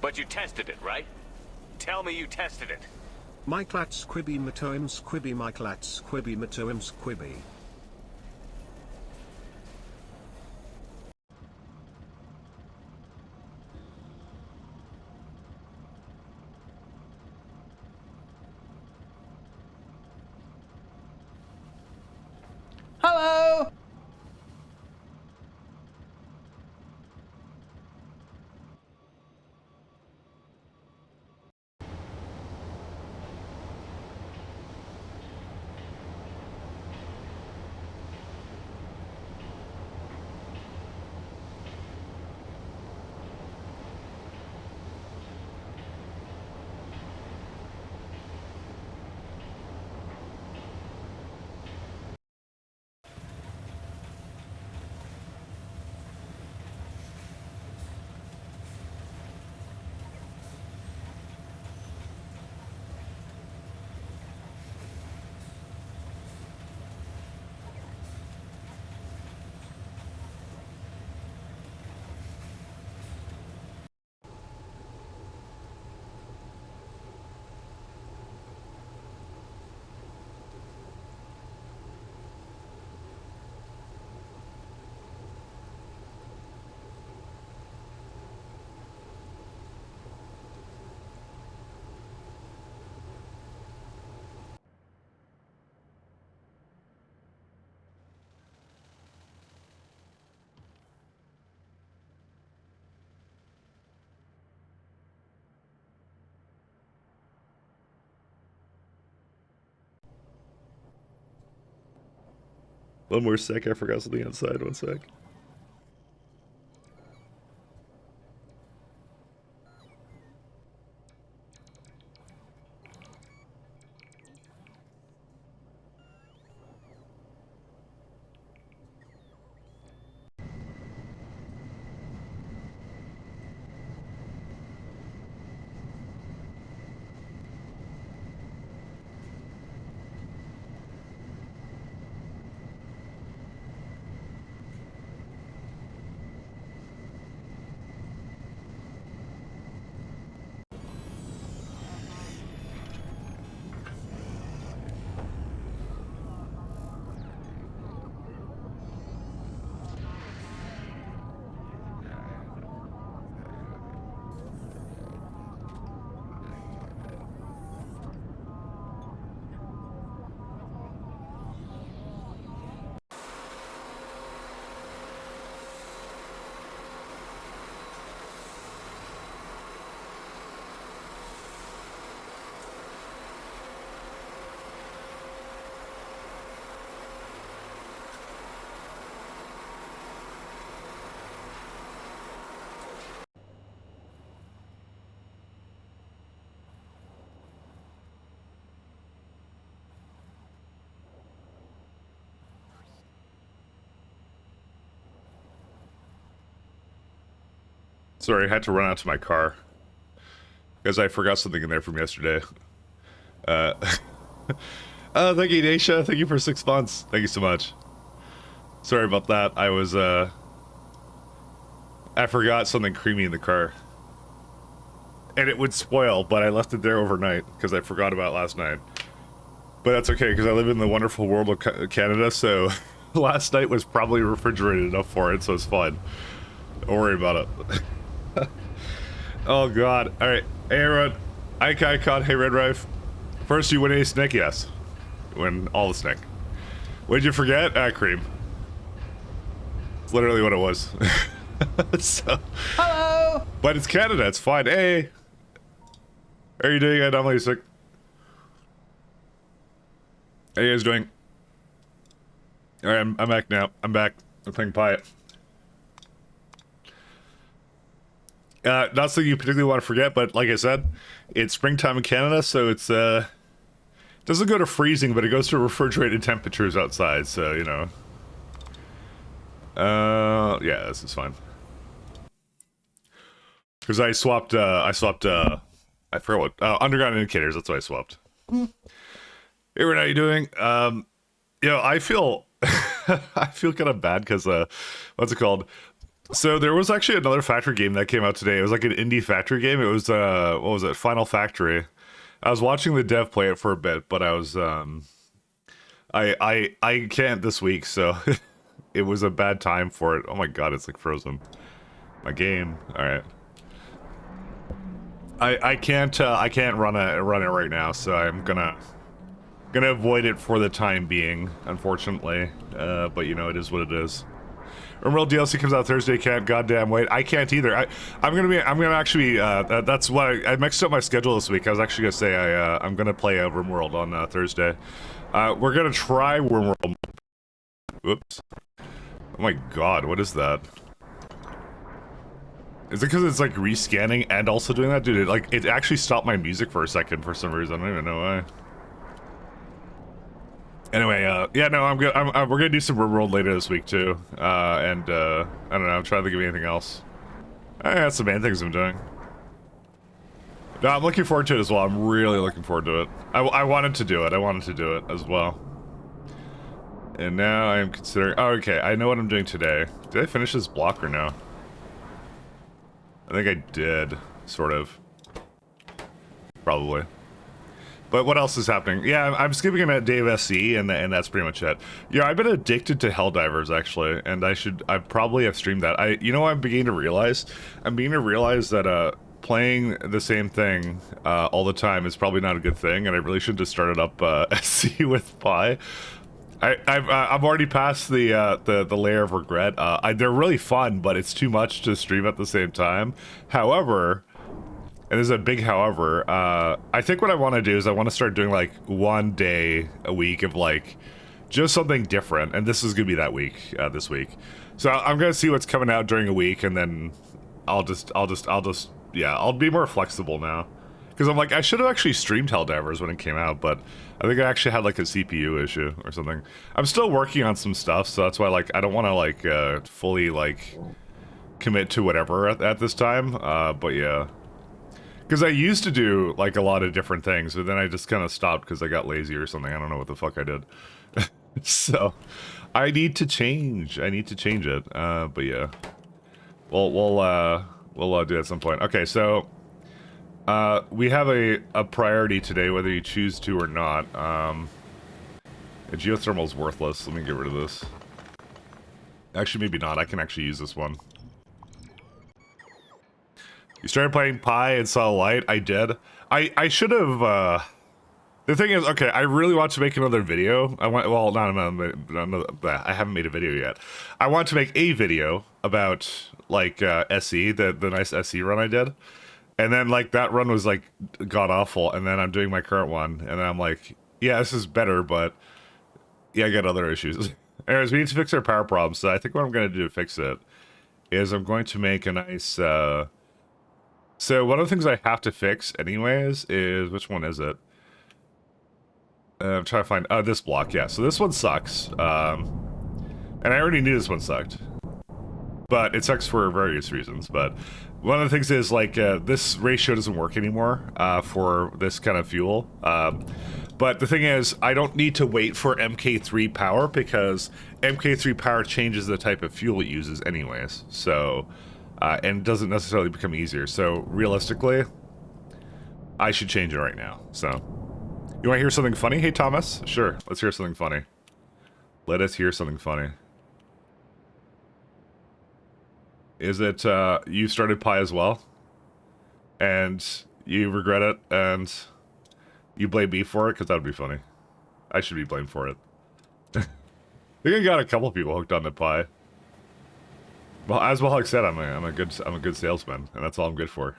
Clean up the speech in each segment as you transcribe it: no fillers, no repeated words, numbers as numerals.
But you tested it, right? Tell me you tested it. Michaelat squibby matoim squibby Michaelat squibby matoim squibby. Hello! One more sec, I forgot something outside, 1 sec. Sorry, I had to run out to my car. Because I forgot something in there from yesterday. Uh, thank you, Daisha. Thank you for 6 months. Thank you so much. Sorry about that. I forgot something creamy in the car. And it would spoil, but I left it there overnight, because I forgot about it last night. But that's okay, because I live in the wonderful world of Canada, so last night was probably refrigerated enough for it, so it's fine. Don't worry about it. Oh god. Alright. Hey everyone. Ike Icon. Hey Red Rife. First you win a snack, yes. You win all the snack. What did you forget? Cream. It's literally what it was. So, Hello! but it's Canada, it's fine. Hey! How are you doing, Anomaly Sick? How you guys doing? Alright, I'm back now. I'm back. I'm playing Pie. Not something you particularly want to forget, but like I said, it's springtime in Canada, so it's, doesn't go to freezing, but it goes to refrigerated temperatures outside, so, you know. Yeah, this is fine. Because I swapped, I forgot what, underground indicators, that's what I swapped. Hey, Ren, how you doing? You know, I feel, I feel kind of bad, because, what's it called? So there was actually another Factory game that came out today. It was like an indie Factory game. It was what was it? Final Factory. I was watching the dev play it for a bit, but I was I can't this week, so it was a bad time for it. Oh my god, it's like frozen. My game. All right. I can't run it right now, so I'm gonna avoid it for the time being, unfortunately. But you know, it is what it is. Emerald DLC comes out Thursday. Can't goddamn wait. I can't either. I'm gonna actually. That's why I mixed up my schedule this week. I was actually gonna say I'm gonna play RimWorld on Thursday. We're gonna try RimWorld. Whoops. Oh my god, what is that? Is it because it's like rescanning and also doing that? Dude, it actually stopped my music for a second for some reason. I don't even know why. Anyway, yeah, no, we're gonna do some RimWorld later this week too. I don't know, I'm trying to think of anything else. I got some main things I'm doing. No, I'm looking forward to it as well. I'm really looking forward to it. I wanted to do it. I wanted to do it as well. And now I am considering... Oh, okay, I know what I'm doing today. Did I finish this block or no? I think I did, sort of. Probably. But what else is happening? Yeah, I'm skipping a day of SC, and that's pretty much it. Yeah, I've been addicted to Helldivers, actually, and I probably have streamed that. You know what I'm beginning to realize? I'm beginning to realize that, playing the same thing, all the time is probably not a good thing, and I really shouldn't have started up, SC with Pi. I've already passed the layer of regret. They're really fun, but it's too much to stream at the same time. However... And there's a big however, I think what I want to do is I want to start doing like 1 day a week of like just something different, and this is gonna be that week, this week. So I'm gonna see what's coming out during a week, and then I'll just yeah, I'll be more flexible now. Because I'm like, I should have actually streamed Helldivers when it came out, but I think I actually had like a CPU issue or something. I'm still working on some stuff, so that's why like I don't want to like fully like commit to whatever at this time. But yeah. Because I used to do, like, a lot of different things, but then I just kind of stopped because I got lazy or something. I don't know what the fuck I did. So, I need to change. I need to change it. But yeah. We'll do it at some point. Okay, so, we have a priority today, whether you choose to or not. Geothermal's worthless. Let me get rid of this. Actually, maybe not. I can actually use this one. You started playing Pi and saw light? I did. I should have, the thing is, okay, I really want to make another video. Well, I haven't made a video yet. I want to make a video about, like, SE, the nice SE run I did. And then, like, that run was, like, god-awful, and then I'm doing my current one, and then I'm like, yeah, this is better, but, yeah, I got other issues. Anyways, we need to fix our power problem, so I think what I'm going to do to fix it is I'm going to make a nice, So one of the things I have to fix anyways is, which one is it? I'm trying to find, this block, yeah. So this one sucks. And I already knew this one sucked. But it sucks for various reasons. But one of the things is, like, this ratio doesn't work anymore for this kind of fuel. But the thing is, I don't need to wait for MK3 power because MK3 power changes the type of fuel it uses anyways. So... and doesn't necessarily become easier. So, realistically, I should change it right now. So, you want to hear something funny? Hey, Thomas? Sure, let's hear something funny. Let us hear something funny. Is it, you started Pi as well? And you regret it, and you blame me for it? Because that would be funny. I should be blamed for it. I think I got a couple people hooked on the Pi. Well, as Wahog said, I'm a good salesman, and that's all I'm good for.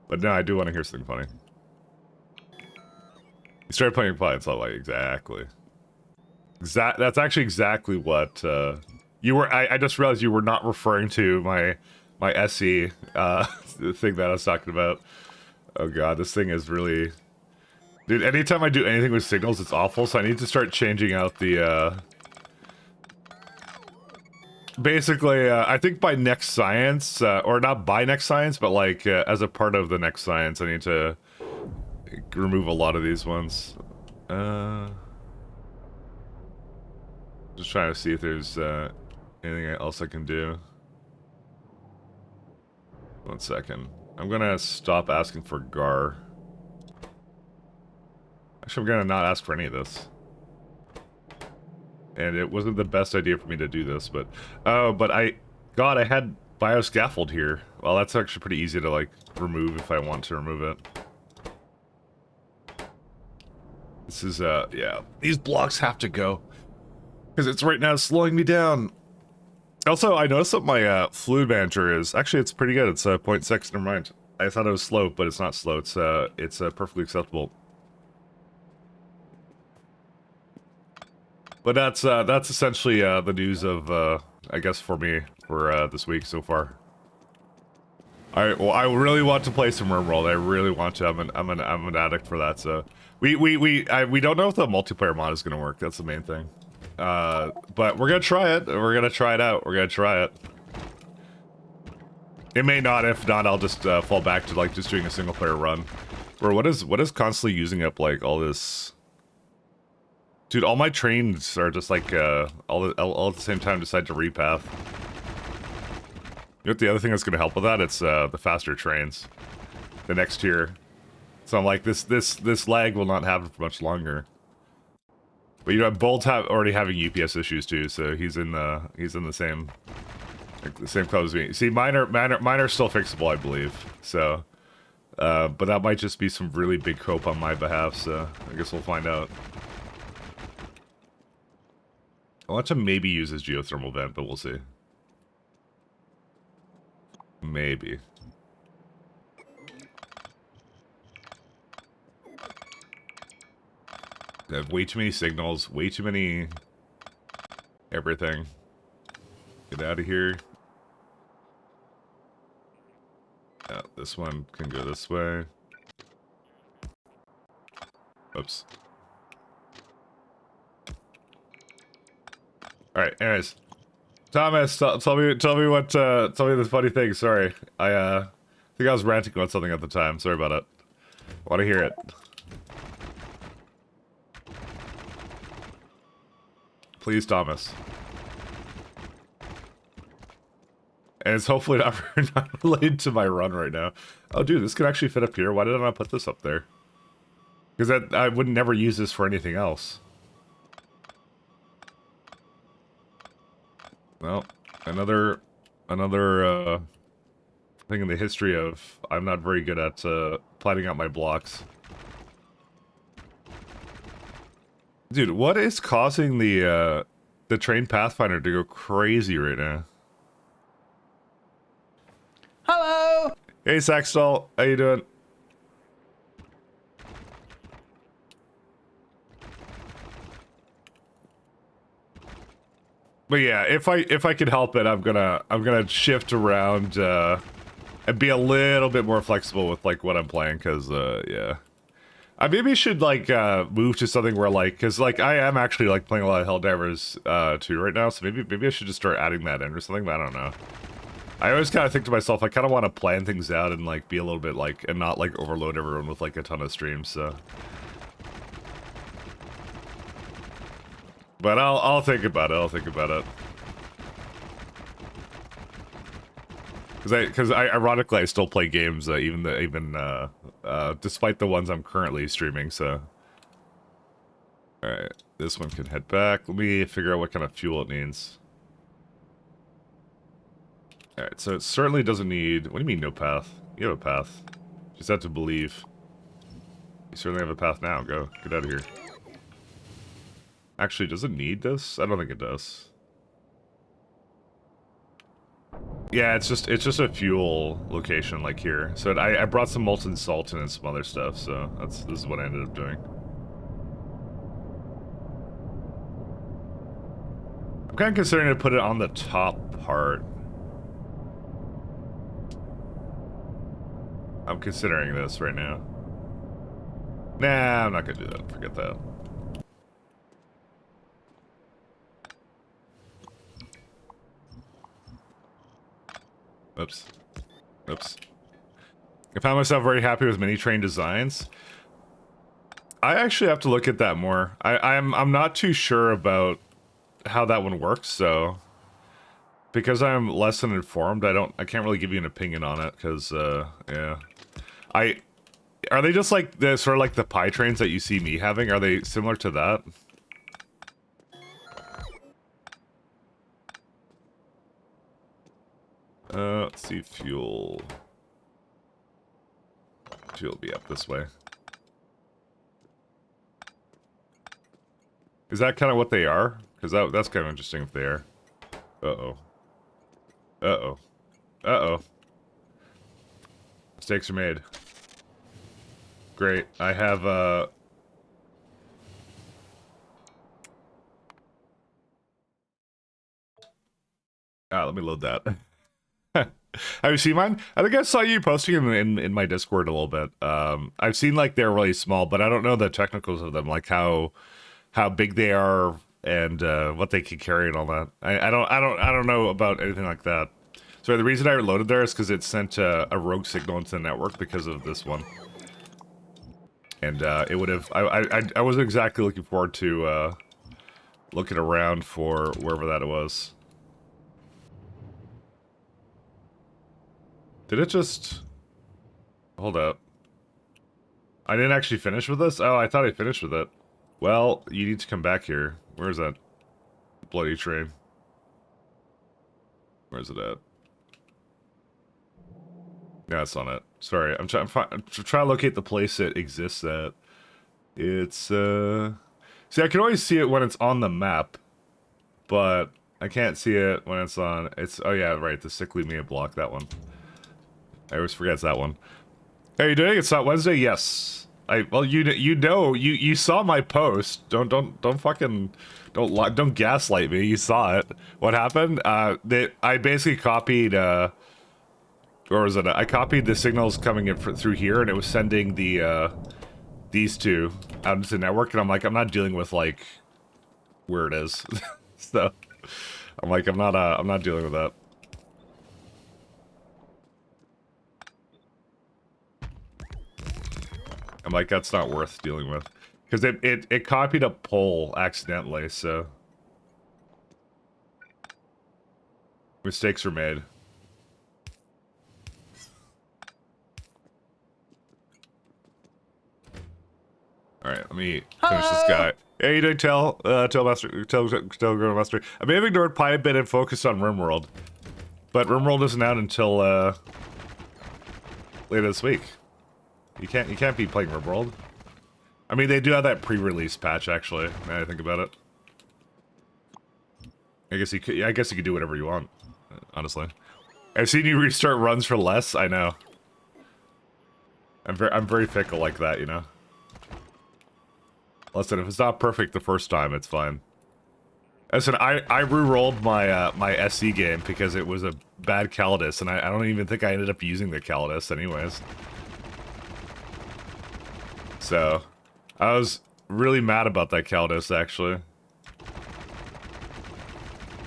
But no, I do want to hear something funny. You started playing Pi, it's all like exactly. That's actually exactly what you were. I just realized you were not referring to my SE thing that I was talking about. Oh god, this thing is really, dude. Anytime I do anything with signals, it's awful. So I need to start changing out the. Basically, I think by next science, or not by next science, but like as a part of the next science, I need to remove a lot of these ones. Just trying to see if there's anything else I can do. 1 second. I'm gonna stop asking for Gar. Actually, I'm gonna not ask for any of this. And it wasn't the best idea for me to do this, but... Oh, but God, I had bioscaffold here. Well, that's actually pretty easy to, like, remove if I want to remove it. This is, yeah. These blocks have to go. Because it's right now slowing me down. Also, I noticed that my, fluid manager is... Actually, it's pretty good. It's, 0.6, never mind. I thought it was slow, but it's not slow. It's perfectly acceptable. But that's essentially, the news of, I guess for me, for, this week so far. Alright, well, I really want to play some RimWorld. I really want to. I'm an addict for that, so... We don't know if the multiplayer mod is gonna work. That's the main thing. But we're gonna try it. We're gonna try it out. We're gonna try it. It may not. If not, I'll just, fall back to, like, just doing a single-player run. Bro, what is constantly using up, like, all this... Dude, all my trains are just like, all at the same time decide to repath. You know what the other thing that's going to help with that? It's, the faster trains. The next tier. So I'm like, this lag will not happen for much longer. But you know, Bolt's already having UPS issues too, so he's in the same, like, the same club as me. See, mine are still fixable, I believe. So, but that might just be some really big cope on my behalf, so I guess we'll find out. I want to maybe use his geothermal vent, but we'll see. Maybe. I have way too many signals, way too many... everything. Get out of here. Yeah, this one can go this way. Oops. Alright, anyways. Thomas, tell me the funny thing, sorry. I think I was ranting about something at the time, sorry about it. Want to hear it. Please, Thomas. And it's hopefully not related to my run right now. Oh, dude, this can actually fit up here. Why did I not put this up there? Because I would never use this for anything else. Well, another thing in the history of I'm not very good at planning out my blocks. Dude, what is causing the train pathfinder to go crazy right now? Hello! Hey, Saxstall, how you doing? But yeah, if I could help it, I'm gonna shift around and be a little bit more flexible with like what I'm playing, cause yeah. I maybe should like move to something where like, cause like I am actually like playing a lot of Helldivers 2 right now, so maybe I should just start adding that in or something, but I don't know. I always kind of think to myself, I kind of want to plan things out and like be a little bit like, and not like overload everyone with like a ton of streams, so. But I'll think about it. I'll think about it. Because ironically I still play games even despite the ones I'm currently streaming. So, all right, this one can head back. Let me figure out what kind of fuel it needs. All right, so it certainly doesn't need. What do you mean no path? You have a path. You just have to believe. You certainly have a path now. Go, get out of here. Actually, does it need this? I don't think it does. Yeah, it's just a fuel location like here. So I brought some molten salt in and some other stuff. So this is what I ended up doing. I'm kind of considering to put it on the top part. I'm considering this right now. Nah, I'm not gonna do that. Forget that. Oops. Oops. I found myself very happy with mini train designs. I actually have to look at that more. I'm not too sure about how that one works, so because I'm less than informed, I can't really give you an opinion on it, because, yeah. Are they just like, the sort of like the pie trains that you see me having? Are they similar to that? Let's see, fuel. Fuel will be up this way. Is that kind of what they are? Because that's kind of interesting if they are. Uh-oh. Uh-oh. Uh-oh. Mistakes are made. Great. I have, let me load that. Have you seen mine? I think I saw you posting in my Discord a little bit. I've seen like they're really small, but I don't know the technicals of them, like how big they are and what they can carry and all that. I don't know about anything like that. So the reason I loaded there is because it sent a rogue signal into the network because of this one, and it would have. I wasn't exactly looking forward to looking around for wherever that was. Did it just... Hold up. I didn't actually finish with this? Oh, I thought I finished with it. Well, you need to come back here. Where's that bloody train? Where's it at? No, it's on it. Sorry, I'm trying to locate the place it exists at. It's, See, I can always see it when it's on the map, but I can't see it when it's on... Oh yeah, right, the Sickly Mia block, that one. I always forget it's that one. How are you doing? It's not Wednesday? Yes. Well, you saw my post. Don't gaslight me. You saw it. What happened? I basically copied, or was it? I copied the signals coming in through here, and it was sending these two out into the network, and I'm like, I'm not dealing with, like, where it is. So, I'm like, I'm not dealing with that. I'm like, that's not worth dealing with. Because it copied a poll accidentally, so... Mistakes were made. Alright, let me finish this guy. Hey, you doing, Telegram Master? I may have ignored Pi a bit and focused on RimWorld. But RimWorld isn't out until, later this week. You can't be playing RimWorld. I mean, they do have that pre-release patch, actually, now I think about it. I guess you could do whatever you want, honestly. I've seen you restart runs for less, I know. I'm very fickle like that, you know? Listen, if it's not perfect the first time, it's fine. Listen, I re-rolled my my SC game because it was a bad Calidus, and I don't even think I ended up using the Calidus anyways. So, I was really mad about that Calidus, actually.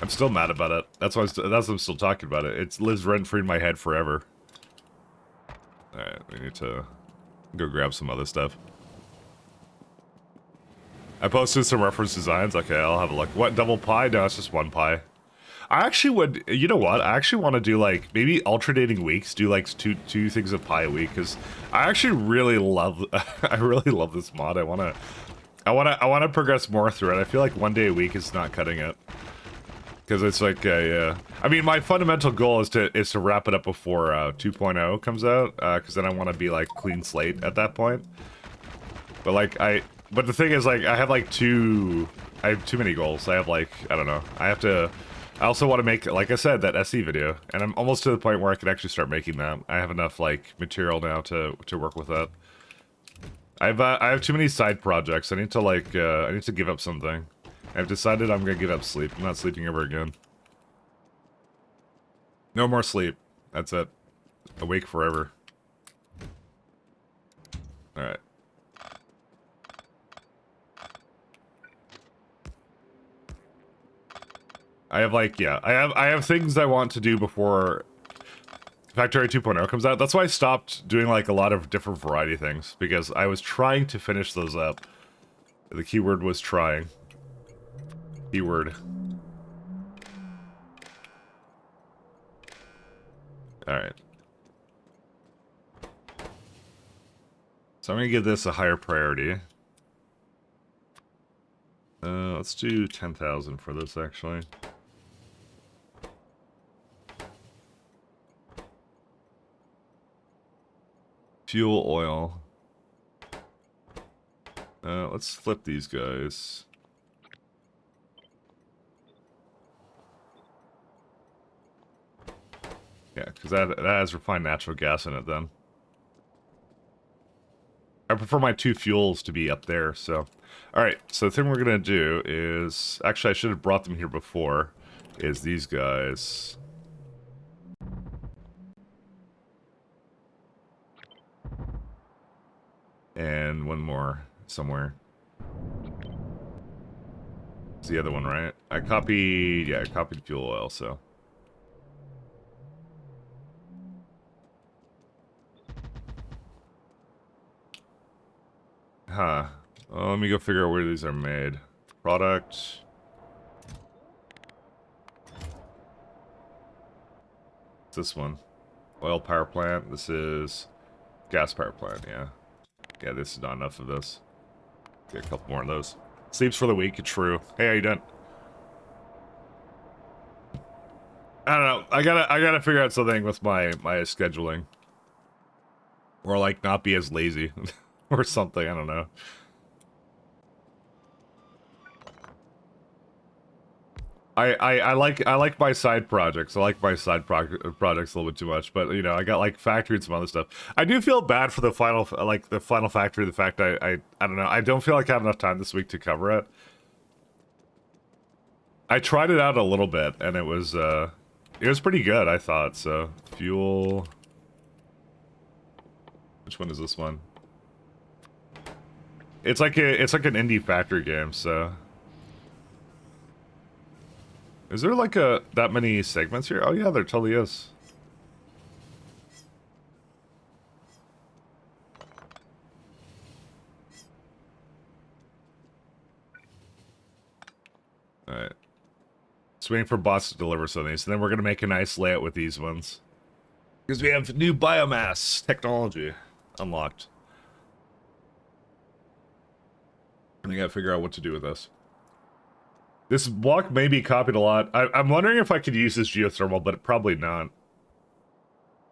I'm still mad about it. That's why I'm still talking about it. It lives rent-free in my head forever. Alright, we need to go grab some other stuff. I posted some reference designs. Okay, I'll have a look. What, double pie? No, it's just one pie. I actually would, you know what? I actually want to do, like, maybe alternating weeks, do, like, two things of pie a week, because I actually really love, I really love this mod. I want to progress more through it. I feel like one day a week is not cutting it. Because it's like, I mean, my fundamental goal is to wrap it up before 2.0 comes out, because then I want to be, like, clean slate at that point. But, like, but the thing is, like, I have too many goals. I have, like, I don't know. I also want to make, like I said, that SE video. And I'm almost to the point where I can actually start making that. I have enough, like, material now to work with that. I have too many side projects. I need to, like, I need to give up something. I've decided I'm gonna give up sleep. I'm not sleeping ever again. No more sleep. That's it. Awake forever. Alright. I have, like, yeah, I have things I want to do before Factorio 2.0 comes out. That's why I stopped doing, like, a lot of different variety things, because I was trying to finish those up. The keyword was trying. Keyword. Alright. So I'm gonna give this a higher priority. Let's do 10,000 for this, actually. Fuel oil. Let's flip these guys. Yeah, because that has refined natural gas in it then. I prefer my two fuels to be up there, so... Alright, so the thing we're gonna do is... Actually, I should have brought them here before. Is these guys... And one more somewhere. It's the other one, right? I copied... Yeah, I copied fuel oil, so... Huh. Well, let me go figure out where these are made. Product... What's this one? Oil power plant. This is... Gas power plant, yeah. Yeah, this is not enough of this. Get a couple more of those. Sleeps for the week, true. Hey, how you doing? I don't know. I gotta figure out something with my scheduling. Or like not be as lazy. Or something, I don't know. I like my side projects. I like my side projects a little bit too much, but you know, I got like factory and some other stuff. I do feel bad for the final factory. The fact I don't know. I don't feel like I have enough time this week to cover it. I tried it out a little bit, and it was pretty good. I thought so. Fuel. Which one is this one? It's like an indie factory game, so. Is there like that many segments here? Oh yeah, there totally is. Alright. Just waiting for bots to deliver some of these, and then we're gonna make a nice layout with these ones. Because we have new biomass technology unlocked. And I gotta figure out what to do with this. This block may be copied a lot. I'm wondering if I could use this geothermal, but probably not.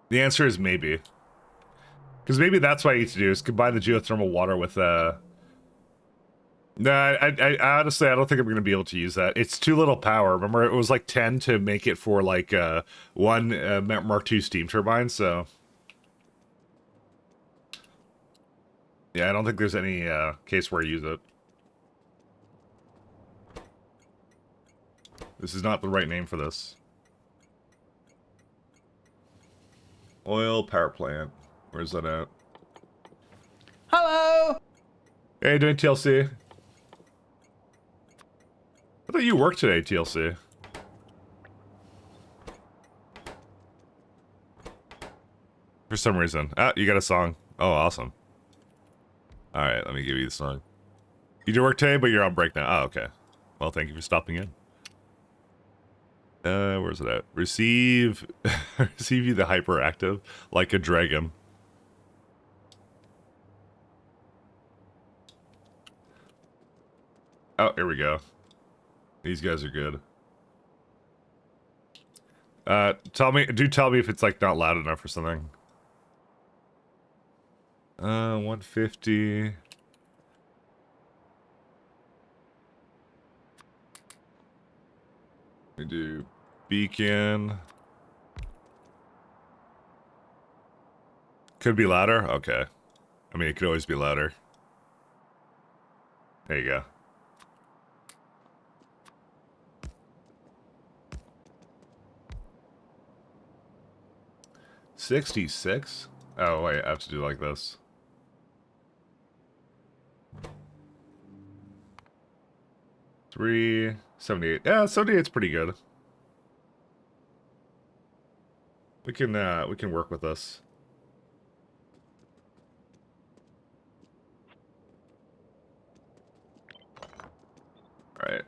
The answer is maybe. Because maybe that's what I need to do, is combine the geothermal water with, Nah, I honestly, I don't think I'm going to be able to use that. It's too little power. Remember, it was like 10 to make it for, like, one Mark II steam turbine, so... Yeah, I don't think there's any case where I use it. This is not the right name for this. Oil power plant. Where's that at? Hello! Hey, doing TLC? I thought you worked today, TLC. For some reason. Ah, you got a song. Oh, awesome. Alright, let me give you the song. You do work today, but you're on break now. Oh, okay. Well, thank you for stopping in. Where's it at? Receive... receive you the hyperactive, like a dragon. Oh, here we go. These guys are good. Tell me if it's, like, not loud enough or something. 150... We do beacon. Could be louder? Okay. I mean, it could always be louder. There you go. $66? Oh, wait, I have to do like this. $378. Yeah, 78's pretty good. We can work with this. All right.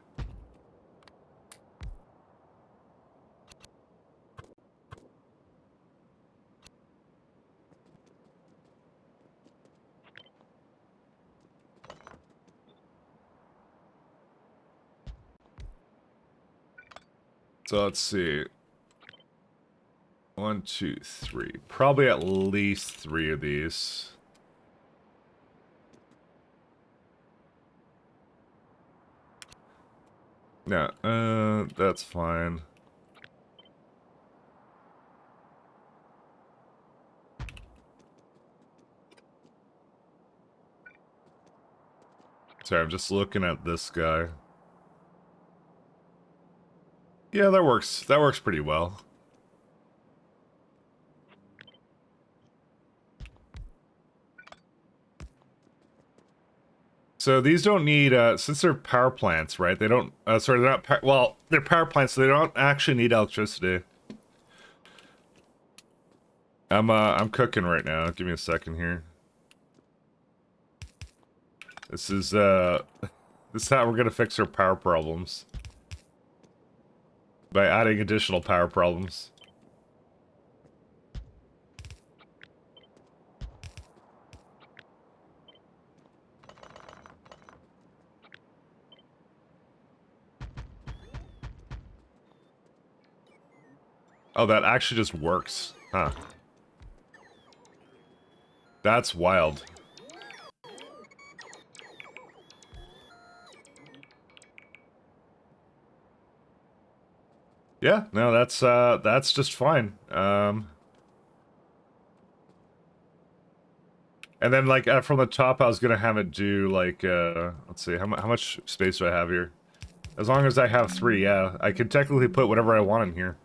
So let's see. 1, 2, 3. Probably at least 3 of these. Yeah, that's fine. Sorry, I'm just looking at this guy. Yeah, that works. That works pretty well. So these don't need, since they're power plants, right? They don't, sorry, they're not, well, they're power plants, so they don't actually need electricity. I'm cooking right now. Give me a second here. This is how we're gonna fix our power problems. By adding additional power problems. Oh, that actually just works. Huh. That's wild. Yeah, no, that's just fine. And then, like, from the top, I was gonna have it do, like, let's see, how much space do I have here? As long as I have 3, yeah. I can technically put whatever I want in here.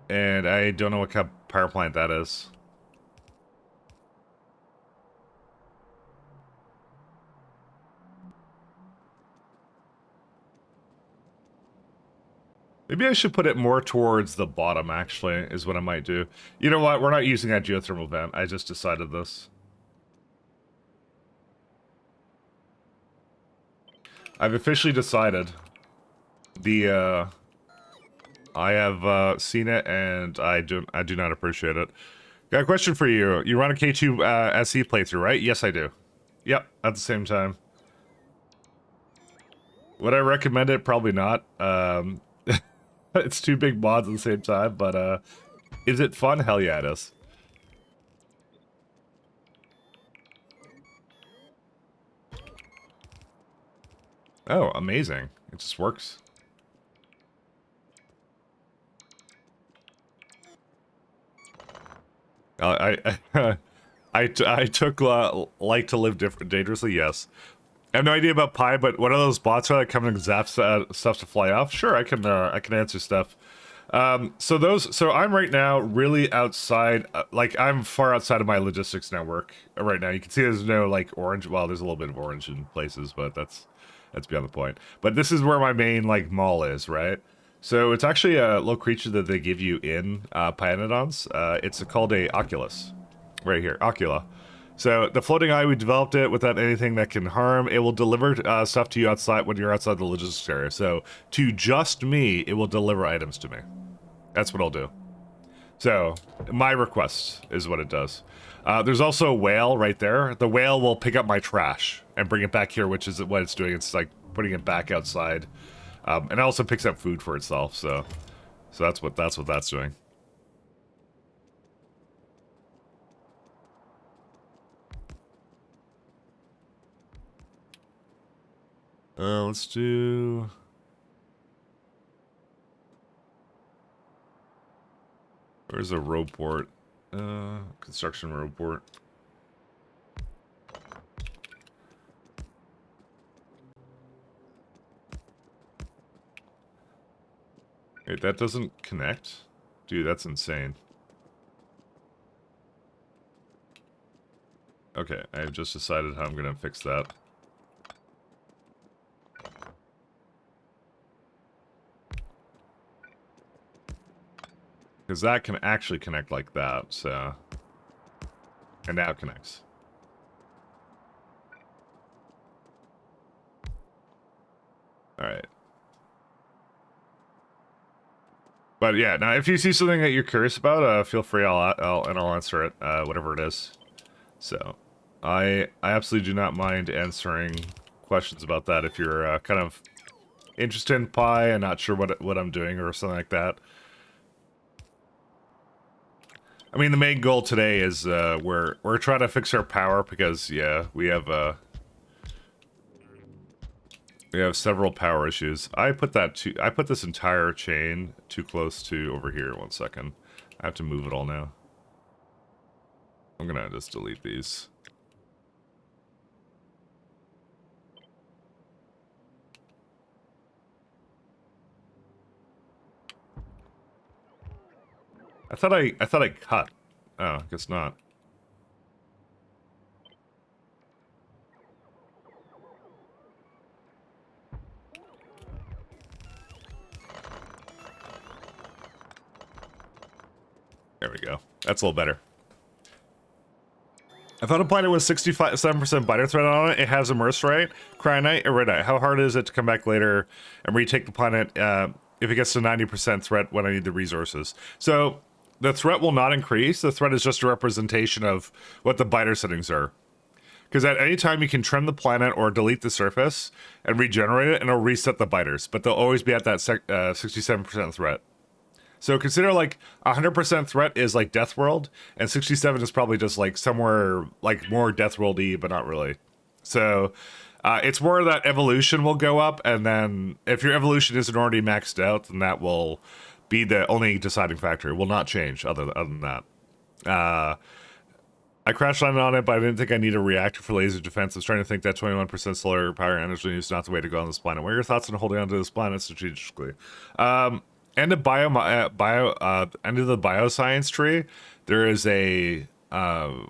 And I don't know what kind of power plant that is. Maybe I should put it more towards the bottom, actually, is what I might do. You know what? We're not using that geothermal vent. I just decided this. I've officially decided. I have seen it, and I do not appreciate it. Got a question for you. You run a K2 SE playthrough, right? Yes, I do. Yep, at the same time. Would I recommend it? Probably not. It's 2 big mods at the same time, but is it fun? Hell yeah, it is. Oh, amazing. It just works. I took like to live dangerously. Yes, I have no idea about Pi, but what are those bots that come and zap stuff to fly off? Sure, I can answer stuff. So I'm right now really outside, like I'm far outside of my logistics network right now. You can see there's no like orange. Well, there's a little bit of orange in places, but that's beyond the point. But this is where my main like mall is, right? So it's actually a little creature that they give you in Pyanodons. It's called a Oculus, right here, Ocula. So the floating eye, we developed it without anything that can harm. It will deliver stuff to you outside when you're outside the logistics area. So to just me, it will deliver items to me. That's what I'll do. So my request is what it does. There's also a whale right there. The whale will pick up my trash and bring it back here, which is what it's doing. It's like putting it back outside. And it also picks up food for itself. So that's what that's doing. Let's do... Where's a road port? Construction road port. Wait, that doesn't connect? Dude, that's insane. Okay, I've just decided how I'm gonna fix that. Because that can actually connect like that, so... And now it connects. Alright. But yeah, now if you see something that you're curious about, feel free, I'll answer it, whatever it is. So, I absolutely do not mind answering questions about that if you're kind of interested in Pi and not sure what I'm doing or something like that. I mean, the main goal today is we're trying to fix our power because yeah, we have several power issues. I put this entire chain too close to over here. 1 second. I have to move it all now. I'm gonna just delete these. I thought I cut. Oh, I guess not. There we go. That's a little better. I thought a planet with 67% biter threat on it. It has immerse right, cryonite, iridite. How hard is it to come back later and retake the planet if it gets to 90% threat when I need the resources? So the threat will not increase. The threat is just a representation of what the biter settings are. Because at any time you can trim the planet or delete the surface and regenerate it, and it'll reset the biters. But they'll always be at that 67% threat. So consider like 100% threat is like Death World, and 67 is probably just like somewhere like more Death World-y, but not really. So it's more that evolution will go up, and then if your evolution isn't already maxed out, then that will be the only deciding factor. It will not change other than that. I crash landed on it, but I didn't think I need a reactor for laser defense. I was trying to think that 21% solar power energy is not the way to go on this planet. What are your thoughts on holding onto this planet strategically? End of end of the bioscience tree, there is a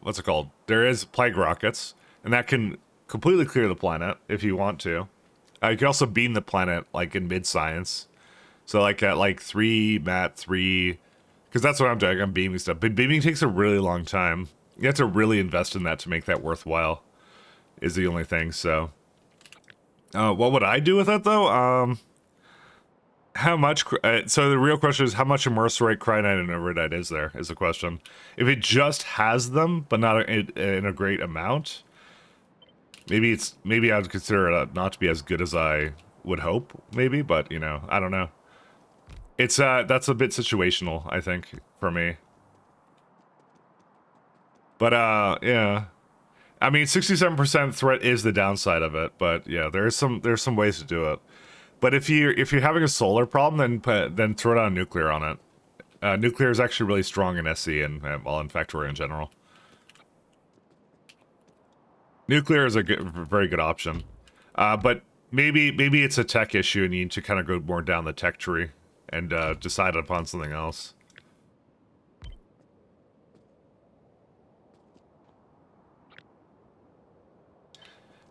what's it called? There is plague rockets, and that can completely clear the planet if you want to. You can also beam the planet like in mid science, so like at like 3 mat 3, because that's what I'm doing. I'm beaming stuff, but beaming takes a really long time. You have to really invest in that to make that worthwhile. Is the only thing. So, what would I do with it though? How much? So the real question is how much immersorate, cryonite, and iridite is there? Is the question. If it just has them, but not in a great amount, maybe I'd consider it not to be as good as I would hope. Maybe, but you know, I don't know. It's that's a bit situational, I think, for me. But yeah. I mean, 67% threat is the downside of it, but yeah, there's some ways to do it. But if you're having a solar problem, then throw down nuclear on it. Nuclear is actually really strong in SC and well in Factorio in general. Nuclear is a very good option, but maybe it's a tech issue and you need to kind of go more down the tech tree and decide upon something else.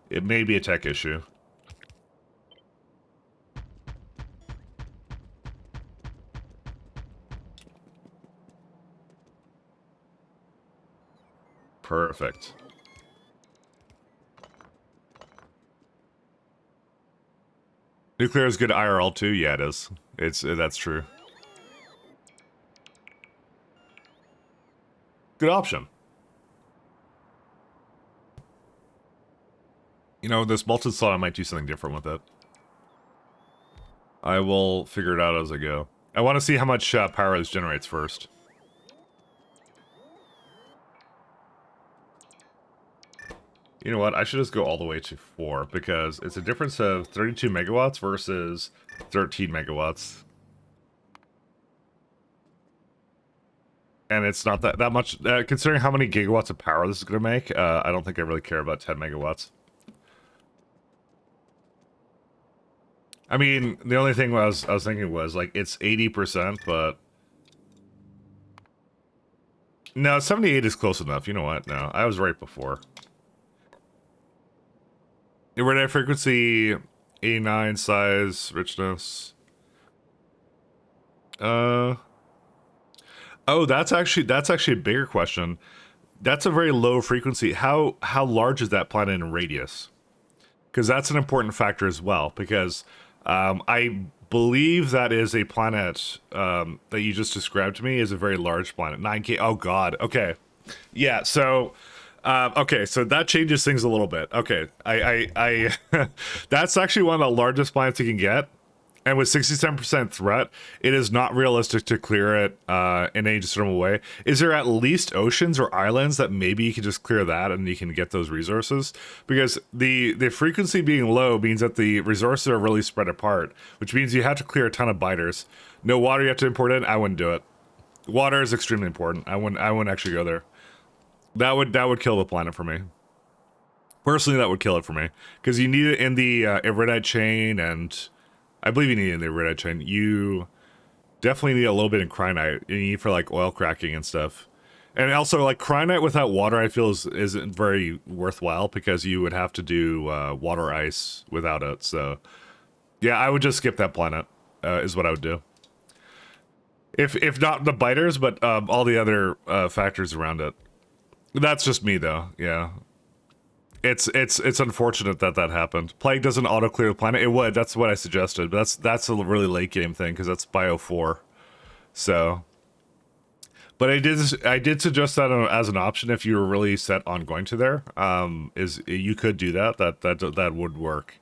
It may be a tech issue. Perfect. Nuclear is good IRL too? Yeah, it is. That's true. Good option. You know, this molten salt, I might do something different with it. I will figure it out as I go. I want to see how much power this generates first. You know what? I should just go all the way to 4 because it's a difference of 32 megawatts versus 13 megawatts. And it's not that much, considering how many gigawatts of power this is going to make, I don't think I really care about 10 megawatts. I mean, the only thing I was thinking was, like, it's 80%, but... No, 78 is close enough. You know what? No, I was right before. Iridite frequency, 89, size, richness. Oh, that's actually a bigger question. That's a very low frequency. How large is that planet in radius? Because that's an important factor as well. Because I believe that is a planet that you just described to me is a very large planet. 9K. Oh God. Okay. Yeah. So Okay, so that changes things a little bit. Okay, that's actually one of the largest planets you can get, and with 67% threat, it is not realistic to clear it in any discernible way. Is there at least oceans or islands that maybe you can just clear that and you can get those resources? Because the frequency being low means that the resources are really spread apart, which means you have to clear a ton of biters. No water you have to import in. I wouldn't do it. Water is extremely important. I wouldn't actually go there. That would kill the planet for me. Personally, that would kill it for me. Because you need it in the iridite chain, and I believe you need it in the iridite chain. You definitely need a little bit in crinite. You need for like oil cracking and stuff. And also, like, crinite without water, I feel isn't very worthwhile, because you would have to do water ice without it. So, yeah, I would just skip that planet, is what I would do. If not the biters, but all the other factors around it. That's just me, though. Yeah, it's unfortunate that happened. Plague doesn't auto clear the planet. It would. That's what I suggested. But that's a really late game thing, because that's bio 4. So, but I did suggest that as an option if you were really set on going to there. Is you could do that. That would work.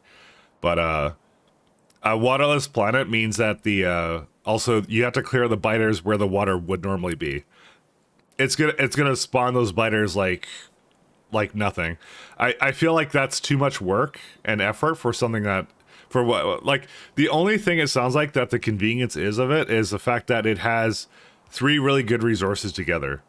But a waterless planet means that the also you have to clear the biters where the water would normally be. It's gonna spawn those biters like nothing. I feel like that's too much work and effort for something that, for what, like, the only thing it sounds like that the convenience is of it is the fact that it has 3 really good resources together.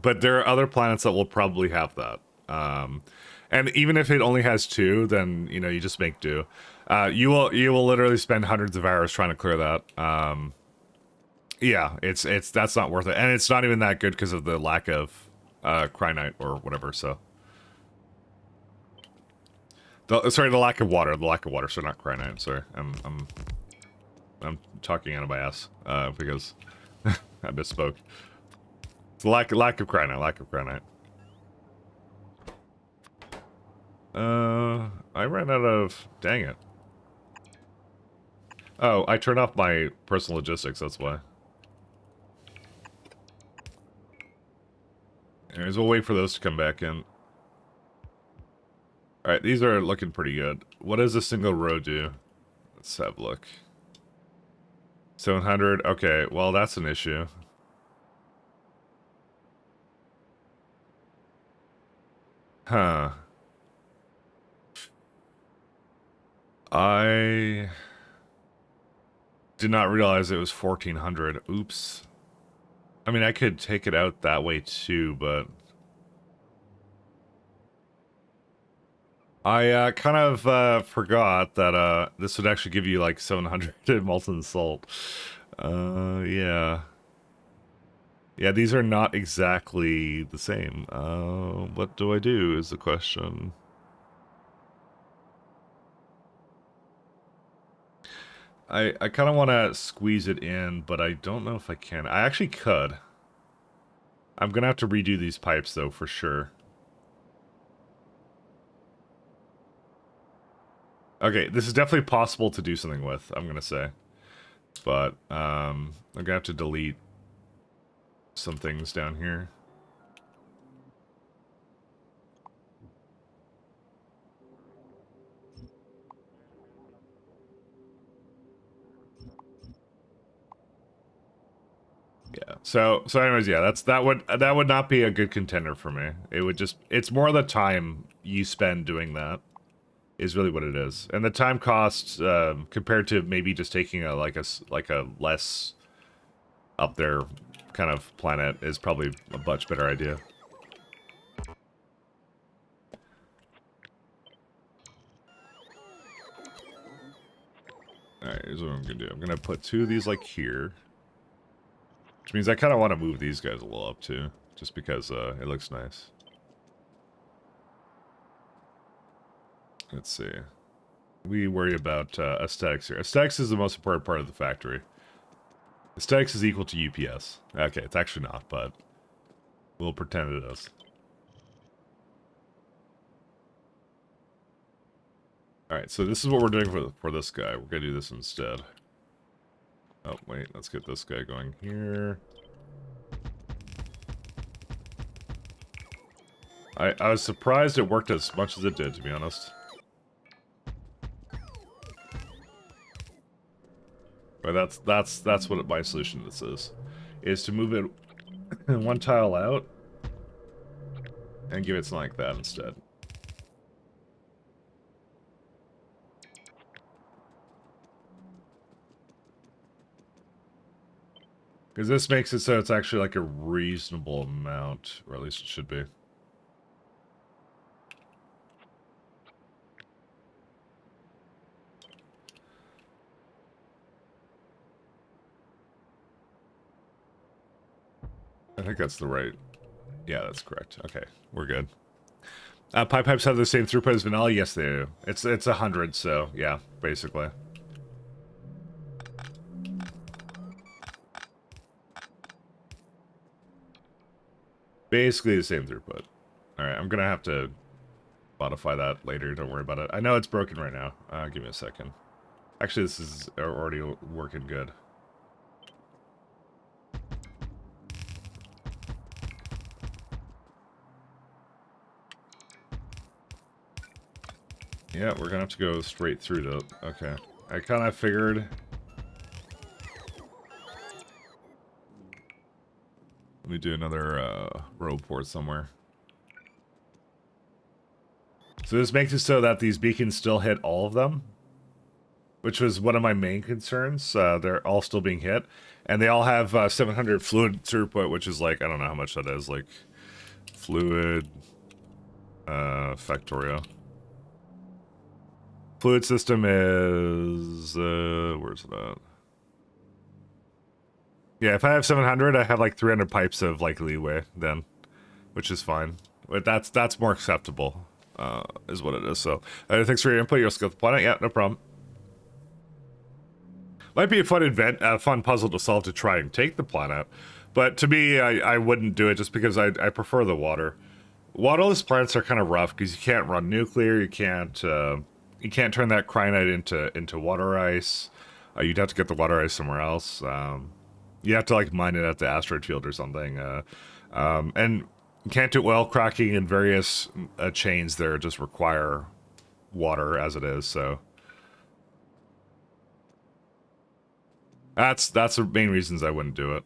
But there are other planets that will probably have that. And even if it only has 2, then you just make do. You will literally spend hundreds of hours trying to clear that. Yeah, it's that's not worth it, and it's not even that good because of the lack of crinite or whatever. So, the lack of water, so not crinite. Sorry, I'm talking out of my ass because I misspoke. It's lack of crinite. I ran out of. Dang it. Oh, I turned off my personal logistics. That's why. Anyways, we'll wait for those to come back in. Alright, these are looking pretty good. What does a single row do? Let's have a look. 700. Okay, well, that's an issue. Huh. I did not realize it was 1400. Oops. I mean, I could take it out that way too, but I kind of forgot that this would actually give you like 700 molten salt. Yeah. Yeah, these are not exactly the same. What do I do is the question. I kind of want to squeeze it in, but I don't know if I can. I actually could. I'm going to have to redo these pipes, though, for sure. Okay, this is definitely possible to do something with, I'm going to say. But, I'm going to have to delete some things down here. Yeah. So anyways, yeah, that would not be a good contender for me. It would just, it's more the time you spend doing that is really what it is. And the time cost compared to maybe just taking a less up there kind of planet is probably a much better idea. Alright, here's what I'm gonna do. I'm gonna put 2 of these like here. Which means I kind of want to move these guys a little up too, just because it looks nice. Let's see. We worry about aesthetics here. Aesthetics is the most important part of the factory. Aesthetics is equal to UPS. Okay, it's actually not, but we'll pretend it is. Alright, so this is what we're doing for this guy. We're going to do this instead. Oh, wait, let's get this guy going here. I was surprised it worked as much as it did, to be honest. But that's what my solution to this is to move it one tile out and give it something like that instead. Because this makes it so it's actually like a reasonable amount, or at least it should be. I think that's the right... Yeah, that's correct. Okay, we're good. Pipe pipes have the same throughput as vanilla? Yes, they do. It's 100, so yeah, basically. Basically the same throughput. Alright, I'm gonna have to modify that later, don't worry about it. I know it's broken right now. Give me a second. Actually, this is already working good. Yeah, we're gonna have to go straight through to... Okay. I kind of figured... Let me do another row port somewhere. So this makes it so that these beacons still hit all of them, which was one of my main concerns. They're all still being hit, and they all have 700 fluid throughput, which is like, I don't know how much that is, like fluid Factorio. Fluid system is where's it at? Yeah, if I have 700, I have like 300 pipes of like leeway then, which is fine. But that's more acceptable, is what it is. So, thanks for your input. You'll skill the planet. Yeah, no problem. Might be a fun event, a fun puzzle to solve to try and take the planet, but to me, I wouldn't do it just because I prefer the water. Waterless planets are kind of rough because you can't run nuclear, you can't turn that cyanide into water ice. You'd have to get the water ice somewhere else. You have to like mine it at the asteroid field or something. And you can't do oil cracking in various chains there just require water as it is. So that's the main reasons I wouldn't do it.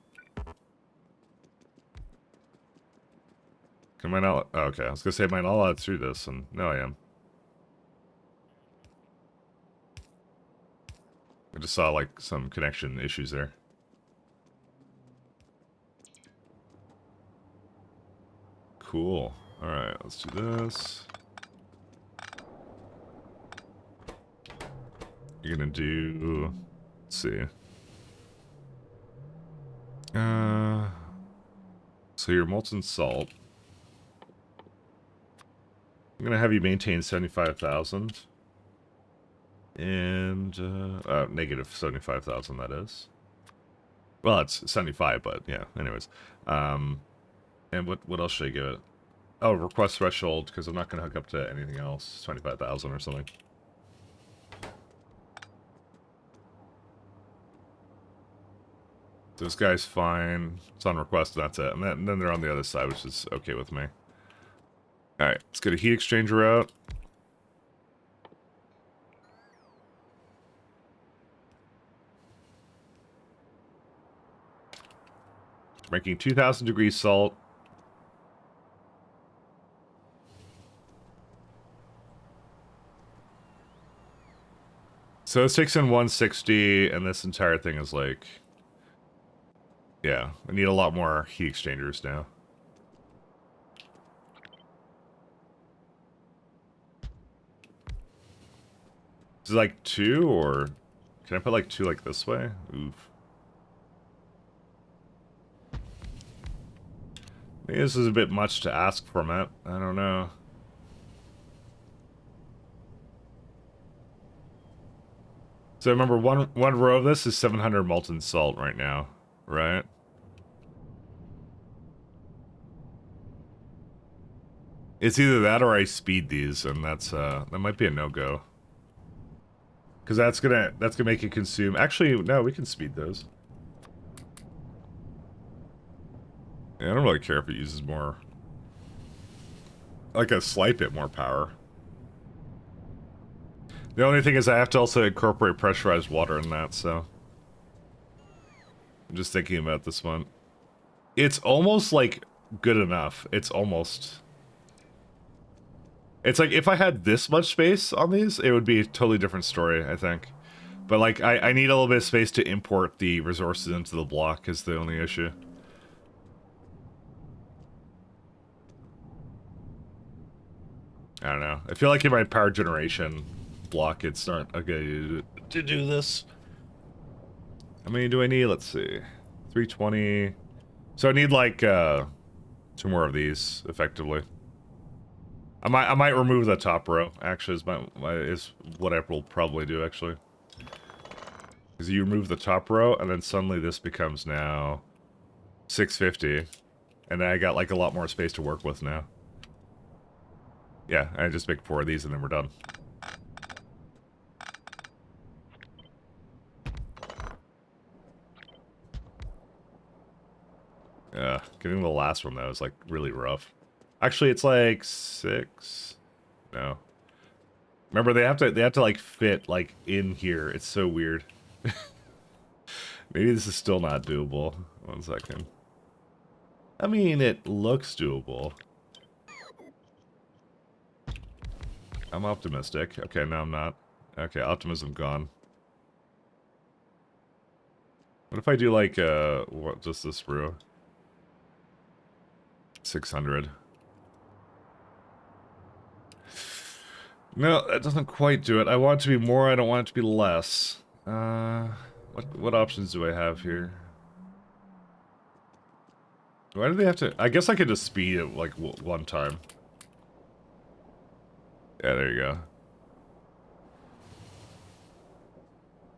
Can I not? Oh, okay, I was gonna say am I not allowed through this, and no, I am. I just saw like some connection issues there. Cool. Alright, let's do this. You're gonna do... Let's see. So your molten salt. I'm gonna have you maintain 75,000. And, negative 75,000, that is. Well, it's 75, but yeah, anyways. And what else should I give it? Oh, request threshold, because I'm not going to hook up to anything else. 25,000 or something. This guy's fine. It's on request, and that's it. And then they're on the other side, which is okay with me. Alright, let's get a heat exchanger out. Making 2,000 degrees salt. So this takes in 160, and this entire thing is like... Yeah, I need a lot more heat exchangers now. Is it like 2, or... Can I put like 2 like this way? Oof. Maybe this is a bit much to ask from it. I don't know. So remember, one row of this is 700 molten salt right now, right? It's either that or I speed these, and that's that might be a no-go. Because that's gonna make it consume. Actually, no, we can speed those. Yeah, I don't really care if it uses more. like a slight bit more power. The only thing is I have to also incorporate pressurized water in that, so... I'm just thinking about this one. It's almost, like, good enough. It's almost... It's like, if I had this much space on these, it would be a totally different story, I think. But, like, I need a little bit of space to import the resources into the block is the only issue. I don't know. I feel like in my power generation block, it's not okay to do this. How many do I need? Let's see. 320. So I need, like, 2 more of these, effectively. I might remove the top row, actually, is what I will probably do, actually. Because you remove the top row, and then suddenly this becomes now 650. And then I got, like, a lot more space to work with now. Yeah, I just make 4 of these, and then we're done. Yeah, getting the last one, though, is, like, really rough. Actually, it's, like, 6... No. Remember, they have to like fit like in here. It's so weird. Maybe this is still not doable. 1 second. I mean, it looks doable. I'm optimistic. Okay, no, I'm not. Okay, optimism gone. What if I do like what? Just this brew? 600. No, that doesn't quite do it. I want it to be more, I don't want it to be less. What options do I have here? Why do they have to... I guess I could just speed it, like, 1 time. Yeah, there you go.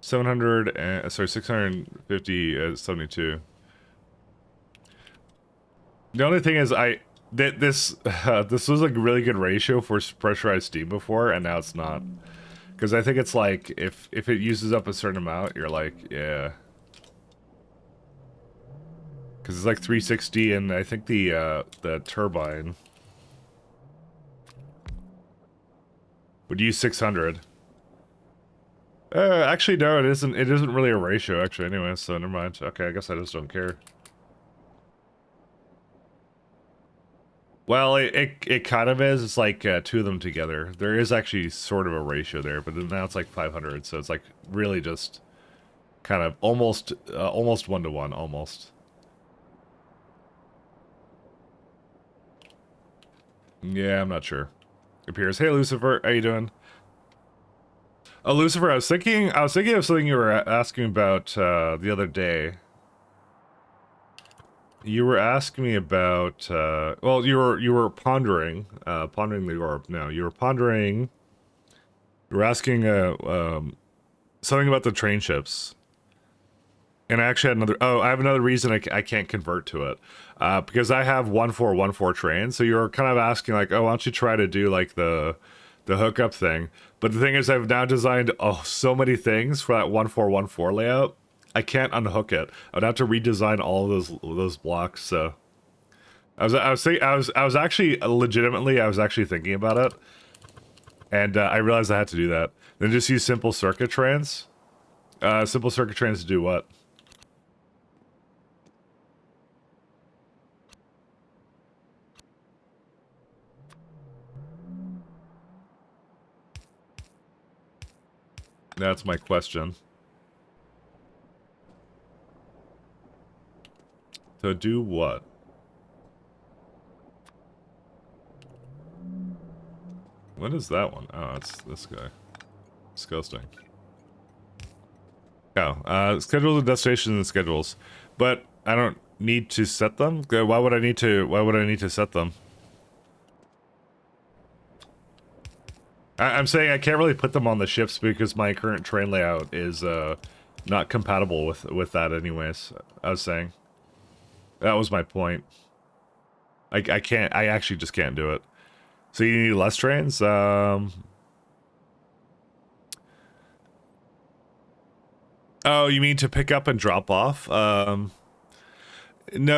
700, and, sorry, 650, 72. The only thing is, this was like a really good ratio for pressurized steam before, and now it's not. Because I think it's like, if it uses up a certain amount, you're like, yeah. Because it's like 360, and I think the turbine would use 600. Actually, no, it isn't. It isn't really a ratio, actually, anyway, so never mind. Okay, I guess I just don't care. Well, it kind of is. It's like 2 of them together. There is actually sort of a ratio there, but then now it's like 500, so it's like really just kind of almost 1-to-1, almost. Yeah, I'm not sure. Appears. Hey, Lucifer, how you doing? Oh, Lucifer, I was thinking of something you were asking about the other day. You were asking me about, well, you were pondering the orb. No, you were asking, something about the train ships. And I actually had I have another reason I can't convert to it. Because I have 1414 trains, so you're kind of asking, like, oh, why don't you try to do, like, the hookup thing. But the thing is, I've now designed, so many things for that 1414 layout. I can't unhook it. I'd have to redesign all of those blocks. So I was actually thinking about it, and I realized I had to do that. Then just use simple circuit trans. Simple circuit trans to do what? That's my question. To do what? What is that one? Oh, it's this guy. Disgusting. Oh, schedule the destinations and schedules. But I don't need to set them? Why would I need to set them? I'm saying I can't really put them on the ships because my current train layout is not compatible with that anyways. I was saying. That was my point. I actually just can't do it. So you need less trains? Oh, you mean to pick up and drop off? No,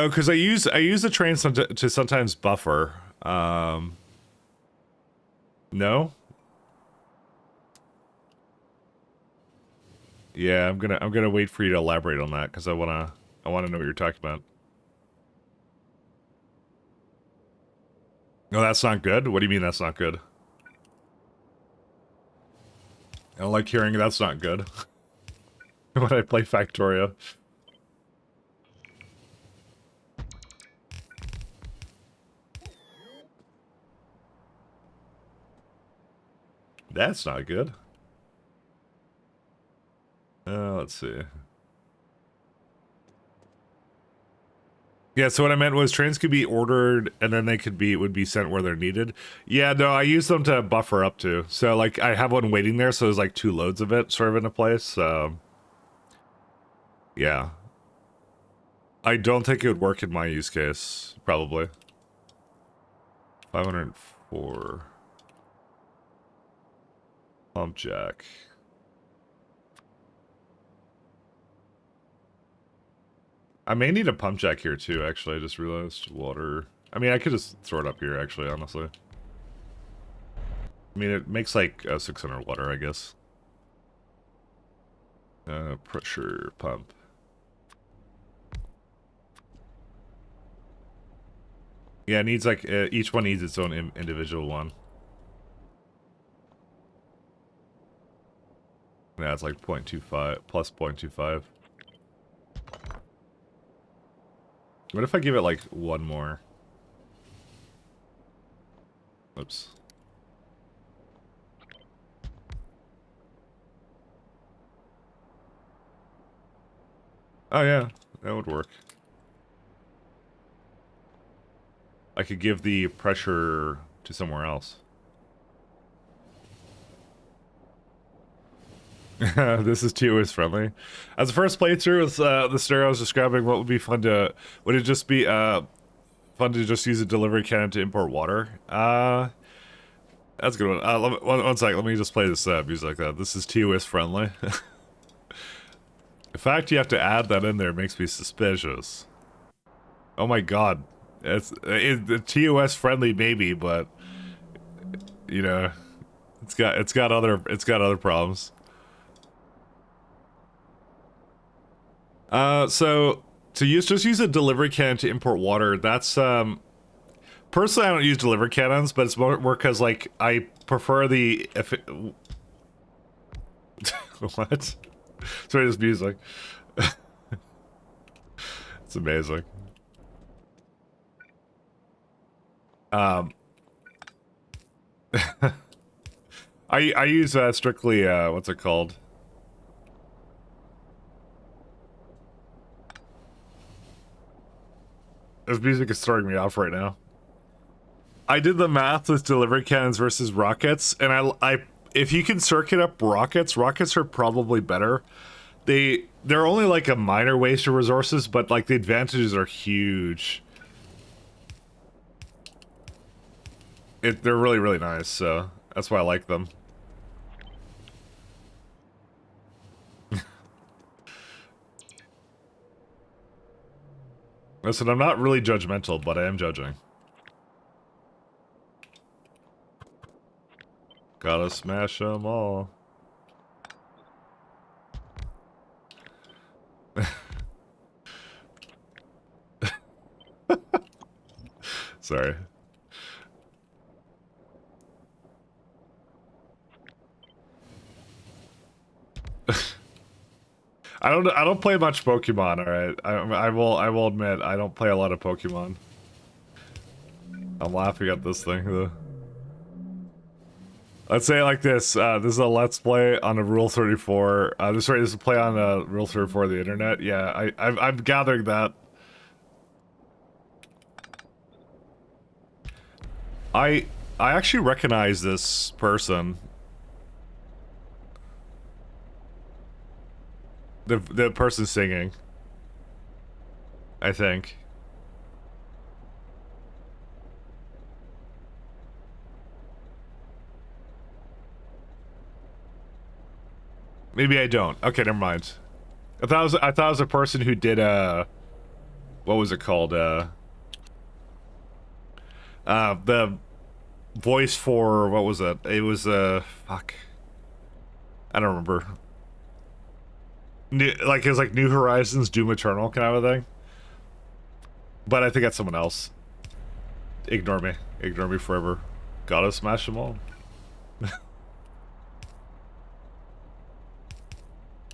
because I use the trains to sometimes buffer. No? Yeah, I'm gonna wait for you to elaborate on that because I wanna know what you're talking about. No, that's not good? What do you mean that's not good? I don't like hearing that's not good. When I play Factorio. That's not good. Let's see. Yeah, so what I meant was trains could be ordered and then they would be sent where they're needed. Yeah, no, I use them to buffer up to. So like I have one waiting there, so there's like 2 loads of it sort of in a place. Yeah. I don't think it would work in my use case, probably. 504. Pump jack. I may need a pump jack here too, actually. I just realized water. I mean, I could just throw it up here, actually, honestly. I mean, it makes like 600 water, I guess. Pressure pump. Yeah, it needs like, each one needs its own individual one. Yeah, it's like 0.25, plus 0.25. What if I give it like one more? Oops. Oh yeah, that would work. I could give the pressure to somewhere else. This is TOS friendly. As the first playthrough with the stereo I was describing, what would be fun to... Would it just be fun to just use a delivery cannon to import water? That's a good one. One sec, let me just play this music like that. This is TOS friendly. The fact you have to add that in there makes me suspicious. Oh my god. It's the TOS friendly maybe, but you know, it's got other problems. So to just use a delivery cannon to import water, that's personally I don't use delivery cannons, but it's more because like I prefer the what? Sorry, this music. It's amazing. I use strictly what's it called? This music is throwing me off right now. I did the math with delivery cannons versus rockets, and I if you can circuit up rockets are probably better. They're only like a minor waste of resources, but like the advantages are huge. They're really, really nice, so that's why I like them. Listen, I'm not really judgmental, but I am judging. Gotta smash them all. Sorry. I don't play much Pokemon, alright? I will admit, I don't play a lot of Pokemon. I'm laughing at this thing, though. Let's say it like this, this is a Let's Play on a Rule 34, this is a play on Rule 34 of the internet, yeah, I'm gathering that. I actually recognize this person. The person singing. I think. Maybe I don't. Okay, never mind. I thought it was a person who did what was it called? The voice for, what was it? It was, fuck. I don't remember. It was like New Horizons, Doom Eternal kind of a thing. But I think that's someone else. Ignore me. Ignore me forever. Gotta smash them all.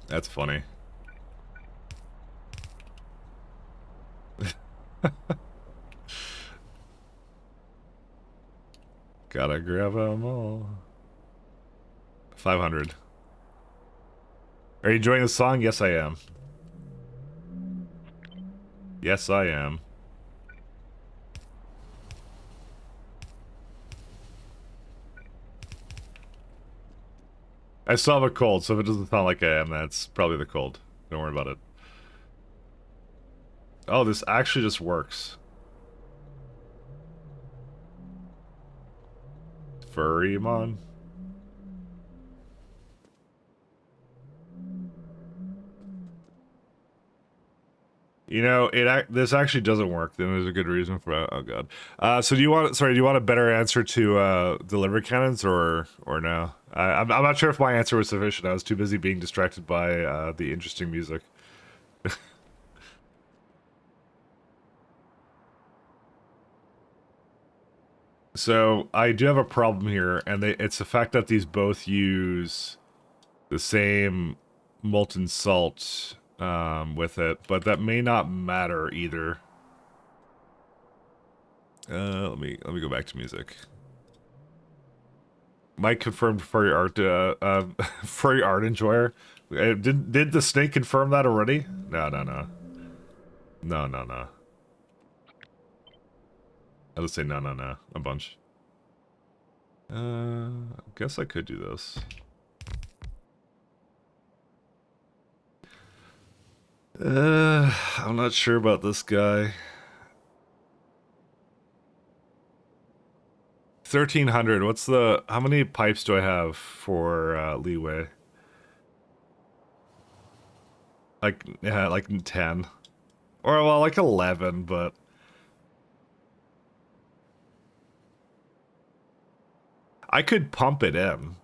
That's funny. Gotta grab them all. 500. Are you enjoying the song? Yes, I am. Yes, I am. I still have a cold, so if it doesn't sound like I am, that's probably the cold. Don't worry about it. Oh, this actually just works. Furrymon. You know, this actually doesn't work. Then there's a good reason for that. Oh god. So do you want a better answer to delivery cannons or no? I'm not sure if my answer was sufficient. I was too busy being distracted by the interesting music. So I do have a problem here, and it's the fact that these both use the same molten salt with it, but that may not matter either. Let me go back to music. Mike confirmed furry art furry art enjoyer. Did the snake confirm that already? No. I'll just say no a bunch. Guess I could do this. I'm not sure about this guy. 1300. What's the? How many pipes do I have for leeway? Like, yeah, like 10, or well, like 11, but I could pump it in,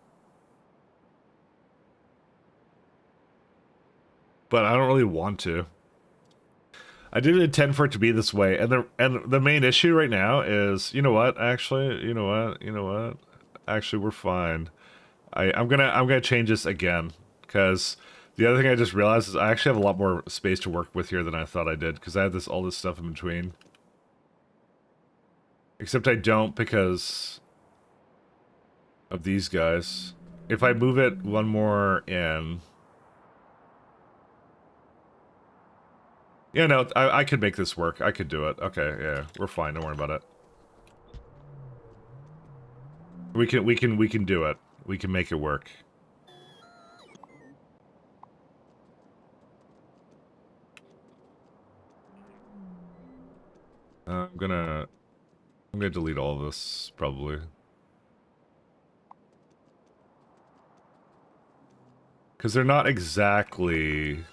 but I don't really want to. I didn't intend for it to be this way, and the main issue right now is, you know what? Actually, you know what? Actually, we're fine. I'm gonna change this again, because the other thing I just realized is I actually have a lot more space to work with here than I thought I did, because I have all this stuff in between. Except I don't, because of these guys. If I move it one more in... Yeah, no, I could make this work. I could do it. Okay, yeah, we're fine. Don't worry about it. We can do it. We can make it work. I'm gonna delete all of this, probably. Because they're not exactly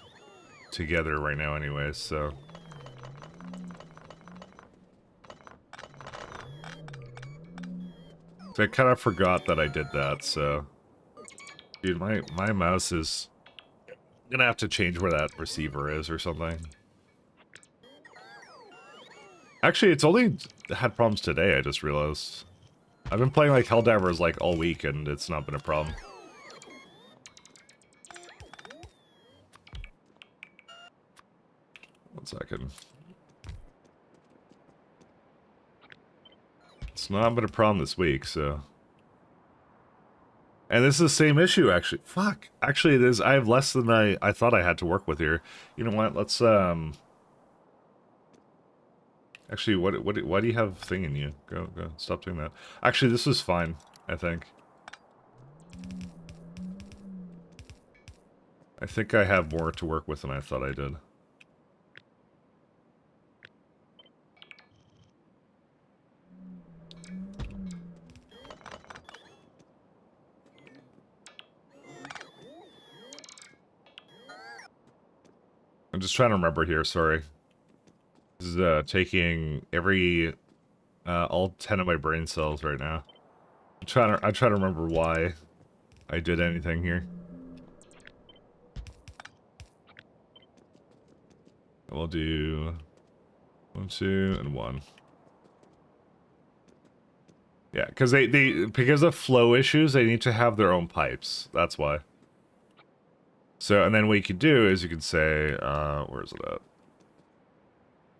together right now anyways, so... I kind of forgot that I did that, so... Dude, my mouse is... I'm gonna have to change where that receiver is or something. Actually, it's only had problems today, I just realized. I've been playing like Helldivers like all week and it's not been a problem. One second. It's not been a problem this week, so... And this is the same issue, actually. Fuck. Actually, it is. I have less than I thought I had to work with here. You know what? Let's, Actually, why do you have thing in you? Go. Stop doing that. Actually, this is fine, I think. I think I have more to work with than I thought I did. I'm just trying to remember here, sorry. This is taking all 10 of my brain cells right now. I try to remember why I did anything here. We'll do 1, 2, and 1. Yeah, because because of flow issues, they need to have their own pipes. That's why. So, and then what you could do is you could say, where is it at?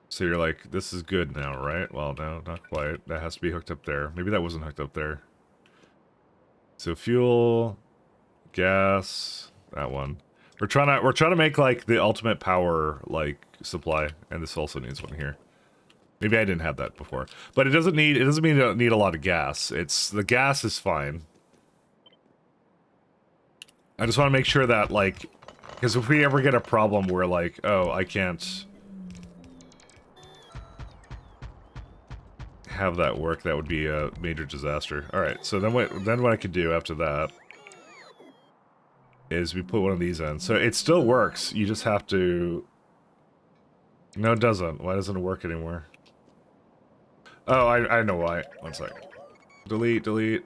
So you're like, this is good now, right? Well, no, not quite. That has to be hooked up there. Maybe that wasn't hooked up there. So fuel, gas, that one. We're trying to make like the ultimate power like supply, and this also needs one here. Maybe I didn't have that before, but it doesn't mean you need a lot of gas. The gas is fine. I just want to make sure that like, because if we ever get a problem where like, oh, I can't have that work, that would be a major disaster. All right, so then what I could do after that is we put one of these in. So it still works. You just have to. No, it doesn't. Why doesn't it work anymore? Oh, I know why. One second. Delete, delete.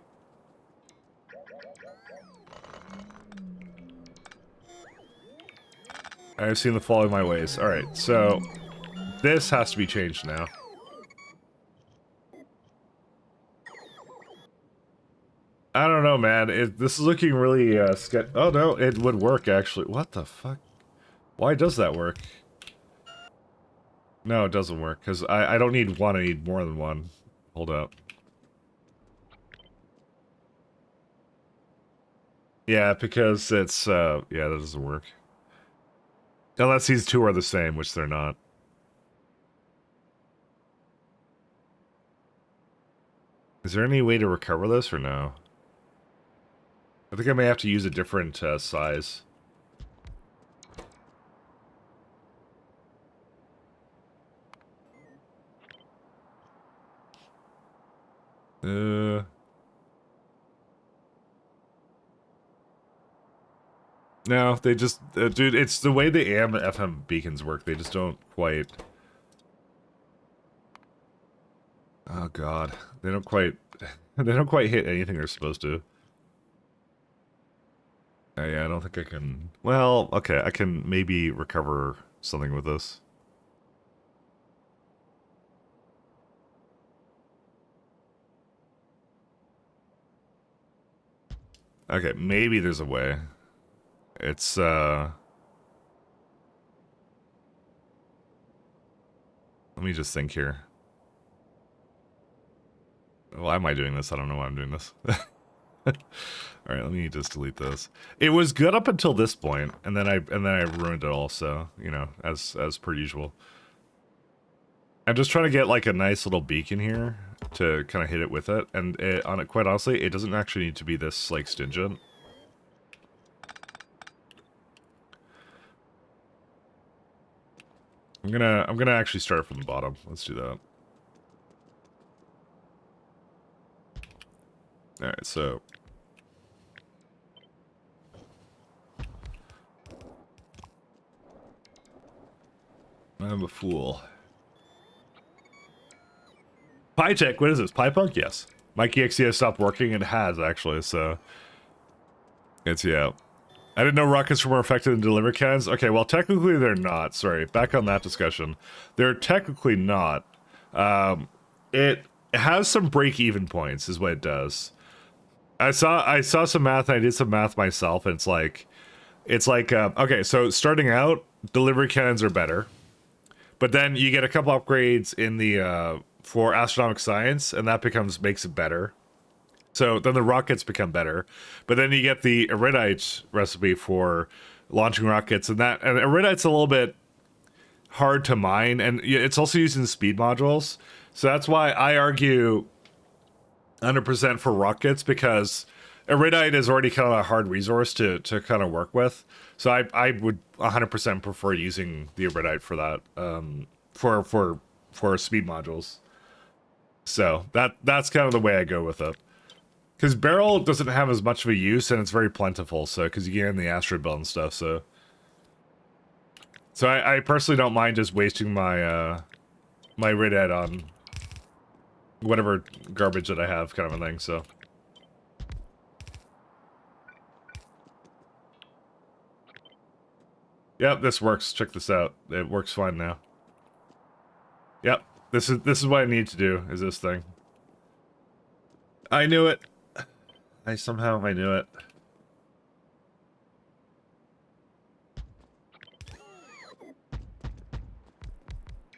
I've seen the fall of my ways. Alright, so this has to be changed now. I don't know, man. This is looking really oh no, it would work actually. What the fuck? Why does that work? No, it doesn't work, because I don't need one, I need more than one. Hold up. Yeah, because it's, yeah, that doesn't work. Unless these two are the same, which they're not. Is there any way to recover this, or no? I think I may have to use a different size. No, they just... dude, it's the way the AM and FM beacons work. They just don't quite... Oh, God. They don't quite... they don't quite hit anything they're supposed to. Yeah, I don't think I can... Well, okay, I can maybe recover something with this. Okay, maybe there's a way. It's, let me just think here. Why am I doing this? I don't know why I'm doing this. Alright, let me just delete this. It was good up until this point, and then I ruined it all, so, you know, as per usual. I'm just trying to get like a nice little beacon here to kind of hit it with it, and quite honestly, it doesn't actually need to be this like stringent. I'm gonna actually start from the bottom. Let's do that. Alright, so I'm a fool. PyTech, what is this? PyPunk? Yes. MikeyXE has stopped working, and it has, actually, so... It's, yeah. I didn't know rockets were more effective than delivery cannons. Okay, well, technically they're not. Sorry, back on that discussion. They're technically not. It has some break-even points, is what it does. I saw some math, and I did some math myself, and it's like, okay, so starting out, delivery cannons are better. But then you get a couple upgrades in the, for astronomic science, and that makes it better. So then the rockets become better. But then you get the Iridite recipe for launching rockets, and Iridite's a little bit hard to mine, and it's also used in speed modules. So that's why I argue 100% for rockets, because Iridite is already kind of a hard resource to kind of work with. So I would 100% prefer using the Iridite for that, for speed modules. So that's kind of the way I go with it. Because Barrel doesn't have as much of a use, and it's very plentiful, so, because you get in the asteroid belt and stuff, so. So I personally don't mind just wasting my, my Red Ed on whatever garbage that I have, kind of a thing, so. Yep, this works. Check this out. It works fine now. Yep, this is what I need to do, is this thing. I knew it. I knew it.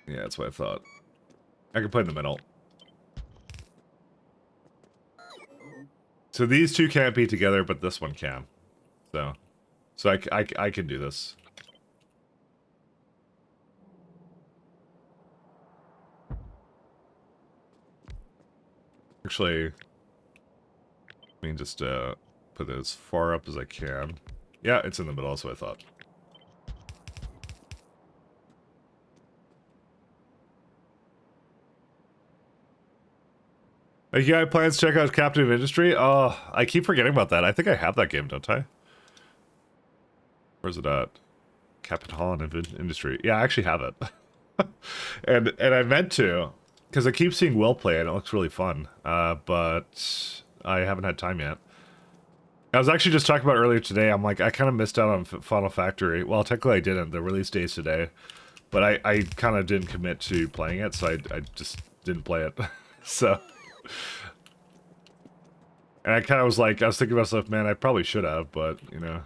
Yeah, that's what I thought. I can put it in the middle. So these two can't be together, but this one can. So I can do this. Actually, I mean, just put it as far up as I can. Yeah, it's in the middle, that's what I thought. Like, you got plans to check out Captain of Industry? Oh, I keep forgetting about that. I think I have that game, don't I? Where's it at? Capital Industry. Yeah, I actually have it. and I meant to, because I keep seeing Will play and it looks really fun. But I haven't had time yet. I was actually just talking about earlier today, I'm like, I kind of missed out on Final Factory. Well, technically I didn't. The release date's today. But I kind of didn't commit to playing it, so I just didn't play it. So... And I kind of was like, I was thinking to myself, man, I probably should have, but, you know.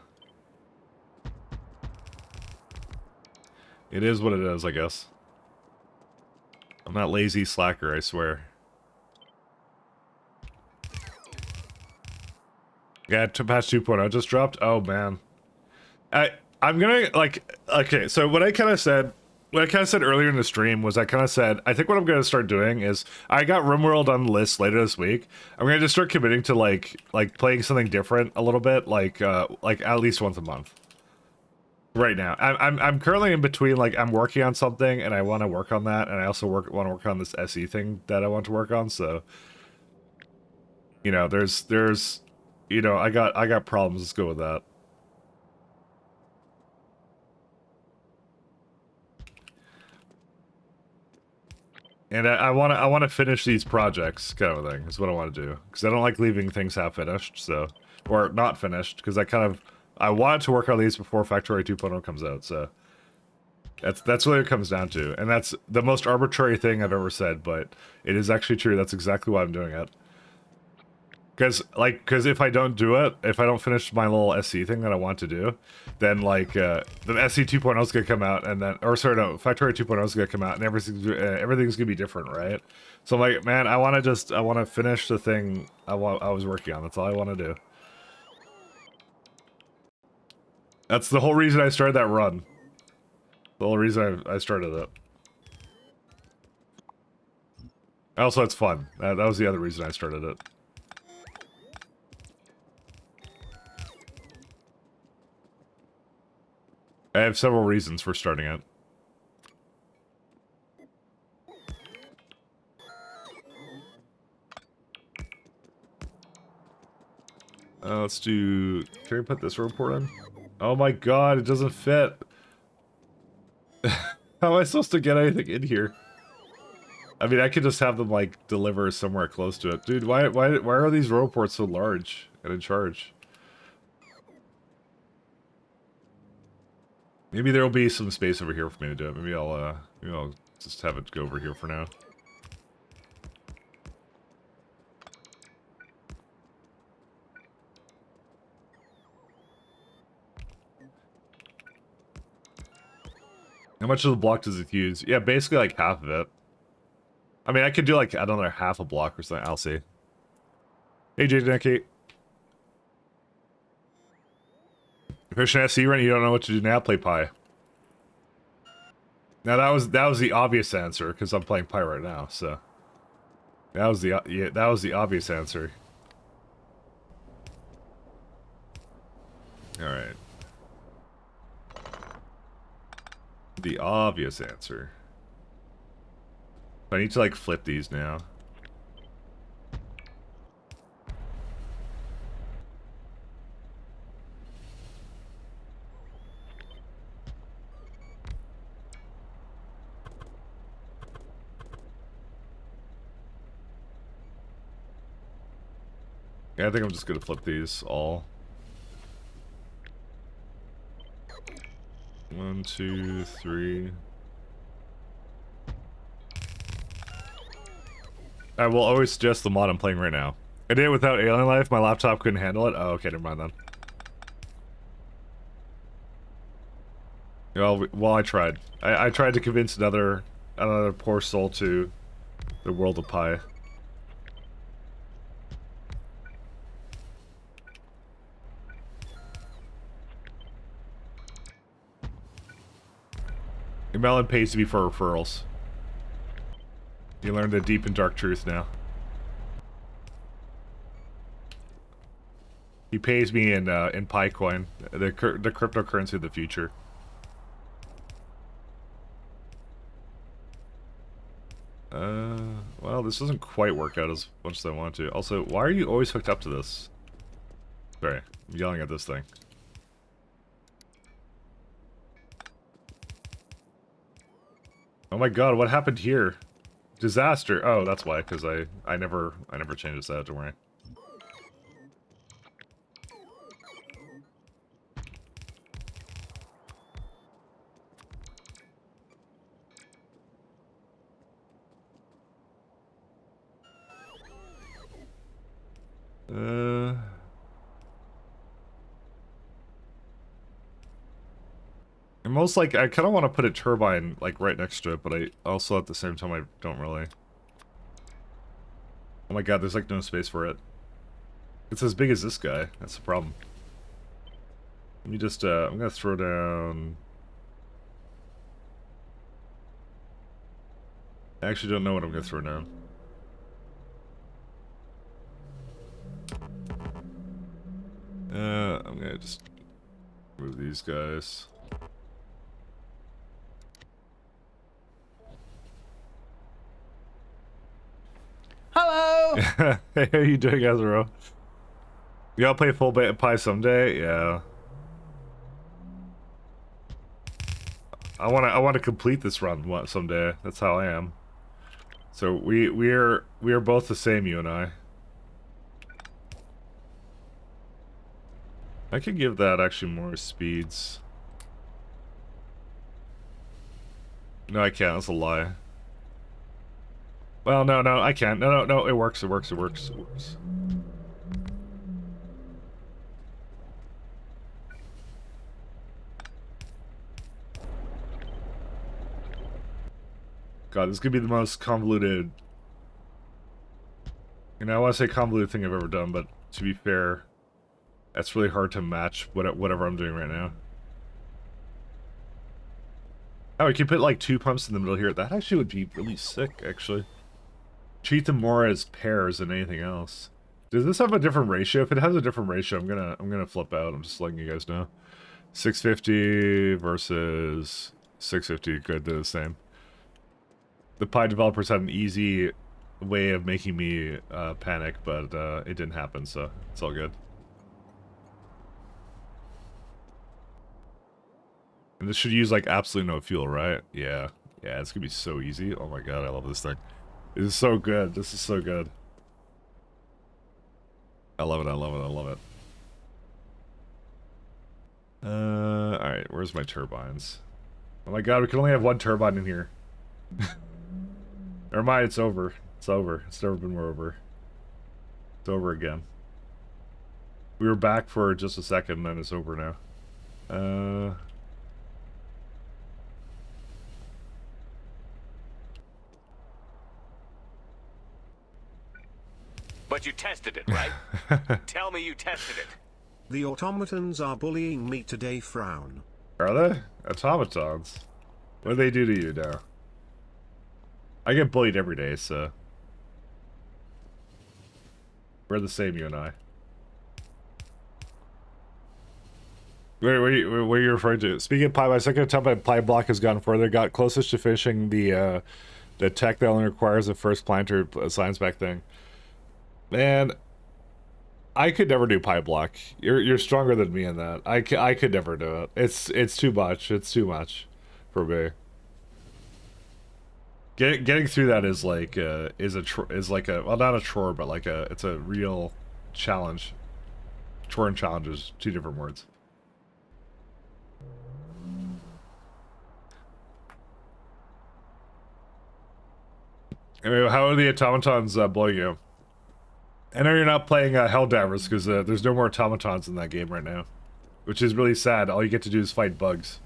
It is what it is, I guess. I'm not lazy slacker, I swear. Yeah, patch 2.0 just dropped? Oh, man. I'm gonna, like, okay, so what I kind of said earlier in the stream was I think what I'm going to start doing is, I got RimWorld on the list later this week. I'm going to just start committing to, like playing something different a little bit, like at least once a month. Right now. I'm currently in between, like, I'm working on something, and I want to work on that, and I also want to work on this SE thing that I want to work on, so... You know, there's, you know, I got problems, let's go with that. And I want to finish these projects, kind of thing, is what I want to do. Because I don't like leaving things half-finished, so... Or not finished, because I wanted to work on these before Factorio 2.0 comes out, so... That's what it comes down to. And that's the most arbitrary thing I've ever said, but it is actually true. That's exactly why I'm doing it. Because if I don't do it, if I don't finish my little SC thing that I want to do, then, like, the SC 2.0 is going to come out, and then, or sorry, no, Factorio 2.0 is going to come out, and everything's going to be different, right? So I'm like, man, I want to finish the thing I was working on. That's all I want to do. That's the whole reason I started that run. The whole reason I started it. Also, it's fun. That was the other reason I started it. I have several reasons for starting it. Let's do... Can we put this report in? Oh my god, it doesn't fit! How am I supposed to get anything in here? I mean, I could just have them, like, deliver somewhere close to it. Dude, why are these reports so large and in charge? Maybe there'll be some space over here for me to do it. Maybe I'll just have it go over here for now. How much of the block does it use? Yeah, basically like half of it. I mean, I could do like, I don't know, half a block or something. I'll see. Hey, JDNK. Christian SC run, you don't know what to do now? Play Pi. Now that was the obvious answer because I'm playing Pi right now. So that was the obvious answer. All right. The obvious answer. I need to like flip these now. Yeah, I think I'm just gonna flip these all. 1, 2, 3. I will always suggest the mod I'm playing right now. I did it without Alien Life. My laptop couldn't handle it. Oh, okay, never mind then. Well, I tried. I tried to convince another poor soul to the world of Pi. Your melon pays to be for referrals. You learned the deep and dark truth now. He pays me in Pi coin, the cryptocurrency of the future. Well, this doesn't quite work out as much as I want to. Also, why are you always hooked up to this? Sorry, I'm yelling at this thing. Oh my god, what happened here? Disaster. Oh, that's why, because I never changed this out, don't worry. And most like I kind of want to put a turbine like right next to it, but I also at the same time I don't really. Oh my god, there's like no space for it. It's as big as this guy. That's the problem. Let me just I'm gonna throw down. I actually don't know what I'm gonna throw down. I'm gonna just move these guys. Hello! Hey, how you doing, Azaro? You all play full Pi someday? Yeah. I wanna complete this run someday. That's how I am. So we are both the same, you and I. I could give that actually more speeds. No, I can't. That's a lie. Well, no, I can't. No, it works. It works. God, this could be the most convoluted... You know, I want to say convoluted thing I've ever done, but to be fair, that's really hard to match whatever I'm doing right now. Oh, we can put like 2 pumps in the middle here. That actually would be really sick, actually. Treat them more as pairs than anything else. Does this have a different ratio? If it has a different ratio, I'm gonna flip out. I'm just letting you guys know. 650 versus 650 could do the same. The Pi developers had an easy way of making me panic, but it didn't happen, so it's all good. And this should use like absolutely no fuel, right? Yeah, it's gonna be so easy. Oh my god, I love this thing. This is so good. This is so good. I love it. Alright, where's my turbines? Oh my god, we can only have 1 turbine in here. Never mind, it's over. It's over. It's never been more over. It's over again. We were back for just a second, and then it's over now. But you tested it, right? Tell me you tested it. The automatons are bullying me today, frown. Are they? Automatons? What do they do to you now? I get bullied every day, so... We're the same, you and I. Wait, what are you referring to? Speaking of Pi, my second attempt at Pi block has gone further. Got closest to finishing the tech that only requires the first planter science back thing. Man, I could never do Pi block. You're stronger than me in that. I could never do it. It's too much. It's too much for me. Getting through that is like is like a, well, not a chore, but like it's a real challenge. Chore and challenge is 2 different words. Anyway, how are the automatons blowing you? I know you're not playing Helldivers because there's no more automatons in that game right now, which is really sad. All you get to do is fight bugs.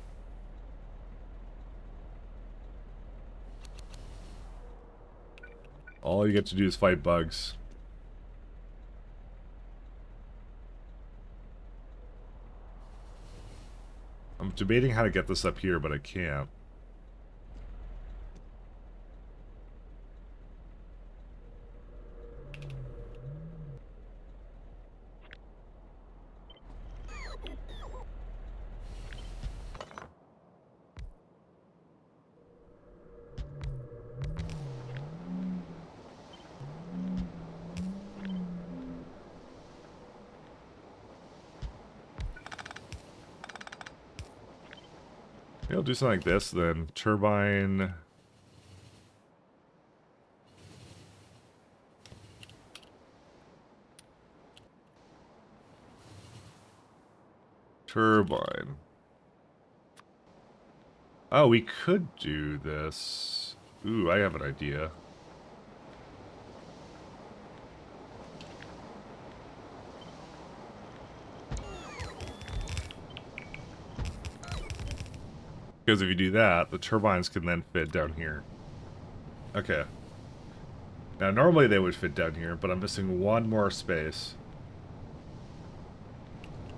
All you get to do is fight bugs. I'm debating how to get this up here, but I can't. Maybe I'll do something like this, then turbine. Turbine. Oh, we could do this. Ooh, I have an idea. Because if you do that, the turbines can then fit down here. Okay. Now, normally they would fit down here, but I'm missing one more space.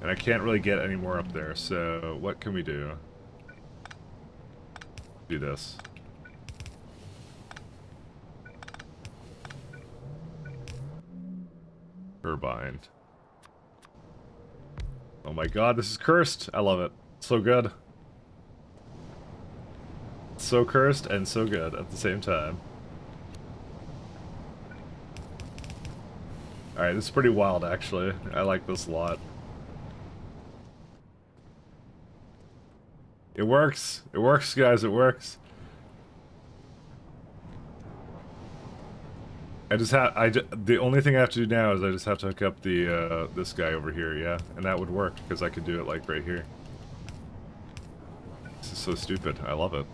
And I can't really get any more up there, so what can we do? Do this. Turbine. Oh my god, this is cursed! I love it. So good. So cursed and so good at the same time. Alright, this is pretty wild, actually. I like this a lot. It works! It works, guys, it works! The only thing I have to do now is I just have to hook up the, this guy over here, yeah? And that would work, because I could do it, like, right here. This is so stupid. I love it.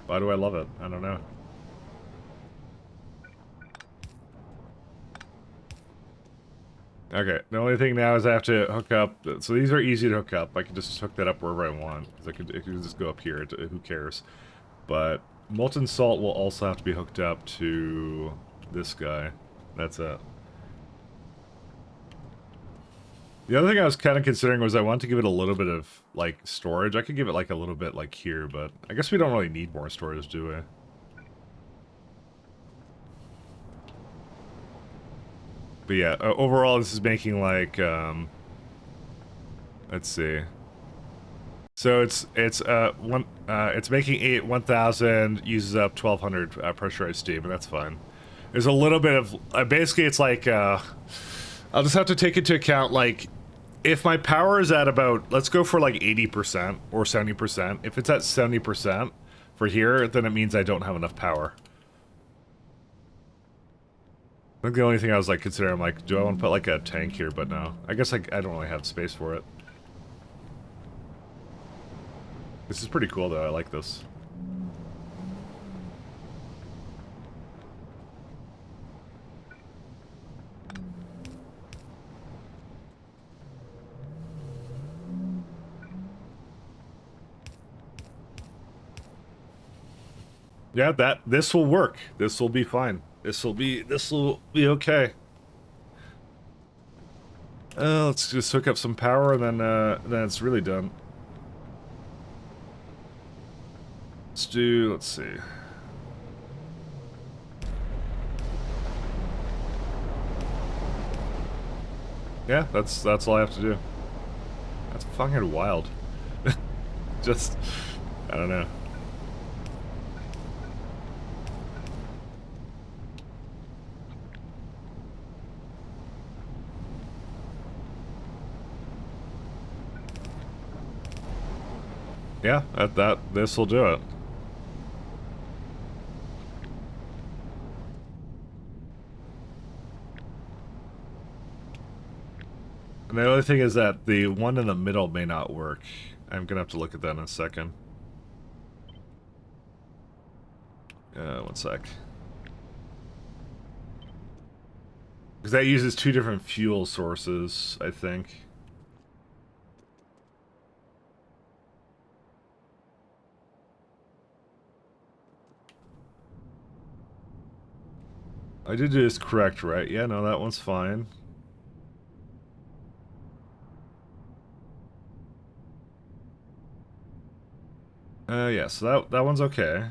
Why do I love it? I don't know. Okay, the only thing now is I have to hook up, so these are easy to hook up. I can just hook that up wherever I want, because it could just go up here, who cares. But molten salt will also have to be hooked up to this guy. That's it. The other thing I was kind of considering was I wanted to give it a little bit of, like, storage. I could give it, like, a little bit, like, here, but I guess we don't really need more storage, do we? But yeah, overall this is making, like, let's see. So it's making 1,000, uses up 1,200 pressurized steam, and that's fine. There's a little bit of, basically it's like, I'll just have to take into account, like, if my power is at about, let's go for like 80% or 70%. If it's at 70% for here, then it means I don't have enough power. I think the only thing I was like considering, I'm like, do I want to put like a tank here? But no, I guess I don't really have space for it. This is pretty cool though, I like this. Yeah, this will work. This will be fine. This will be okay. Let's just hook up some power and then it's really done. Let's see. Yeah, that's all I have to do. That's fucking wild. Just, I don't know. Yeah, this will do it. And the other thing is that the one in the middle may not work. I'm gonna have to look at that in a second. One sec. Because that uses two different fuel sources, I think. I did this correct, right? Yeah, no, that one's fine. Yeah, so that one's okay.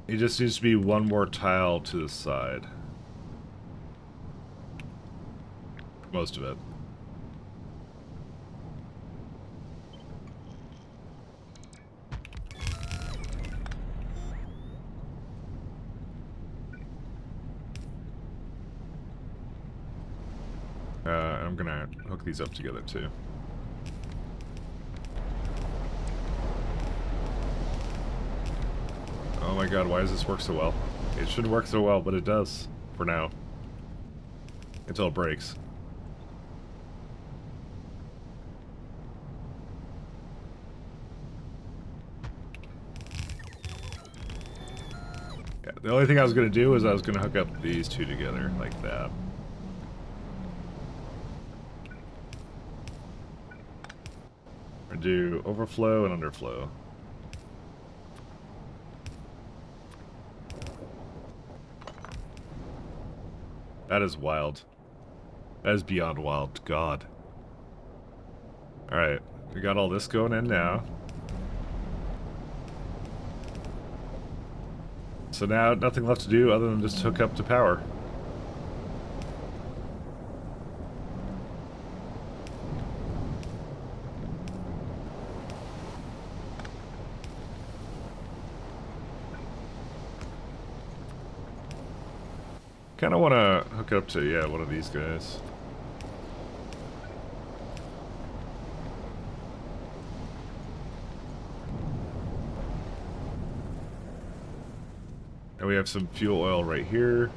It just needs to be one more tile to the side. Most of it. I'm gonna hook these up together too. Oh my god, why does this work so well? It shouldn't work so well, but it does. For now. Until it breaks. Yeah, the only thing I was gonna do is I was gonna hook up these two together, like that. Or do overflow and underflow. That is wild. That is beyond wild. God. Alright. We got all this going in now. So now, nothing left to do other than just hook up to power. Kinda wanna hook up to, yeah, one of these guys. And we have some fuel oil right here.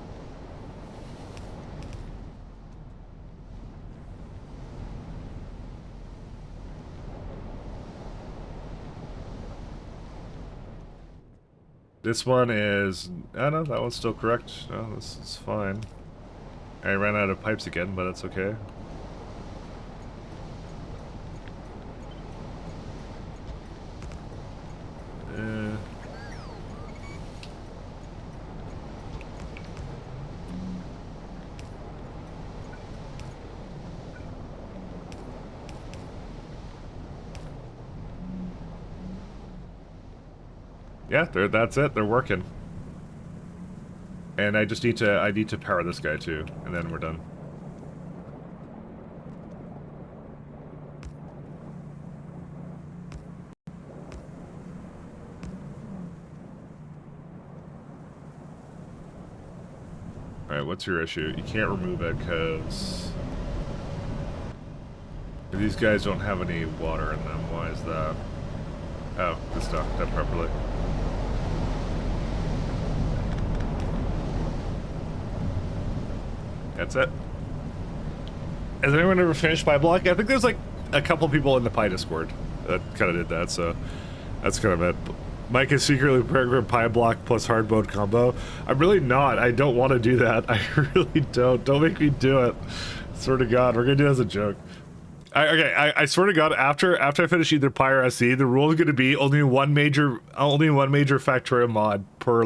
This one is... I don't know, that one's still correct. No, this is fine. I ran out of pipes again, but that's okay. Yeah, that's it. They're working. And I just need to power this guy too, and then we're done. Alright, what's your issue? You can't remove it because these guys don't have any water in them. Why is that? Oh, it's not done properly. That's it. Has anyone ever finished Pie Block? I think there's like a couple people in the Pie Discord that kind of did that, so that's kind of it. Mike is secretly preparing Pie Block plus hard mode combo. I'm really not. I don't want to do that. I really don't. Don't make me do it. Swear to God, we're gonna do it as a joke. I swear to God, after I finish either Pie or SE, the rule is gonna be only one major Factorio mod per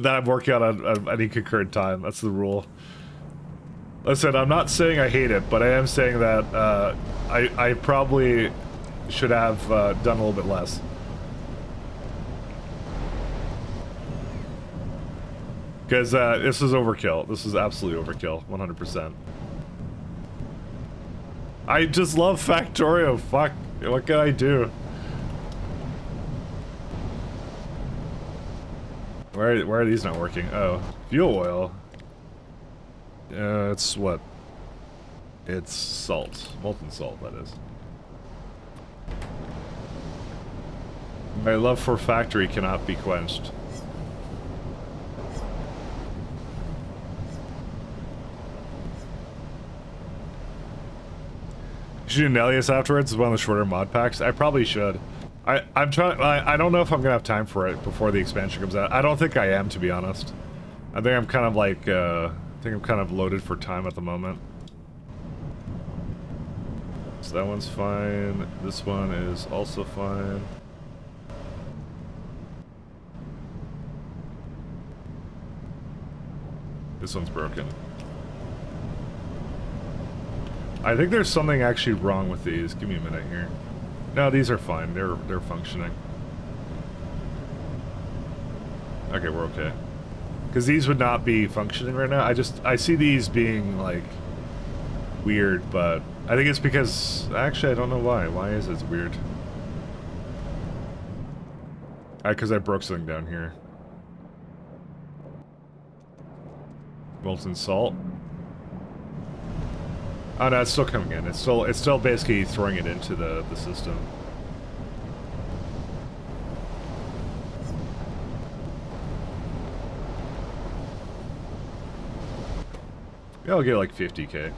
that I'm working on any concurrent time. That's the rule. Listen, I'm not saying I hate it, but I am saying that I probably should have done a little bit less. Because this is overkill. This is absolutely overkill, 100%. I just love Factorio. Fuck, what can I do? Why are these not working? Oh, fuel oil. It's what? It's salt. Molten salt, that is. My love for factory cannot be quenched. should do Nellius afterwards. It's one of the shorter mod packs. I probably should. I'm trying. I don't know if I'm gonna have time for it before the expansion comes out. I don't think I am, to be honest. I think I'm kind of like. I think I'm kind of loaded for time at the moment. So that one's fine. This one is also fine. This one's broken. I think there's something actually wrong with these. Give me a minute here. No, these are fine. They're functioning. Okay, we're okay. Because these would not be functioning right now. I see these being like weird, but I think it's because actually I don't know why. Why is it weird? Because I broke something down here. Molten salt. Oh no, it's still coming in. It's still basically throwing it into the system. Yeah, I'll get like 50k.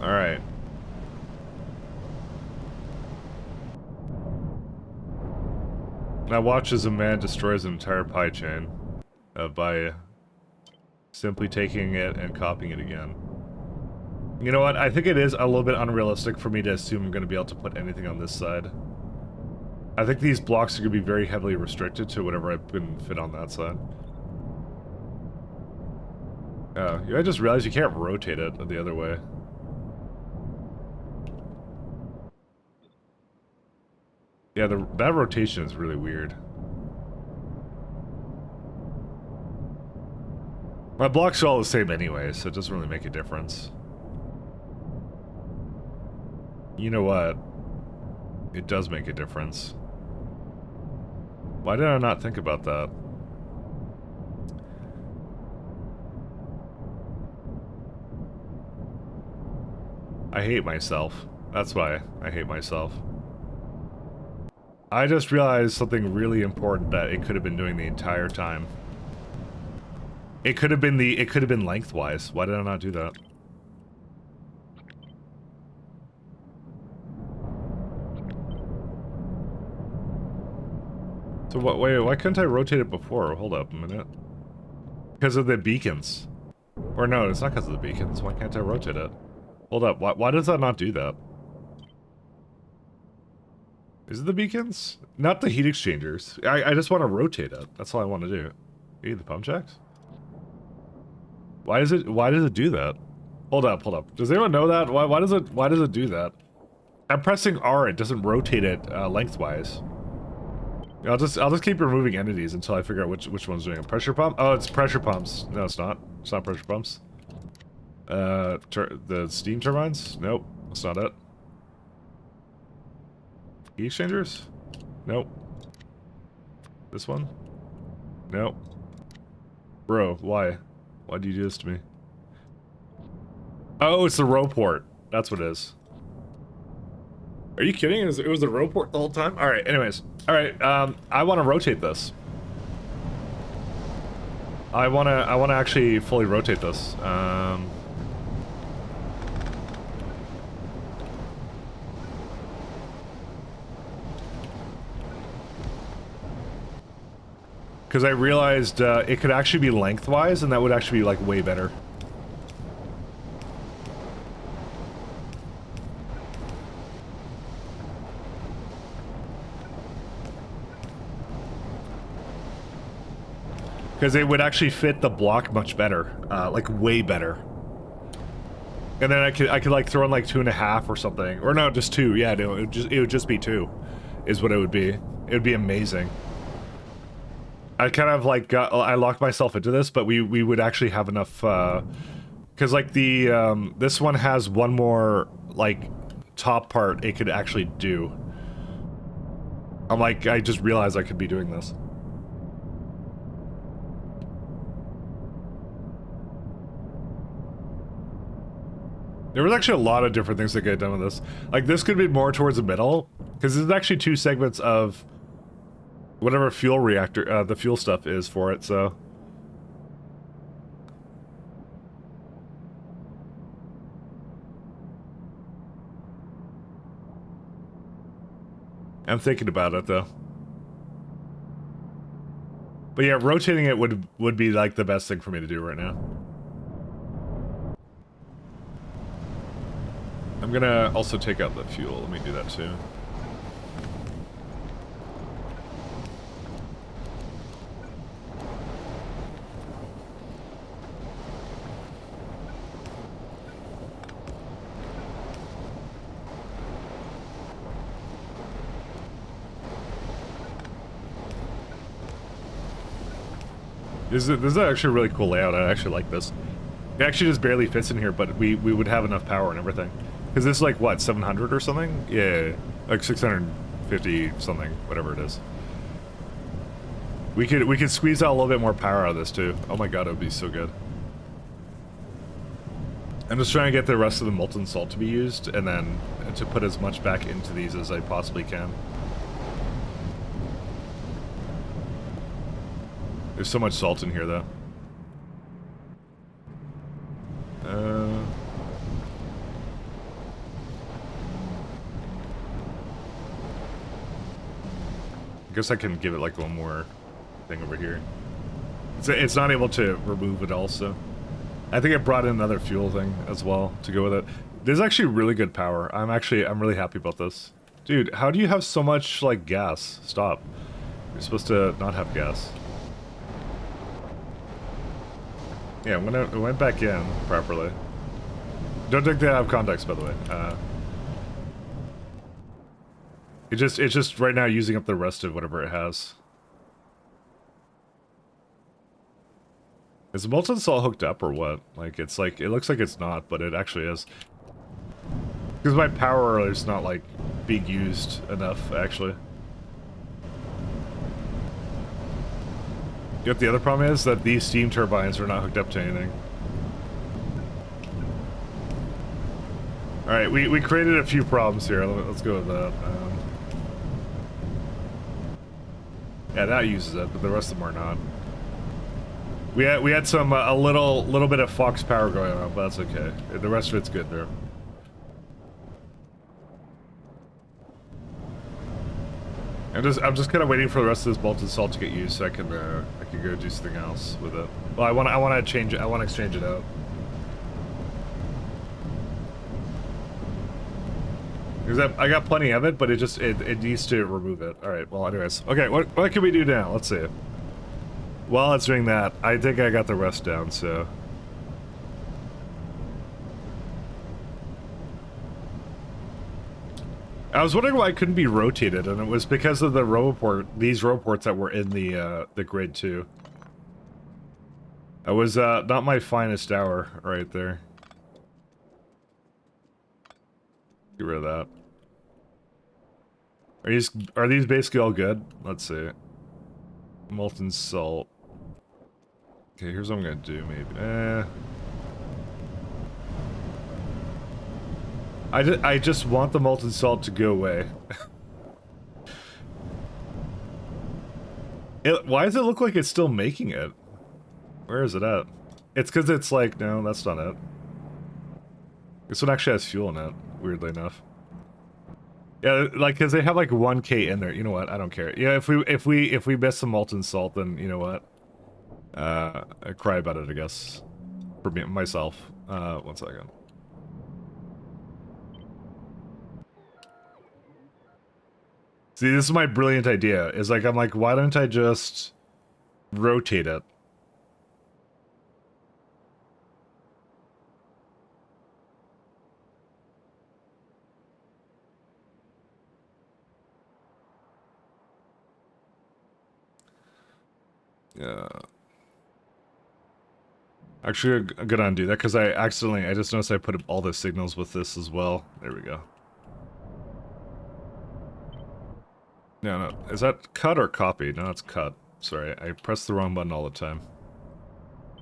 All right. Now watch as a man destroys an entire pie chain by simply taking it and copying it again. You know what? I think it is a little bit unrealistic for me to assume I'm going to be able to put anything on this side. I think these blocks are going to be very heavily restricted to whatever I can fit on that side. I just realized you can't rotate it the other way. Yeah, that rotation is really weird. My blocks are all the same anyway, so it doesn't really make a difference. You know what? It does make a difference. Why did I not think about that? I hate myself. That's why I hate myself. I just realized something really important that it could have been doing the entire time. It could have been lengthwise. Why did I not do that? So what, wait, why couldn't I rotate it before? Hold up a minute. Because of the beacons. Or no, it's not because of the beacons. Why can't I rotate it? Hold up, why does that not do that? Is it the beacons? Not the heat exchangers. I just want to rotate it. That's all I want to do. You need the pump jacks? Why does it do that? Hold up. Does anyone know that? Why does it do that? I'm pressing R, it doesn't rotate it lengthwise. I'll just keep removing entities until I figure out which one's doing a pressure pump. Oh, it's pressure pumps. No, it's not. It's not pressure pumps. The steam turbines? Nope, that's not it. Heat exchangers? Nope. This one? Nope. Bro, why? Why do you do this to me? Oh, it's the row port. That's what it is. Are you kidding? It was the row port the whole time? Alright, anyways. Alright, I want to rotate this. I want to actually fully rotate this. Because I realized it could actually be lengthwise, and that would actually be, like, way better. Because it would actually fit the block much better, like, way better. And then I could like, throw in, like, 2.5 or something. Or no, just 2, yeah, no, it would just be 2, is what it would be. It would be amazing. I kind of like I locked myself into this, but we would actually have enough because like the this one has one more like top part it could actually do. I'm like, I just realized I could be doing this. There was actually a lot of different things that get done with this. Like, this could be more towards the middle, because there's actually 2 segments of whatever fuel reactor, the fuel stuff is for it, so... I'm thinking about it, though. But yeah, rotating it would be, like, the best thing for me to do right now. I'm gonna also take out the fuel. Let me do that, too. This is actually a really cool layout. I actually like this. It actually just barely fits in here, but we would have enough power and everything. Because this is like, what, 700 or something? Yeah, like 650 something, whatever it is. We could squeeze out a little bit more power out of this too. Oh my god, it would be so good. I'm just trying to get the rest of the molten salt to be used, and then to put as much back into these as I possibly can. There's so much salt in here, though. I guess I can give it like one more thing over here. It's not able to remove it also. I think it brought in another fuel thing as well to go with it. There's actually really good power. I'm really happy about this. Dude, how do you have so much like gas? Stop. You're supposed to not have gas. Yeah, when it went back in properly. Don't take that out of context, by the way. It's just right now using up the rest of whatever it has. Is the molten salt hooked up or what? Like, it's like, it looks like it's not, but it actually is. Because my power is not like being used enough, actually. You know what the other problem is? That these steam turbines are not hooked up to anything. Alright, we created a few problems here. Let's go with that. Yeah, that uses it, but the rest of them are not. We had some a little bit of Fox power going on, but that's okay. The rest of it's good there. I'm just kind of waiting for the rest of this molten salt to get used, so I can go do something else with it. Well, I want to change it. I want to exchange it out. Because I got plenty of it, but it needs to remove it. All right. Well, anyways, okay. What can we do now? Let's see. While it's doing that, I think I got the rest down. So. I was wondering why it couldn't be rotated, and it was because of the these roboports that were in the grid too. That was not my finest hour right there. Get rid of that. Are these basically all good? Let's see. Molten salt. Okay, here's what I'm gonna do. Maybe. I just want the molten salt to go away. Why does it look like it's still making it? Where is it at? It's because it's like, no, that's not it. This one actually has fuel in it, weirdly enough. Yeah, like, because they have like 1K in there. You know what? I don't care. Yeah, if we miss some molten salt, then you know what? I cry about it, I guess. For me, myself. 1 second. See, this is my brilliant idea. Is like, I'm like, why don't I just rotate it? Yeah. Actually, I'm gonna undo that because I just noticed I put all the signals with this as well. There we go. No, is that cut or copy? No, it's cut. Sorry, I press the wrong button all the time.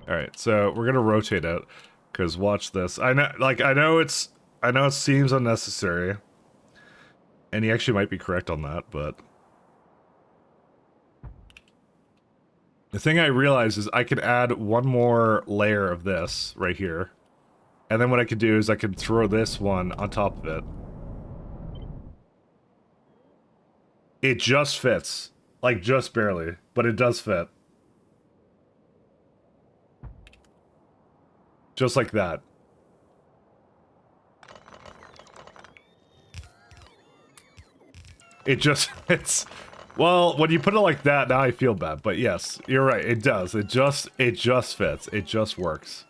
Alright, so we're gonna rotate it. Because watch this. I know it seems unnecessary. And he actually might be correct on that, but... The thing I realized is I could add one more layer of this right here. And then what I could do is I could throw this one on top of it. It just fits. Like, just barely. But it does fit. Just like that. It just fits. Well, when you put it like that, now I feel bad. But yes, you're right. It does. It just fits. It just works.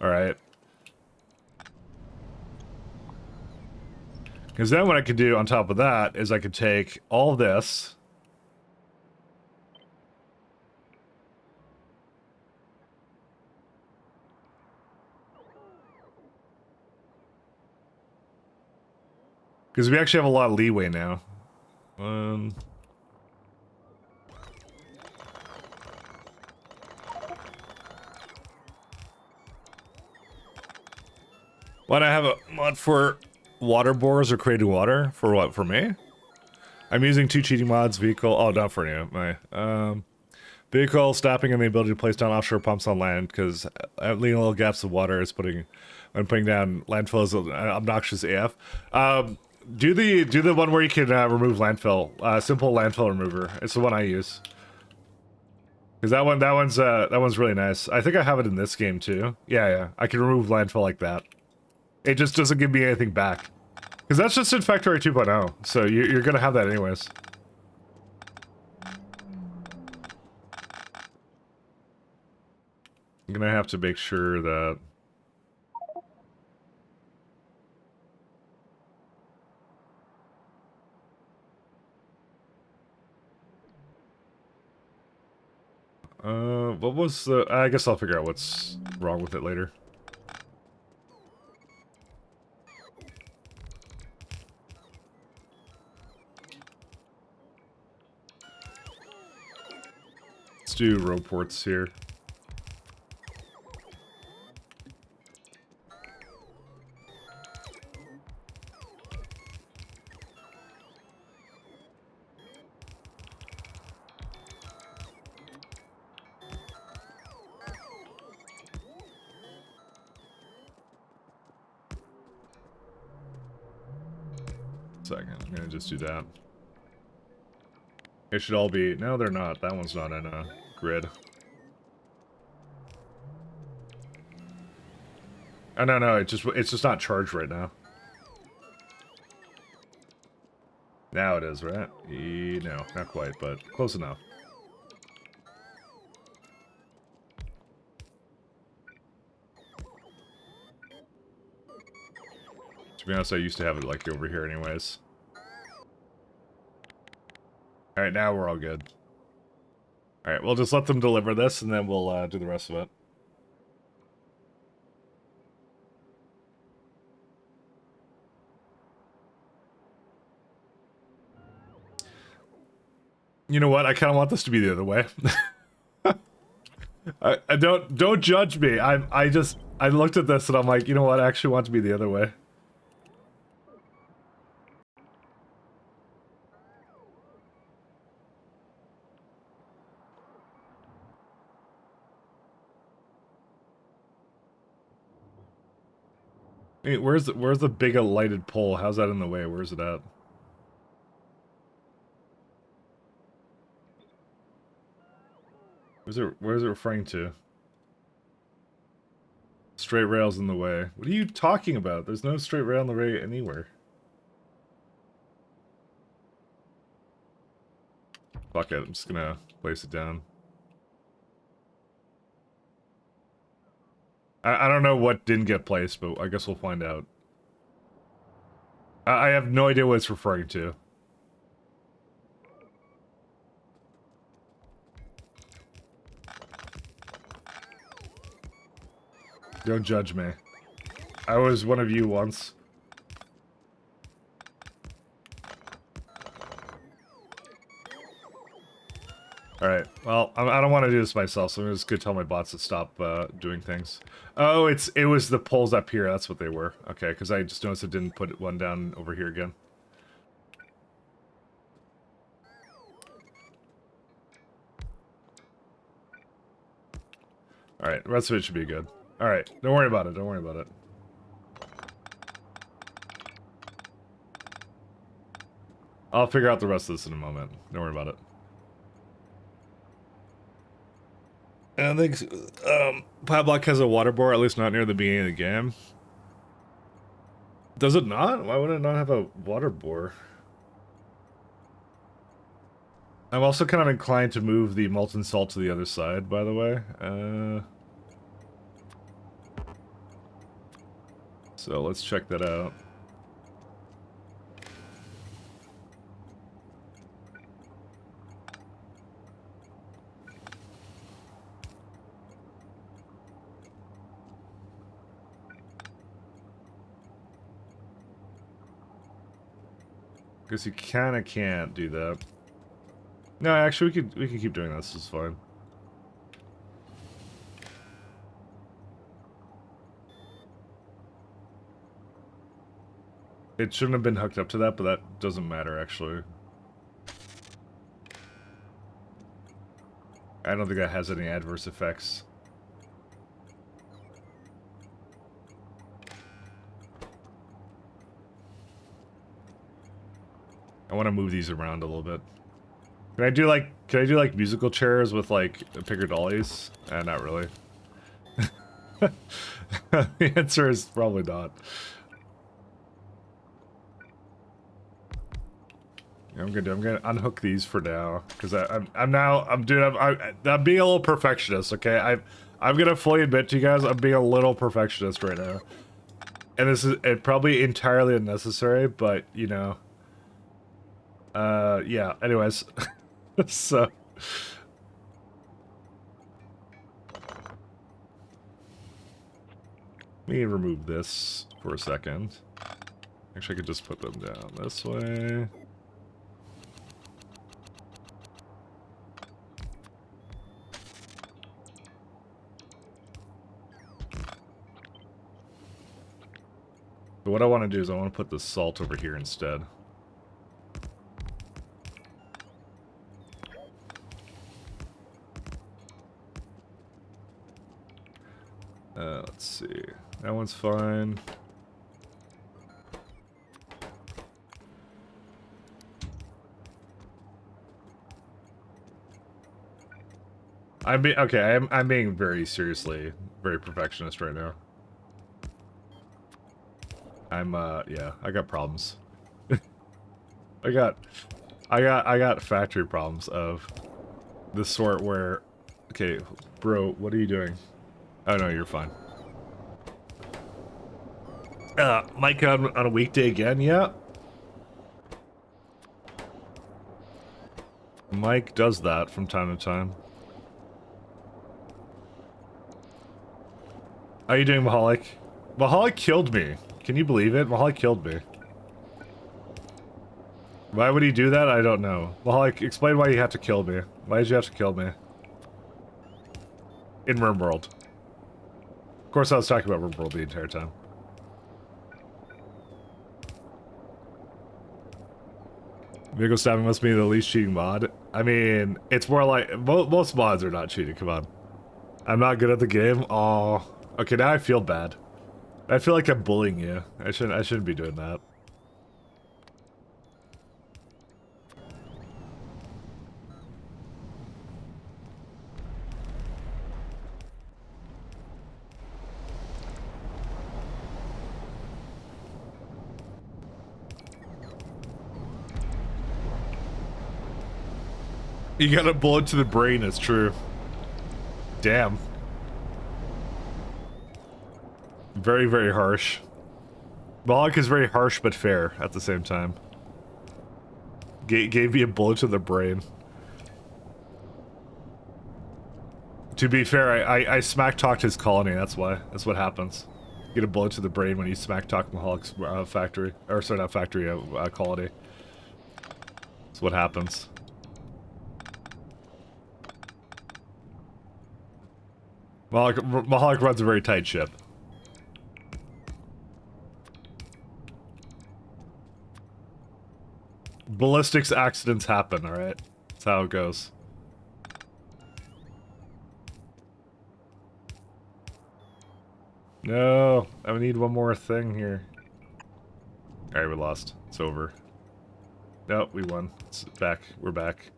Alright? Because then what I could do on top of that is I could take all this. Because we actually have a lot of leeway now. Why'd I have a mod for water bores or creating water? For what? For me? I'm using 2 cheating mods, vehicle... Oh, not for you. My, vehicle, stopping, and the ability to place down offshore pumps on land, because leaving little gaps of water is when putting down landfill is obnoxious AF. Do the one where you can remove landfill. Simple landfill remover. It's the one I use. Because that one's really nice. I think I have it in this game too. Yeah. I can remove landfill like that. It just doesn't give me anything back. Because that's just in Factorio 2.0, so you're gonna have that anyways. I'm gonna have to make sure that... what was the... I guess I'll figure out what's wrong with it later. Let's do road ports here. Second, I'm gonna just do that. It should all be... No, they're not. That one's not in a grid. Oh, no, it's just not charged right now. Now it is, right? No, not quite, but close enough. To be honest, I used to have it like over here anyways. Alright, now we're all good. Alright, we'll just let them deliver this and then we'll do the rest of it. You know what? I kind of want this to be the other way. I don't judge me. I looked at this and I'm like, you know what? I actually want it to be the other way. Wait, where's the big lighted pole? How's that in the way? Where's it at? Where's it referring to? Straight rails in the way. What are you talking about? There's no straight rail in the way anywhere. Fuck it, I'm just gonna place it down. I don't know what didn't get placed, but I guess we'll find out. I have no idea what it's referring to. Don't judge me. I was one of you once. Alright, well, I don't want to do this myself, so I'm just gonna tell my bots to stop doing things. Oh, it was the poles up here, that's what they were. Okay, because I just noticed it didn't put one down over here again. Alright, the rest of it should be good. Alright, don't worry about it, don't worry about it. I'll figure out the rest of this in a moment. Don't worry about it. I don't think Pablock has a water bore, at least not near the beginning of the game. Does it not? Why would it not have a water bore? I'm also kind of inclined to move the molten salt to the other side, by the way. So let's check that out. Because you kind of can't do that. No, actually, we could keep doing this. This is fine. It shouldn't have been hooked up to that, but that doesn't matter, actually. I don't think that has any adverse effects. I want to move these around a little bit. Can I do like musical chairs with like bigger dollies? Not really. The answer is probably not. I'm gonna unhook these for now because I'm being a little perfectionist. Okay, I'm gonna fully admit to you guys I'm being a little perfectionist right now, and this is probably entirely unnecessary, but you know. Yeah, anyways. So... let me remove this for a second. Actually, I could just put them down this way. But what I want to do is I want to put the salt over here instead. Let's see. That one's fine. I'm being very seriously, very perfectionist right now. Yeah, I got problems. I got factory problems of the sort where, okay, bro, what are you doing? Oh no, you're fine. Mike on a weekday again, yeah. Mike does that from time to time. How you doing, Mahalik? Mahalik killed me. Can you believe it? Mahalik killed me. Why would he do that? I don't know. Mahalik, explain why you had to kill me. Why did you have to kill me? In RimWorld. Of course I was talking about RimWorld the entire time. Vehicle stabbing must be the least cheating mod. I mean, it's more like... most mods are not cheating, come on. I'm not good at the game? Oh. Okay, now I feel bad. I feel like I'm bullying you. I shouldn't be doing that. You got a bullet to the brain, it's true. Damn. Very, very harsh. Moloch is very harsh but fair at the same time. Gave me a bullet to the brain. To be fair, I smack-talked his colony, that's why. That's what happens. You get a bullet to the brain when you smack-talk Mahawk's factory. Or, sorry, not factory, colony. That's what happens. Mahalik runs a very tight ship. Ballistics accidents happen, alright? That's how it goes. No, I need one more thing here. Alright, we lost. It's over. Nope, we won. It's back. We're back.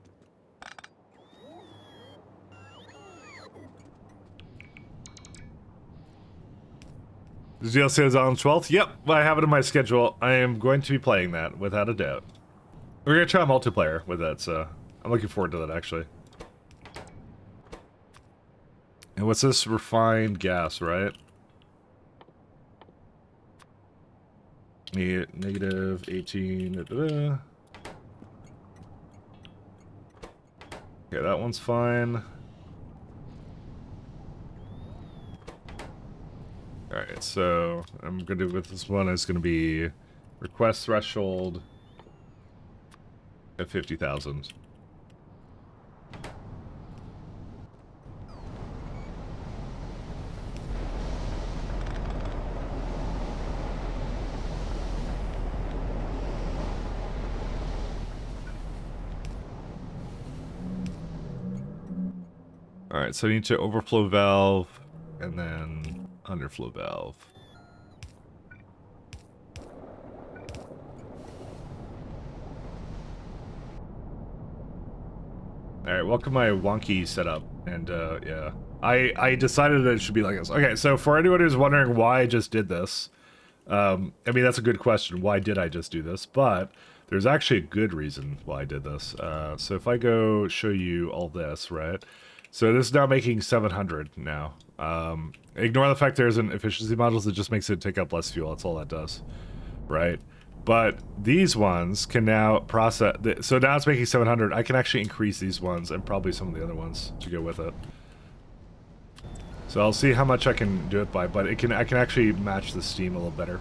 The DLC is on the 12th? Yep, I have it in my schedule. I am going to be playing that, without a doubt. We're gonna try multiplayer with that, so I'm looking forward to that, actually. And what's this? Refined gas, right? Negative 18. Da, da, da. Okay, that one's fine. Alright, so I'm gonna do with this one is gonna be request threshold at 50,000. Alright, so I need to overflow valve and then underflow valve. Alright, welcome my wonky setup. And yeah. I decided that it should be like this. Okay, so for anyone who's wondering why I just did this, I mean that's a good question. Why did I just do this? But there's actually a good reason why I did this. So if I go show you all this, right? So this is now making 700 now. Ignore the fact there's an efficiency modules, it just makes it take up less fuel. That's all that does, right? But these ones can now process. So now it's making 700. I can actually increase these ones and probably some of the other ones to go with it. So I'll see how much I can do it by, but I can actually match the steam a little better.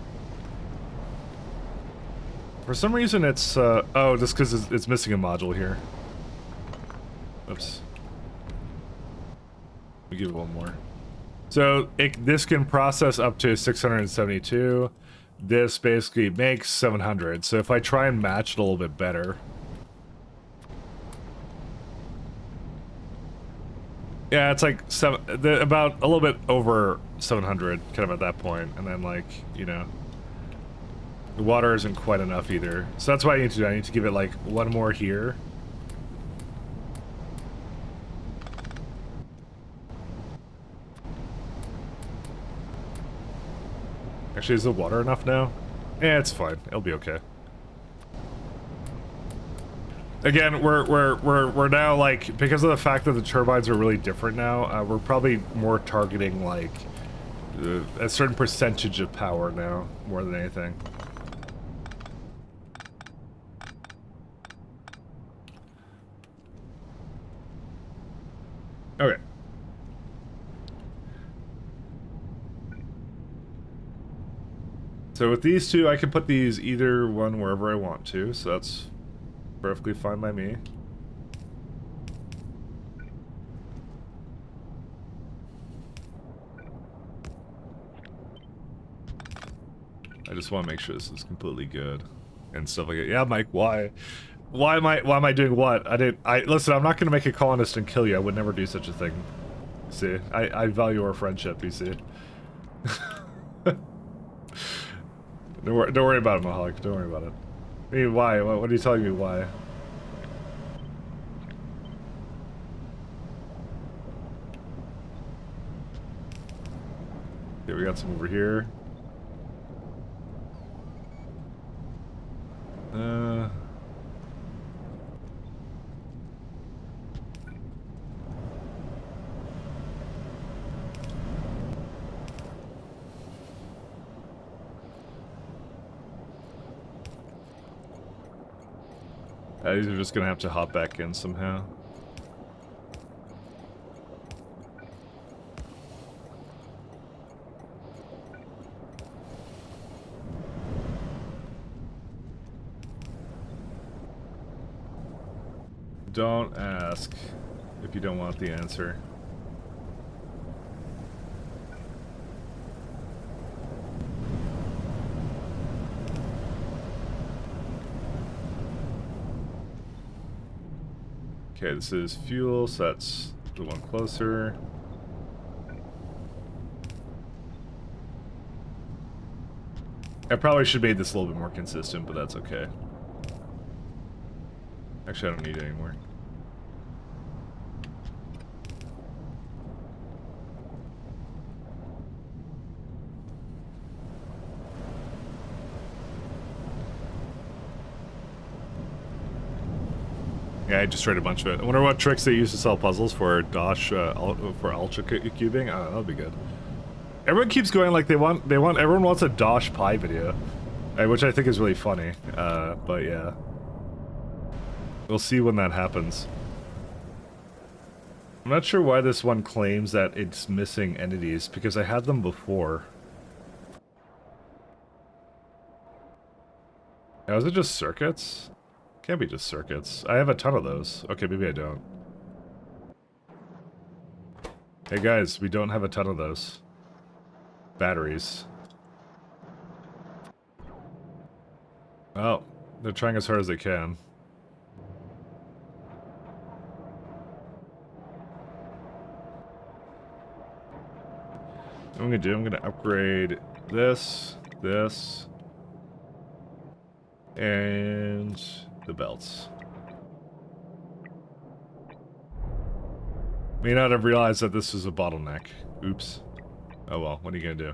For some reason it's oh, just because it's missing a module here. Oops. Let me give it one more. So this can process up to 672. This basically makes 700. So if I try and match it a little bit better. Yeah, it's like about a little bit over 700 kind of at that point. And then like, you know, the water isn't quite enough either. So that's what I need to do. I need to give it like one more here. Actually, is the water enough now? Yeah, it's fine. It'll be okay. Again, we're now like, because of the fact that the turbines are really different now, we're probably more targeting like a certain percentage of power now, more than anything. Okay. So with these two, I can put these either one wherever I want to, so that's perfectly fine by me. I just want to make sure this is completely good and stuff like that. Yeah, Mike, why? Why am I doing what? Listen, I'm not gonna make a colonist and kill you. I would never do such a thing. See, I value our friendship, you see. Don't worry about it, Mahalik. Don't worry about it. I mean, why? What are you telling me? Why? Okay, we got some over here. These are just gonna have to hop back in somehow. Don't ask if you don't want the answer. Okay, this is fuel, so that's the one closer. I probably should have made this a little bit more consistent, but that's okay. Actually, I don't need it anymore. Yeah, I just tried a bunch of it. I wonder what tricks they use to sell puzzles for Dosh, for ultra cubing. Oh, that'll be good. Everyone keeps going like everyone wants a Dosh pie video, which I think is really funny. But yeah, we'll see when that happens. I'm not sure why this one claims that it's missing entities because I had them before. Now, is it just circuits? Can't be just circuits. I have a ton of those. Okay, maybe I don't. Hey guys, we don't have a ton of those. Batteries. Oh, they're trying as hard as they can. What I'm gonna do, I'm gonna upgrade this, and the belts. May not have realized that this is a bottleneck. Oops. Oh well, what are you gonna do?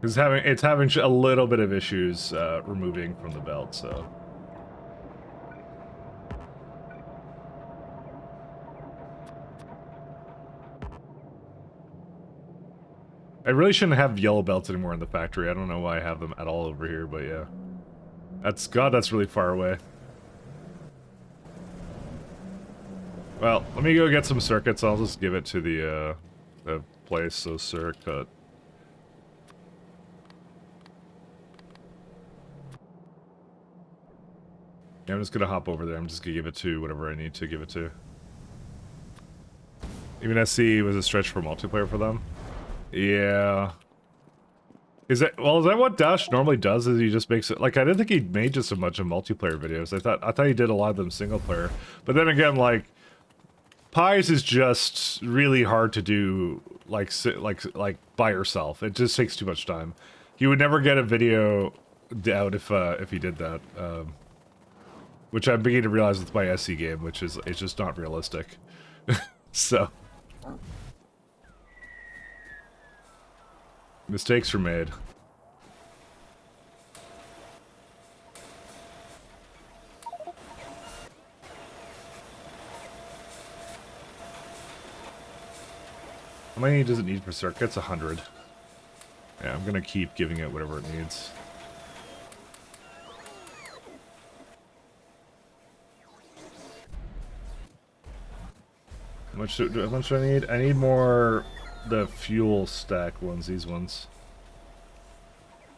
It's having a little bit of issues removing from the belt, so. I really shouldn't have yellow belts anymore in the factory. I don't know why I have them at all over here, but yeah. That's really far away. Well, let me go get some circuits. I'll just give it to the place, so circuit. Yeah, I'm just gonna hop over there. I'm just gonna give it to whatever I need to give it to. Even SC was a stretch for multiplayer for them. Yeah. Is that what Dash normally does? Is he just makes it like I didn't think he made just a bunch of multiplayer videos. I thought he did a lot of them single player. But then again, like Pies is just really hard to do like by yourself. It just takes too much time. You would never get a video out if he did that. Which I'm beginning to realize with my SC game, which is it's just not realistic. So mistakes are made. How many does it need per circuits? 100. Yeah, I'm gonna keep giving it whatever it needs. How much do I need? I need more the fuel stack ones, these ones.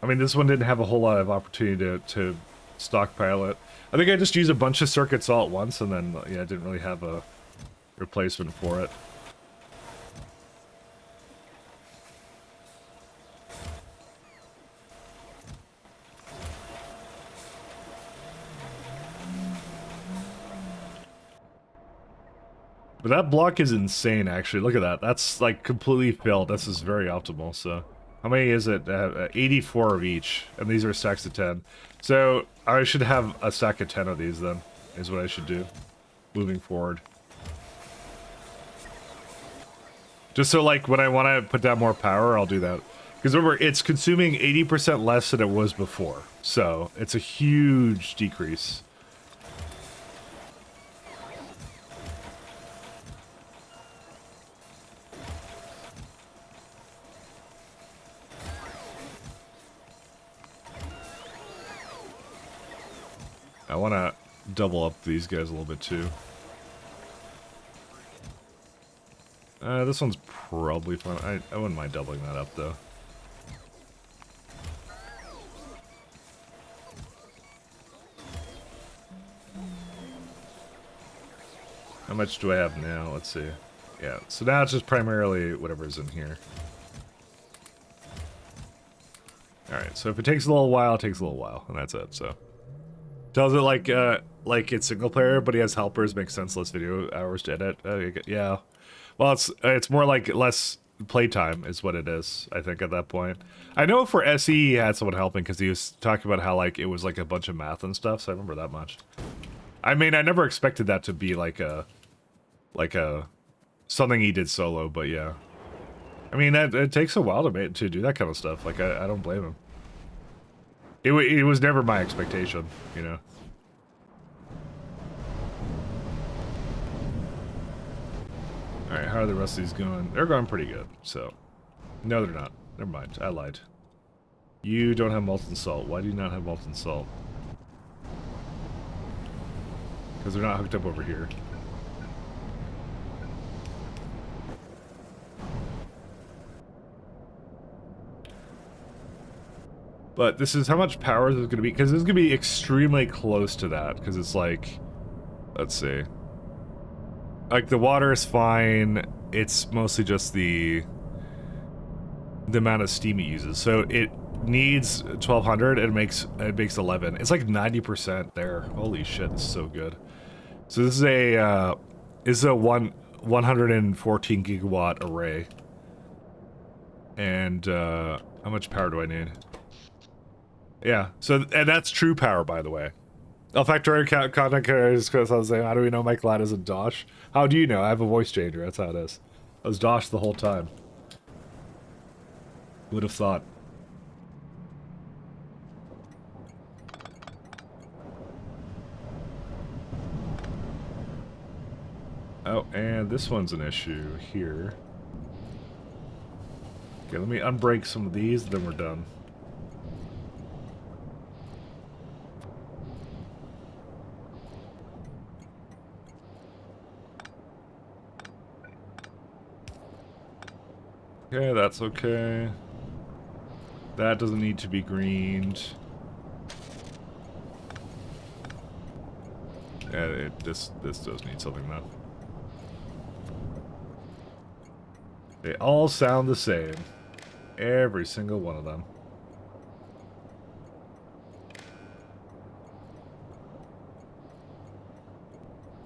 I mean, this one didn't have a whole lot of opportunity to stockpile it. I think I just used a bunch of circuits all at once, and then, yeah, I didn't really have a replacement for it. But that block is insane, actually. Look at that. That's, like, completely filled. This is very optimal, so... How many is it? 84 of each, and these are stacks of 10. So, I should have a stack of 10 of these, then, is what I should do. Moving forward. Just so, like, when I want to put down more power, I'll do that. Because remember, it's consuming 80% less than it was before. So, it's a huge decrease. I want to double up these guys a little bit too. This one's probably fun. I wouldn't mind doubling that up though. How much do I have now? Let's see. Yeah, so now it's just primarily whatever's in here. Alright, so if it takes a little while, it takes a little while, and that's it, so. Tells it like it's single player, but he has helpers, makes sense, less video hours to edit. Yeah. Well, it's more like less playtime is what it is, I think, at that point. I know for SE he had someone helping, because he was talking about how, like, it was like a bunch of math and stuff, so I remember that much. I mean, I never expected that to be like a something he did solo, but yeah. I mean, it takes a while to do that kind of stuff. Like, I don't blame him. It was never my expectation, you know. Alright, how are the rest of these going? They're going pretty good, so. No, they're not. Never mind, I lied. You don't have molten salt. Why do you not have molten salt? Because they're not hooked up over here. But this is how much power this is going to be, because this is going to be extremely close to that, because it's like, let's see. Like, the water is fine, it's mostly just the amount of steam it uses. So it needs 1200 and it makes 11. It's like 90% there. Holy shit, this is so good. So this is a 114 gigawatt array. And how much power do I need? Yeah, so, and that's true power, by the way. Factorio content creators, because I was saying, how do we know Mike Ladd isn't Dosh? How do you know? I have a voice changer, that's how it is. I was Dosh the whole time. Who would have thought? Oh, and this one's an issue here. Okay, let me unbreak some of these, then we're done. Okay, that's okay. That doesn't need to be greened. Yeah, this does need something though. They all sound the same. Every single one of them.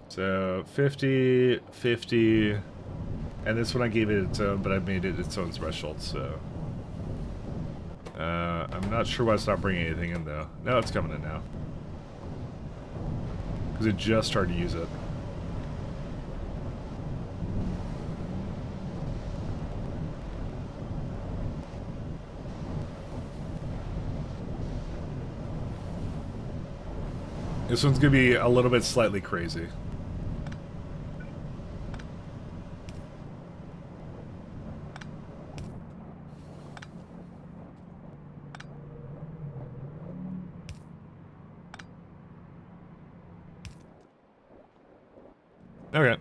So 50, 50. And this one I gave it its own, but I made it its own threshold, so... I'm not sure why it's not bringing anything in, though. No, it's coming in now. Because it just started to use it. This one's gonna be a little bit slightly crazy. Okay.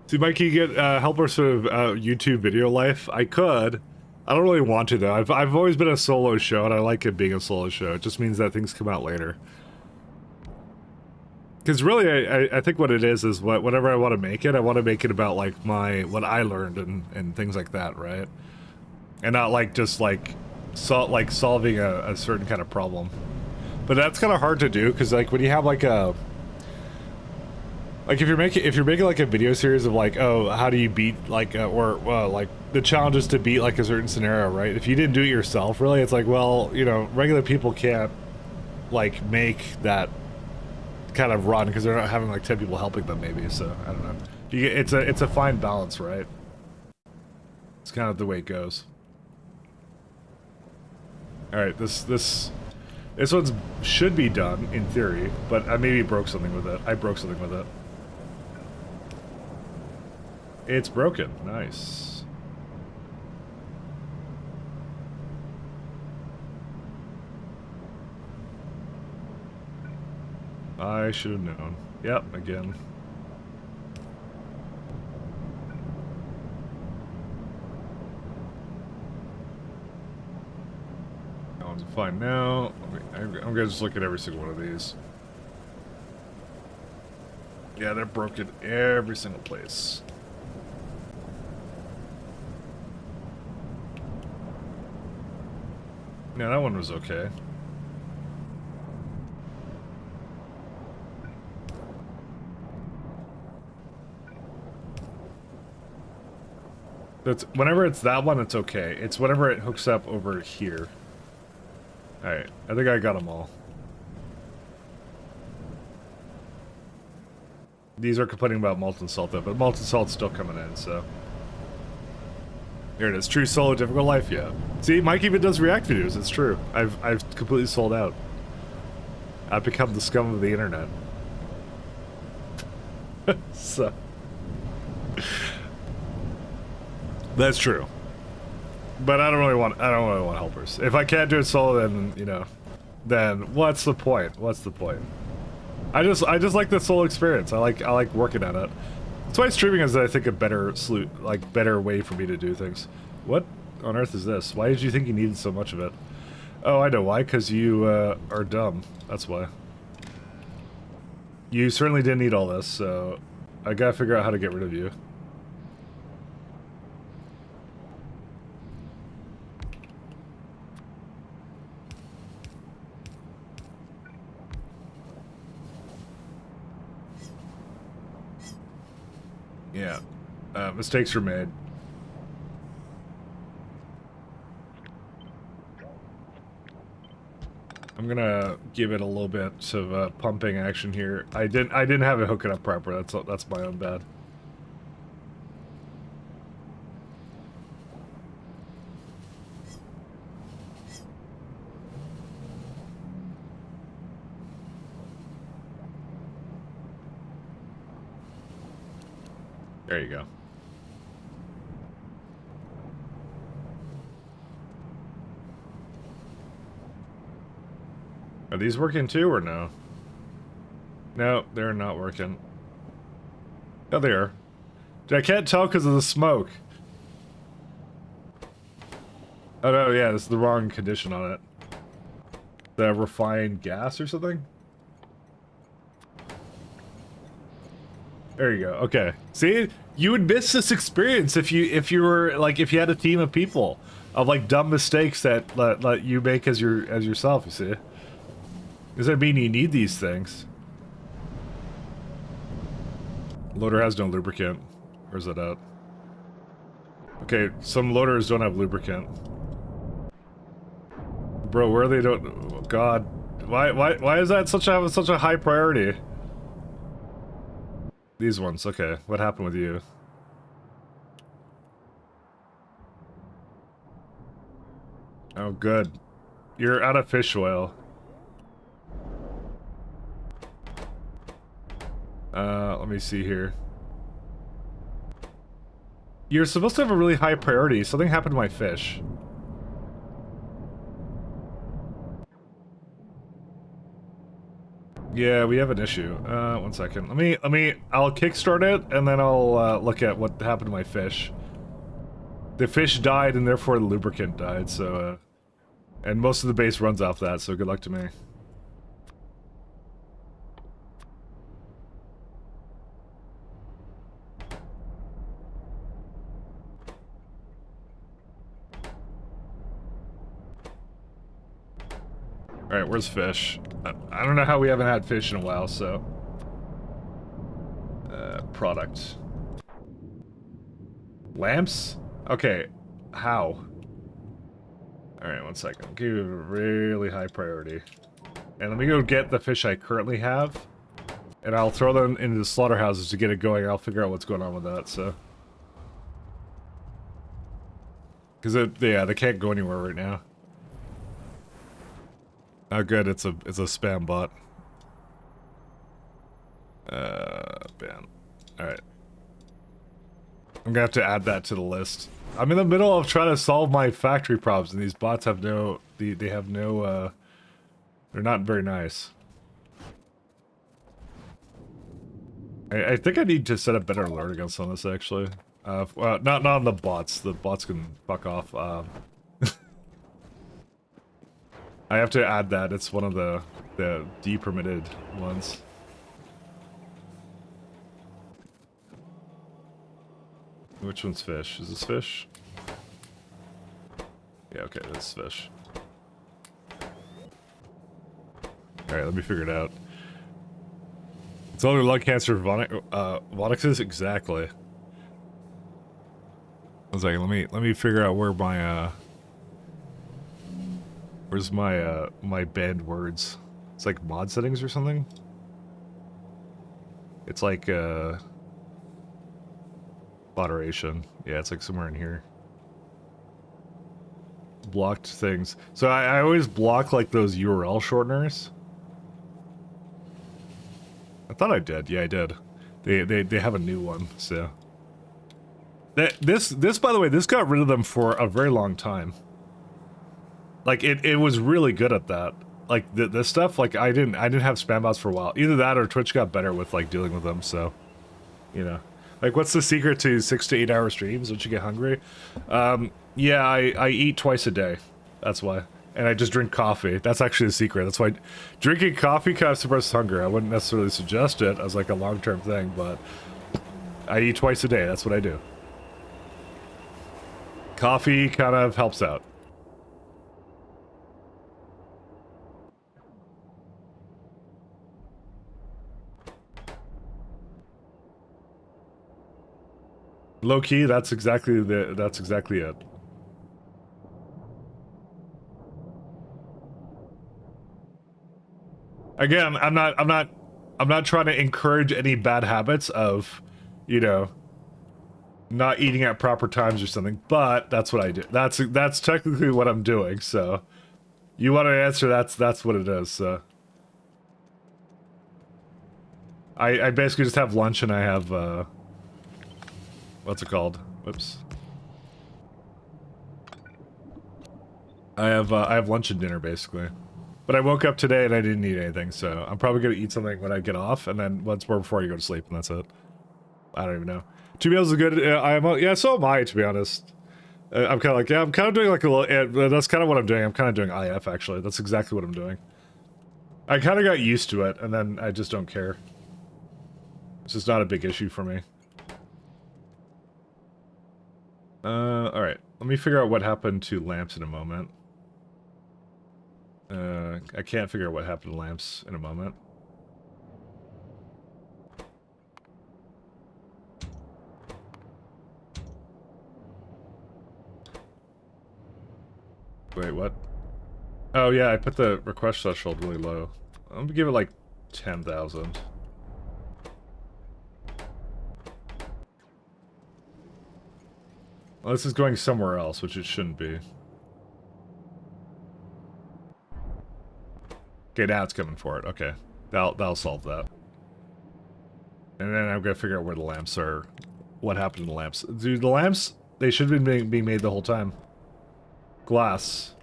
See, Mike, you get helper sort of YouTube video life. I could. I don't really want to, though. I've always been a solo show, and I like it being a solo show. It just means that things come out later. Because really, I think what it is whenever I want to make it, I want to make it about, like, what I learned and things like that, right? And not, like, just, like, solving a certain kind of problem. But that's kind of hard to do, because, like, when you have, like, a... Like, if you're making like a video series of like, oh, how do you beat like like the challenges to beat like a certain scenario, right? If you didn't do it yourself, really, it's like, well, you know, regular people can't like make that kind of run because they're not having like 10 people helping them, maybe. So I don't know. It's a fine balance, right? It's kind of the way it goes. All right, this one's should be done in theory, but I maybe broke something with it. I broke something with it. It's broken. Nice. I should have known. Yep, again. That one's fine now. I'm gonna just look at every single one of these. Yeah, they're broken every single place. Yeah, that one was okay. That's whenever it's that one, it's okay. It's whenever it hooks up over here. Alright, I think I got them all. These are complaining about molten salt though, but molten salt's still coming in, so. There it is. True solo difficult life, yeah. See, Mike even does react videos, it's true. I've completely sold out. I've become the scum of the internet. So. That's true. But I don't really want helpers. If I can't do it solo, then, you know, then what's the point? What's the point? I just like the solo experience. I like working at it. That's why streaming is, I think, a better better way for me to do things. What on earth is this? Why did you think you needed so much of it? Oh, I know why. Because you are dumb. That's why. You certainly didn't need all this, so I gotta figure out how to get rid of you. Yeah, mistakes were made. I'm gonna give it a little bit of pumping action here. I didn't have it hooking up proper. That's my own bad. There you go. Are these working too, or no? No, they're not working. Oh, they are. I can't tell because of the smoke. Oh no, yeah, this is the wrong condition on it. The refined gas or something? There you go. Okay. See, you would miss this experience if you were like if you had a team of people of like dumb mistakes that you make as yourself. You see, does that mean you need these things? Loader has no lubricant. Where's that at? Okay, some loaders don't have lubricant. Bro, where they don't? Oh, God, why is that such a high priority? These ones, okay. What happened with you? Oh, good. You're out of fish oil. Let me see here. You're supposed to have a really high priority. Something happened to my fish. Yeah, we have an issue. One second. I'll kickstart it, and then I'll, look at what happened to my fish. The fish died, and therefore the lubricant died, so, and most of the base runs off that, so good luck to me. Alright, where's fish? I don't know how we haven't had fish in a while, so... product. Lamps? Okay, how? Alright, one second. I'll give you a really high priority. And let me go get the fish I currently have. And I'll throw them into the slaughterhouses to get it going. I'll figure out what's going on with that, so... Because, yeah, they can't go anywhere right now. Oh good, it's a spam bot. Ban. Alright. I'm gonna have to add that to the list. I'm in the middle of trying to solve my factory problems, and these bots have no... They have no, they're not very nice. I think I need to set a better alert against on this, actually. Well, not on the bots. The bots can fuck off. I have to add that. It's one of the depermitted ones. Which one's fish? Is this fish? Yeah, okay, this is fish. Alright, let me figure it out. It's only lung cancer Vonixes? Exactly. One second, let me figure out where my where's my my banned words. It's like mod settings or something? It's like moderation. Yeah, it's like somewhere in here. Blocked things. So I always block like those URL shorteners. I thought I did. Yeah, I did. They have a new one, so. This by the way, this got rid of them for a very long time. Like it was really good at that. Like this stuff, like I didn't have spam bots for a while. Either that or Twitch got better with like dealing with them, so you know. Like what's the secret to 6 to 8 hour streams? Don't you get hungry? Yeah, I eat twice a day. That's why. And I just drink coffee. That's actually the secret. That's why drinking coffee kind of suppresses hunger. I wouldn't necessarily suggest it as like a long-term thing, but I eat twice a day. That's what I do. Coffee kind of helps out. Low key, that's exactly it. Again, I'm not trying to encourage any bad habits of, you know, not eating at proper times or something, but that's what I do. That's technically what I'm doing, so you want to answer, that's what it is, so. I basically just have lunch and I have what's it called? Whoops. I have lunch and dinner basically. But I woke up today and I didn't eat anything, so I'm probably gonna eat something when I get off, and then once more before I go to sleep, and that's it. I don't even know. 2 meals is good. Yeah, so am I, to be honest. I'm kind of like, yeah, I'm kind of doing like a little. That's kind of what I'm doing. I'm kind of doing IF actually. That's exactly what I'm doing. I kind of got used to it, and then I just don't care. It's just not a big issue for me. All right. Let me figure out what happened to lamps in a moment. I can't figure out what happened to lamps in a moment. Wait, what? Oh yeah, I put the request threshold really low. I'm gonna give it like 10,000. Well, this is going somewhere else, which it shouldn't be. Okay, now it's coming for it. Okay, that'll solve that. And then I'm gonna figure out where the lamps are. What happened to the lamps? Dude, the lamps, they should have been being made the whole time. Glass.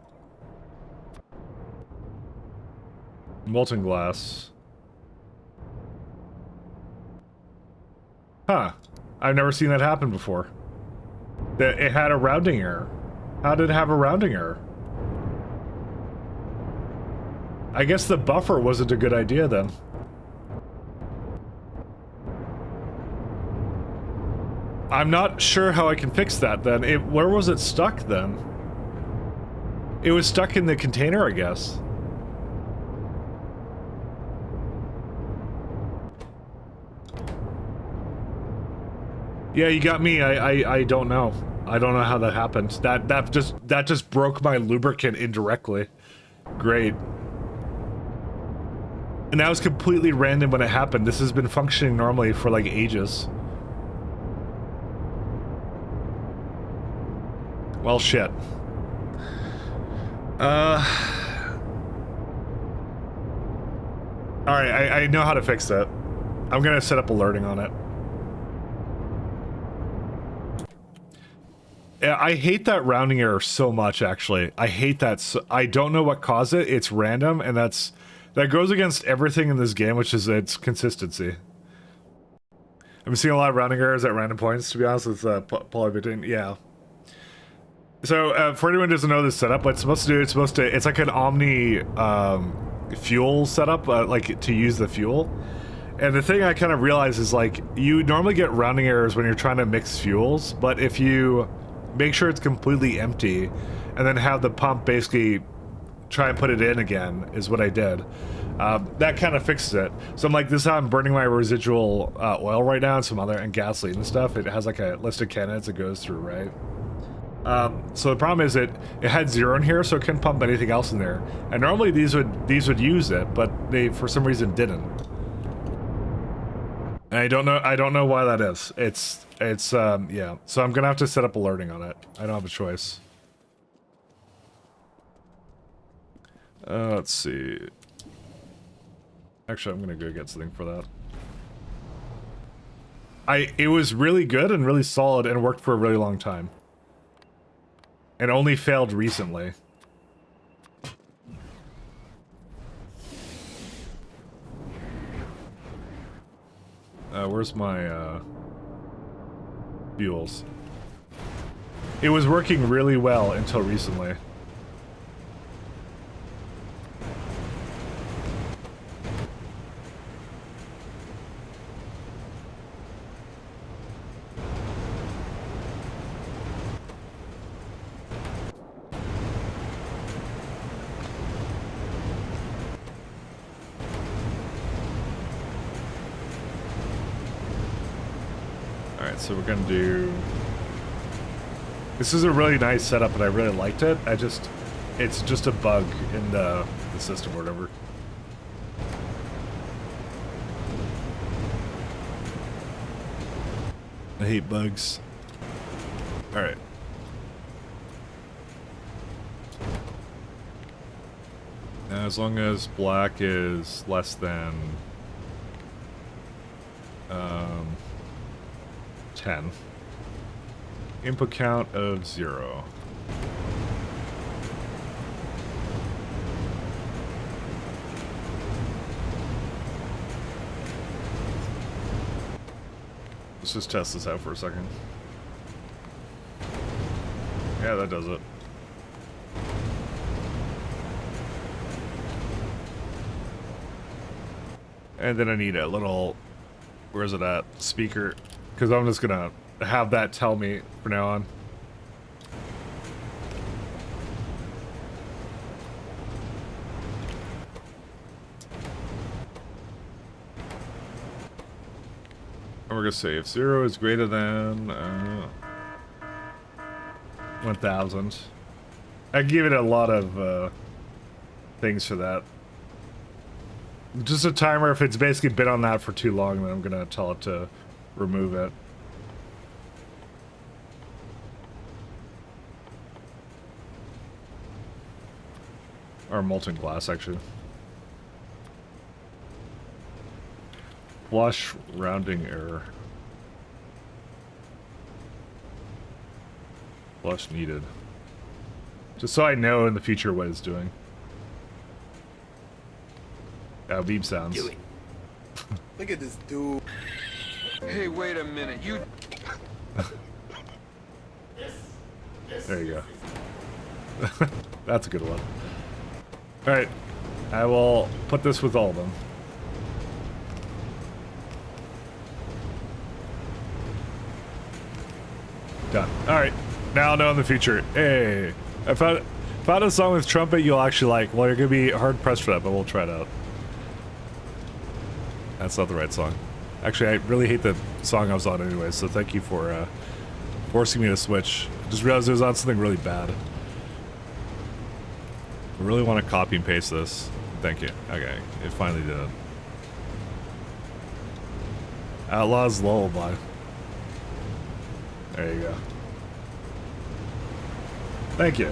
Molten glass. Huh. I've never seen that happen before. It had a rounding error. How did it have a rounding error? I guess the buffer wasn't a good idea then. I'm not sure how I can fix that then. Where was it stuck then? It was stuck in the container, I guess. Yeah, you got me. I don't know. I don't know how that happened. That just broke my lubricant indirectly. Great. And that was completely random when it happened. This has been functioning normally for like ages. Well, shit. Alright, I know how to fix that. I'm gonna set up alerting on it. Yeah, I hate that rounding error so much, actually. I hate that. I don't know what caused it. It's random, and that goes against everything in this game, which is its consistency. I'm seeing a lot of rounding errors at random points, to be honest, with polybitting. Yeah. So, for anyone who doesn't know this setup, what it's supposed to do, it's like an Omni fuel setup, like to use the fuel. And the thing I kind of realize is, like, you normally get rounding errors when you're trying to mix fuels, but if you make sure it's completely empty and then have the pump basically try and put it in again is what I did. That kind of fixes it. So I'm like, this is how I'm burning my residual oil right now and some other, and gasoline and stuff. It has like a list of candidates it goes through, right? So the problem is it had 0 in here, so it couldn't pump anything else in there. And normally these would use it, but they for some reason didn't. And I don't know why that is. It's yeah. So I'm gonna have to set up alerting on it. I don't have a choice. Let's see. Actually, I'm gonna go get something for that. It was really good and really solid and worked for a really long time. And only failed recently. Where's my, fuels? It was working really well until recently. So we're gonna do... This is a really nice setup and I really liked it. It's just a bug in the system or whatever. I hate bugs. Alright. Now as long as black is less than 10. Input count of 0. Let's just test this out for a second. Yeah, that does it. And then I need a little... Where's it at? Speaker. Because I'm just gonna have that tell me from now on. And we're gonna say if 0 is greater than 1000. I give it a lot of things for that. Just a timer. If it's basically been on that for too long, then I'm gonna tell it to remove it. Or molten glass, actually. Flush rounding error. Flush needed. Just so I know in the future what it's doing. Beep sounds. Look at this dude. Hey, wait a minute. You. There you go. That's a good one. Alright. I will put this with all of them. Done. Alright. Now I'll know in the future. Hey. I found a song with trumpet you'll actually like. Well, you're gonna be hard pressed for that, but we'll try it out. That's not the right song. Actually, I really hate the song I was on anyway, so thank you for forcing me to switch. Just realized it was on something really bad. I really want to copy and paste this. Thank you. Okay, it finally did it. Outlaw's Lullaby. There you go. Thank you.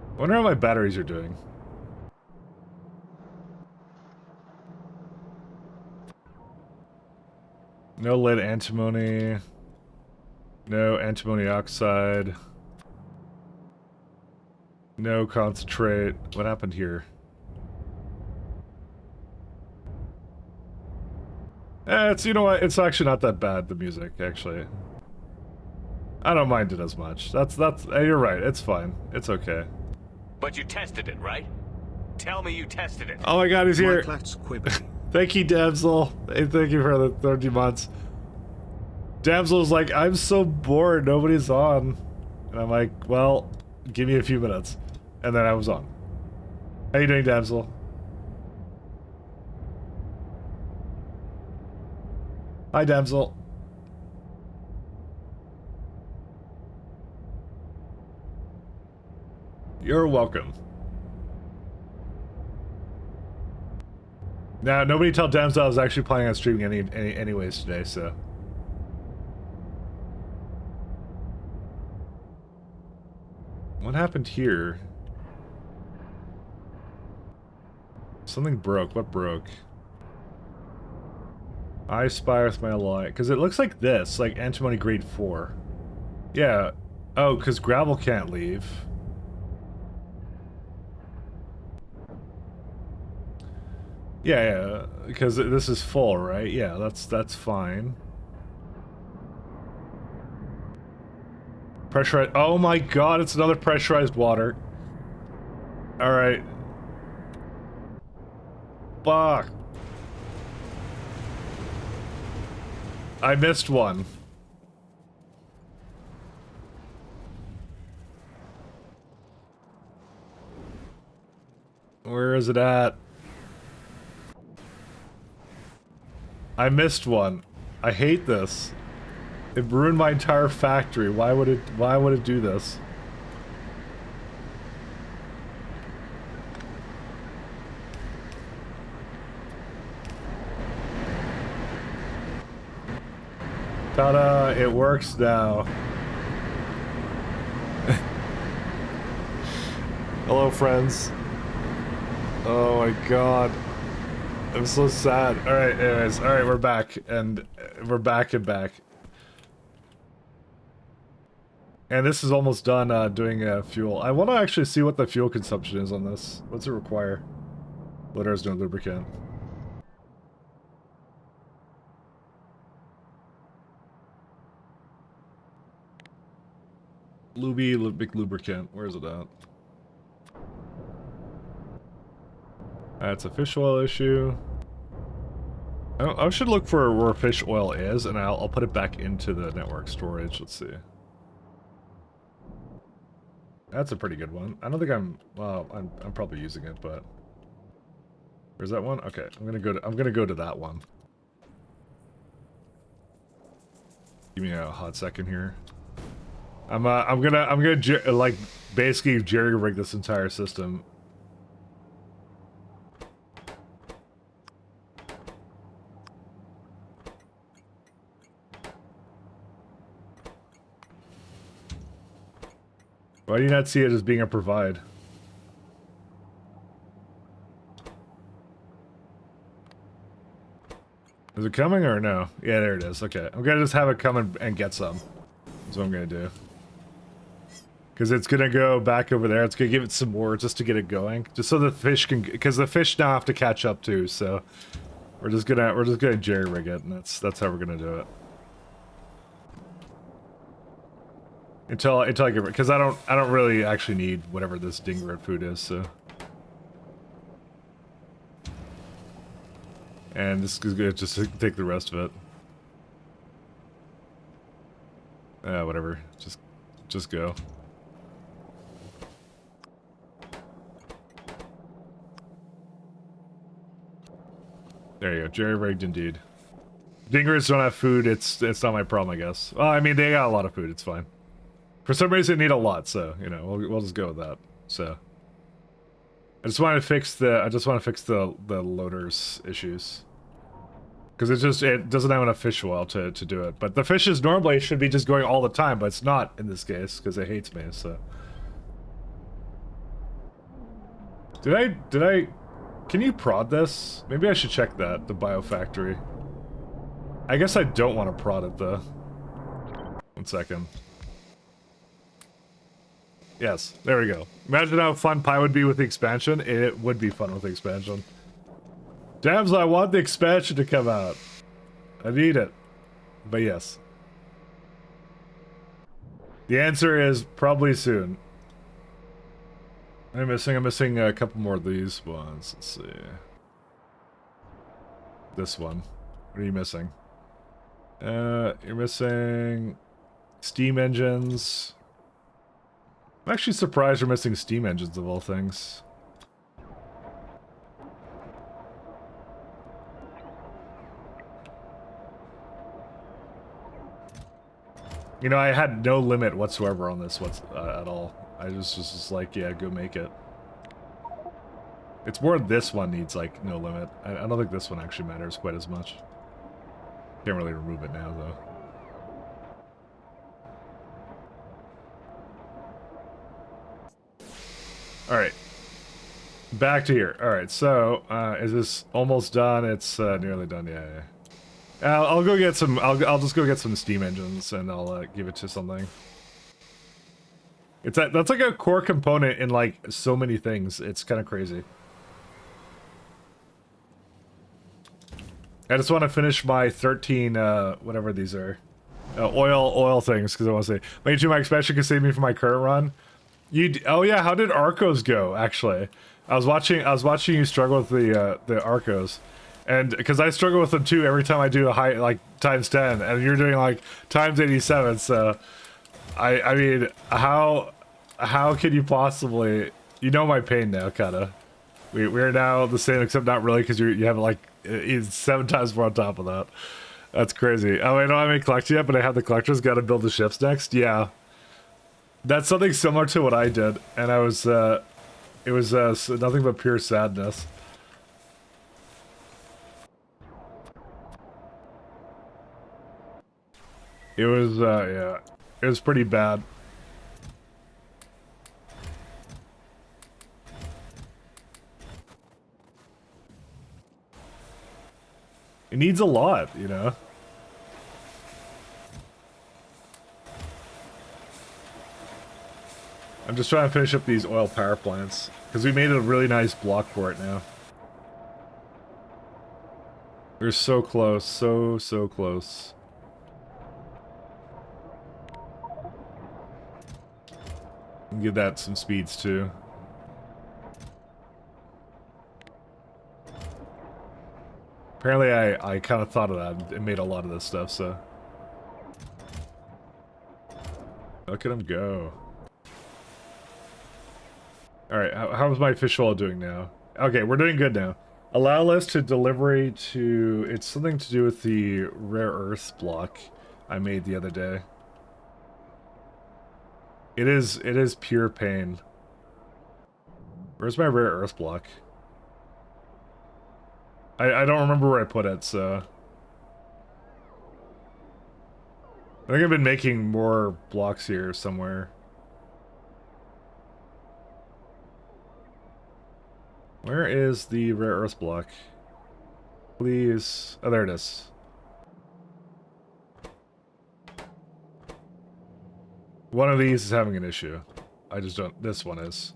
I wonder how my batteries are doing. No lead antimony. No antimony oxide. No concentrate. What happened here? It's, you know what, it's actually not that bad, the music, actually. I don't mind it as much. That's, you're right, it's fine. It's okay. But you tested it, right? Tell me you tested it. Oh my god, he's here. Michael at Squibby. Thank you, Damsel. Hey, thank you for the 30 months. Damsel's like, I'm so bored, nobody's on. And I'm like, well, give me a few minutes. And then I was on. How you doing, Damsel? Hi, Damsel. You're welcome. Now, nobody tell Damsel I was actually planning on streaming anyways today, so. What happened here? Something broke. What broke? I spy with my ally. Because it looks like this, like antimony grade 4. Yeah. Oh, because gravel can't leave. Yeah, because this is full, right? Yeah, that's fine. Pressurized. Oh my god, it's another pressurized water. Alright. Fuck. I missed one. Where is it at? I missed one. I hate this. It ruined my entire factory. Why would it do this? Ta-da! It works now. Hello, friends. Oh my god. I'm so sad. Alright, anyways. Alright, we're back. And we're back and back. And this is almost done doing fuel. I want to actually see what the fuel consumption is on this. What's it require? Well, there's no lubricant. Big lubricant. Where is it at? That's a fish oil issue. I should look for where fish oil is, and I'll put it back into the network storage. Let's see. That's a pretty good one. I don't think well, I'm probably using it, but where's that one? Okay, I'm gonna go to that one. Give me a hot second here. I'm gonna like basically jerry rig this entire system. Why do you not see it as being a provide? Is it coming or no? Yeah, there it is. Okay, I'm gonna just have it come and get some. That's what I'm gonna do. Because it's gonna go back over there. It's gonna give it some more just to get it going, just so the fish can. Because the fish now have to catch up too. So we're just gonna jerry rig it, and that's how we're gonna do it. Until I get, because I don't really actually need whatever this dingrat food is, so. And this is gonna just take the rest of it. Whatever. Just go. There you go. Jerry rigged indeed. Dingrats don't have food. It's not my problem, I guess. Well, I mean, they got a lot of food. It's fine. For some reason, they need a lot, so you know we'll just go with that. So I just want to fix the loaders issues because it doesn't have enough fish oil to do it. But the fishes normally should be just going all the time, but it's not in this case because it hates me. So did I? Can you prod this? Maybe I should check that, the biofactory. I guess I don't want to prod it, though. 1 second. Yes, there we go. Imagine how fun Pi would be with the expansion. It would be fun with the expansion. Damsel, I want the expansion to come out. I need it. But yes. The answer is probably soon. I'm missing a couple more of these ones. Let's see. This one. What are you missing? You're missing steam engines. I'm actually surprised you're missing steam engines of all things. You know, I had no limit whatsoever on this at all. I was just like, yeah, go make it. It's more this one needs, like, no limit. I don't think this one actually matters quite as much. Can't really remove it now, though. Alright. Back to here. Alright, so, is this almost done? It's, nearly done, yeah. I'll go get some, I'll just go get some steam engines, and I'll, give it to something. That's like a core component in, like, so many things. It's kind of crazy. I just want to finish my 13, whatever these are. Oil things, because I want to say, my expansion can save me from my current run. Oh yeah, how did Arcos go, actually? I was watching you struggle with the Arcos. And, because I struggle with them too every time I do a high, like, times 10, and you're doing, like, times 87, so... I mean, how can you possibly... You know my pain now, kinda. We're now the same, except not really, because you have, like, 7 times more on top of that. That's crazy. Oh, I don't have any collector yet, but I have the collectors. Gotta build the ships next. Yeah. That's something similar to what I did, and I was, it was, nothing but pure sadness. It was, yeah. It was pretty bad. It needs a lot, you know? I'm just trying to finish up these oil power plants, because we made a really nice block for it now. We're so close, so close. And give that some speeds too. Apparently I kind of thought of that and made a lot of this stuff, so. Look at him go. Alright, how's my fish oil doing now? Okay, we're doing good now. Allow list to delivery to... It's something to do with the rare earth block I made the other day. It is pure pain. Where's my rare earth block? I don't remember where I put it, so... I think I've been making more blocks here somewhere. Where is the rare earth block? Please... Oh, there it is. One of these is having an issue. I just don't... This one is.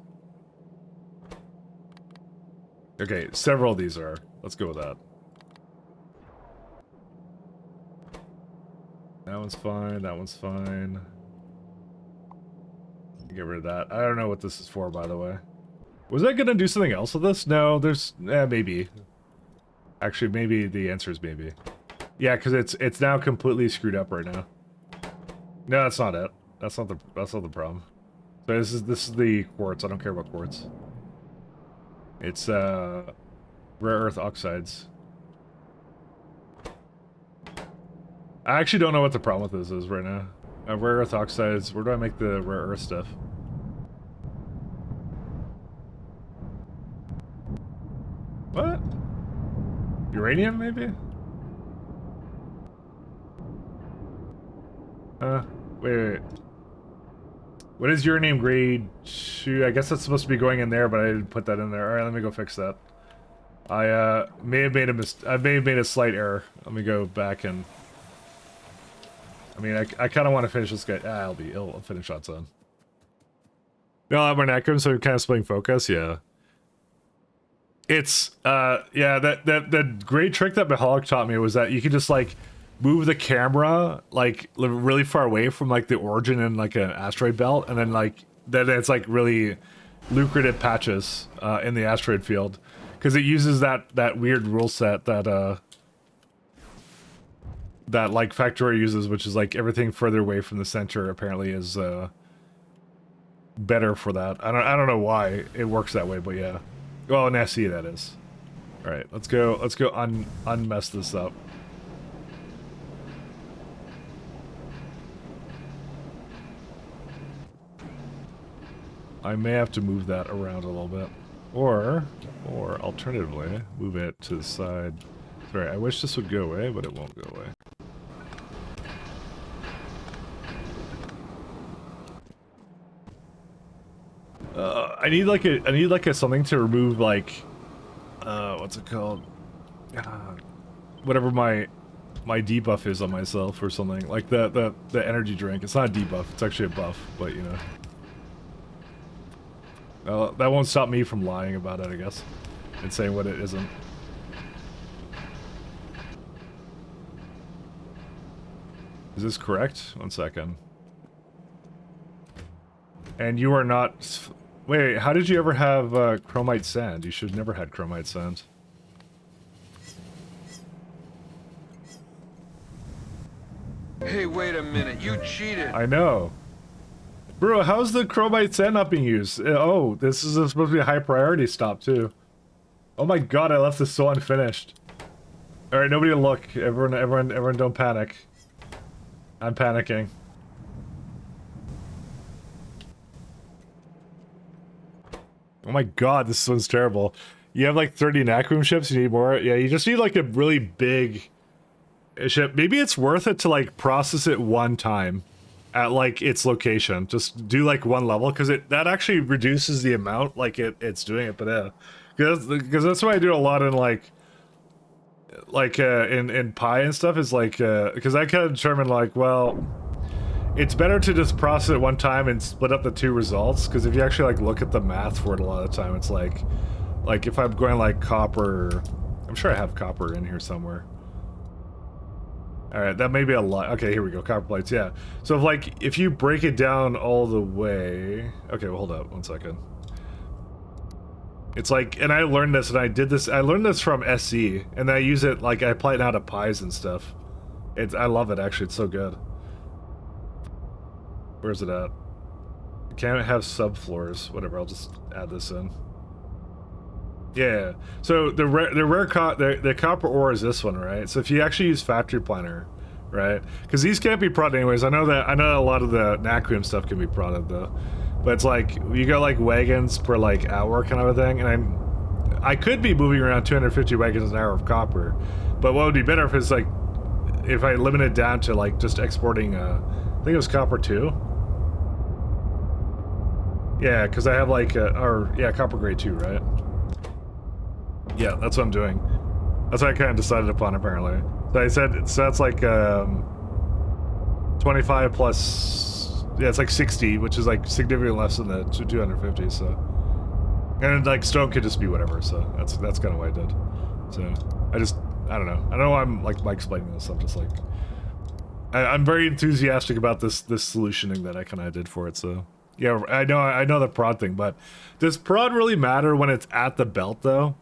Okay, several of these are. Let's go with that. That one's fine, that one's fine. Get rid of that. I don't know what this is for, by the way. Was I gonna do something else with this? No, there's... maybe. Actually, maybe the answer is maybe. Yeah, because it's now completely screwed up right now. No, that's not it. That's not the problem. So this is the quartz. I don't care about quartz. It's rare earth oxides. I actually don't know what the problem with this is right now. Rare earth oxides. Where do I make the rare earth stuff? What? Uranium, maybe? Wait. What is uranium grade 2? I guess that's supposed to be going in there, but I didn't put that in there. Alright, let me go fix that. I may have made a slight error. Let me go back and... I mean, I kind of want to finish this guy. I'll finish shots on. No, I'm an acronym, so we're kind of splitting focus, yeah. It's, yeah, that great trick that Mahalik taught me was that you could just, like, move the camera, like, really far away from, like, the origin in, like, an asteroid belt, and then, like, then it's, like, really lucrative patches in the asteroid field, because it uses that weird rule set that that like Factorio uses, which is like everything further away from the center apparently is better for that. I don't know why it works that way, but yeah. Well, in SE that is. All right, let's go unmess this up. I may have to move that around a little bit, or alternatively move it to the side. Sorry, I wish this would go away, but it won't go away. I need like a something to remove like what's it called? Whatever my debuff is on myself or something. Like the energy drink. It's not a debuff, it's actually a buff, but you know. That won't stop me from lying about it, I guess. And saying what it isn't. Is this correct? 1 second. And you are not... Wait, how did you ever have chromite sand? You should have never had chromite sand. Hey, wait a minute. You cheated. I know. Bro, how's the chromite sand not being used? Oh, this is supposed to be a high priority stop, too. Oh my god, I left this so unfinished. Alright, nobody look. Everyone don't panic. I'm panicking. Oh my god, this one's terrible. You have like 30 Nacroom ships, you need more? Yeah, you just need like a really big ship. Maybe it's worth it to like process it one time at like its location. Just do like one level, because that actually reduces the amount like it's doing it, but yeah. Because that's what I do a lot in in Pi and stuff, is like because I kind of determine like, well, it's better to just process it one time and split up the two results, because if you actually like look at the math for it a lot of the time, it's like if I'm going like copper, I'm sure I have copper in here somewhere. Alright, that may be a lot. Okay, here we go, copper plates, yeah. So if you break it down all the way... Okay, well, hold up, 1 second. It's like, and I learned this, and I learned this from SE, and I use it, like, I apply it now to pies and stuff. I love it, actually, it's so good. Where's it at? Can't it have subfloors? Whatever, I'll just add this in. Yeah, so the copper ore is this one, right? So if you actually use Factory Planner, right? Because these can't be prodded anyways. I know a lot of the Nacroom stuff can be prodded though, but it's like you got like wagons per like hour kind of a thing, and I could be moving around 250 wagons an hour of copper, but what would be better if I limit it down to like just exporting I think it was copper 2. Yeah, because I have like copper grade 2, right? Yeah, that's what I'm doing. That's what I kind of decided upon, apparently. So I said, so that's like 25 plus, yeah, it's like 60, which is like significantly less than the 250. So, and like stone could just be whatever. So that's kind of what I did. So I don't know. I know I'm like explaining this. I'm just like, I'm very enthusiastic about this solutioning that I kind of did for it. So yeah, I know the prod thing, but does prod really matter when it's at the belt though?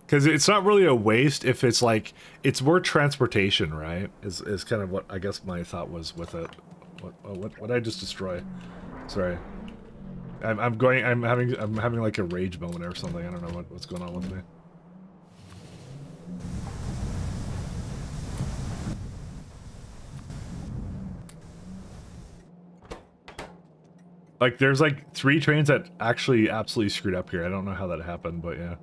Because it's not really a waste if it's like, it's more transportation, right? Is kind of what I guess my thought was with it. What did I just destroy? Sorry. I'm having like a rage moment or something. I don't know what's going on with me. Like there's like 3 trains that actually absolutely screwed up here. I don't know how that happened, but yeah.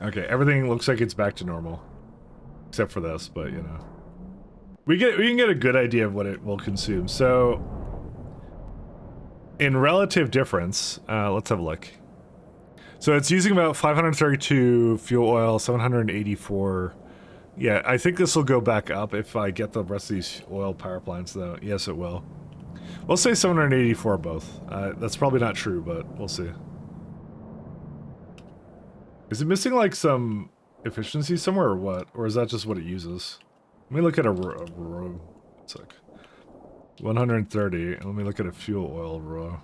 Okay, everything looks like it's back to normal. Except for this, but you know. We can get a good idea of what it will consume. So in relative difference, let's have a look. So it's using about 532 fuel oil, 784. Yeah, I think this will go back up if I get the rest of these oil power plants though. Yes, it will. We'll say 784 both. That's probably not true, but we'll see. Is it missing like some efficiency somewhere or what? Or is that just what it uses? Let me look at a row. One sec. 130. Let me look at a fuel oil row.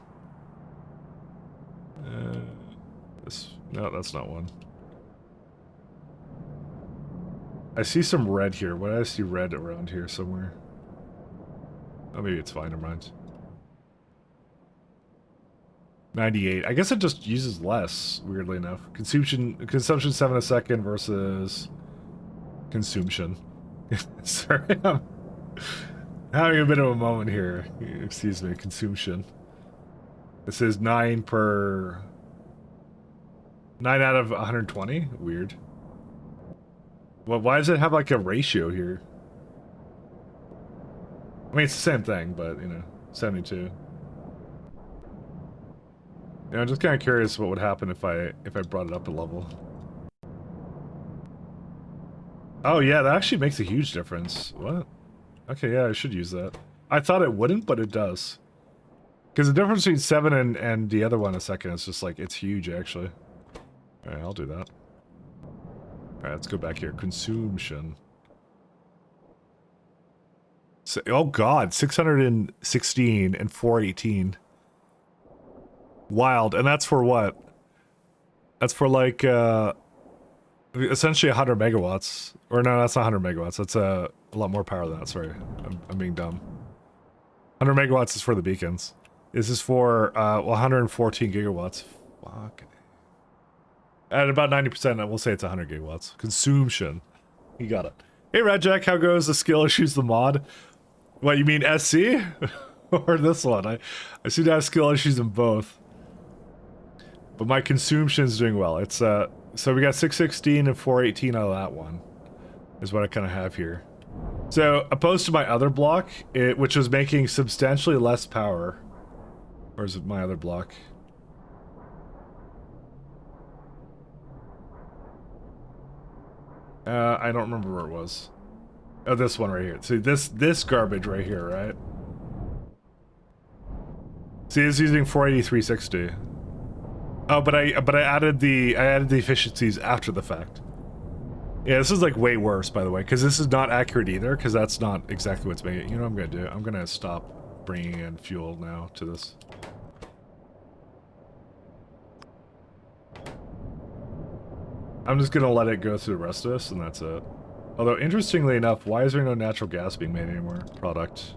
No, that's not one. I see some red here. Why did I see red around here somewhere? Oh, maybe it's fine. Never mind. 98. I guess it just uses less, weirdly enough. Consumption 7 a second versus consumption. Sorry, I'm having a bit of a moment here. Excuse me, consumption. This is 9 out of 120? Weird. Well, why does it have like a ratio here? I mean, it's the same thing, but, you know, 72. Yeah, I'm just kind of curious what would happen if I brought it up a level. Oh yeah, that actually makes a huge difference. What? Okay, yeah, I should use that. I thought it wouldn't, but it does. Because the difference between 7 and the other one a second is just like, it's huge actually. Alright, I'll do that. Alright, let's go back here. Consumption. So, oh god, 616 and 418. Wild. And that's for what? That's for like, essentially 100 megawatts. Or no, that's not 100 megawatts. That's a lot more power than that. Sorry, I'm being dumb. 100 megawatts is for the beacons. This is for 114 gigawatts. Fuck. At about 90%, we'll say it's 100 gigawatts. Consumption. You got it. Hey, Red Jack, how goes the skill issues the mod? What, you mean SC? Or this one? I seem to have skill issues in both. But my consumption is doing well. It's, so we got 616 and 418 out of that one. Is what I kind of have here. So, opposed to my other block, which was making substantially less power. Or is it my other block? I don't remember where it was. Oh, this one right here. See, this garbage right here, right? See, it's using 48360. Oh, but I added the efficiencies after the fact. Yeah, this is like way worse, by the way, because this is not accurate either, because that's not exactly what's making it. You know what I'm gonna do? I'm gonna stop bringing in fuel now to this. I'm just gonna let it go through the rest of this, and that's it. Although, interestingly enough, why is there no natural gas being made anymore? Product.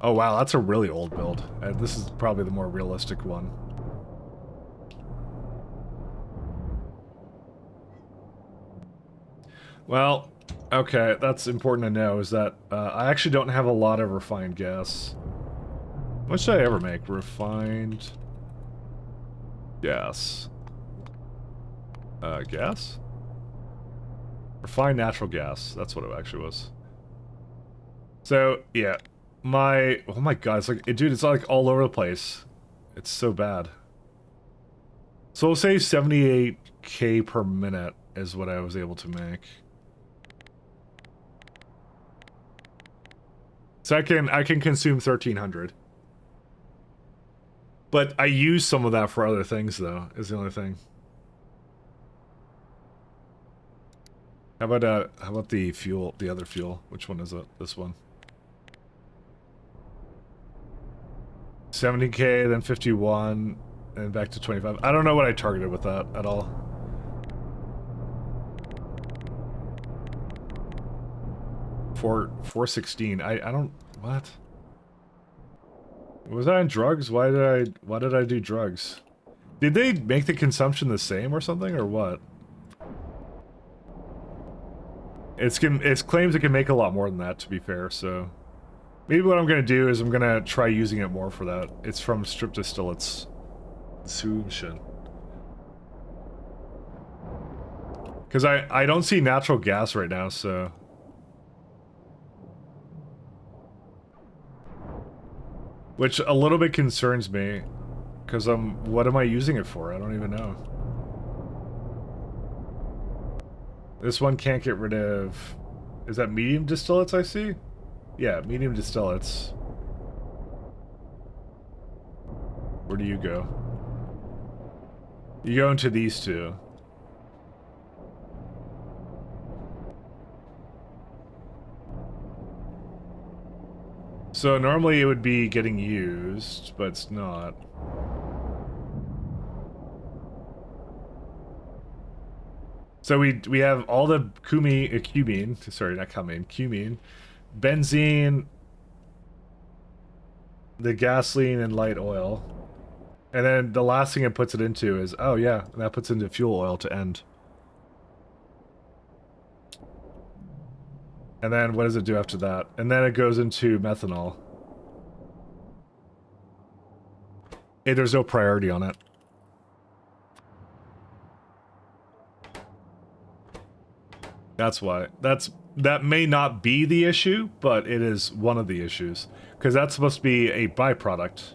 Oh wow, that's a really old build. This is probably the more realistic one. Well, okay, that's important to know, is that I actually don't have a lot of refined gas. How much did I ever make? Refined gas. Gas? Refined natural gas. That's what it actually was. So, yeah. Oh my god, it's like, dude, it's like all over the place. It's so bad. So we'll say 78k per minute is what I was able to make. So I can consume 1300. But I use some of that for other things, though, is the only thing. How about the fuel, the other fuel? Which one is it? This one. 70k, then 51, and back to 25. I don't know what I targeted with that at all. For 416. I don't, what? Was I on drugs? Why did I do drugs? Did they make the consumption the same or something, or what? It claims it can make a lot more than that, to be fair, so... Maybe what I'm gonna do is I'm gonna try using it more for that. It's from strip distillates. Consumption. Because I don't see natural gas right now, so... Which a little bit concerns me, because what am I using it for? I don't even know. This one can't get rid of... Is that medium distillates I see? Yeah, medium distillates. Where do you go? You go into these two. So normally it would be getting used, but it's not. So we have all the cumene, sorry, not cumene, benzene, the gasoline and light oil. And then the last thing it puts it into is, oh yeah, that puts into fuel oil to end. And then what does it do after that? And then it goes into methanol. Hey, there's no priority on it. That's why. That may not be the issue, but it is one of the issues. Because that's supposed to be a byproduct.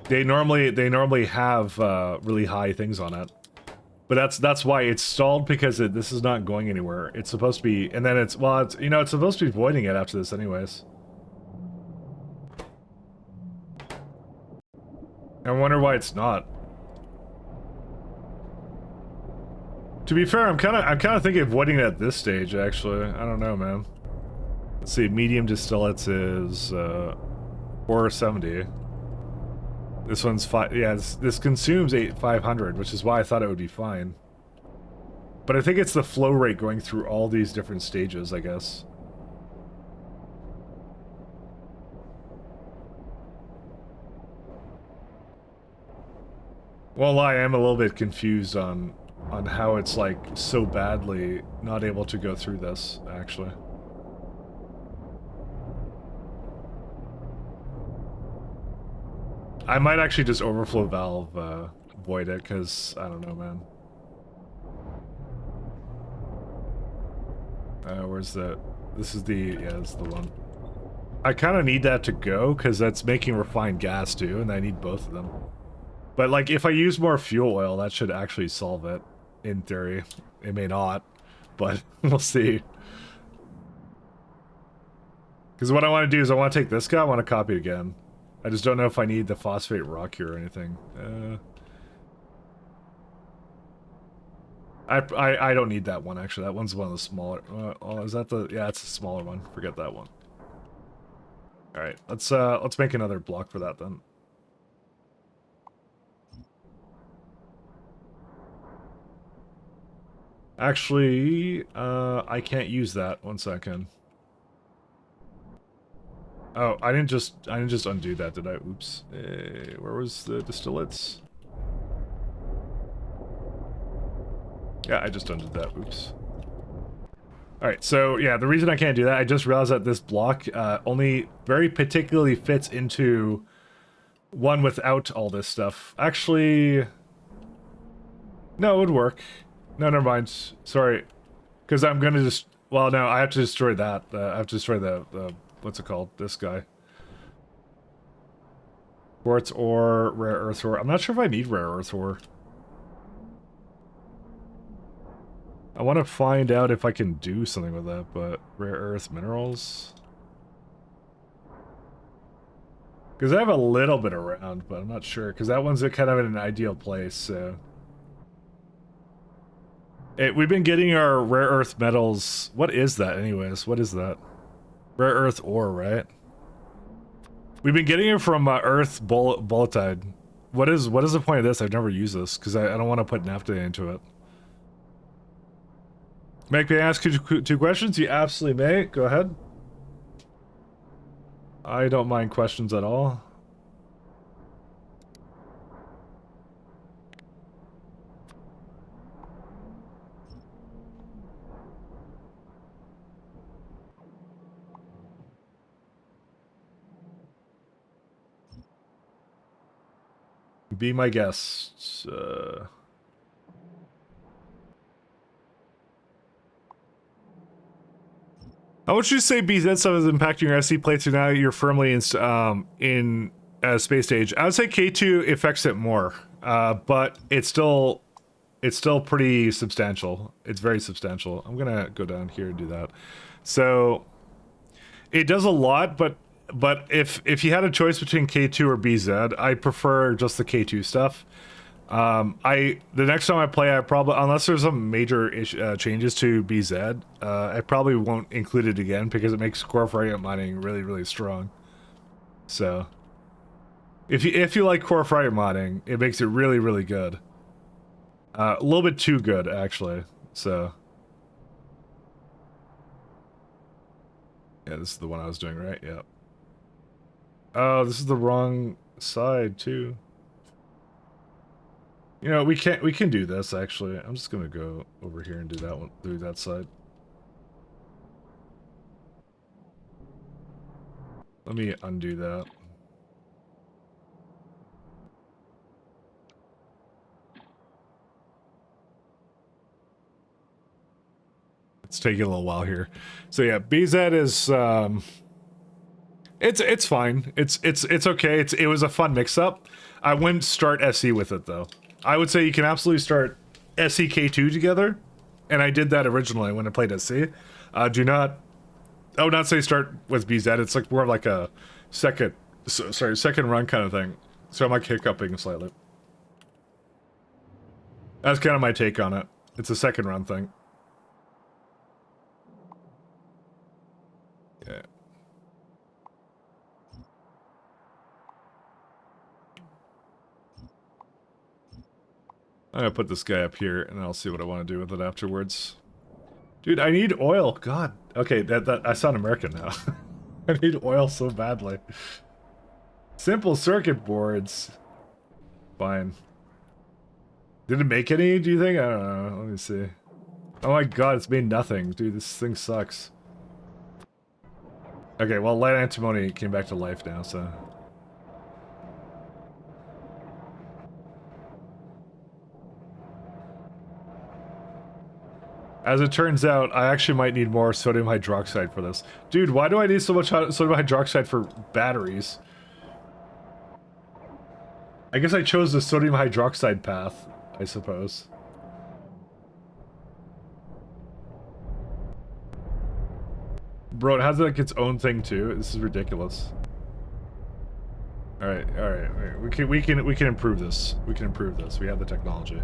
They normally have really high things on it. But that's why it's stalled, because this is not going anywhere. It's supposed to be, and then it's supposed to be voiding it after this anyways. I wonder why it's not. To be fair, I'm kind of thinking of voiding it at this stage, actually. I don't know, man. Let's see, medium distillates is 470. This one's 5. Yeah, this consumes 500, which is why I thought it would be fine. But I think it's the flow rate going through all these different stages, I guess. Well, I am a little bit confused on how it's like so badly not able to go through this, actually. I might actually just overflow valve void it, because I don't know, man. Where's the... This is the... Yeah, this is the one. I kind of need that to go, because that's making refined gas too, and I need both of them. But like, if I use more fuel oil, that should actually solve it, in theory. It may not, but we'll see. Because what I want to do is I want to take this guy, I want to copy it again. I just don't know if I need the phosphate rock here or anything. I don't need that one, actually. That one's one of the smaller... oh, is that the... Yeah, it's the smaller one. Forget that one. Alright, let's make another block for that, then. Actually, I can't use that. 1 second. Oh, I didn't just undo that, did I? Oops. Where was the distillates? Yeah, I just undid that. Oops. Alright, so yeah, the reason I can't do that, I just realized that this block only very particularly fits into one without all this stuff. Actually... No, it would work. No, never mind. Sorry. Because I'm gonna just... Well, no, I have to destroy that. I have to destroy the what's it called? This guy. Quartz ore, rare earth ore. I'm not sure if I need rare earth ore. I want to find out if I can do something with that, but rare earth minerals? Because I have a little bit around, but I'm not sure. Because that one's kind of in an ideal place, so... we've been getting our rare earth metals... What is that, anyways? What is that? Rare earth ore, right? We've been getting it from earth bulletide. What is the point of this? I've never used this, because I don't want to put naphtha into it. Make me ask you two questions? You absolutely may. Go ahead. I don't mind questions at all. Be my guest. How would you say BZ stuff is impacting your SC plates, and now you're firmly in space stage? I would say K2 affects it more, but it's still pretty substantial. It's very substantial. I'm gonna go down here and do that. So it does a lot, but if you had a choice between K2 or BZ, I prefer just the K2 stuff. The next time I play, I probably, unless there's some major changes to BZ, I probably won't include it again because it makes core fragment mining really, really strong. So, if you like core fragment mining, it makes it really, really good. A little bit too good, actually. So, yeah, this is the one I was doing, right? Yep. Oh, this is the wrong side too. You know, we can do this actually. I'm just gonna go over here and do that one, do that side. Let me undo that. It's taking a little while here. So yeah, BZ is it's fine. It's okay. It was a fun mix up. I wouldn't start SE with it though. I would say you can absolutely start SEK2 together, and I did that originally when I played SC. I would not say start with BZ. It's like more of like a second run kind of thing. So I'm like hiccuping slightly. That's kind of my take on it. It's a second run thing. Yeah. I'm gonna put this guy up here, and I'll see what I want to do with it afterwards. Dude, I need oil. God. Okay, that I sound American now. I need oil so badly. Simple circuit boards. Fine. Did it make any, do you think? I don't know. Let me see. Oh my god, it's made nothing. Dude, this thing sucks. Okay, well, light antimony came back to life now, so... As it turns out, I actually might need more sodium hydroxide for this. Dude, why do I need so much sodium hydroxide for batteries? I guess I chose the sodium hydroxide path, I suppose. Bro, it has like its own thing too. This is ridiculous. All right. We can improve this. We can improve this. We have the technology.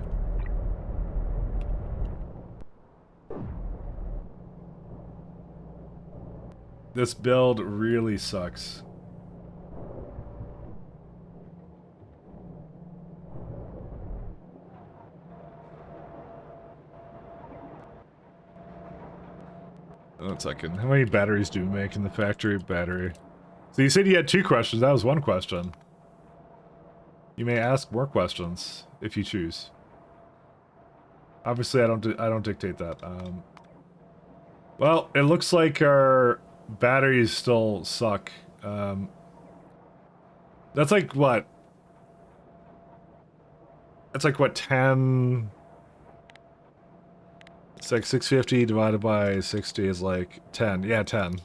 This build really sucks. One second. How many batteries do we make in the factory? Battery. So you said you had 2 questions. That was 1 question. You may ask more questions if you choose. Obviously, I don't dictate that. Well, it looks like our batteries still suck. That's like what? That's like what, 10? It's like 650 divided by 60 is like 10. Yeah, 10.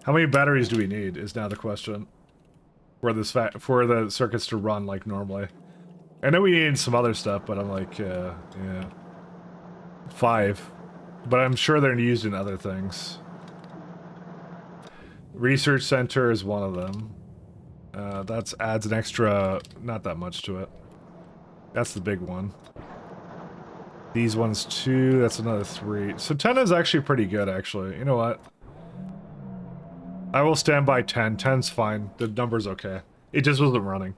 How many batteries do we need is now the question. For this for the circuits to run like normally. I know we need some other stuff, but I'm like, yeah. 5. But I'm sure they're used in other things. Research center is one of them. That adds an extra, not that much to it. That's the big one. These ones 2, that's another 3. So 10 is actually pretty good, actually. You know what? I will stand by 10. 10's fine. The number's okay. It just wasn't running.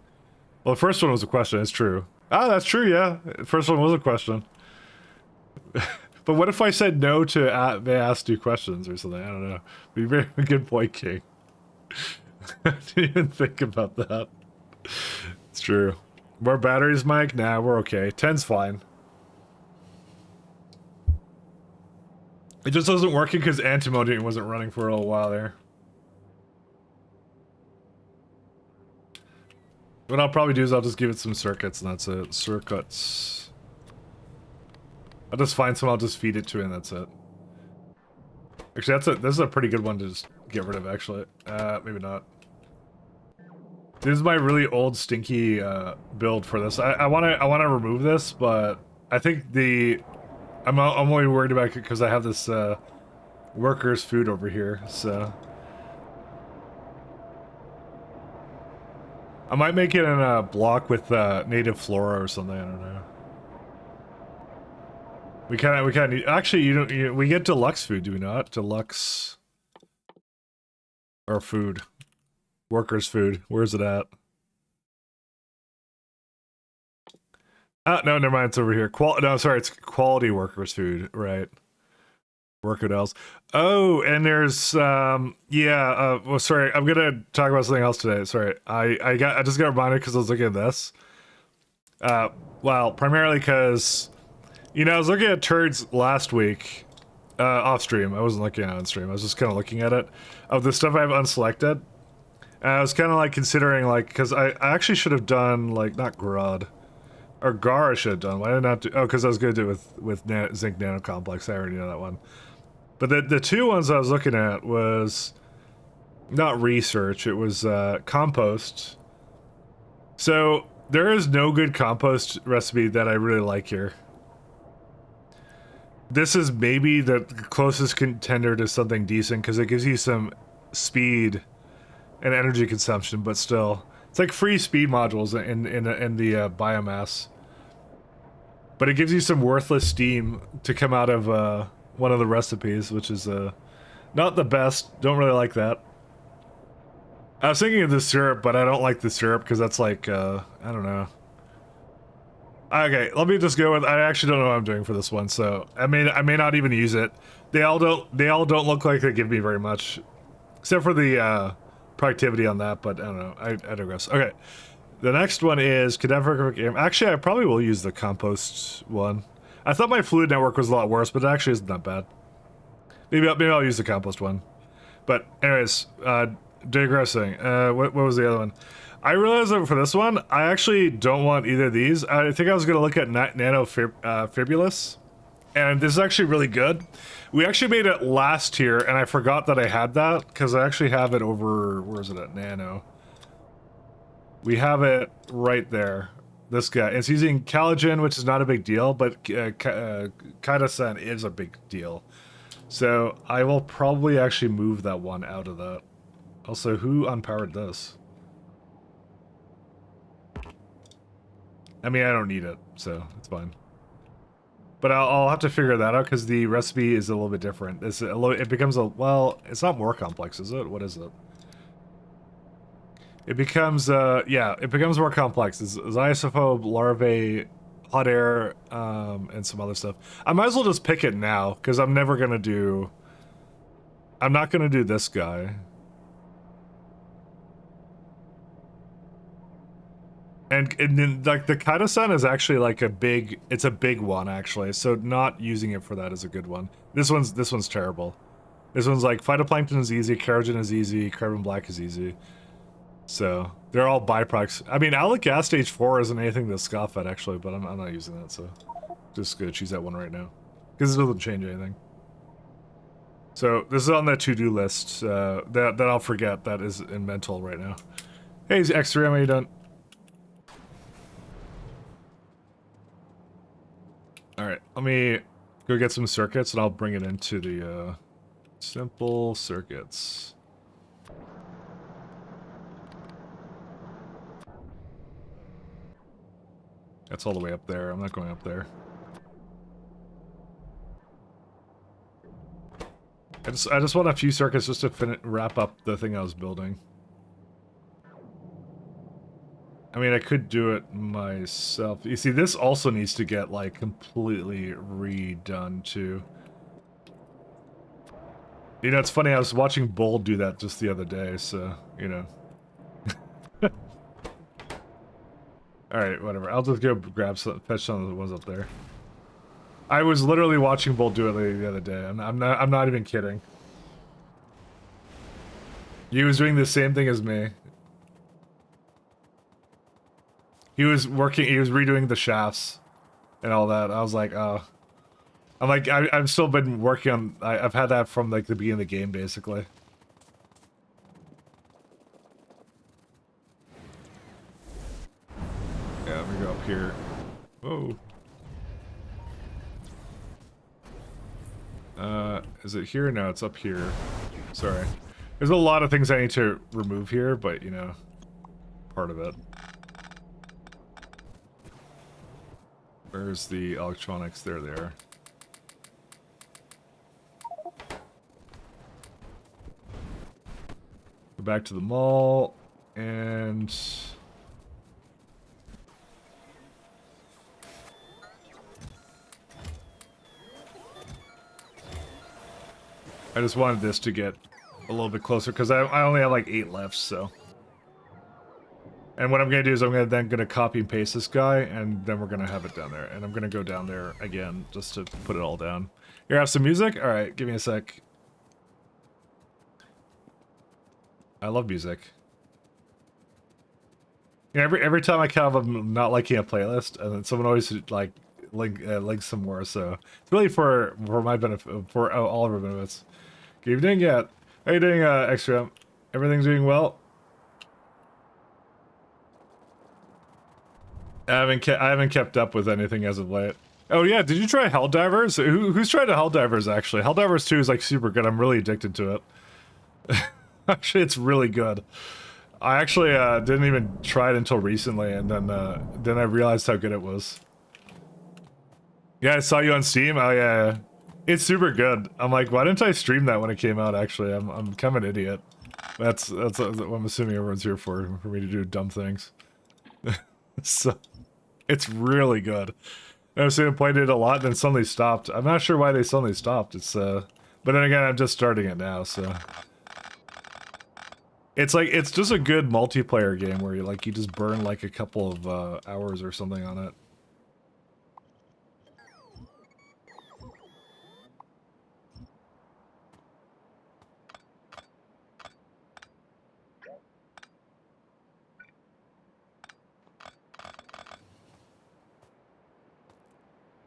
Well, the first one was a question, it's true. Ah, that's true, yeah. The first one was a question. But what if I said no to they asked you questions or something? I don't know. Be very good point, King. I didn't even think about that. It's true. More batteries, Mike? Nah, we're okay. 10's fine. It just wasn't working because antimony wasn't running for a little while there. What I'll probably do is I'll just give it some circuits and that's it. Circuits. I'll just find some, I'll just feed it to it and that's it. Actually, this is a pretty good one to just get rid of, actually. Maybe not. This is my really old, stinky, build for this. I wanna remove this, but I think I'm only worried about it because I have this, workers' food over here, so... I might make it in a block with native flora or something. I don't know. We kind of need. Actually, we get deluxe food, do we not? Deluxe or food, workers' food. Where's it at? No, never mind. It's over here. No, sorry, it's quality workers' food, right? Worker else. Oh, and there's yeah. Well, sorry, I'm gonna talk about something else today. Sorry, I just got reminded because I was looking at this. Well, primarily because I was looking at turds last week, off stream. I wasn't looking at it on stream. I was just kind of looking at it of the stuff I have unselected. And I was kind of like considering because I actually should have done like not Grod. Or Gar I should have done. Why did I not do? Oh, because I was going to do it with Zinc Nano Complex. I already know that one. But the two ones I was looking at was not research. It was compost. So there is no good compost recipe that I really like here. This is maybe the closest contender to something decent because it gives you some speed and energy consumption, but still, it's like free speed modules in the biomass. But it gives you some worthless steam to come out of one of the recipes, which is not the best. Don't really like that. I was thinking of the syrup, but I don't like the syrup because that's like, I don't know. Okay, let me just go with, I actually don't know what I'm doing for this one, so I may not even use it. They all don't look like they give me very much. Except for the productivity on that, but I don't know. I digress. Okay. The next one is cadaver. Actually, I probably will use the compost one. I thought my fluid network was a lot worse, but it actually isn't that bad. Maybe I'll use the compost one. But anyways, digressing. What was the other one? I realized that for this one, I actually don't want either of these. I think I was going to look at Nano Fibulus. And this is actually really good. We actually made it last year, and I forgot that I had that, because I actually have it over... Where is it at? Nano. We have it right there. This guy. It's using Calogen, which is not a big deal, but Kaida-san is a big deal. So I will probably actually move that one out of that. Also, who unpowered this? I mean, I don't need it, so it's fine. But I'll have to figure that out because the recipe is a little bit different. It becomes a... Well, it's not more complex, is it? What is it? It becomes, yeah, it becomes more complex. It's Zyosophobe, larvae, hot air, and some other stuff. I might as well just pick it now, because I'm never going to do... I'm not going to do this guy. And then, like, the Kaida-san is actually, like, it's a big one, actually, so not using it for that is a good one. This one's terrible. This one's like, phytoplankton is easy, kerogen is easy, carbon black is easy. So, they're all byproducts. I mean, Allic Gas Stage 4 isn't anything to scoff at, actually, but I'm not using that, so... Just gonna choose that one right now. Because it doesn't change anything. So, this is on the to-do list, that I'll forget that is in mental right now. Hey, X3, how are you done? Alright, let me go get some circuits and I'll bring it into the, simple circuits. That's all the way up there. I'm not going up there. I just want a few circuits just to wrap up the thing I was building. I mean, I could do it myself. You see, this also needs to get, like, completely redone, too. You know, it's funny, I was watching Bull do that just the other day, so, you know. Alright, whatever. I'll just go grab some, fetch some of the ones up there. I was literally watching Bull do it the other day. I'm not even kidding. He was doing the same thing as me. He was redoing the shafts and all that. I was like, oh. I'm like, I've still been working on, I've had that from like the beginning of the game, basically. Yeah, let me go up here. Whoa. Is it here? No, it's up here. Sorry. There's a lot of things I need to remove here, but you know. part of it. Where's the electronics? There they are. Go back to the mall, and... I just wanted this to get a little bit closer, because I only have like 8 left, so... And what I'm gonna do is I'm gonna copy and paste this guy, and then we're gonna have it down there. And I'm gonna go down there again, just to put it all down. Here, have some music? Alright, give me a sec. I love music. Yeah, every time I kind of am not liking a playlist, and then someone always like links some more, so it's really for my benefit, for all of our benefits. Good evening, yeah. How you doing, Extra? Everything's doing well? I haven't kept up with anything as of late. Oh yeah, did you try Helldivers? Who's tried the Helldivers actually? Helldivers 2 is like super good. I'm really addicted to it. Actually, it's really good. I actually didn't even try it until recently, and then I realized how good it was. Yeah, I saw you on Steam. Oh yeah, it's super good. I'm like, why didn't I stream that when it came out? Actually, I'm kind of an idiot. That's what I'm assuming everyone's here for me to do dumb things. So, it's really good. I've seen it played it a lot, and then suddenly stopped. I'm not sure why they suddenly stopped. It's but then again, I'm just starting it now, so. It's like, it's just a good multiplayer game where you just burn like a couple of hours or something on it.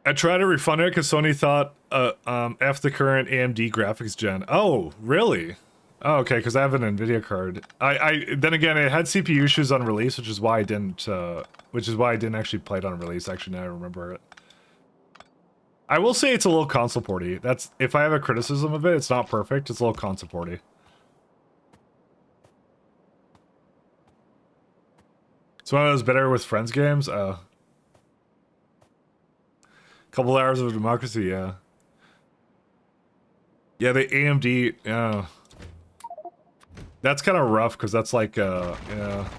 I tried to refund it because Sony thought F the current AMD graphics gen. Oh, really? Oh, okay, because I have an NVIDIA card. Then again, it had CPU issues on release, which is why I didn't actually play it on release. Actually, now I remember it. I will say it's a little console porty. That's, if I have a criticism of it, it's not perfect. It's a little console porty. It's one of those better with friends games. Couple hours of democracy, yeah. Yeah, the AMD, yeah. That's kind of rough, because that's like, yeah.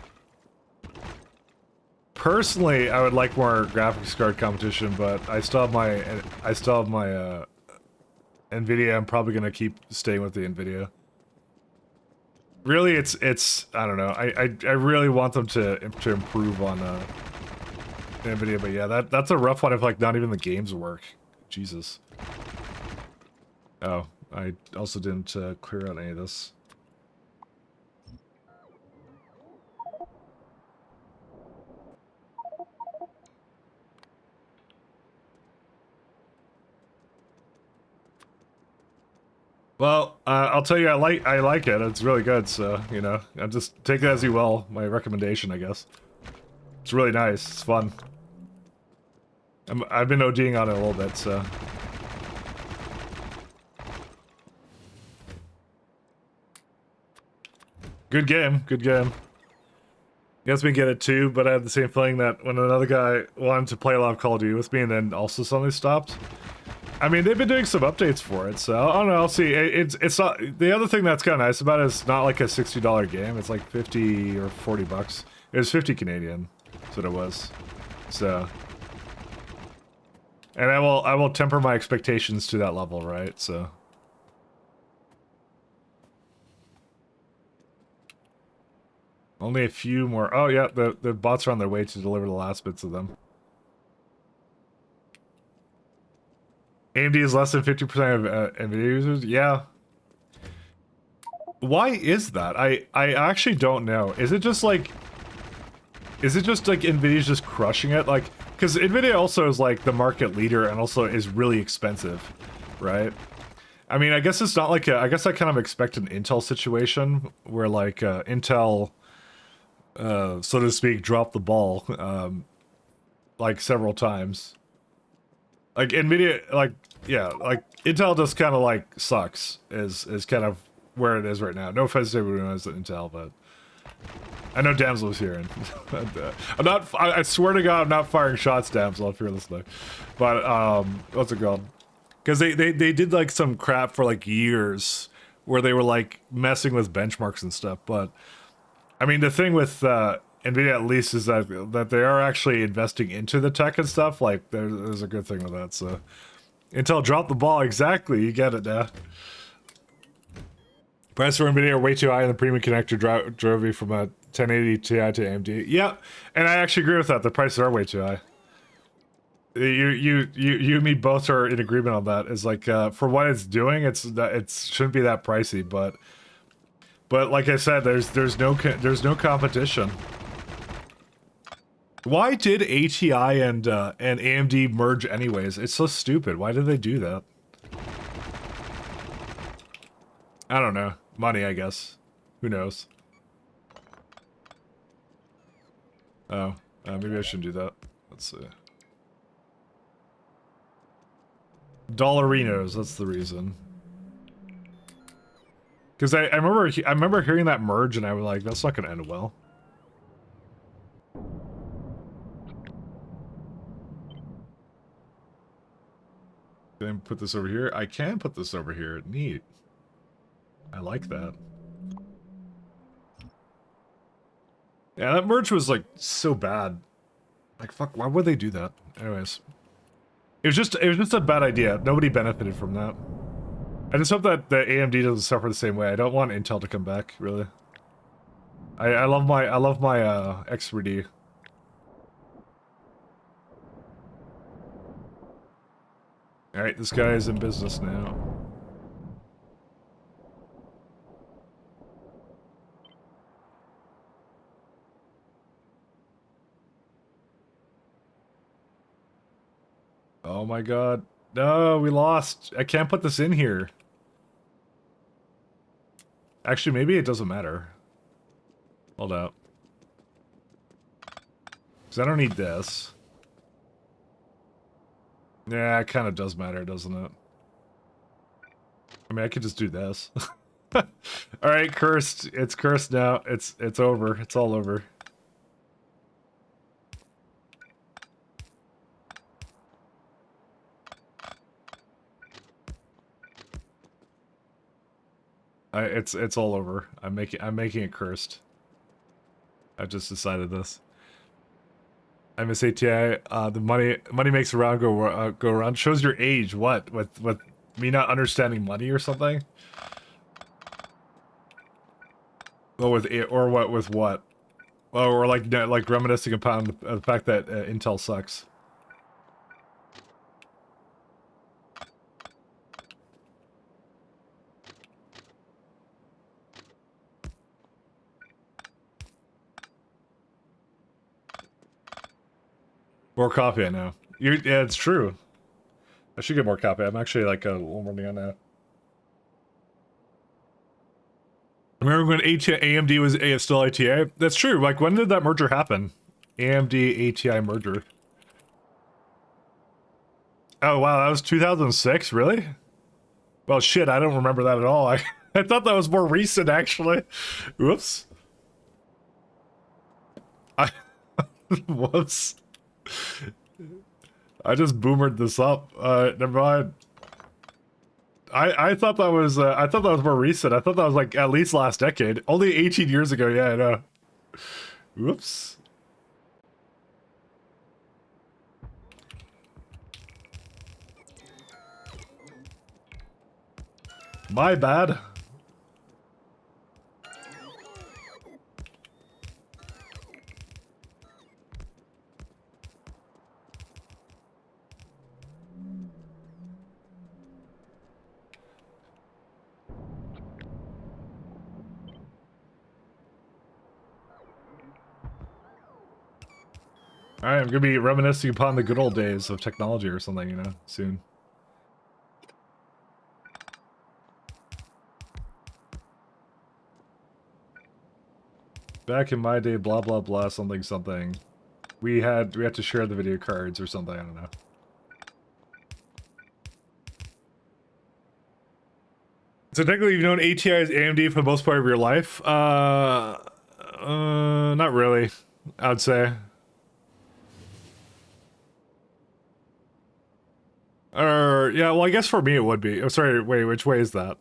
Personally, I would like more graphics card competition, but I still have my NVIDIA. I'm probably gonna keep staying with the NVIDIA. Really, it's I don't know. I really want them to improve on NVIDIA, but yeah, that's a rough one if like not even the games work. Jesus. Oh, I also didn't clear out any of this. Well, I'll tell you, I like it. It's really good, so, you know, I'll just take it as you will. My recommendation, I guess. It's really nice. It's fun. I've been ODing on it a little bit, so. Good game. Good game. Guess we get it too, but I had the same feeling that when another guy wanted to play a lot of Call of Duty with me and then also suddenly stopped. I mean, they've been doing some updates for it, so I don't know. I'll see. It's not, the other thing that's kind of nice about it is it's not like a $60 game. It's like 50 or 40 bucks. It was 50 Canadian. That's what it was. So, and I will temper my expectations to that level, right? So. Only a few more. Oh yeah, the bots are on their way to deliver the last bits of them. AMD is less than 50% of NVIDIA users? Yeah. Why is that? I actually don't know. Is it just like NVIDIA's just crushing it? Like, because NVIDIA also is like the market leader and also is really expensive, right? I mean, I guess it's not like I guess I kind of expect an Intel situation where like Intel, so to speak, dropped the ball like several times. Like NVIDIA, like, yeah, like Intel just kind of like sucks is kind of where it is right now. No offense to everyone who knows Intel, but I know Damsel was here, and I'm not. I swear to God, I'm not firing shots, Damsel, if you're listening. But what's it called? Because they did like some crap for like years where they were like messing with benchmarks and stuff. But I mean, the thing with Nvidia at least is that they are actually investing into the tech and stuff. Like there's a good thing with that. So Intel dropped the ball. Exactly, you get it now. Price for Nvidia are way too high, and the premium connector drove me from a 1080 Ti to AMD. Yeah, and I actually agree with that. The prices are way too high. You and me both are in agreement on that. It's like for what it's doing, it shouldn't be that pricey. But like I said, there's no competition. Why did ATI and AMD merge anyways? It's so stupid. Why did they do that? I don't know. Money, I guess. Who knows? Oh, maybe I shouldn't do that. Let's see. Dollarinos, that's the reason. Because I remember hearing that merge and I was like, that's not gonna end well. Can I put this over here? I can put this over here. Neat. I like that. Yeah, that merge was like so bad. Like fuck, why would they do that? Anyways. It was just a bad idea. Nobody benefited from that. I just hope that the AMD doesn't suffer the same way. I don't want Intel to come back, really. I love my X3D. Alright, this guy is in business now. Oh my god. No, we lost. I can't put this in here. Actually, maybe it doesn't matter. Hold up. Because I don't need this. Yeah, it kind of does matter, doesn't it? I mean, I could just do this. Alright, cursed. It's cursed now. It's over. It's all over. It's all over. I'm making it cursed. I've just decided this. I miss ATI. The money makes around go around. Shows your age. What? With me not understanding money or something? Oh, with it or what? With what? Oh, or like reminiscing upon the fact that Intel sucks. More coffee, I know. Yeah, it's true. I should get more coffee. I'm actually like a little running on now. Remember when AMD was still ATA? That's true. Like, when did that merger happen? AMD ATI merger. Oh wow, that was 2006. Really? Well, shit, I don't remember that at all. I thought that was more recent, actually. Whoops. Whoops. I just boomered this up. Never mind. I thought that was more recent. I thought that was like at least last decade. Only 18 years ago. Yeah, I know. Whoops. My bad. Alright, I'm gonna be reminiscing upon the good old days of technology or something, you know, soon. Back in my day, blah blah blah, something something. We had to share the video cards or something, I don't know. So technically you've known ATI as AMD for the most part of your life? Not really, I'd say. Or, yeah, well, I guess for me it would be. Oh, sorry, wait, which way is that?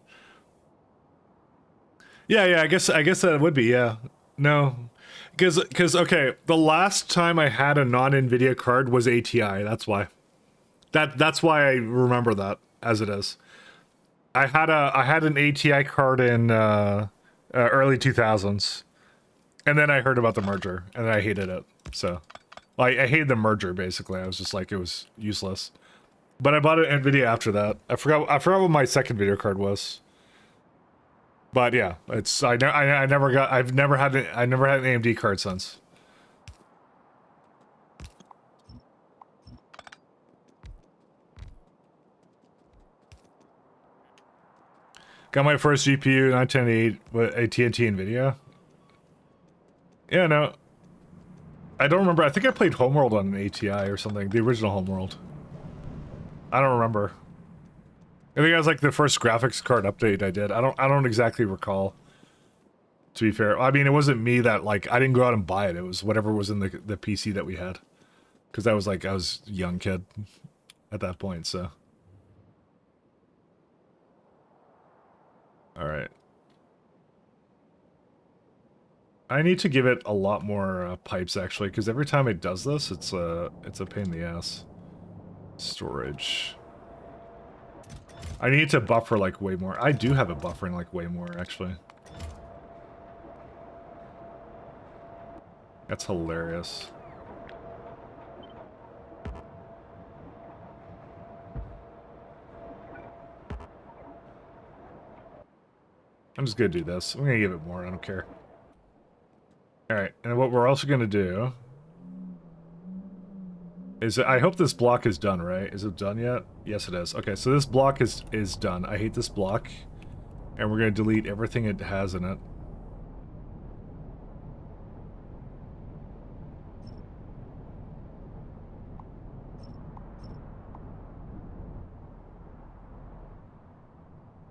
Yeah, I guess that would be, yeah. No. Because, okay, the last time I had a non-NVIDIA card was ATI, that's why. That's why I remember that, as it is. I had an ATI card in, early 2000s. And then I heard about the merger, and I hated it, so. Like, I hated the merger, basically. I was just like, it was useless. But I bought an NVIDIA after that. I forgot what my second video card was. But yeah, it's I never had an AMD card since. Got my first GPU 910 with AT&T NVIDIA. Yeah, no. I don't remember. I think I played Homeworld on an ATI or something. The original Homeworld. I don't remember. I think that was like the first graphics card update I did. I don't exactly recall. To be fair, I mean, it wasn't me that like I didn't go out and buy it. It was whatever was in the PC that we had, because I was a young kid at that point. So, all right. I need to give it a lot more pipes actually, because every time it does this, it's a pain in the ass. Storage. I need to buffer like way more. I do have it buffering like way more actually. That's hilarious. I'm just gonna do this. I'm gonna give it more. I don't care. Alright, and what we're also gonna do is I hope this block is done, right? Is it done yet? Yes, it is. Okay, so this block is done. I hate this block. And we're gonna delete everything it has in it.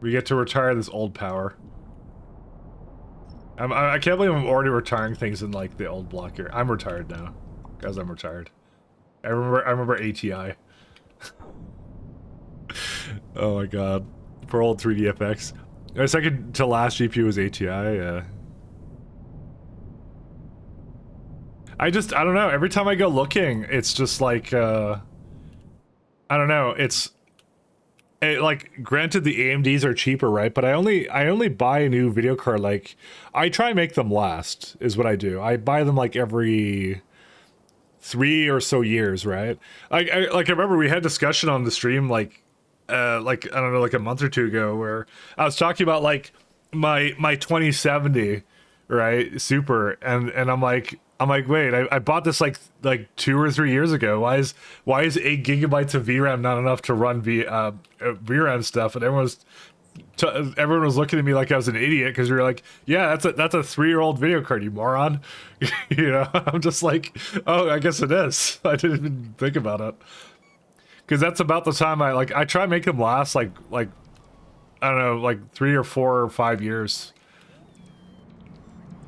We get to retire this old power. I can't believe I'm already retiring things in like the old block here. I'm retired now, guys. I'm retired. I remember ATI. Oh my god, for old 3DFX. My second to last GPU was ATI. I don't know. Every time I go looking, it's just like I don't know. Like, granted the AMDs are cheaper, right? But I only buy a new video card, like, I try and make them last, is what I do. I buy them, like, every 3 or so years, right? I remember we had discussion on the stream, like, I don't know, like a month or two ago, where I was talking about, like, my 2070, right? Super, and I'm like, wait, I bought this like 2 or 3 years ago. Why is 8 gigabytes of VRAM not enough to run VRAM stuff? And everyone was looking at me like I was an idiot, because we were like, yeah, that's a 3-year-old video card, you moron. You know, I'm just like, oh, I guess it is. I didn't even think about it, because that's about the time I try and make them last like I don't know, like 3 or 4 or 5 years.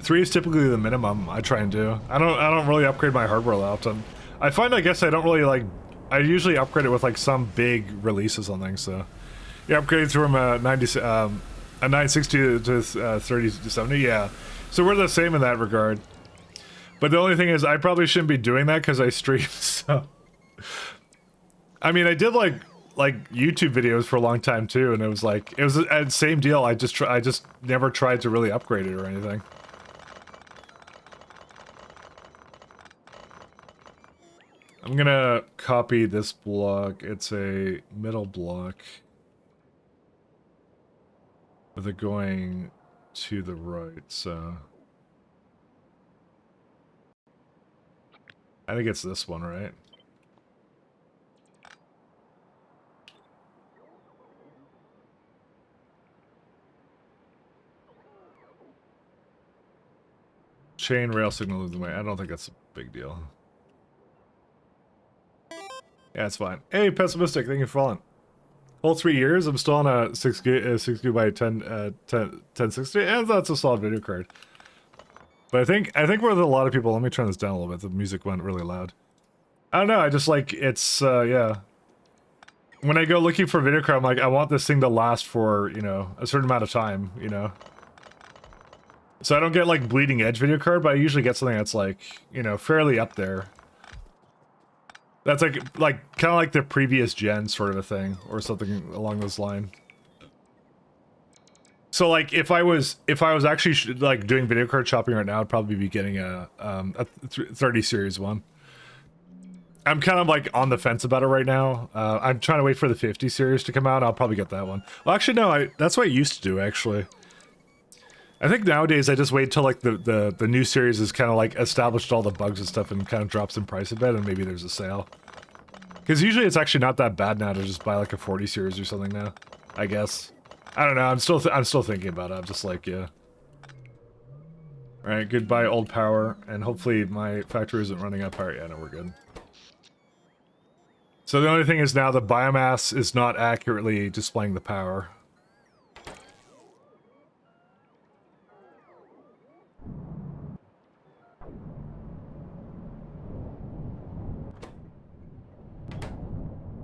3 is typically the minimum I try and do. I don't really upgrade my hardware that often. I find, I guess I don't really like, I usually upgrade it with like some big releases on things, so. Yeah, upgraded from a 960 to 30 to 70, yeah. So we're the same in that regard. But the only thing is, I probably shouldn't be doing that because I stream, so. I mean, I did like YouTube videos for a long time too, and it was the same deal. I just never tried to really upgrade it or anything. I'm gonna copy this block. It's a middle block with it going to the right, so I think it's this one, right? Chain rail signal is the way. I don't think that's a big deal. Yeah, it's fine. Hey, pessimistic, thank you for following. Whole 3 years, I'm still on a 6 gig by 1060, and that's a solid video card. But I think with a lot of people, let me turn this down a little bit. The music went really loud. I don't know, I just like, it's, yeah. When I go looking for a video card, I'm like, I want this thing to last for, you know, a certain amount of time, you know? So I don't get, like, bleeding edge video card, but I usually get something that's, like, you know, fairly up there. That's, like kind of like the previous gen sort of a thing, or something along those lines. So, like, if I was actually, like, doing video card shopping right now, I'd probably be getting a 30 series one. I'm kind of like on the fence about it right now. I'm trying to wait for the 50 series to come out. I'll probably get that one. Well, actually, no. That's what I used to do. Actually, I think nowadays I just wait till like the new series is kind of like established all the bugs and stuff and kind of drops in price a bit, and maybe there's a sale. Because usually it's actually not that bad now to just buy like a 40 series or something now. I guess. I don't know. I'm still thinking about it. I'm just like, yeah. All right. Goodbye, old power, and hopefully my factory isn't running out of power. Yeah, no, we're good. So the only thing is now the biomass is not accurately displaying the power.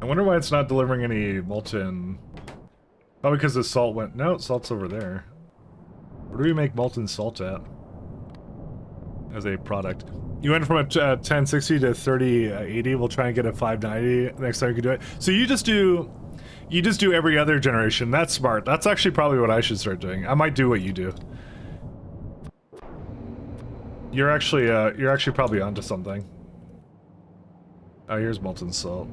I wonder why it's not delivering any molten... Probably because the salt went... No, salt's over there. Where do we make molten salt at? As a product. You went from a 1060 to 3080. We'll try and get a 590 next time you can do it. So you just do every other generation. That's smart. That's actually probably what I should start doing. I might do what you do. You're actually probably onto something. Oh, here's molten salt.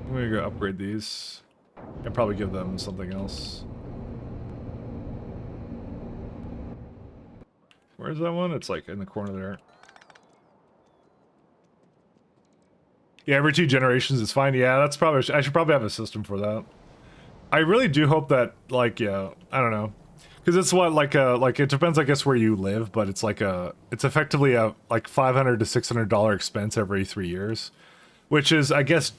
I'm gonna go upgrade these. And probably give them something else. Where's that one? It's like in the corner there. Yeah, every 2 generations is fine. Yeah, that's probably... I should probably have a system for that. I really do hope that, like, yeah, I don't know. Because it's what, like, it depends, I guess, where you live, but it's like it's effectively a, like, $500 to $600 expense every 3 years. Which is, I guess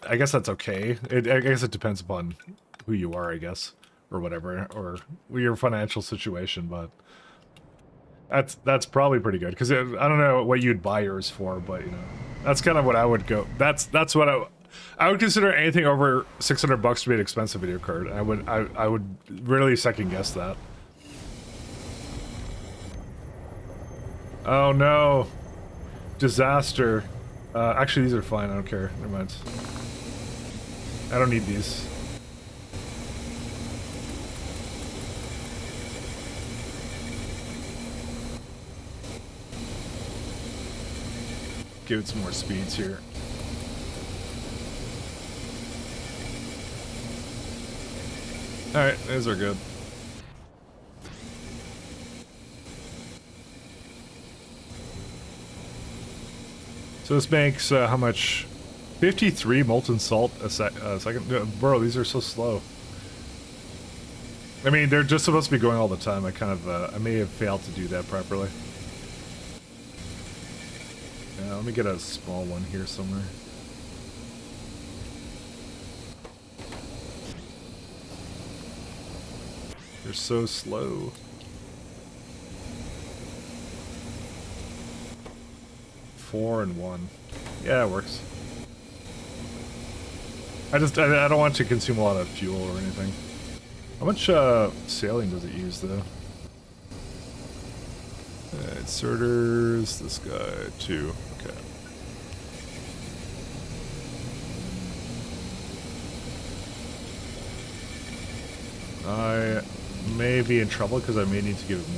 that's okay. I guess it depends upon who you are, I guess. Or whatever. Or your financial situation, but... That's probably pretty good, because I don't know what you'd buy yours for, but, you know, that's kind of what I would go. That's what I would consider anything over $600 to be an expensive video card. I would really second guess that. Oh no, disaster. Actually, these are fine. I don't care. Never mind. I don't need these. Give it some more speeds here. Alright, those are good. So this makes, how much? 53 molten salt a second? Bro, these are so slow. I mean, they're just supposed to be going all the time. I may have failed to do that properly. Yeah, let me get a small one here somewhere. They're so slow. Four and one. Yeah, it works. I don't want to consume a lot of fuel or anything. How much saline does it use though? Inserters, this guy, 2. Okay. I may be in trouble because I may need to give it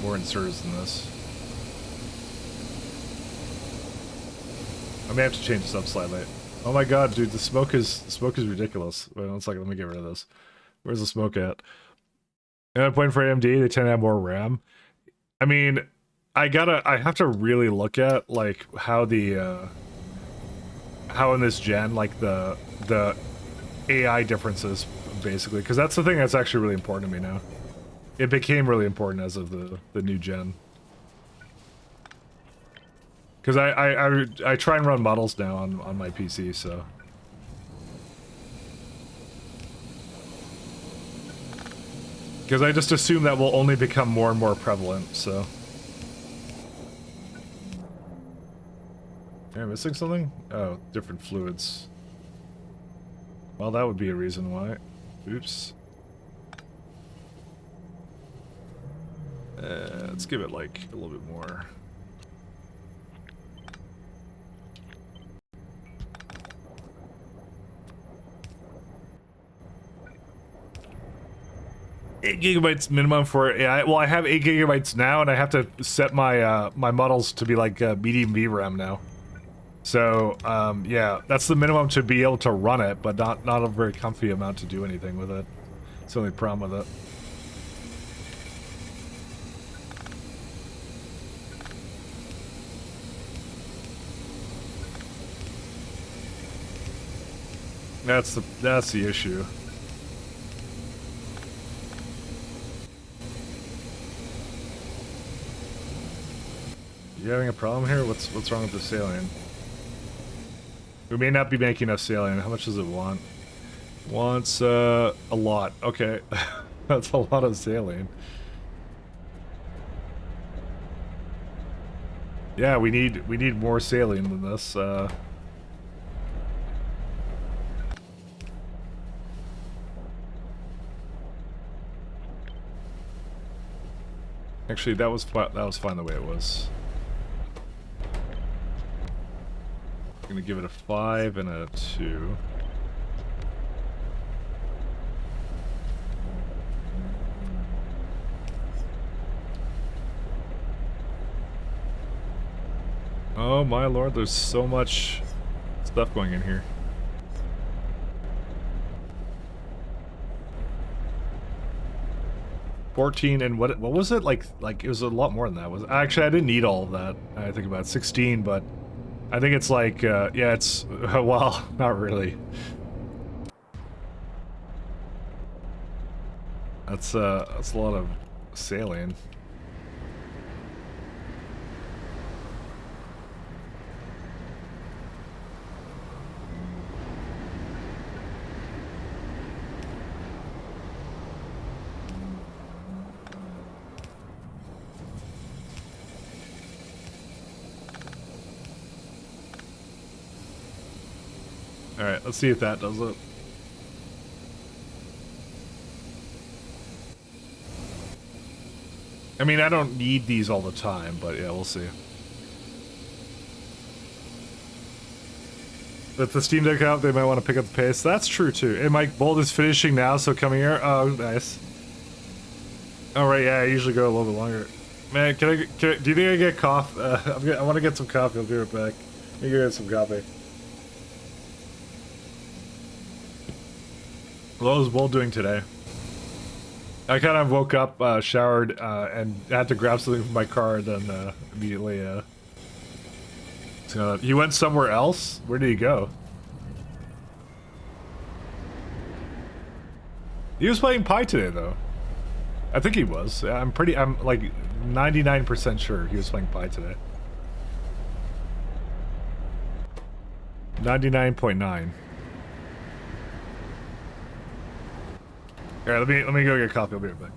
more inserters than this. I may have to change this up slightly. Oh my god, dude, the smoke is ridiculous. Wait 1 second, let me get rid of this. Where's the smoke at? And point for AMD, they tend to have more RAM. I mean, I have to really look at like how how in this gen like the AI differences basically, because that's the thing that's actually really important to me now. It became really important as of the new gen. Because I try and run models now on my PC, so Because I just assume that will only become more and more prevalent, so. Am I missing something? Oh, different fluids. Well, that would be a reason why. Oops. Let's give it like a little bit more. Eight gigabytes minimum for it. Yeah, well, I have 8 gigabytes now, and I have to set my my models to be like medium VRAM now. So yeah, that's the minimum to be able to run it, but not a very comfy amount to do anything with it. It's the only problem with it. That's the issue. You having a problem here? What's wrong with the saline? We may not be making enough saline. How much does it want? Wants a lot. Okay. That's a lot of saline. Yeah, we need more saline than this. Actually, that was fine the way it was. I'm gonna give it a 5 and a 2. Oh my lord, there's so much stuff going in here. $14 and what was it like it was a lot more than that. Was actually I didn't need all of that. I think about 16, but I think it's like yeah, it's well, not really. That's a lot of saline. Alright, let's see if that does it. I mean, I don't need these all the time, but yeah, we'll see. With the Steam Deck out, they might want to pick up the pace. That's true, too. And Mike Bolt is finishing now, so coming here. Oh, nice. Alright, yeah, I usually go a little bit longer. Man, do you think I get coffee? I want to get some coffee. I'll be right back. Let me go get some coffee. What was Bolt doing today? I kind of woke up, showered, and had to grab something from my car, and then immediately, so he went somewhere else? Where did he go? He was playing Pi today, though. I think he was. I'm like 99% sure he was playing Pi today. 99.9. Alright, let me go get coffee. I'll be right back.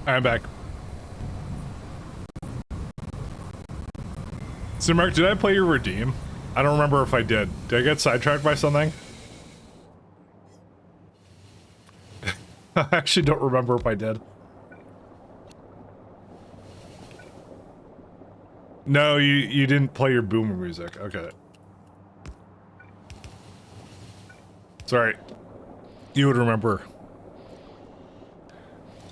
I'm back. So, Mark, did I play your redeem? I don't remember if I did. Did I get sidetracked by something? I actually don't remember if I did. No, you didn't play your boomer music. Okay. Sorry. You would remember.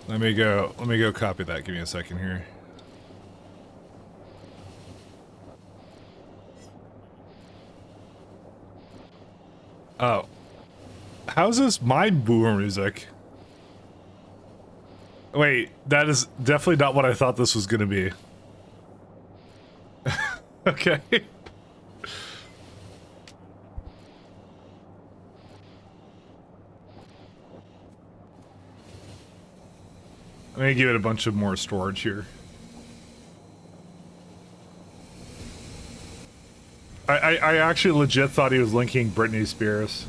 Let me go copy that. Give me a second here. Oh. How's this my boomer music? Wait, that is definitely not what I thought this was gonna be. Okay. Let me give it a bunch of more storage here. I actually legit thought he was linking Britney Spears.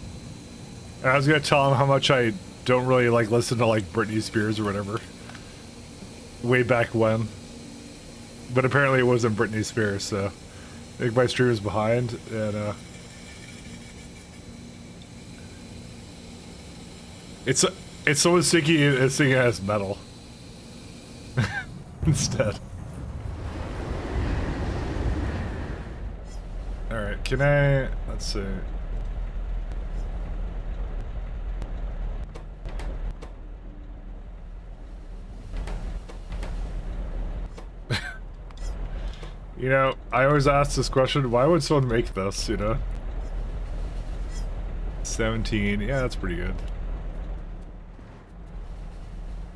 And I was gonna tell him how much I don't really like listen to like Britney Spears or whatever. Way back when. But apparently it wasn't Britney Spears, so I think my stream was behind, and it's someone singing it as metal. Instead. Alright, can I... let's see. You know, I always ask this question, why would someone make this, you know? 17, yeah, that's pretty good.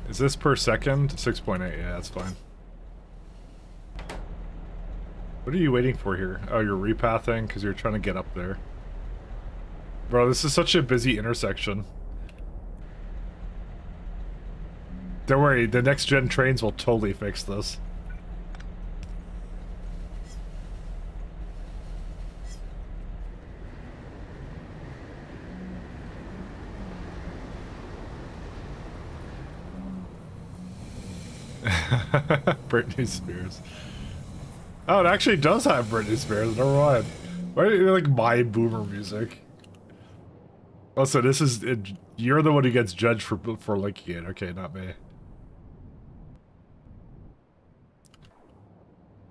Is this per second? 6.8, yeah, that's fine. What are you waiting for here? Oh, you're repathing because you're trying to get up there. Bro, this is such a busy intersection. Don't worry, the next gen trains will totally fix this. Britney Spears. Oh, it actually does have Britney Spears. Never mind. Why do you like my boomer music? Also, this is you're the one who gets judged for liking it. Okay, not me.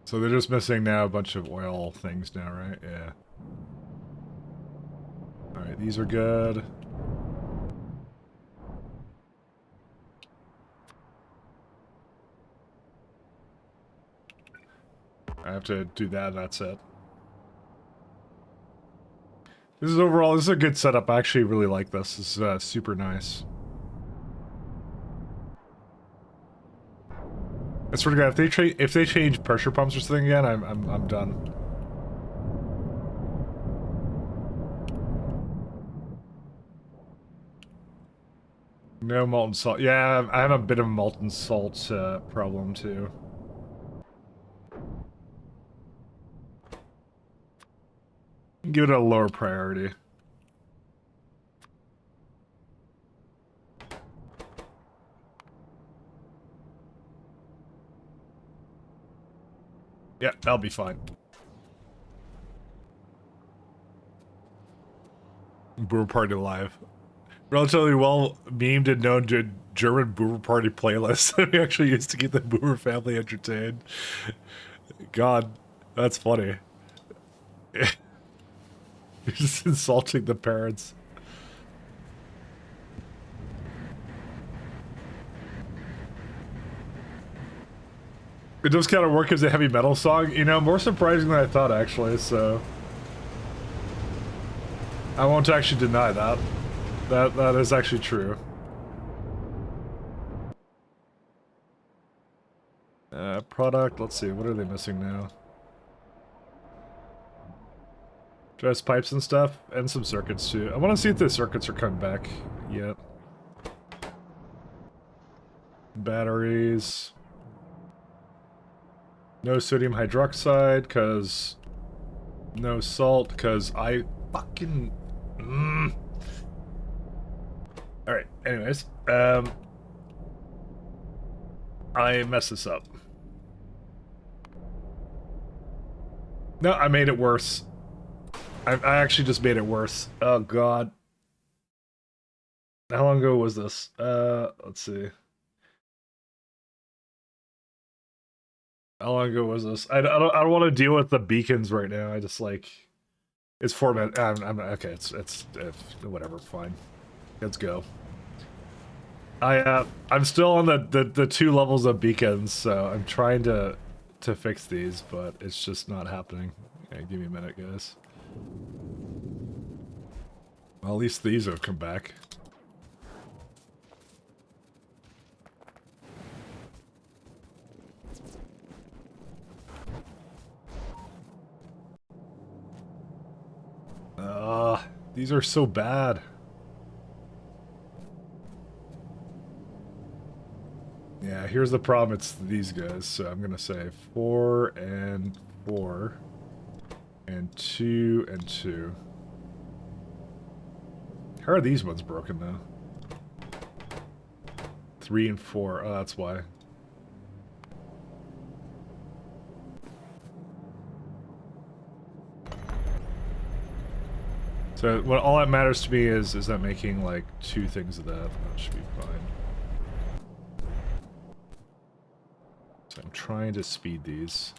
So they're just missing now a bunch of oil things now, right? Yeah. All right, these are good. I have to do that, and that's it. This is overall, this is a good setup. I actually really like this. This is super nice. I swear to God, if they change pressure pumps or something again, I'm done. No molten salt. Yeah, I have a bit of a molten salt problem too. Give it a lower priority. Yeah, that'll be fine. Boomer Party Live. Relatively well memed and known to German Boomer Party playlists that we actually used to keep the Boomer family entertained. God, that's funny. You're just insulting the parents. It does kind of work as a heavy metal song, you know, more surprising than I thought actually, so I won't actually deny that. That is actually true. Product, let's see, what are they missing now? Just pipes and stuff, and some circuits too. I want to see if the circuits are coming back yet. Batteries. No sodium hydroxide, because... No salt, because I fucking... Alright, anyways. I messed this up. No, I made it worse. I actually just made it worse. Oh god. How long ago was this? Let's see. How long ago was this? I don't want to deal with the beacons right now. I just like it's 4 minutes. I'm okay. It's whatever. Fine. Let's go. I'm still on the 2 levels of beacons, so I'm trying to fix these, but it's just not happening. Okay, give me a minute, guys. Well, at least these have come back. These are so bad. Yeah, here's the problem. It's these guys. So I'm gonna say 4 and 4 and 2 and 2. How are these ones broken though? 3 and 4. Oh, that's why. So what all that matters to me is that making like 2 things of that. That should be fine. So I'm trying to speed these.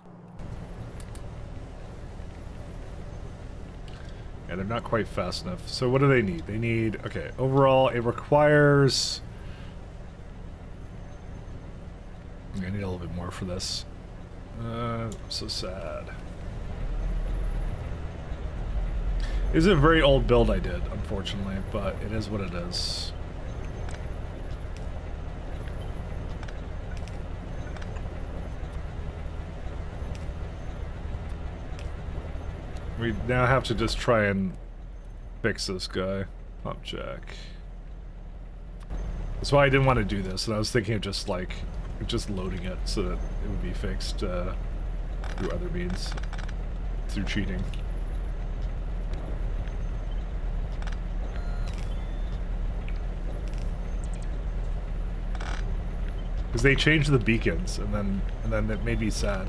Yeah, they're not quite fast enough. So what do they need? They need, okay, overall it requires... I need a little bit more for this. I'm so sad. This is a very old build I did, unfortunately, but it is what it is. We now have to just try and fix this guy. Pump jack. That's why I didn't want to do this, and I was thinking of just like, just loading it so that it would be fixed through other means, through cheating. Because they changed the beacons, and then it made me sad.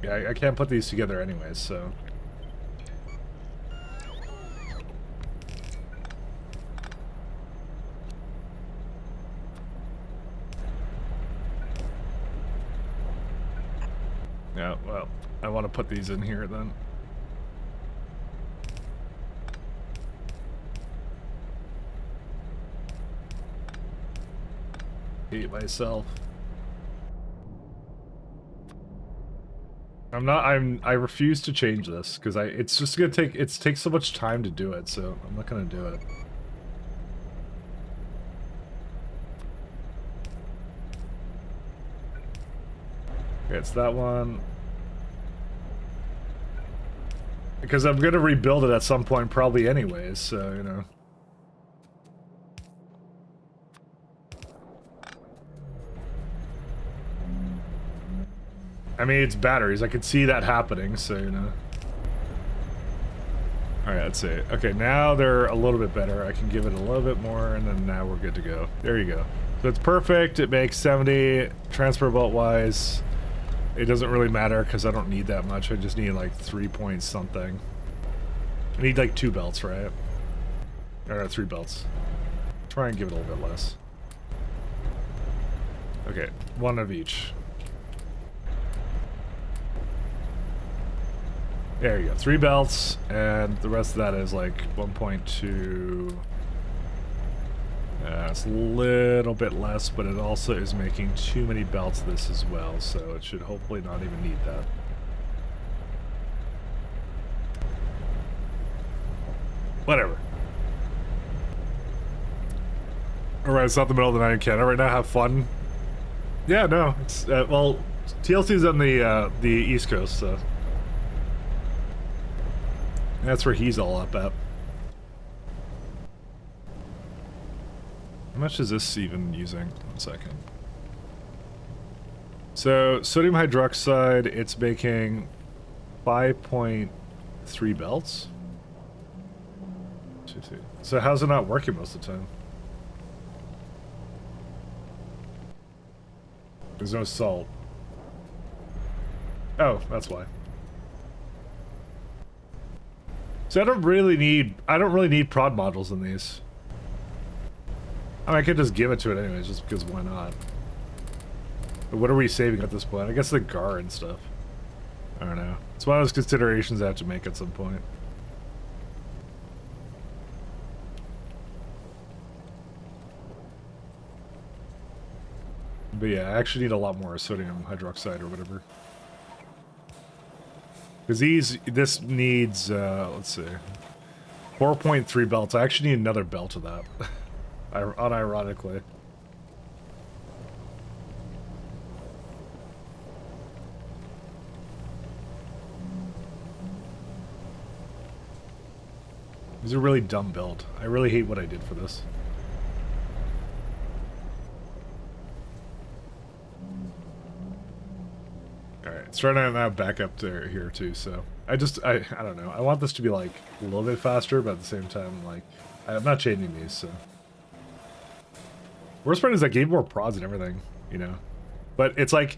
Yeah, I can't put these together anyways, so... Yeah, well, I want to put these in here then. Hate myself. I refuse to change this because it's just gonna take, it takes so much time to do it, so I'm not gonna do it. Okay, it's that one. Because I'm gonna rebuild it at some point probably anyways, so, you know. I mean, it's batteries. I could see that happening, so, you know. Alright, let's see. Okay, now they're a little bit better. I can give it a little bit more, and then now we're good to go. There you go. So it's perfect. It makes 70. Transfer belt-wise, it doesn't really matter, because I don't need that much. I just need, like, 3 point something. I need, like, 2 belts, right? Or 3 belts. Try and give it a little bit less. Okay, 1 of each. There you go, 3 belts, and the rest of that is like 1.2. It's a little bit less, but it also is making too many belts this as well, so it should hopefully not even need that. Whatever. Alright, it's not the middle of the night in Canada right now, have fun. Yeah, no, it's, well, TLC's on the East Coast, so... That's where he's all up at. How much is this even using? 1 second. So, sodium hydroxide, it's making 5.3 belts? So how's it not working most of the time? There's no salt. Oh, that's why. So I don't really need prod modules in these. I mean, I could just give it to it anyways, just because why not? But what are we saving at this point? I guess the GAR and stuff. I don't know. It's one of those considerations I have to make at some point. But yeah, I actually need a lot more sodium hydroxide or whatever. Because this needs, let's see, 4.3 belts. I actually need another belt of that, unironically. This is a really dumb build. I really hate what I did for this. Alright, it's trying to now back up to here too, so I don't know. I want this to be like a little bit faster, but at the same time, like, I'm not changing these, so. Worst part is I gave more prods and everything, you know. But it's like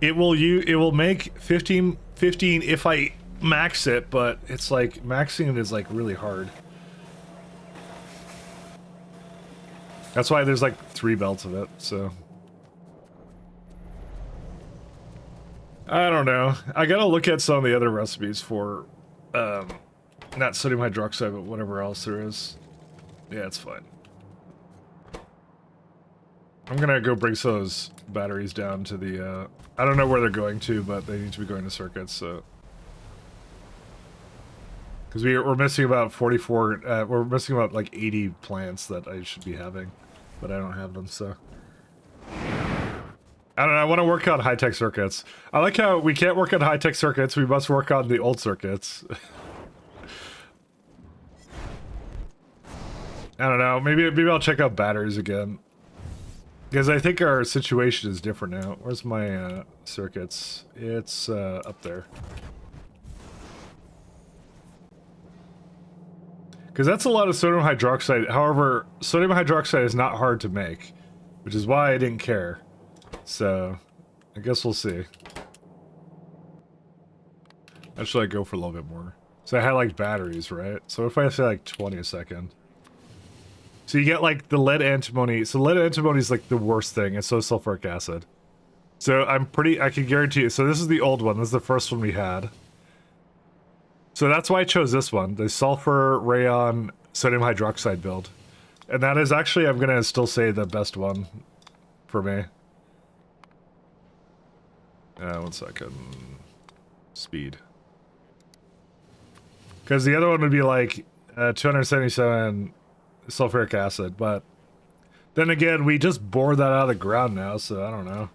it will make 15 if I max it, but it's like maxing it is like really hard. That's why there's like 3 belts of it, so. I don't know. I gotta look at some of the other recipes for, not sodium hydroxide, but whatever else there is. Yeah, it's fine. I'm gonna go bring some of those batteries down to the, I don't know where they're going to, but they need to be going to circuits, so. Because we're missing about 44, we're missing about like 80 plants that I should be having, but I don't have them, so. I don't know, I want to work on high-tech circuits. I like how we can't work on high-tech circuits, we must work on the old circuits. I don't know, maybe I'll check out batteries again. Because I think our situation is different now. Where's my circuits? It's up there. Because that's a lot of sodium hydroxide. However, sodium hydroxide is not hard to make, which is why I didn't care. So, I guess we'll see. Actually, I go for a little bit more. So I had like batteries, right? So if I say like 20 a second. So you get like the lead antimony. So lead antimony is like the worst thing. It's so sulfuric acid. So I can guarantee you. So this is the old one. This is the first one we had. So that's why I chose this one. The sulfur rayon sodium hydroxide build. And that is actually, I'm going to still say, the best one for me. 1 second. Speed. Because the other one would be like 277 sulfuric acid, but then again, we just bored that out of the ground now, so I don't know.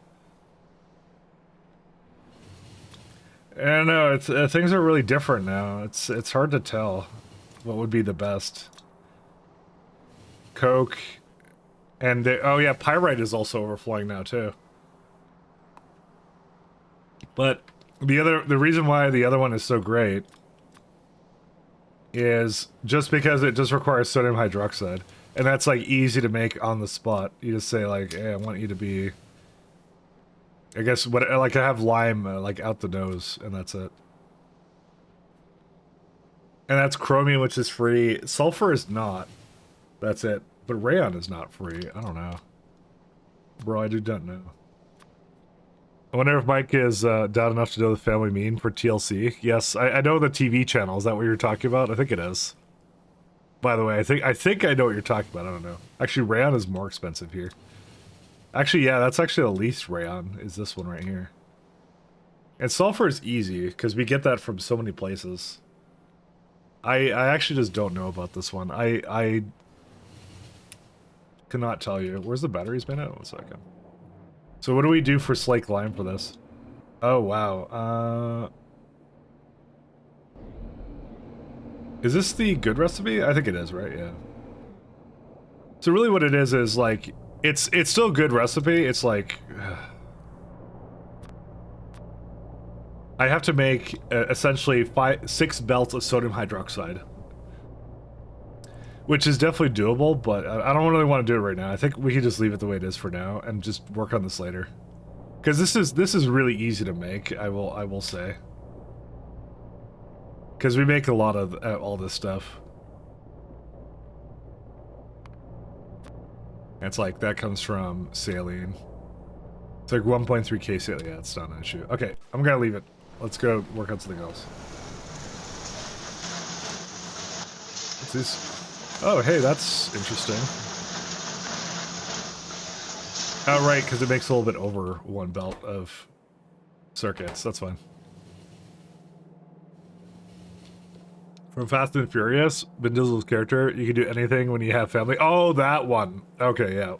I don't know, things are really different now. It's hard to tell what would be the best. Coke, and oh yeah, pyrite is also overflowing now too. But the reason why the other one is so great is just because it just requires sodium hydroxide, and that's like easy to make on the spot. You just say like, hey, I want you to be, I guess, what, like I have lime like out the nose, and that's it. And that's chromium, which is free. Sulfur is not. That's it. But rayon is not free. I don't know. Bro, I don't know. I wonder if Mike is down enough to know the family meme for TLC. Yes, I know the TV channel. Is that what you're talking about? I think it is. By the way, I think I know what you're talking about. I don't know. Actually, rayon is more expensive here. Actually, yeah, that's actually the least rayon, is this one right here. And sulfur is easy, because we get that from so many places. I actually just don't know about this one. I cannot tell you. Where's the batteries been at? 1 second. So what do we do for slake lime for this? Oh, wow. Is this the good recipe? I think it is, right? Yeah. So really what it is like, it's still a good recipe. It's like, I have to make essentially 6 belts of sodium hydroxide. Which is definitely doable, but I don't really want to do it right now. I think we can just leave it the way it is for now and just work on this later. Because this is really easy to make, I will say. Because we make a lot of all this stuff. It's like, that comes from saline. It's like 1.3k saline. Yeah, it's not an issue. Okay, I'm gonna leave it. Let's go work on something else. What's this? Oh, hey, that's interesting. Oh, right, because it makes a little bit over 1 belt of circuits. That's fine. From Fast and Furious, Vin Diesel's character, you can do anything when you have family. Oh, that one. Okay, yeah.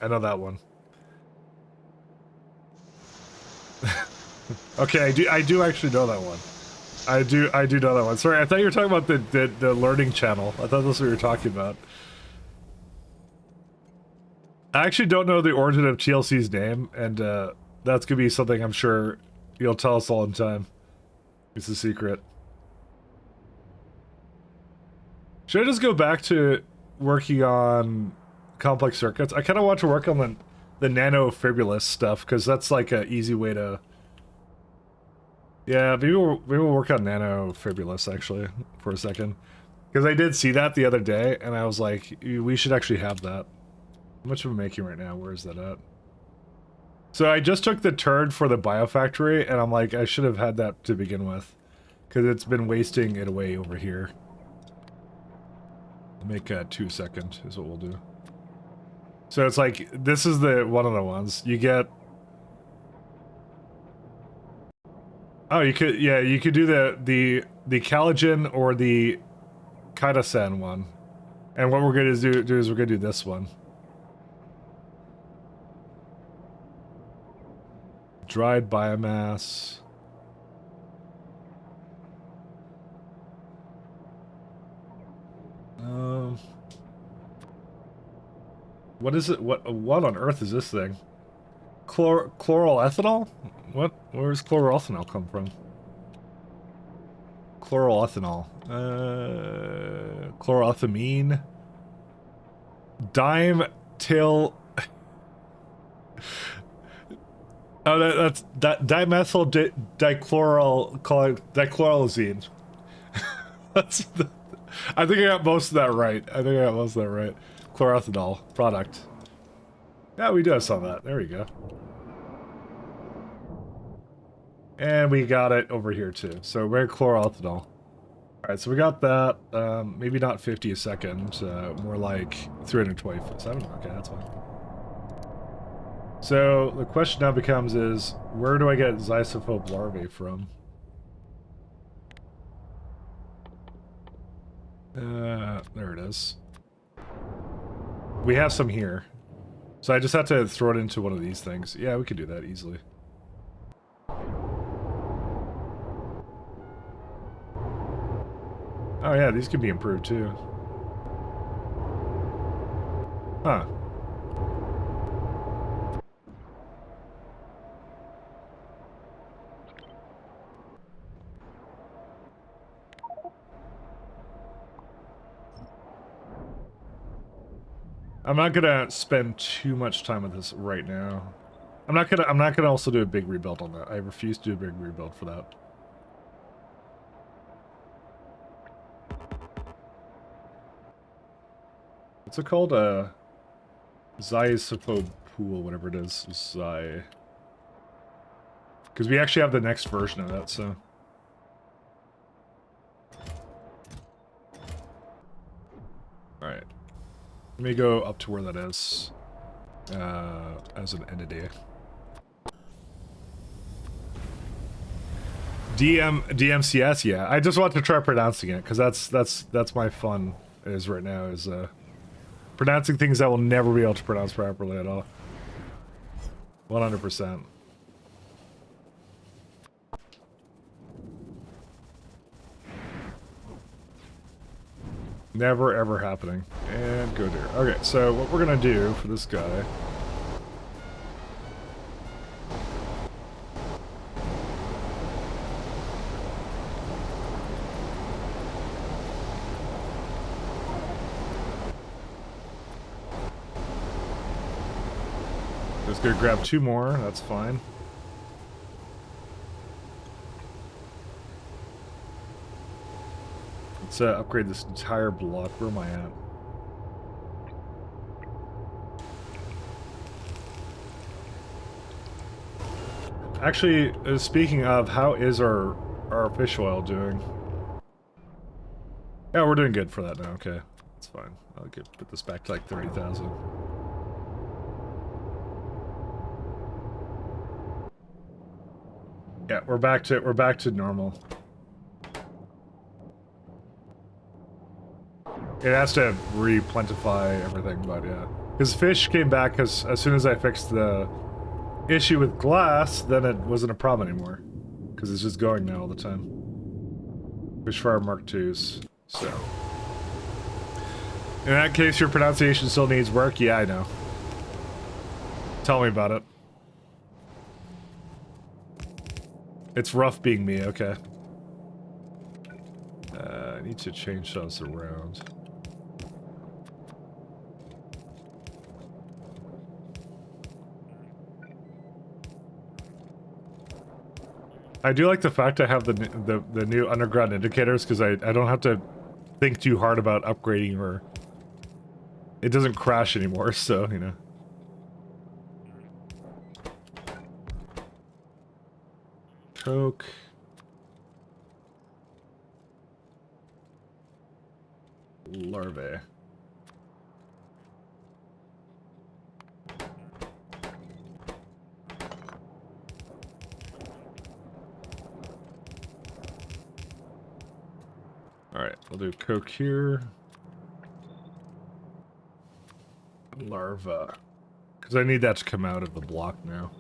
I know that one. Okay, I do actually know that one. I do know that one. Sorry, I thought you were talking about the learning channel. I thought that's what you were talking about. I actually don't know the origin of TLC's name, and that's gonna be something I'm sure you'll tell us all in time. It's a secret. Should I just go back to working on complex circuits? I kind of want to work on the nanofibrillous stuff, because that's like an easy way to... Yeah, maybe we'll work on nanofibrillous, actually, for a second. Because I did see that the other day, and I was like, we should actually have that. How much am I making right now? Where is that at? So I just took the turd for the biofactory, and I'm like, I should have had that to begin with. Because it's been wasting it away over here. Make 2 seconds is what we'll do. So it's like, this is one of the ones. You get... Oh, you could, yeah, you could do the collagen or the chitosan one. And what we're gonna do is we're gonna do this one. Dried biomass. What is it? What on earth is this thing? Chloroethanol? What? Where does chloroethanol come from? Chloroethanol. Chloroethamine. Dimethyl. Oh, that's dimethyl dichlorolazine. That's the, I think I got most of that right. Chloroethanol product. Yeah, we do have some of that. There we go. And we got it over here too. So we're chloroethanol. Alright, so we got that. Maybe not 50 a second. More like 327. Okay, that's fine. So the question now becomes is, where do I get Zysophobe larvae from? There it is. We have some here. So I just have to throw it into one of these things. Yeah, we could do that easily. Oh yeah, these could be improved too. Huh. I'm not gonna spend too much time with this right now. I'm not gonna also do a big rebuild on that. I refuse to do a big rebuild for that. What's it called? Zysophobe pool, whatever it is. Zy. Because we actually have the next version of that, so. Alright. Let me go up to where that is. As an entity. DMCS, yeah. I just want to try pronouncing it, because that's my fun is right now, is pronouncing things I will never be able to pronounce properly at all. 100%. Never ever happening. And go there. Okay, so what we're gonna do for this guy. Just gonna grab 2 more, that's fine. Let's upgrade this entire block. Where am I at? Actually, speaking of, how is our fish oil doing? Yeah, we're doing good for that now. Okay, that's fine. I'll put this back to like 30,000. Yeah, we're back to normal. It has to replentify everything, but yeah. Because fish came back as soon as I fixed the issue with glass, then it wasn't a problem anymore. Because it's just going now all the time. Fish farm Mark IIs, so. In that case, your pronunciation still needs work? Yeah, I know. Tell me about it. It's rough being me, okay. I need to change those around. I do like the fact I have the new underground indicators because I don't have to think too hard about upgrading, or it doesn't crash anymore, so, you know. Coke. Larvae. Alright, we'll do Coke here. Larva. Because I need that to come out of the block now.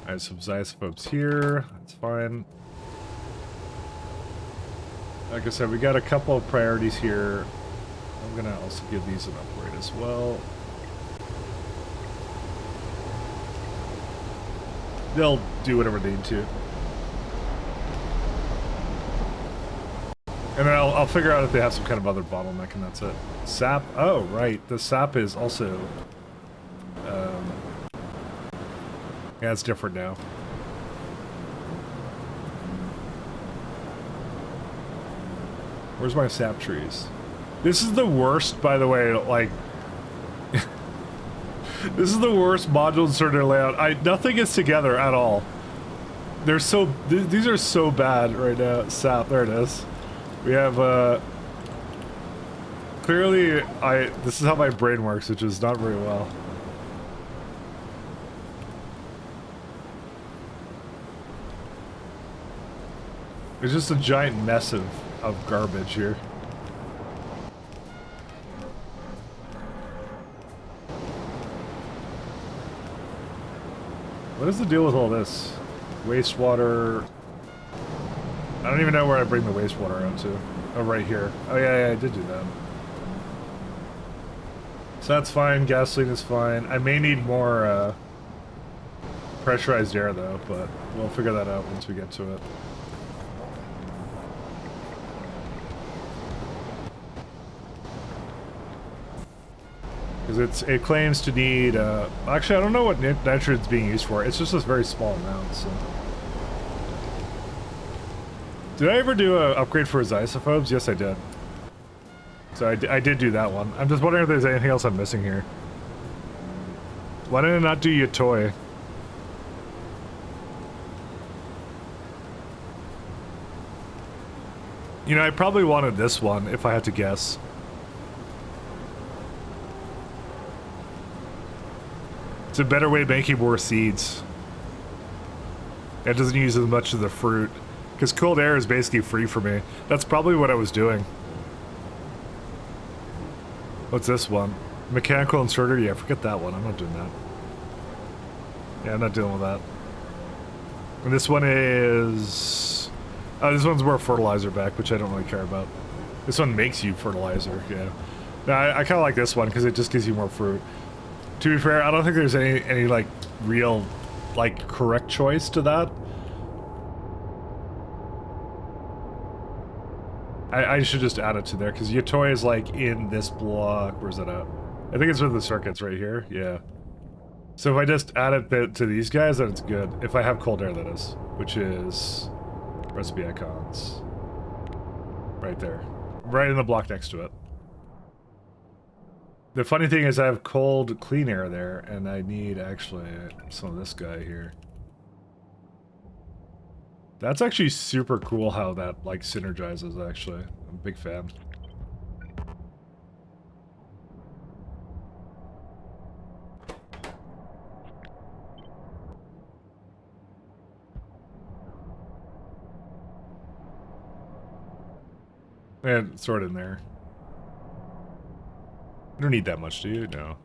I have some Xysophobes here. That's fine. Like I said, we got a couple of priorities here. I'm gonna also give these an upgrade as well. They'll do whatever they need to. And then I'll figure out if they have some kind of other bottleneck, and that's it. Sap? Oh, right. The sap is also... yeah, it's different now. Where's my sap trees? This is the worst, by the way, like... this is the worst module inserter layout. Nothing is together at all. They're so... these are so bad right now. Sap, there it is. We have, clearly, this is how my brain works, which is not very well. It's just a giant mess of garbage here. What is the deal with all this? Wastewater... I don't even know where I bring the wastewater out to. Oh, right here. Oh, yeah, I did do that. So that's fine. Gasoline is fine. I may need more, pressurized air, though, but we'll figure that out once we get to it. Because it claims to need, actually, I don't know what nitrogen's being used for. It's just a very small amount, so... Did I ever do an upgrade for Xysophobes? Yes, I did. So I did do that one. I'm just wondering if there's anything else I'm missing here. Why did I not do your toy? You know, I probably wanted this one, if I had to guess. It's a better way of making more seeds. It doesn't use as much of the fruit. Because cold air is basically free for me. That's probably what I was doing. What's this one? Mechanical inserter? Yeah, forget that one. I'm not doing that. Yeah, I'm not dealing with that. And this one is... Oh, this one's more fertilizer back, which I don't really care about. This one makes you fertilizer, yeah. No, I kind of like this one because it just gives you more fruit. To be fair, I don't think there's any like, real, like, correct choice to that. I should just add it to there, because Yatoi is, like, in this block. Where's that at? I think it's with the circuits right here, yeah. So if I just add it to these guys, then it's good. If I have cold air, that is. Which is... recipe icons. Right there. Right in the block next to it. The funny thing is I have cold, clean air there, and I need, actually, some of this guy here. That's actually super cool how that, like, synergizes, actually. I'm a big fan. And sort in there. You don't need that much, do you? No.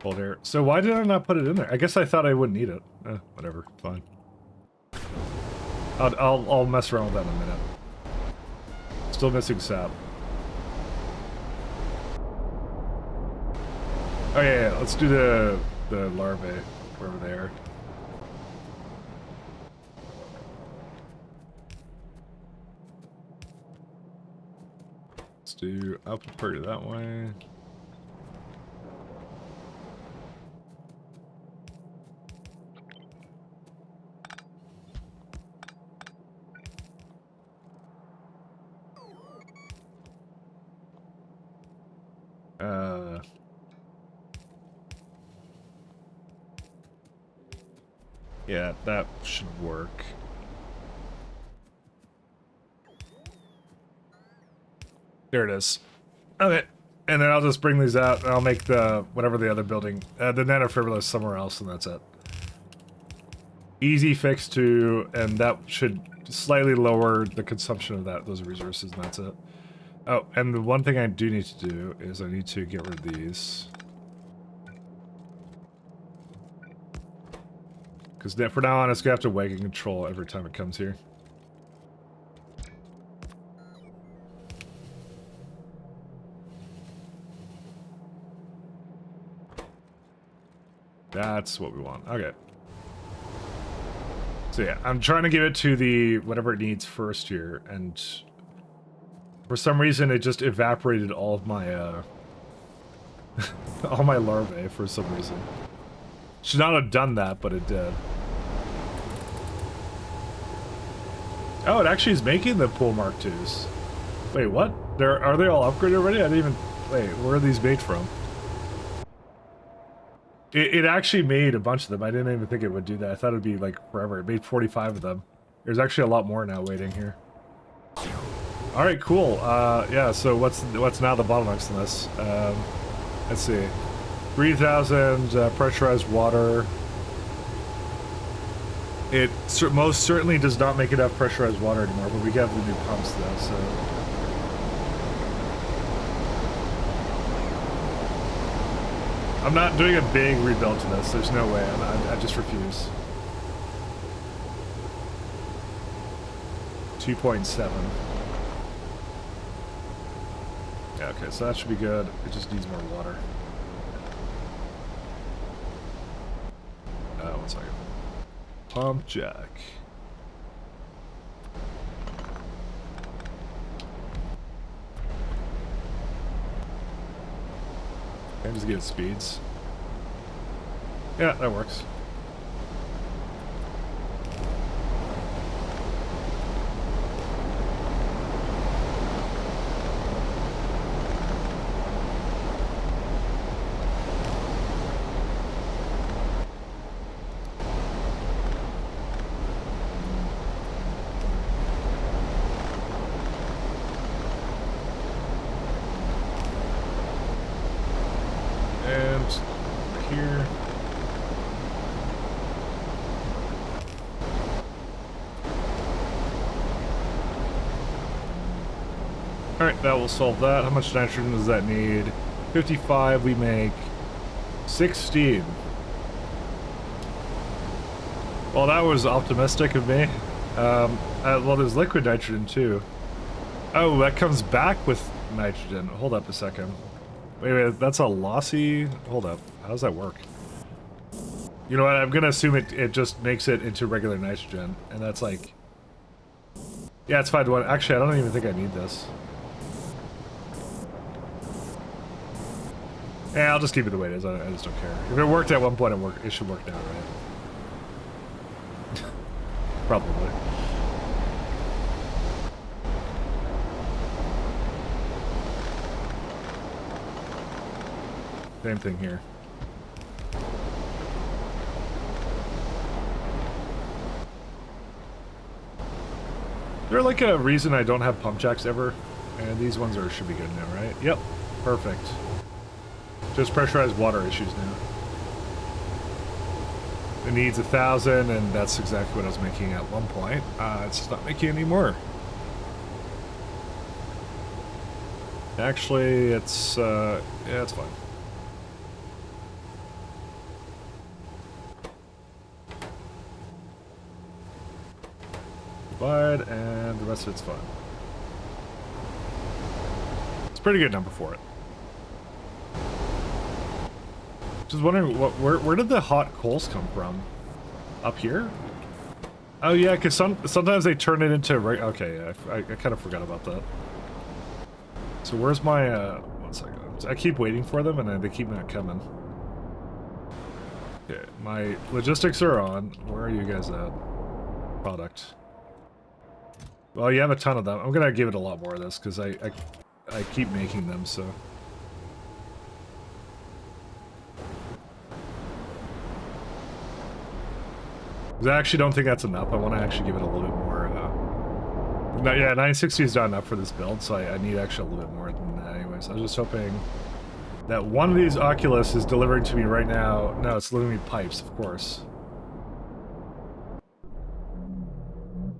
Cold air. So why did I not put it in there? I guess I thought I wouldn't need it. Whatever. Fine. I'll mess around with that in a minute. Still missing sap. Oh yeah, let's do the larvae, wherever they are. Let's do output party that way. Yeah, that should work. There it is. Okay, and then I'll just bring these out, and I'll make the, whatever the other building, the nanofibrillus somewhere else, and that's it. Easy fix to, and that should slightly lower the consumption of those resources, and that's it. Oh, and the one thing I do need to do is I need to get rid of these. Because for now on, it's going to have to wagon control every time it comes here. That's what we want. Okay. So yeah, I'm trying to give it to the whatever it needs first here, and for some reason it just evaporated all of my all my larvae for some reason. Should not have done that, but it did. Oh, it actually is making the pool Mark IIs. Wait, what? Are they all upgraded already? I didn't even... Wait, where are these made from? It actually made a bunch of them. I didn't even think it would do that. I thought it would be like forever. It made 45 of them. There's actually a lot more now waiting here. Alright, cool. Yeah, so what's now the bottlenecks in this? Let's see. 3,000 pressurized water. It most certainly does not make enough pressurized water anymore, but we have the new pumps though, so... I'm not doing a big rebuild to this, there's no way, I just refuse. 2.7. Yeah, okay, so that should be good. It just needs more water. One second. Pump jack. And just get speeds. Yeah, that works. Alright, that will solve that. How much nitrogen does that need? 55, we make 16. Well, that was optimistic of me. Well, there's liquid nitrogen too. Oh, that comes back with nitrogen. Hold up a second. Wait, that's a lossy... Hold up. How does that work? You know what, I'm gonna assume it just makes it into regular nitrogen, and that's like... Yeah, it's 5 to 1. Actually, I don't even think I need this. Yeah, I'll just keep it the way it is. I just don't care. If it worked at one point, it should work now, right? Probably. Same thing here. Is there like a reason I don't have pump jacks ever? And these ones should be good now, right? Yep. Perfect. Just pressurized water issues now. It needs 1,000, and that's exactly what I was making at one point. It's just not making any more. Actually, it's, yeah, it's fine. Divide, and the rest of it's fine. It's a pretty good number for it. Just wondering, where did the hot coals come from? Up here? Oh yeah, because sometimes they turn it into... Okay, yeah, I kind of forgot about that. So where's my... one second. I keep waiting for them, and they keep not coming. Okay, my logistics are on. Where are you guys at? Product. Well, you have a ton of them. I'm gonna give it a lot more of this, because I keep making them, so... I actually don't think that's enough. I want to actually give it a little bit more. No, yeah, 960 is not enough for this build, so I need actually a little bit more than that anyways. I was just hoping that one of these Oculus is delivering to me right now. No, it's delivering me pipes, of course.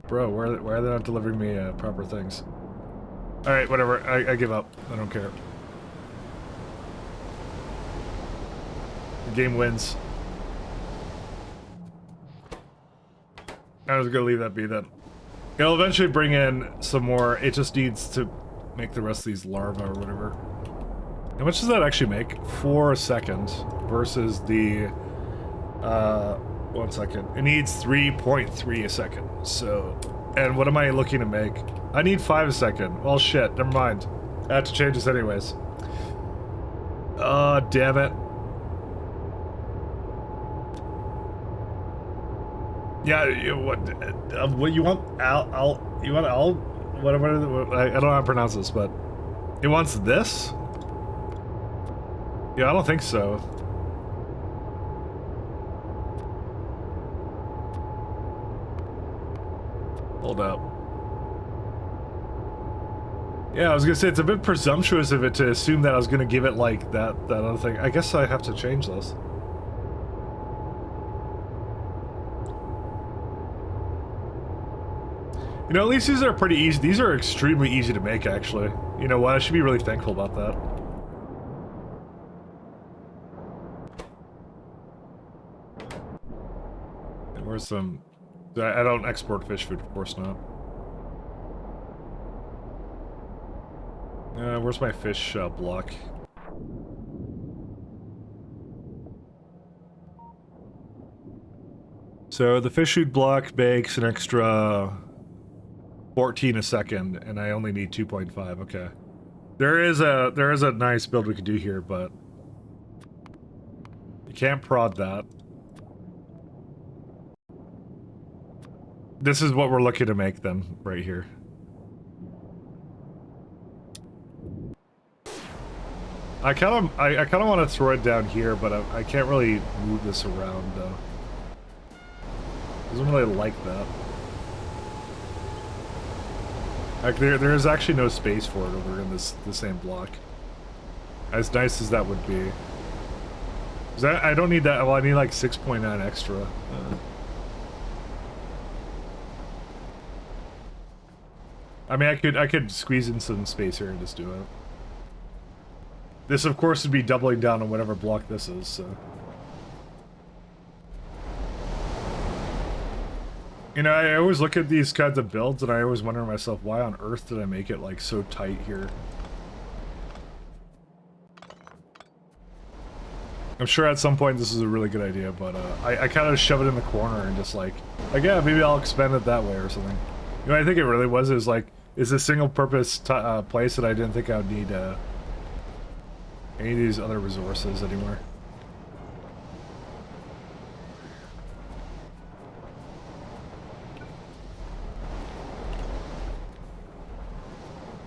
Bro, why are they not delivering me proper things? Alright, whatever. I give up. I don't care. The game wins. I was gonna leave that be then. It'll eventually bring in some more. It just needs to make the rest of these larvae or whatever. How much does that actually make? 4 a second versus the 1 second. It needs 3.3 a second. So, and what am I looking to make? I need 5 a second. Well, shit. Never mind. I have to change this anyways. Oh, damn it. Yeah, what you want? You want whatever. I don't know how to pronounce this, but it wants this. Yeah, I don't think so. Hold up. Yeah, I was gonna say it's a bit presumptuous of it to assume that I was gonna give it like that other thing. I guess I have to change this. You know, at least these are pretty easy. These are extremely easy to make, actually. You know what? I should be really thankful about that. And where's some... I don't export fish food, of course not. Where's my fish block? So the fish food block makes an extra 14 a second, and I only need 2.5. Okay, there is a nice build we could do here, but you can't prod that. This is what we're looking to make then, right here. I kind of want to throw it down here, but I can't really move this around though. Doesn't really like that. Like there is actually no space for it over in the same block. As nice as that would be. I don't need that. Well, I need like 6.9 extra. I mean, I could squeeze in some space here and just do it. This, of course, would be doubling down on whatever block this is, so... You know, I always look at these kinds of builds and I always wonder to myself, why on earth did I make it, like, so tight here? I'm sure at some point this is a really good idea, but I kind of shove it in the corner and just like, yeah, maybe I'll expand it that way or something. You know, I think it really was, is like, it's a single-purpose place that I didn't think I would need any of these other resources anymore.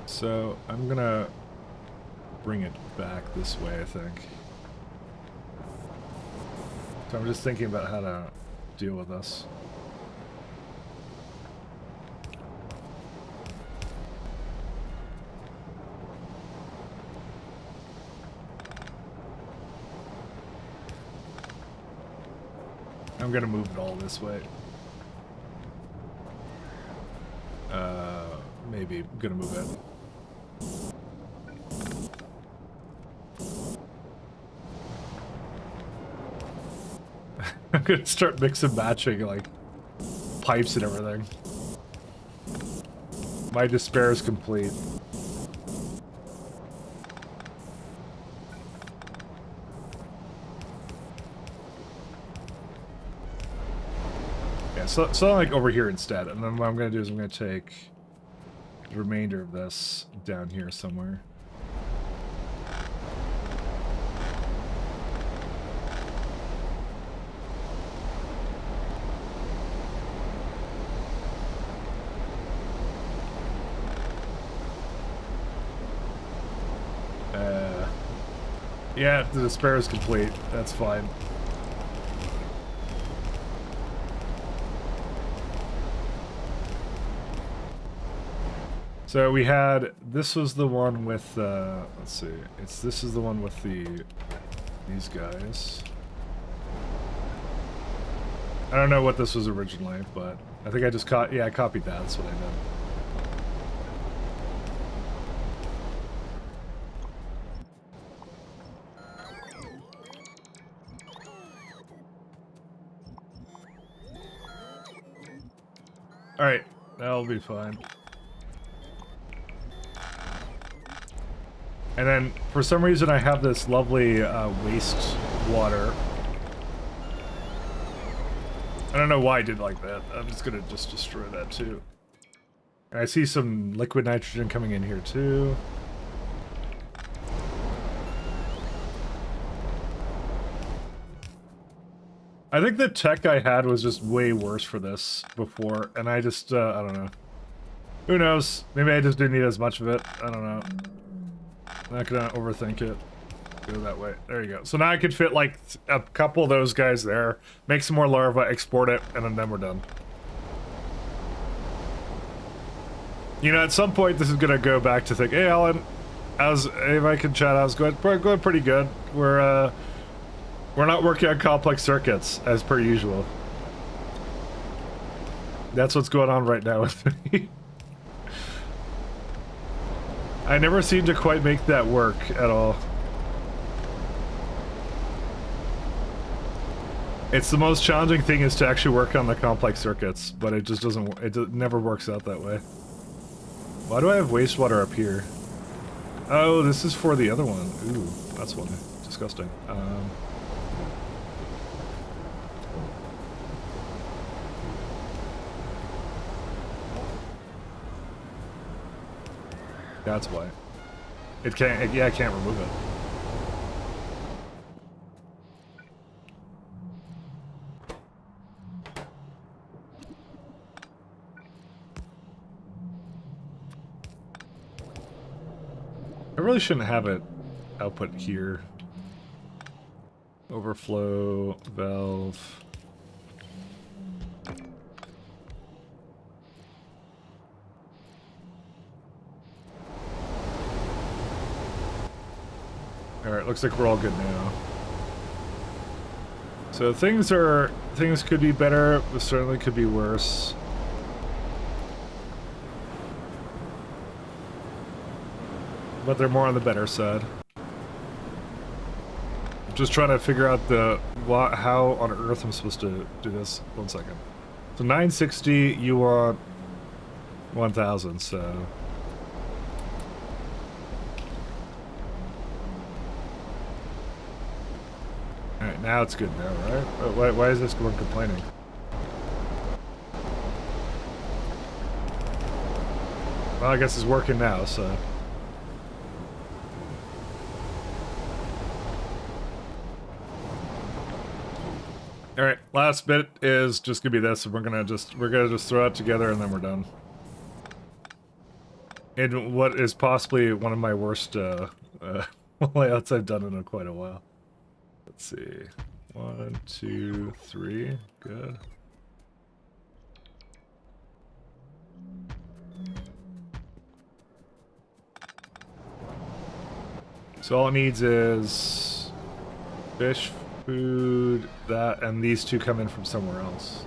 So, I'm gonna bring it back this way, I think. So I'm just thinking about how to deal with this. I'm gonna move it all this way. Maybe I'm gonna move it. I'm gonna start mixing matching like pipes and everything. My despair is complete. Yeah, so like over here instead, and then what I'm gonna do is I'm gonna take the remainder of this down here somewhere. Yeah, the despair is complete. That's fine. So we had, this was the one with, let's see, this is the one with these guys. I don't know what this was originally, but I think I just I copied that, that's what I did. Alright, that'll be fine. And then, for some reason, I have this lovely waste water. I don't know why I did like that. I'm just gonna destroy that too. And I see some liquid nitrogen coming in here too. I think the tech I had was just way worse for this before, and I just, I don't know. Who knows? Maybe I just didn't need as much of it. I don't know. I'm not gonna overthink it. Go that way. There you go. So now I could fit, like, a couple of those guys there, make some more larvae, export it, and then we're done. You know, at some point this is gonna go back to think, hey, Alan, if I can chat, how's going? Going pretty good. We're not working on complex circuits, as per usual. That's what's going on right now with me. I never seem to quite make that work at all. It's the most challenging thing is to actually work on the complex circuits, but it just doesn't, it never works out that way. Why do I have wastewater up here? Oh, this is for the other one. Ooh, that's one. Disgusting. That's why. It can't, yeah, I can't remove it. I really shouldn't have it output here. Overflow valve. Alright, looks like we're all good now. So things could be better, but certainly could be worse. but they're more on the better side. I'm just trying to figure out how on earth I'm supposed to do this. 1 second. So 960, you want 1,000, so... Alright, now it's good now, right? Why is this one complaining? Well, I guess it's working now, so... Alright, last bit is just gonna be this, and we're gonna just throw it together and then we're done. In what is possibly one of my worst layouts I've done in quite a while. Let's see. 1, 2, 3. Good. So all it needs is fish, food, that, and these two come in from somewhere else.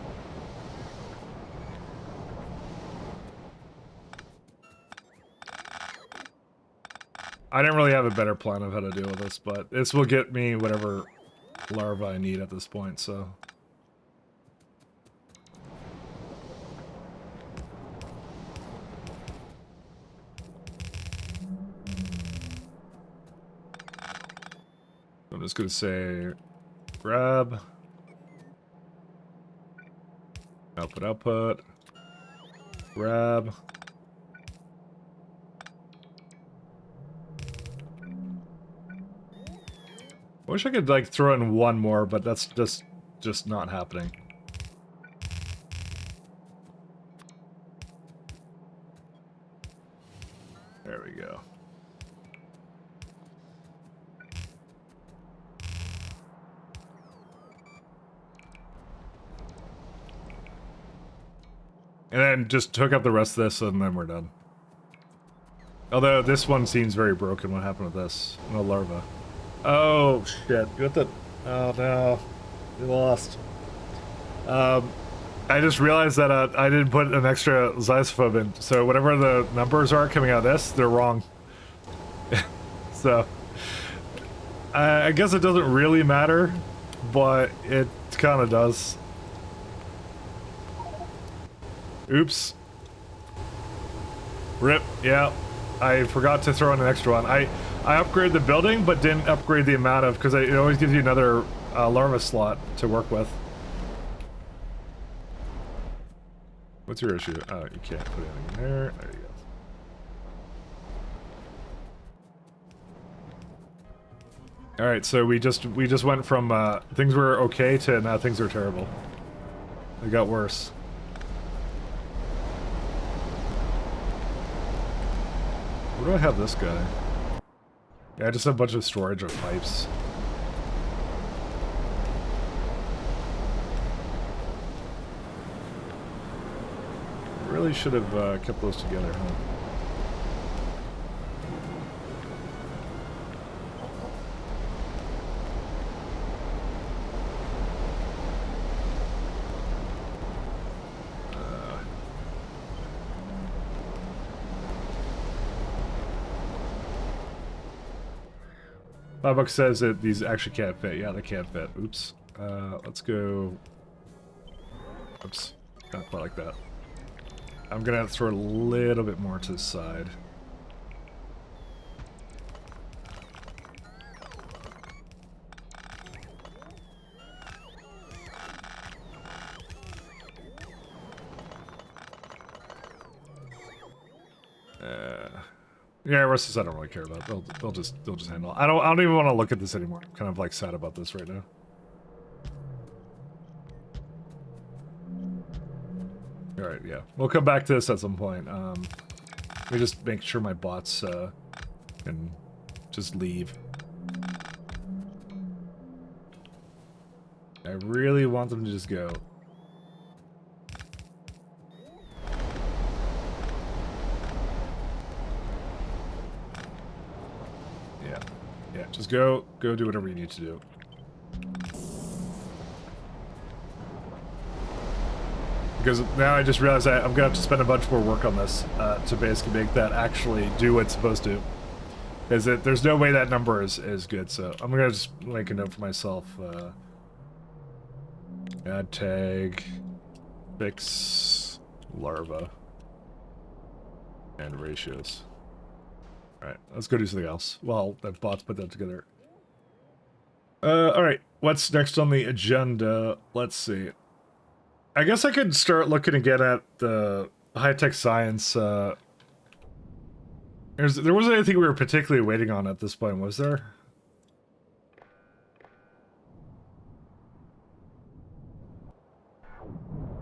I didn't really have a better plan of how to deal with this, but this will get me whatever larva I need at this point, so... I'm just gonna say... grab... output... grab... I wish I could, like, throw in one more, but that's just not happening. There we go. And then just hook up the rest of this, and then we're done. Although, this one seems very broken. What happened with this? No larva. Oh, shit. You got the... Oh, no. We lost. I just realized that I didn't put an extra xylophobe in, so whatever the numbers are coming out of this, they're wrong. So... I guess it doesn't really matter, but it kind of does. Oops. Rip, yeah. I forgot to throw in an extra one. I upgraded the building, but didn't upgrade the amount of, because it always gives you another larva slot to work with. What's your issue? Oh, you can't put anything in there. There you go. Alright, so we just went from things were okay to now things are terrible. It got worse. Where do I have this guy? Yeah, I just have a bunch of storage of pipes. Really should have kept those together, huh? $5 says that these actually can't fit. Yeah, they can't fit. Oops. Let's go... Oops. Not quite like that. I'm gonna have to throw a little bit more to the side. Yeah, rest of this I don't really care about. They'll just handle it. I don't even want to look at this anymore. I'm kind of like sad about this right now. Alright, yeah. We'll come back to this at some point. Let me just make sure my bots can just leave. I really want them to just go. Yeah, just go do whatever you need to do. Because now I just realized I'm gonna have to spend a bunch more work on this to basically make that actually do what it's supposed to. There's no way that number is good, so I'm gonna just make a note for myself. Add tag, fix, larva, and ratios. Alright, let's go do something else. Well, the bots put that together. Alright, what's next on the agenda? Let's see. I guess I could start looking again at the high-tech science. There wasn't anything we were particularly waiting on at this point, was there?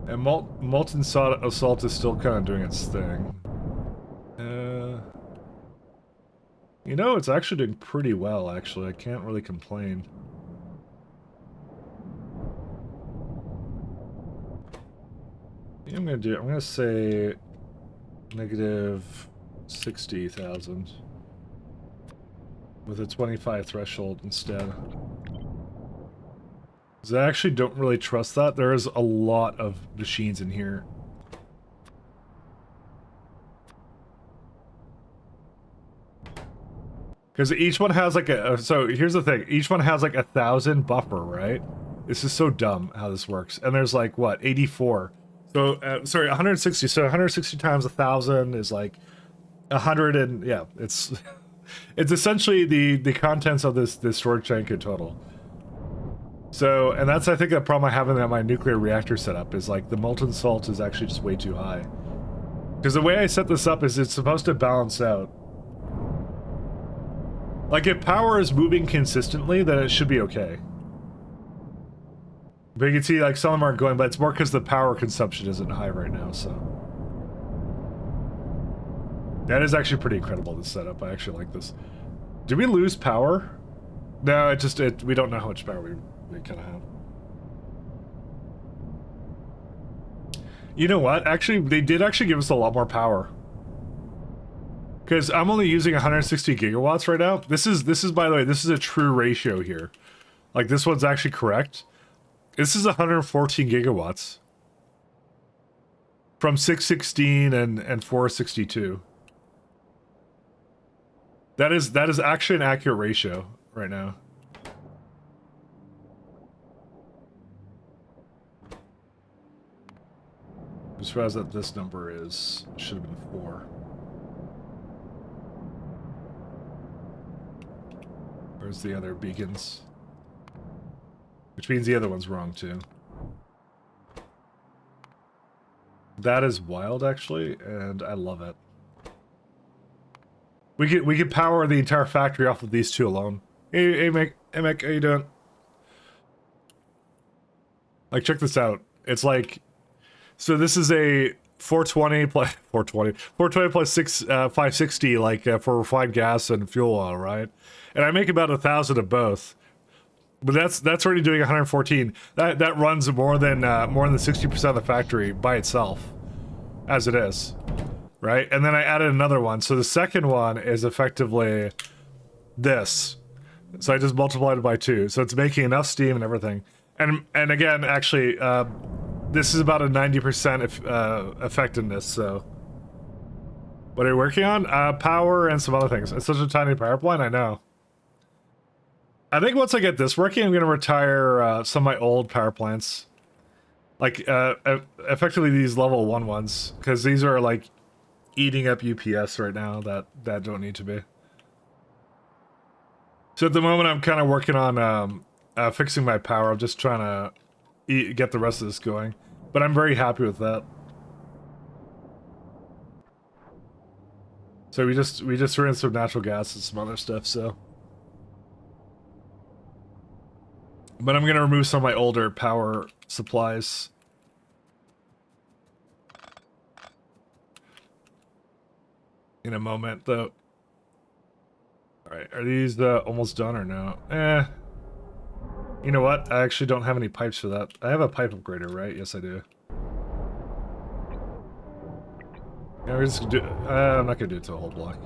And molten assault is still kind of doing its thing. You know, it's actually doing pretty well, actually. I can't really complain. I'm gonna say negative 60,000 with a 25 threshold instead. Because I actually don't really trust that. There is a lot of machines in here. Because each one has like so here's the thing. Each one has like 1,000 buffer, right? This is so dumb how this works. And there's like, what, 84. So, sorry, 160. So 160 times 1,000 is like 100 and, yeah, it's... it's essentially the contents of this storage tank in total. So, and that's, I think, the problem I have in my nuclear reactor setup is like the molten salt is actually just way too high. Because the way I set this up is it's supposed to balance out. Like, if power is moving consistently, then it should be okay. But you can see, like, some of them aren't going, but it's more because the power consumption isn't high right now, so... That is actually pretty incredible, this setup. I actually like this. Did we lose power? No, we don't know how much power we kind of have. You know what? Actually, they did actually give us a lot more power. Because I'm only using 160 gigawatts right now. This is, by the way, this is a true ratio here. Like, this one's actually correct. This is 114 gigawatts. From 616 and 462. That is actually an accurate ratio right now. Just realized that this number should have been 4. Where's the other beacons? Which means the other one's wrong too. That is wild, actually, and I love it. We could power the entire factory off of these two alone. Hey Mick, how you doing? Like, check this out. It's like, so this is a 420 plus 420 plus 560, like for refined gas and fuel oil, right? And I make about 1,000 of both. But that's already doing 114. That runs more than 60% of the factory by itself, as it is, right? And then I added another one. So the second one is effectively this. So I just multiplied it by 2. So it's making enough steam and everything. And again, actually, this is about a 90% effectiveness. So what are you working on? Power and some other things. It's such a tiny power plant, I know. I think once I get this working, I'm going to retire some of my old power plants. Like, effectively these level 1 ones. Because these are, like, eating up UPS right now that don't need to be. So at the moment, I'm kind of working on fixing my power. I'm just trying to get the rest of this going. But I'm very happy with that. So we just threw in some natural gas and some other stuff, so... But I'm going to remove some of my older power supplies. In a moment, though. Alright, are these almost done or no? You know what? I actually don't have any pipes for that. I have a pipe upgrader, right? Yes, I do. Yeah, we're just gonna do... I'm not going to do it to a whole block.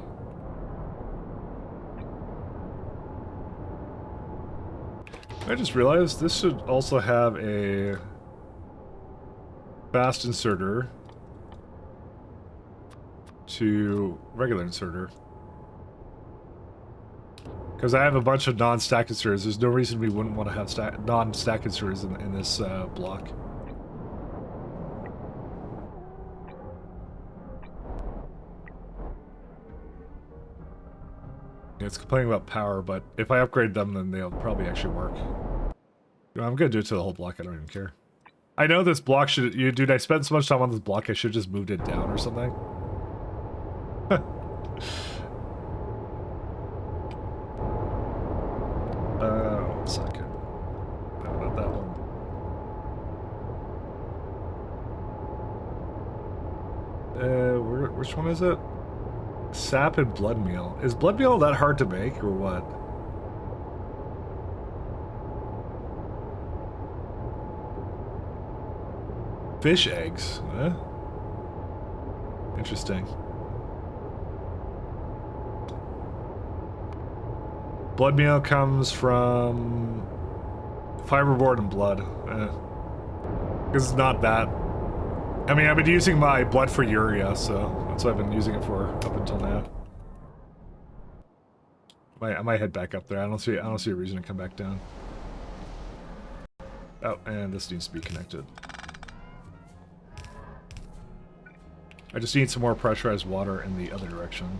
I just realized this should also have a fast inserter to regular inserter. Because I have a bunch of non-stack inserters. There's no reason we wouldn't want to have non-stack inserters in this block. Yeah, it's complaining about power, but if I upgrade them, then they'll probably actually work. You know, I'm gonna do it to the whole block. I don't even care. I know this block should... dude, I spent so much time on this block, I should just moved it down or something. One second. No, not that one. Which one is it? Sap and blood meal. Is blood meal that hard to make, or what? Fish eggs, huh? Interesting. Blood meal comes from fiberboard and blood. Because it's not that. I mean, I've been using my blood for urea, so that's what I've been using it for up until now. I might head back up there. I don't see a reason to come back down. Oh, and this needs to be connected. I just need some more pressurized water in the other direction.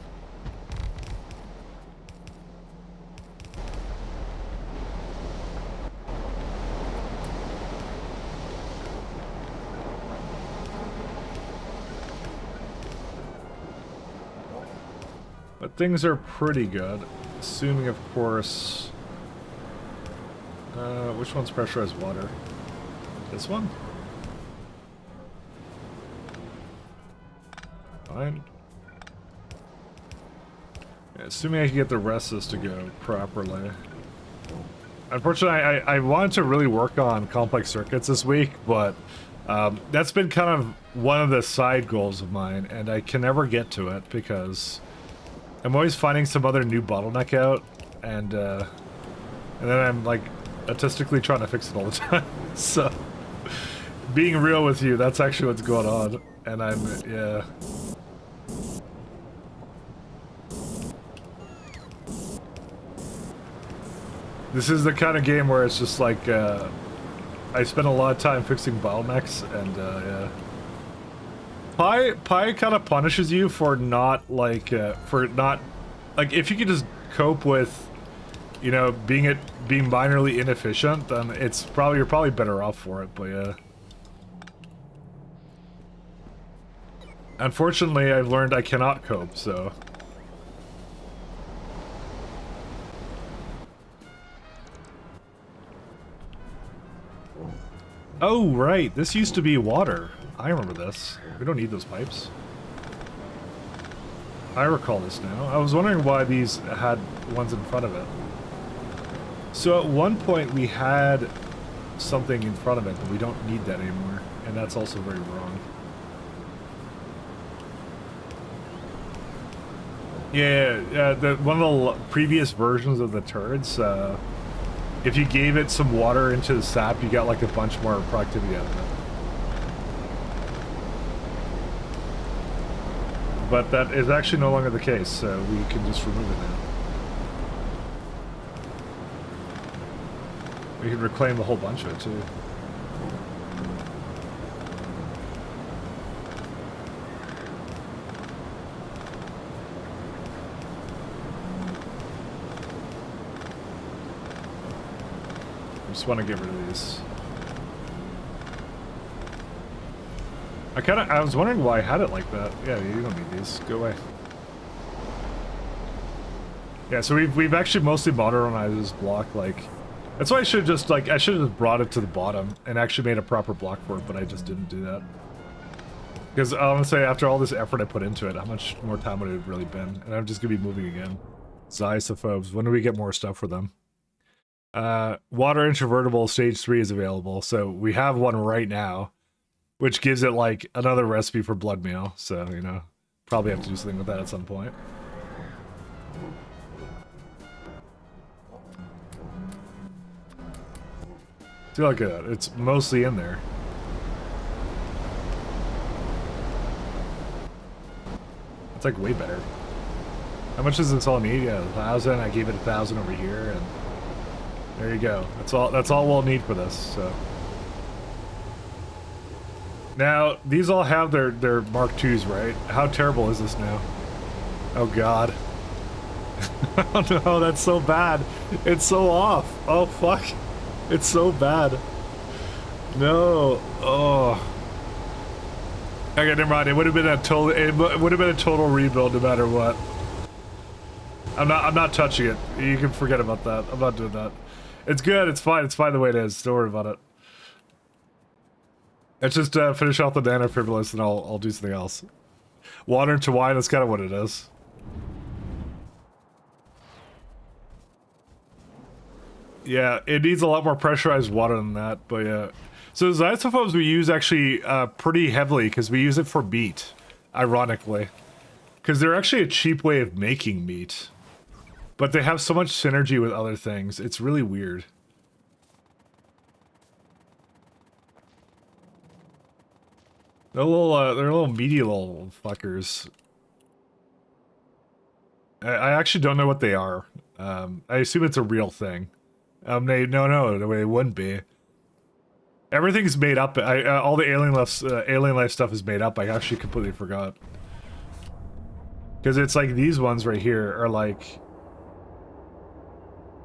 But things are pretty good, assuming, of course... which one's pressurized water? This one? Fine. Yeah, assuming I can get the rest of this to go properly. Unfortunately, I wanted to really work on complex circuits this week, but that's been kind of one of the side goals of mine, and I can never get to it because I'm always finding some other new bottleneck out, and then I'm like autistically trying to fix it all the time. So, being real with you, that's actually what's going on, and yeah. This is the kind of game where it's just like, I spend a lot of time fixing bottlenecks, and yeah. Pi kind of punishes you for not, like, if you could just cope with, you know, being minorly inefficient, then you're probably better off for it, but yeah. Unfortunately, I've learned I cannot cope, so... Oh, right. This used to be water. I remember this. We don't need those pipes. I recall this now. I was wondering why these had ones in front of it. So at one point we had something in front of it, but we don't need that anymore. And that's also very wrong. Yeah, one of the previous versions of the turrets, if you gave it some water into the sap, you got like a bunch more productivity out of it. But that is actually no longer the case, so we can just remove it now. We can reclaim a whole bunch of it too. Just want to get rid of these. I was wondering why I had it like that. Yeah, you don't need these. Go away. Yeah, so we've actually mostly modernized this block. Like, that's why I should have just brought it to the bottom and actually made a proper block for it, but I just didn't do that. Because I want to say, after all this effort I put into it, how much more time would it have really been? And I'm just gonna be moving again. Xysophobes. When do we get more stuff for them? Water introvertible stage 3 is available, so we have one right now, which gives it like another recipe for blood meal. So, you know, probably have to do something with that at some point. See, look at that. It's mostly in there. It's like way better. How much does this all need? Yeah, 1,000. I gave it 1,000 over here, and there you go. That's all we'll need for this. So now these all have their Mark IIs, right? How terrible is this now? Oh God. Oh no, that's so bad. It's so off. Oh fuck. It's so bad. No. Oh. Okay, never mind. It would have been a total. It would have been a total rebuild no matter what. I'm not touching it. You can forget about that. I'm not doing that. It's good. It's fine. It's fine the way it is. Don't worry about it. Let's just finish off the nanofibrillars and I'll do something else. Water into wine. That's kind of what it is. Yeah, it needs a lot more pressurized water than that, but yeah. So the isophobes we use actually pretty heavily because we use it for meat, ironically. Because they're actually a cheap way of making meat. But they have so much synergy with other things. It's really weird. They're little meaty little fuckers. I actually don't know what they are. I assume it's a real thing. No, it wouldn't be. Everything's made up. All the alien life stuff is made up. I actually completely forgot. Because it's like these ones right here are like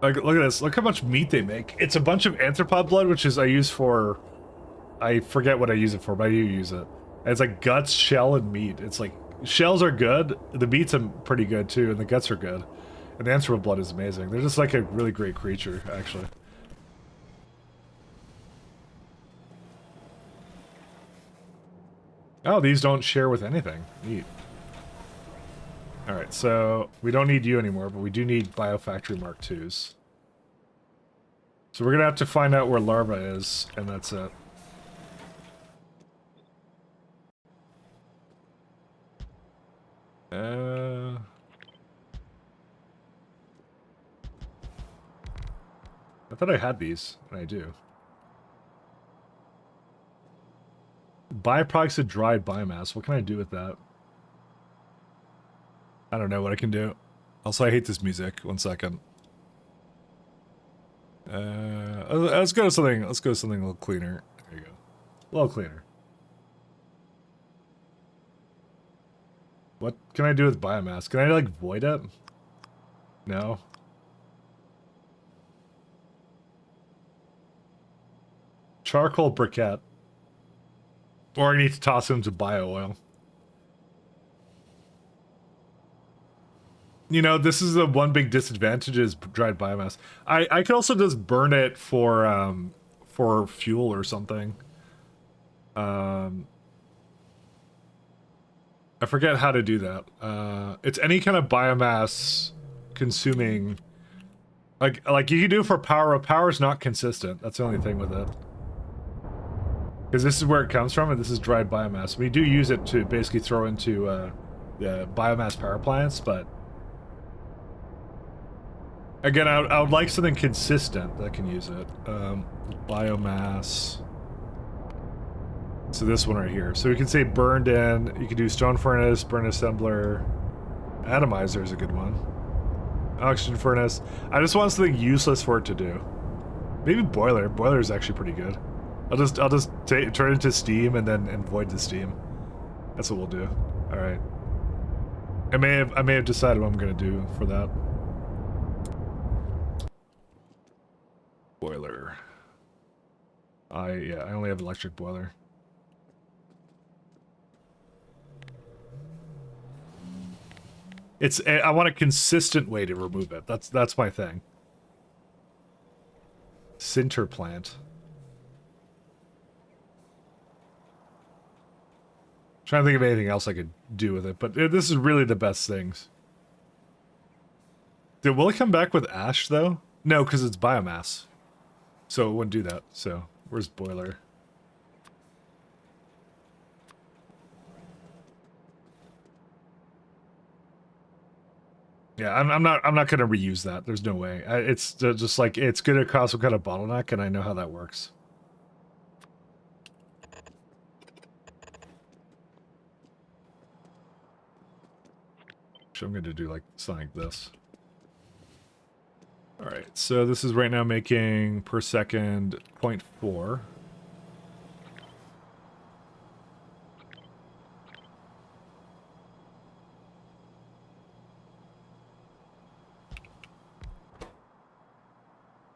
look at this. Look how much meat they make. It's a bunch of anthropod blood, which is I forget what I use it for, but I do use it. And it's like guts, shell, and meat. It's like shells are good. The meats are pretty good too, and the guts are good. And the anthropod blood is amazing. They're just like a really great creature, actually. Oh, these don't share with anything. Neat. Alright, so we don't need you anymore, but we do need Biofactory Mark IIs. So we're gonna have to find out where larva is, and that's it. I thought I had these, and I do. Byproducts of dried biomass. What can I do with that? I don't know what I can do. Also, I hate this music. 1 second. Let's go to something. Let's go to something a little cleaner. There you go. A little cleaner. What can I do with biomass? Can I like void it? No. Charcoal briquette. Or I need to toss them to bio oil. You know, this is the one big disadvantage is dried biomass. I could also just burn it for fuel or something. I forget how to do that. It's any kind of biomass consuming. Like you can do it for power. Power is not consistent. That's the only thing with it. Because this is where it comes from, and this is dried biomass. We do use it to basically throw into the biomass power plants, but again, I would like something consistent that can use it. Biomass. So this one right here. So we can say burned in. You can do stone furnace, burn assembler. Atomizer is a good one. Oxygen furnace. I just want something useless for it to do. Maybe boiler. Boiler is actually pretty good. I'll just turn it into steam and then void the steam. That's what we'll do. All right. I may have decided what I'm gonna do for that. Boiler. I only have electric boiler. I want a consistent way to remove it. That's my thing. Sinter plant. Trying to think of anything else I could do with it, but this is really the best things. Will it come back with ash though? No, because it's biomass. So it wouldn't do that. So where's boiler? Yeah, I'm not gonna reuse that. There's no way. It's just like it's gonna cause some kind of bottleneck, and I know how that works. Actually, I'm going to do like something like this. All right, so this is right now making per second 0.4.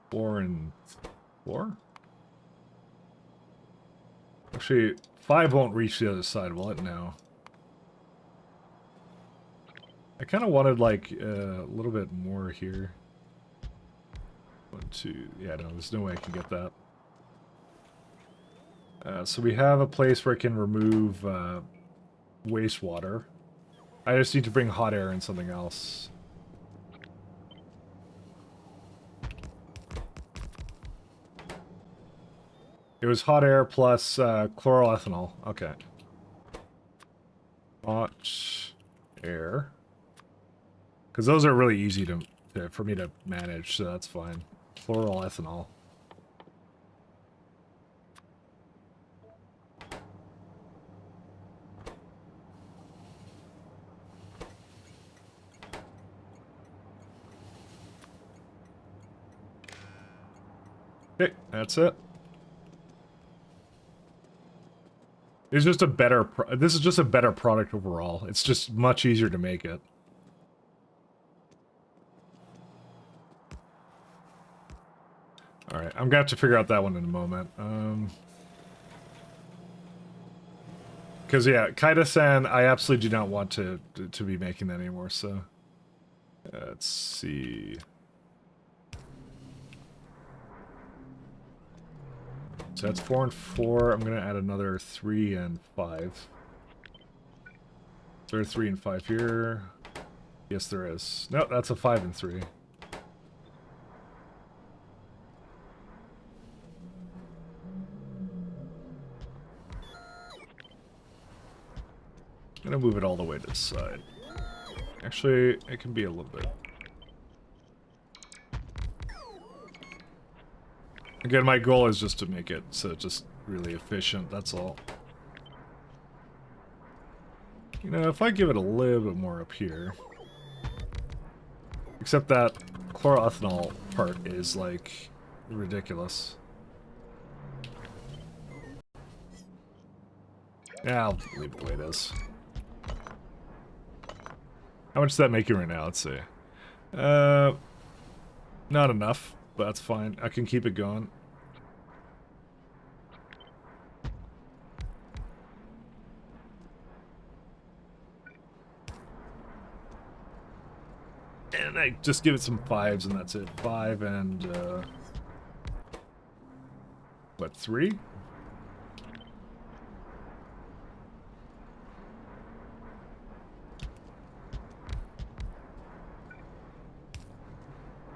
Four and four? Actually, 5 won't reach the other side, will it? No. I kind of wanted like a little bit more here. 1, 2, yeah, no, there's no way I can get that. So we have a place where I can remove wastewater. I just need to bring hot air and something else. It was hot air plus chloroethanol. Okay. Hot air. Because those are really easy for me to manage, so that's fine. Chloroethanol. Okay, that's it. It's just a better. This is just a better product overall. It's just much easier to make it. All right, I'm gonna have to figure out that one in a moment. Because yeah, Kaida-san, I absolutely do not want to be making that anymore. So let's see. So that's 4 and 4. I'm gonna add another 3 and 5. Is there 3 and 5 here? Yes, there is. No, that's a 5 and 3. I'm gonna move it all the way to the side. Actually, it can be a little bit. Again, my goal is just to make it so it's just really efficient, that's all. You know, if I give it a little bit more up here... Except that chloroethanol part is, like, ridiculous. Yeah, I'll leave it the way it is. How much is that making right now? Let's see. Not enough, but that's fine. I can keep it going. And I just give it some 5s and that's it. 5 and, what, 3?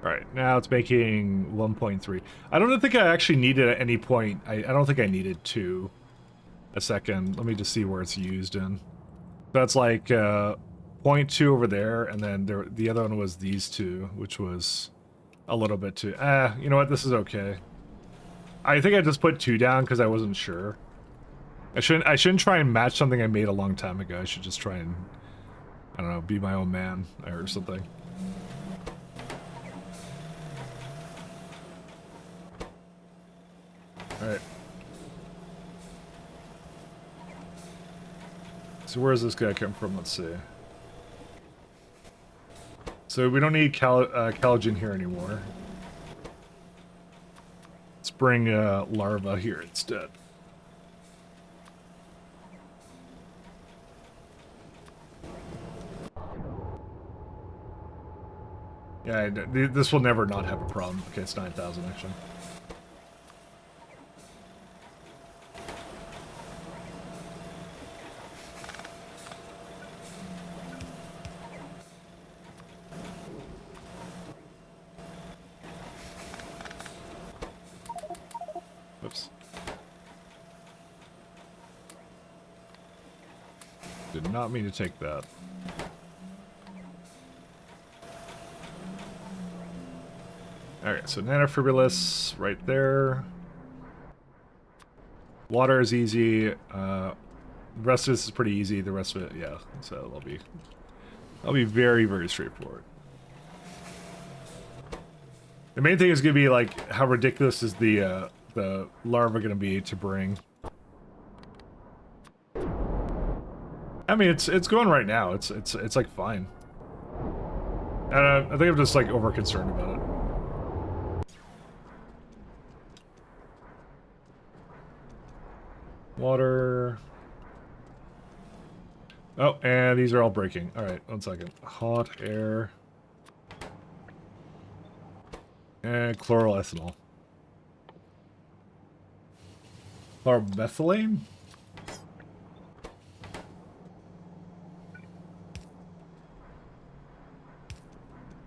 Alright, now it's making 1.3. I don't think I actually needed at any point. I don't think I needed 2. A second. Let me just see where it's used in. That's like, 0.2 over there, and then the other one was these two, which was a little bit too... you know what? This is okay. I think I just put 2 down because I wasn't sure. I shouldn't try and match something I made a long time ago. I should just try and, I don't know, be my own man or something. Alright. So where does this guy come from? Let's see. So we don't need collagen here anymore. Let's bring larva here instead. Yeah, this will never not have a problem. Okay, it's 9,000 actually. Oops. Did not mean to take that. Alright, so nanofibrillus right there. Water is easy. The rest of this is pretty easy. The rest of it, yeah. So it'll be That'll be very, very straightforward. The main thing is going to be like how ridiculous is the larva going to be to bring. I mean, it's going right now. It's like fine. I think I'm just like over concerned about it. Water. Oh, and these are all breaking. All right, 1 second. Hot air. And chloroethanol. Chloromethylane?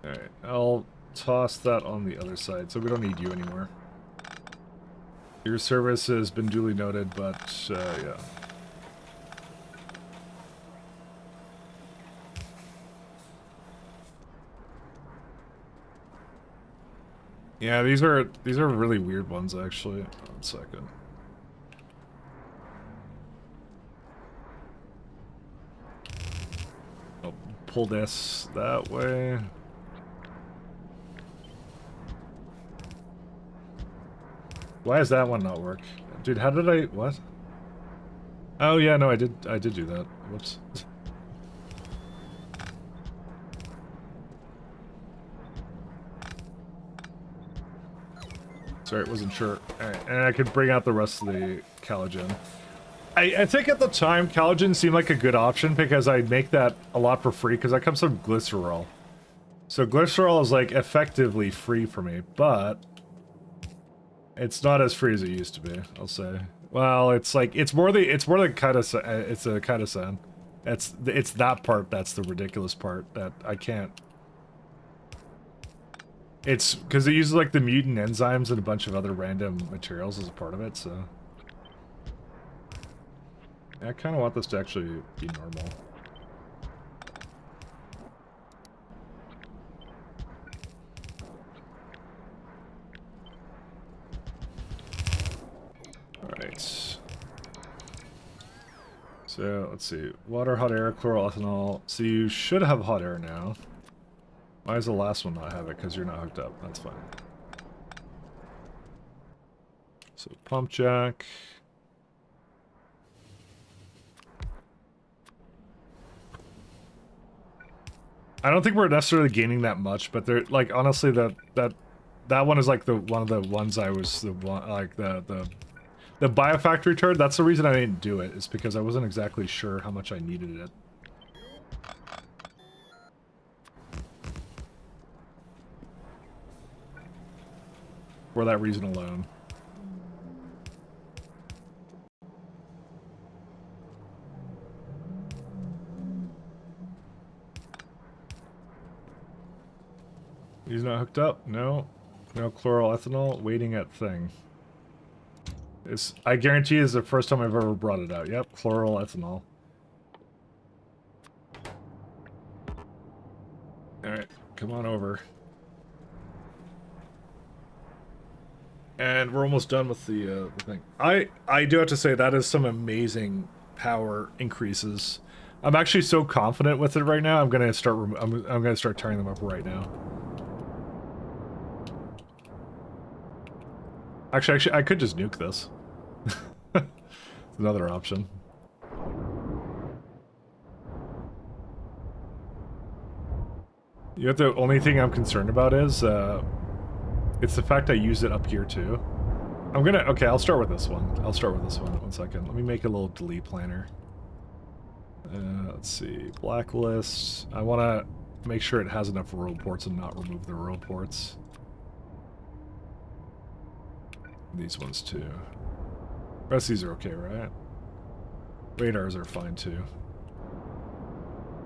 Alright, I'll toss that on the other side, so we don't need you anymore. Your service has been duly noted, but, yeah. Yeah, these are really weird ones, actually. 1 second. I'll pull this that way. Why does that one not work? Dude, how did I... what? Oh, yeah, no, I did do that. Whoops. Sorry, wasn't sure. Alright, and I could bring out the rest of the collagen. I think at the time, collagen seemed like a good option because I'd make that a lot for free because that comes from glycerol. So glycerol is like effectively free for me, but it's not as free as it used to be, I'll say. Well, it's like it's more the chitosan. It's a chitosan. It's that part that's the ridiculous part that I can't. It's because it uses like the mutant enzymes and a bunch of other random materials as a part of it, so I kind of want this to actually be normal. Alright. So, let's see. Water, hot air, chloroethanol. So you should have hot air now. Why does the last one not have it? Because you're not hooked up. That's fine. So, pump jack. I don't think we're necessarily gaining that much, but they're like honestly that one is like one of the ones I was the one like the biofactory turd. That's the reason I didn't do it, is because I wasn't exactly sure how much I needed it. For that reason alone. He's not hooked up? No. No chloroethanol. Waiting at thing. I guarantee it's the first time I've ever brought it out. Yep, chloroethanol. Alright, come on over. And we're almost done with the thing. I do have to say that is some amazing power increases. I'm actually so confident with it right now. I'm gonna start. I'm gonna start turning them up right now. Actually, I could just nuke this. It's another option. You know, the only thing I'm concerned about is, it's the fact I use it up here too. Okay, I'll start with this one. 1 second. Let me make a little delete planner. Let's see, blacklist. I want to make sure it has enough row ports and not remove the row ports. These ones too. The rest of these are okay, right? Radars are fine too.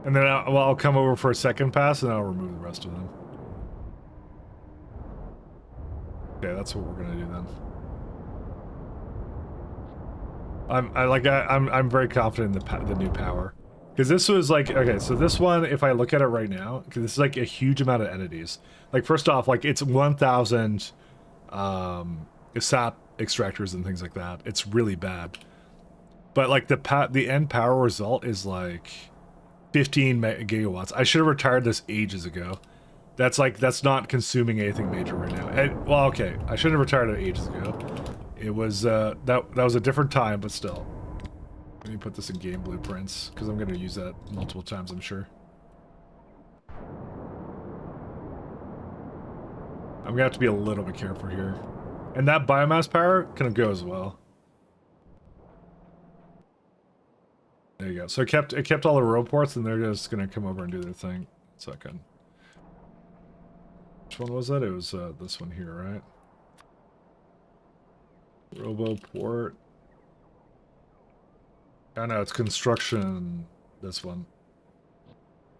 And then I'll come over for a second pass and I'll remove the rest of them. Okay, that's what we're gonna do then. I'm very confident in the new power, because this was like, okay, so this one, if I look at it right now, because this is like a huge amount of entities. Like first off, like it's 1,000 sap extractors and things like that. It's really bad. But like the end power result is like 15 gigawatts. I should have retired this ages ago. That's not consuming anything major right now. And, well, okay, I should have retired it ages ago. It was that was a different time, but still. Let me put this in game blueprints because I'm going to use that multiple times, I'm sure. I'm gonna have to be a little bit careful here. And that biomass power can go as well. There you go. So it kept all the road ports, and they're just gonna come over and do their thing. Second. Which one was that? It was this one here, right? Robo port. I know it's construction. This one.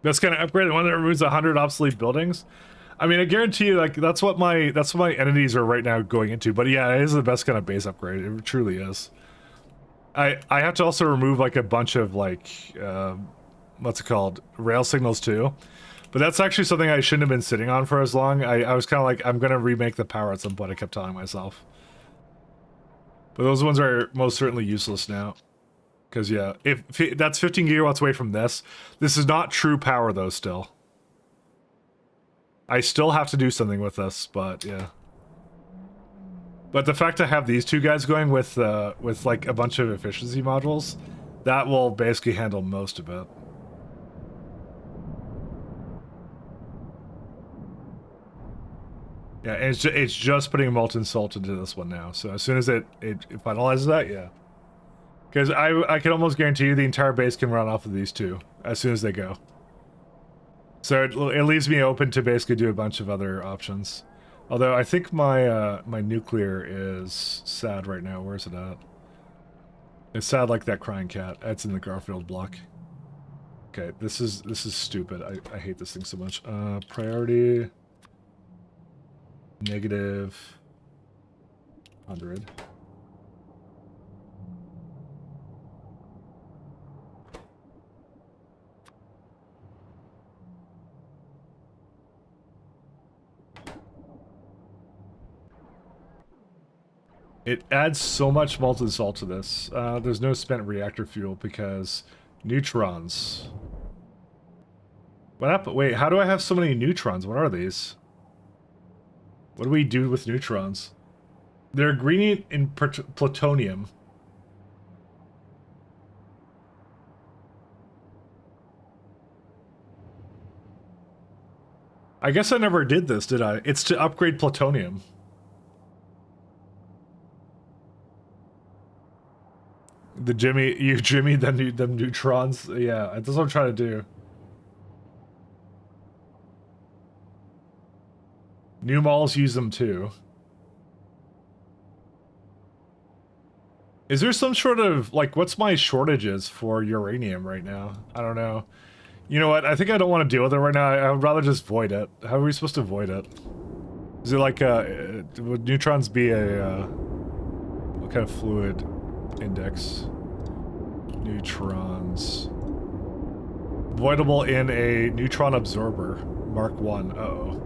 That's gonna upgrade the one that removes 100 obsolete buildings. I mean, I guarantee you, like that's what my entities are right now going into. But yeah, it is the best kind of base upgrade. It truly is. I have to also remove like a bunch of like what's it called, rail signals too. But that's actually something I shouldn't have been sitting on for as long. I was kind of like, I'm gonna remake the power at some point. I kept telling myself. But those ones are most certainly useless now. Because yeah, if that's 15 gigawatts away from this is not true power though. Still. I still have to do something with this, but yeah. But the fact I have these two guys going with like a bunch of efficiency modules, that will basically handle most of it. Yeah, and it's just putting molten salt into this one now. So as soon as it finalizes that, yeah. Because I can almost guarantee you the entire base can run off of these two as soon as they go. So it leaves me open to basically do a bunch of other options. Although I think my my nuclear is sad right now. Where's it at? It's sad like that crying cat. It's in the Garfield block. Okay, this is stupid. I hate this thing so much. Priority negative 100. It adds so much molten salt to this. There's no spent reactor fuel because neutrons. What happened? Wait, how do I have so many neutrons? What are these? What do we do with neutrons? They're green in plutonium. I guess I never did this, did I? It's to upgrade plutonium. The Jimmy, them neutrons. Yeah, that's what I'm trying to do. New malls use them too. Is there some sort of, like, what's my shortages for uranium right now? I don't know. You know what? I think I don't want to deal with it right now. I would rather just void it. How are we supposed to void it? Is it like would neutrons be a, what kind of fluid index? Neutrons. Voidable in a neutron absorber. Mark 1. Uh-oh.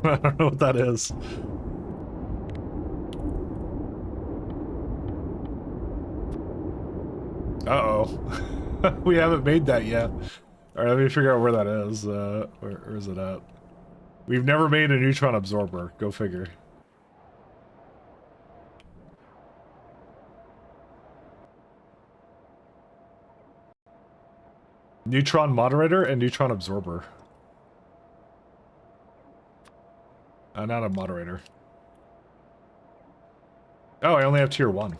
I don't know what that is. Uh-oh. We haven't made that yet. Alright, let me figure out where that is. Where is it at? We've never made a neutron absorber. Go figure. Neutron moderator and neutron absorber. Not a moderator. Oh, I only have tier 1.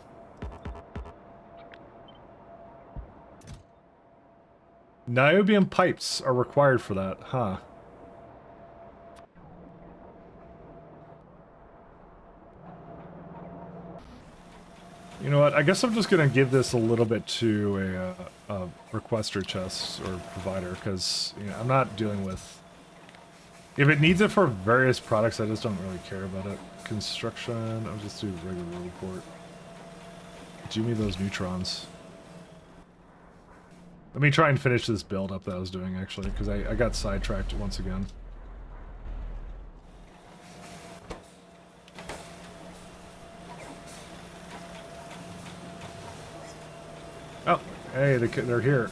Niobium pipes are required for that, huh? You know what? I guess I'm just gonna give this a little bit to a requester chest or provider, because you know, I'm not dealing with. If it needs it for various products, I just don't really care about it. Construction, I'll just do regular report. Give me those neutrons. Let me try and finish this build up that I was doing, actually, because I got sidetracked once again. Oh, hey, they're here.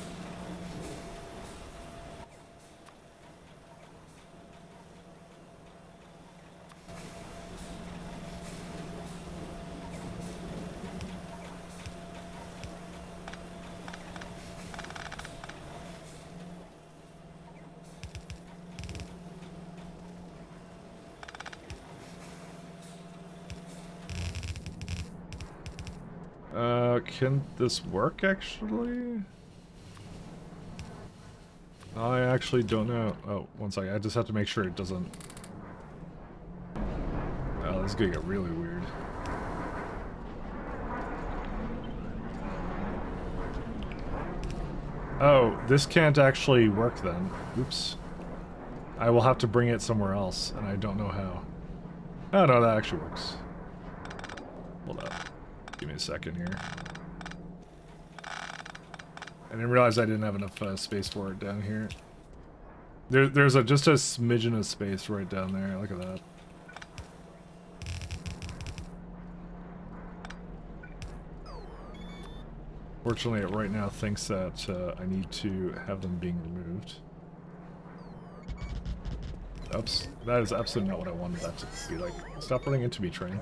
Can this work, actually? I actually don't know. Oh, one second. I just have to make sure it doesn't... Oh, this is gonna get really weird. Oh, this can't actually work then. Oops. I will have to bring it somewhere else, and I don't know how. Oh, no, that actually works. Hold up. Give me a second here. I didn't realize I didn't have enough space for it down here. There's just a smidgen of space right down there. Look at that. Fortunately, it right now thinks that I need to have them being removed. Oops. That is absolutely not what I wanted that to be like. Stop running into me, train.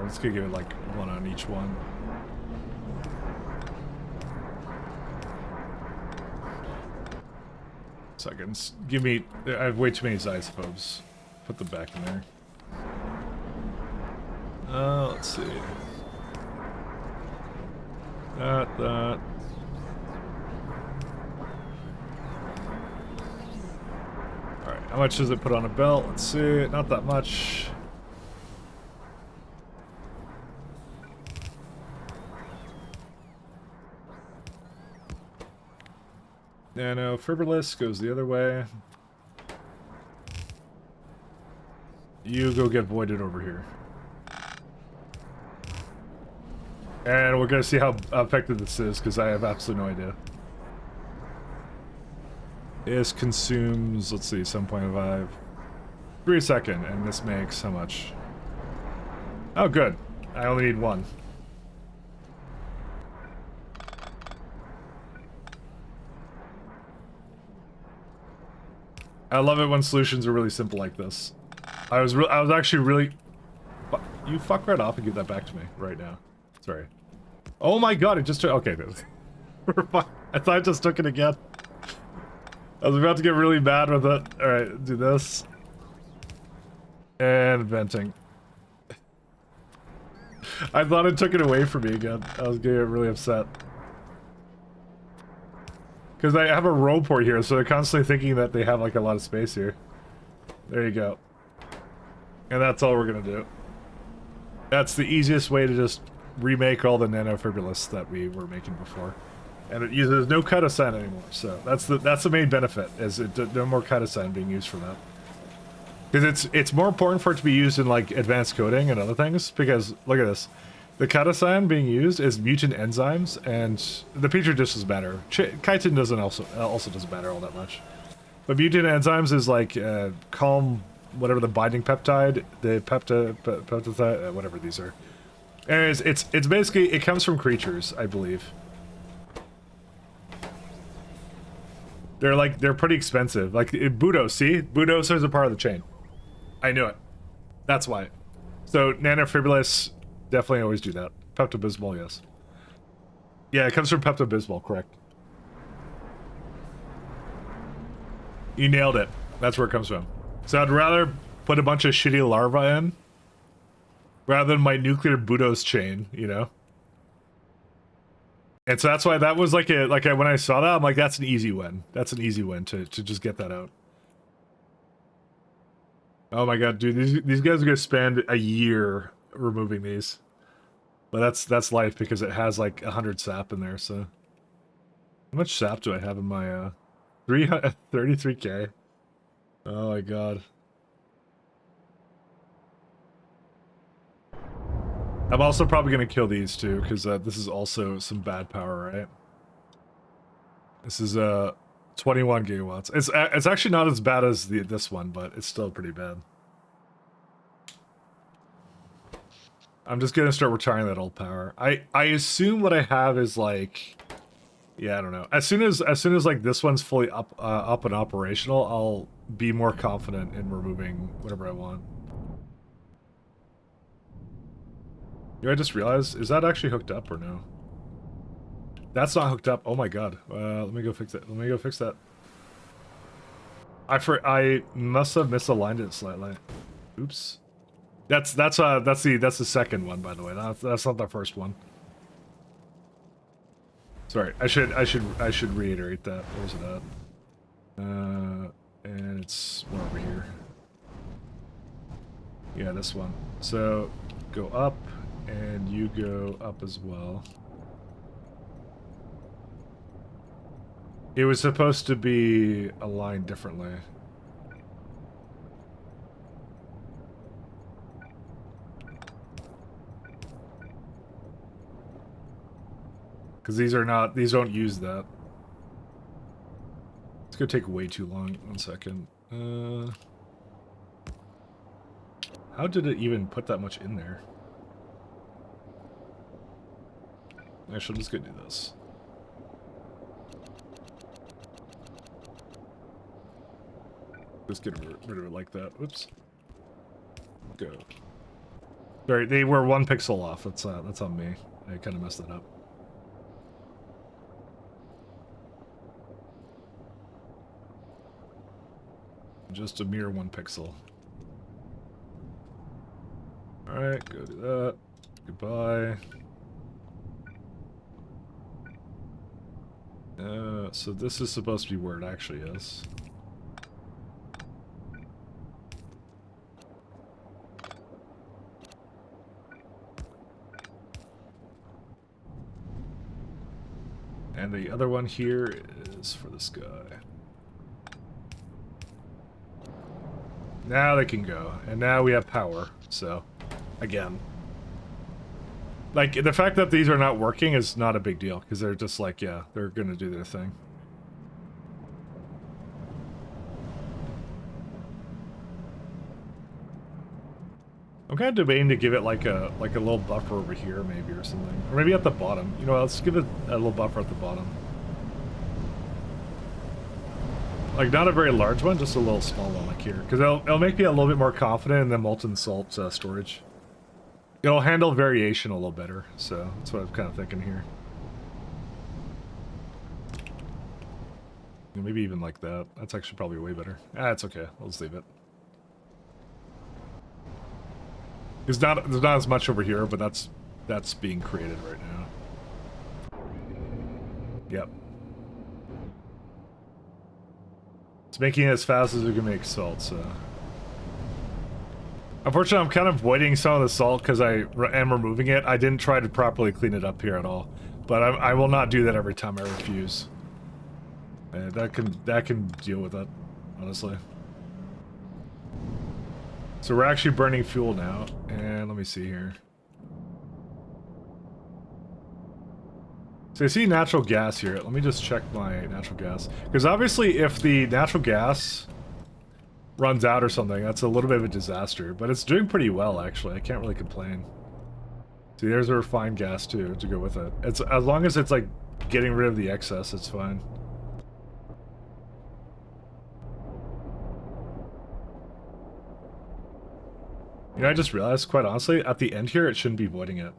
Let's give it like one on each one. Seconds. Give me... I have way too many Zyphobes. Put them back in there. Let's see. That. Alright, how much does it put on a belt? Let's see. Not that much. Nano Fibrilis goes the other way. You go get voided over here. And we're gonna see how effective this is, because I have absolutely no idea. This consumes, let's see, 7.5. 3 a second, and this makes how much? Oh, good. I only need one. I love it when solutions are really simple like this. I was actually really... You fuck right off and give that back to me right now. Sorry. Oh my god, it just took... Okay, we're fine. I thought I just took it again. I was about to get really mad with it. Alright, do this. And venting. I thought it took it away from me again. I was getting really upset. Because I have a row port here, so they're constantly thinking that they have like a lot of space here. There you go. And that's all we're gonna do. That's the easiest way to just remake all the nanofibrilis that we were making before. And it uses no Katasan anymore, so that's the main benefit, is no more Katasan being used for that. Because it's more important for it to be used in like advanced coding and other things, because look at this. The Katasan being used is mutant enzymes, and the Petri dish is better. Chitin doesn't also doesn't matter all that much. But mutant enzymes is like calm, whatever the binding peptide, the peptide, whatever these are. Anyways, it's basically, it comes from creatures, I believe. They're pretty expensive. Like Budos, see? Budos is a part of the chain. I knew it. That's why. So nanofibrilis. Definitely always do that. Pepto-Bismol, yes. Yeah, it comes from Pepto-Bismol, correct. You nailed it. That's where it comes from. So I'd rather put a bunch of shitty larvae in rather than my nuclear Budos chain, you know? And so that's why that was like when I saw that, I'm like, that's an easy win. That's an easy win to just get that out. Oh my god, dude, these guys are gonna spend a year removing these, but that's life, because it has like 100 sap in there. So how much sap do I have in my 33k? Oh my god. I'm also probably gonna kill these too, because this is also some bad power, right? This is 21 gigawatts. It's actually not as bad as this one, but it's still pretty bad. I'm just gonna start retiring that old power. I assume what I have is like, yeah, I don't know. As soon as like this one's fully up and operational, I'll be more confident in removing whatever I want. You know, I just realized, is that actually hooked up or no? That's not hooked up. Oh my god. Let me go fix it. Let me go fix that. I must have misaligned it slightly. Oops. That's the second one, by the way. That's not the first one. Sorry, I should reiterate that. Where's it at? And it's more over here. Yeah, this one. So go up, and you go up as well. It was supposed to be aligned differently. Because these don't use that. It's gonna take way too long. 1 second. How did it even put that much in there? Actually, I'm just gonna do this. Just get rid of it like that. Whoops. Go. Sorry, they were 1 pixel off. That's on me. I kind of messed that up. Just a mere 1 pixel. Alright, go do that. Goodbye. So this is supposed to be where it actually is. And the other one here is for this guy. Now they can go. And now we have power, so, again. Like, the fact that these are not working is not a big deal, because they're just like, yeah, they're gonna do their thing. I'm kind of debating to give it like a little buffer over here, maybe, or something. Or maybe at the bottom. You know, let's give it a little buffer at the bottom. Like, not a very large one, just a little small one like here. Because it'll make me a little bit more confident in the molten salt storage. It'll handle variation a little better, so that's what I'm kind of thinking here. Maybe even like that. That's actually probably way better. Ah, it's okay. I'll just leave it. There's not as much over here, but that's being created right now. Yep. It's making it as fast as we can make salt, so... Unfortunately, I'm kind of avoiding some of the salt because I am removing it. I didn't try to properly clean it up here at all. But I will not do that every time I refuse. That can deal with it, honestly. So we're actually burning fuel now, and let me see here. So I see natural gas here. Let me just check my natural gas. Because obviously if the natural gas runs out or something, that's a little bit of a disaster. But it's doing pretty well, actually. I can't really complain. See, there's a refined gas, too, to go with it. It's as long as it's, like, getting rid of the excess, it's fine. You know, I just realized, quite honestly, at the end here, it shouldn't be voiding it.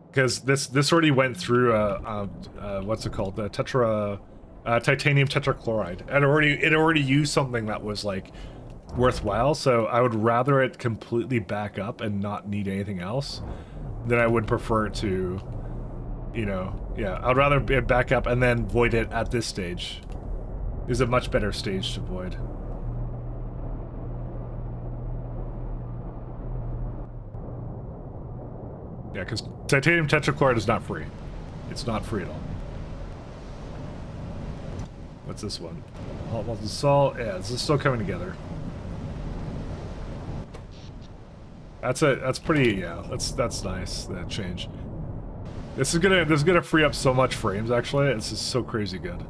Because this already went through, what's it called? The titanium tetrachloride. It already used something that was, like, worthwhile, so I would rather it completely back up and not need anything else than I would prefer to, you know, yeah, I'd rather it back up and then void it at this stage. Is a much better stage to void. Yeah, because titanium tetrachloride is not free. It's not free at all. What's this one? Molten salt. Yeah, this is still coming together. That's pretty. Yeah, that's nice. That change. This is gonna free up so much frames. Actually, this is so crazy good.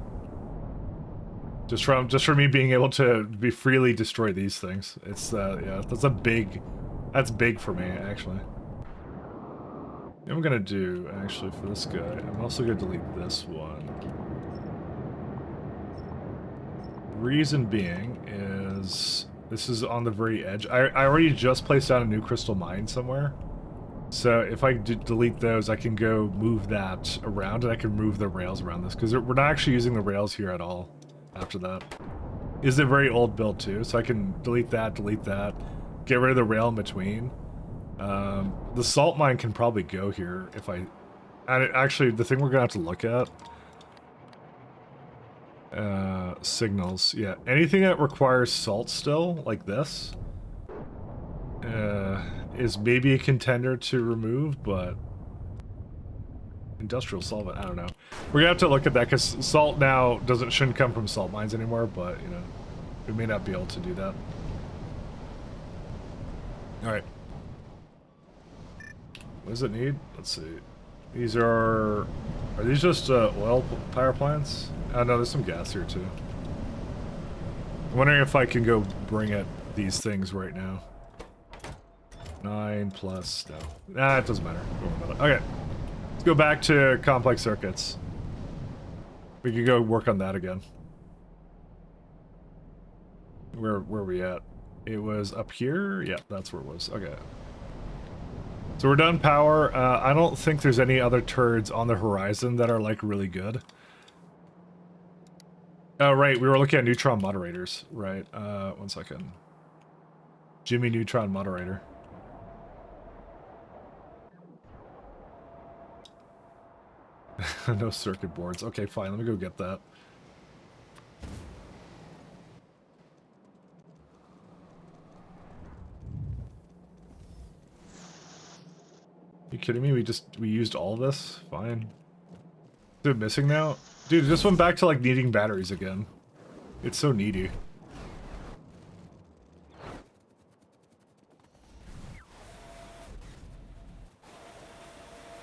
Just from me being able to be freely destroy these things. It's yeah, that's big for me actually. I'm gonna do actually for this guy. I'm also gonna delete this one. Reason being is This is on the very edge. I already just placed down a new crystal mine somewhere. So if I delete those, I can go move that around, and I can move the rails around this, because we're not actually using the rails here at all after that. This is a very old build too, so I can delete that, get rid of the rail in between. The salt mine can probably go here if I... Actually, the thing we're going to have to look at... signals, yeah. Anything that requires salt still, like this, is maybe a contender to remove, but... Industrial solvent, I don't know. We're gonna have to look at that, because salt now shouldn't come from salt mines anymore, but, you know, we may not be able to do that. Alright. What does it need? Let's see. These are these just oil power plants? Oh no, there's some gas here too. I'm wondering if I can go bring it these things right now. 9 plus, no. Nah, it doesn't matter. Don't worry about it. Okay. Let's go back to complex circuits. We can go work on that again. Where are we at? It was up here? Yeah, that's where it was. Okay. So we're done power. I don't think there's any other turds on the horizon that are, like, really good. Oh, right, we were looking at neutron moderators. Right, 1 second. Jimmy Neutron Moderator. No circuit boards. Okay, fine, let me go get that. You kidding me? We used all of this? Fine. Is it missing now? Dude, it just went back to like needing batteries again. It's so needy.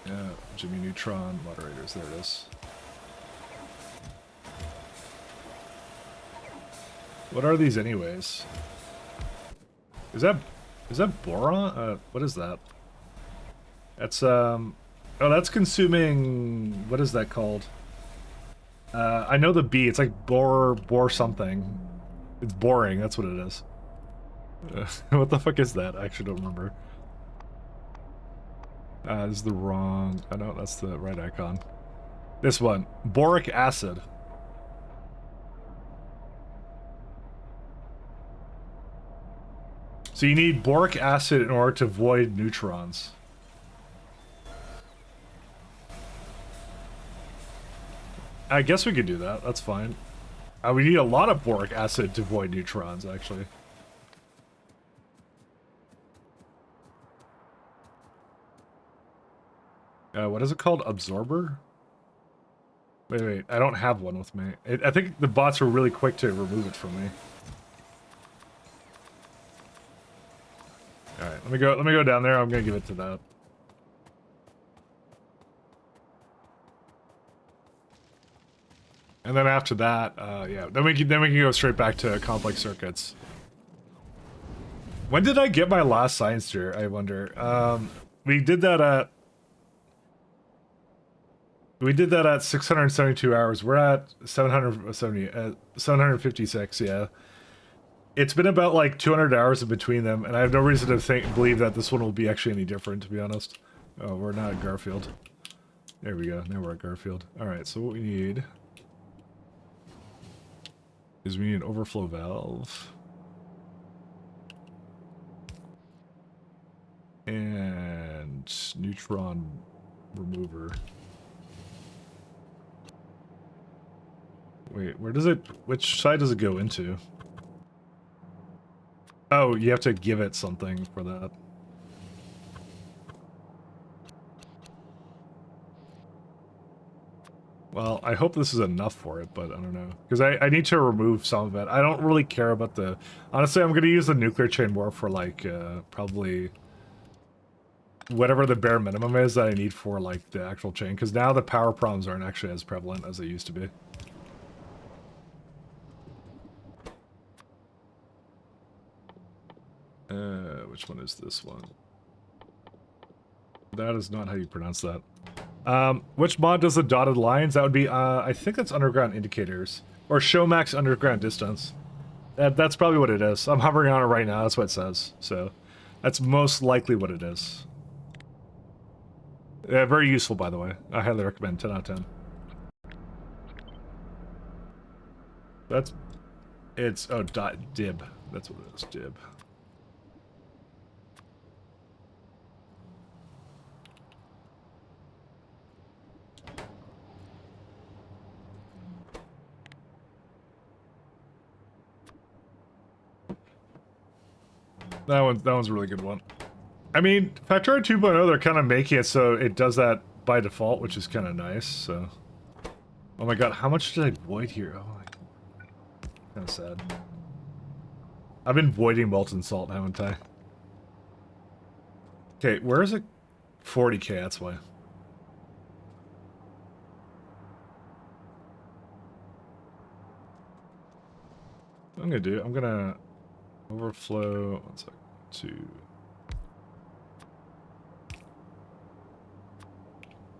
Yeah, Jimmy Neutron moderators, there it is. What are these anyways? Is that boron? What is that? That's, oh, that's consuming, what is that called? I know the B, it's like bore something. It's boring, that's what it is. What the fuck is that? I actually don't remember. This is the wrong, oh no, that's the right icon. This one, boric acid. So you need boric acid in order to void neutrons. I guess we could do that. That's fine. We need a lot of boric acid to void neutrons, actually. What is it called? Absorber? Wait. I don't have one with me. I think the bots were really quick to remove it from me. All right, let me go down there. I'm gonna give it to that. And then after that, yeah, then we can go straight back to complex circuits. When did I get my last science tier, I wonder? We did that at 672 hours. We're at 756, yeah. It's been about like 200 hours in between them, and I have no reason to believe that this one will be actually any different, to be honest. Oh, we're not at Garfield. There we go, now we're at Garfield. Alright, so what we need is we need an overflow valve. And neutron remover. Wait, which side does it go into? Oh, you have to give it something for that. Well, I hope this is enough for it, but I don't know. Because I need to remove some of it. I don't really care about the... Honestly, I'm going to use the nuclear chain more for, like, probably... whatever the bare minimum is that I need for, like, the actual chain. Because now the power problems aren't actually as prevalent as they used to be. Which one is this one? That is not how you pronounce that. Which mod does the dotted lines? That would be, I think that's underground indicators. Or show max underground distance. That's probably what it is. I'm hovering on it right now. That's what it says. So that's most likely what it is. Yeah, very useful, by the way. I highly recommend. 10 out of 10. That's... It's... Oh, dib. That's what it is. Dib. That one's a really good one. I mean, Factorio 2.0, they're kind of making it so it does that by default, which is kind of nice, so... Oh my god, how much did I void here? Oh my... Kind of sad. I've been voiding molten salt, haven't I? Okay, where is it? 40k, that's why. What I'm gonna do, I'm gonna overflow, 1 second, 2.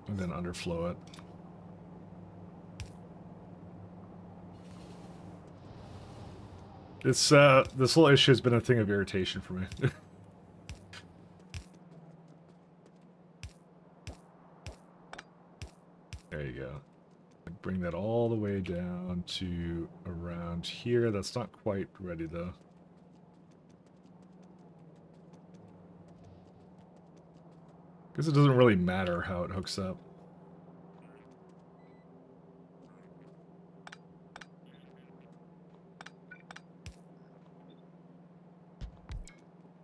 I'm gonna underflow it. This whole issue has been a thing of irritation for me. There you go. Bring that all the way down to around here. That's not quite ready though. Because it doesn't really matter how it hooks up.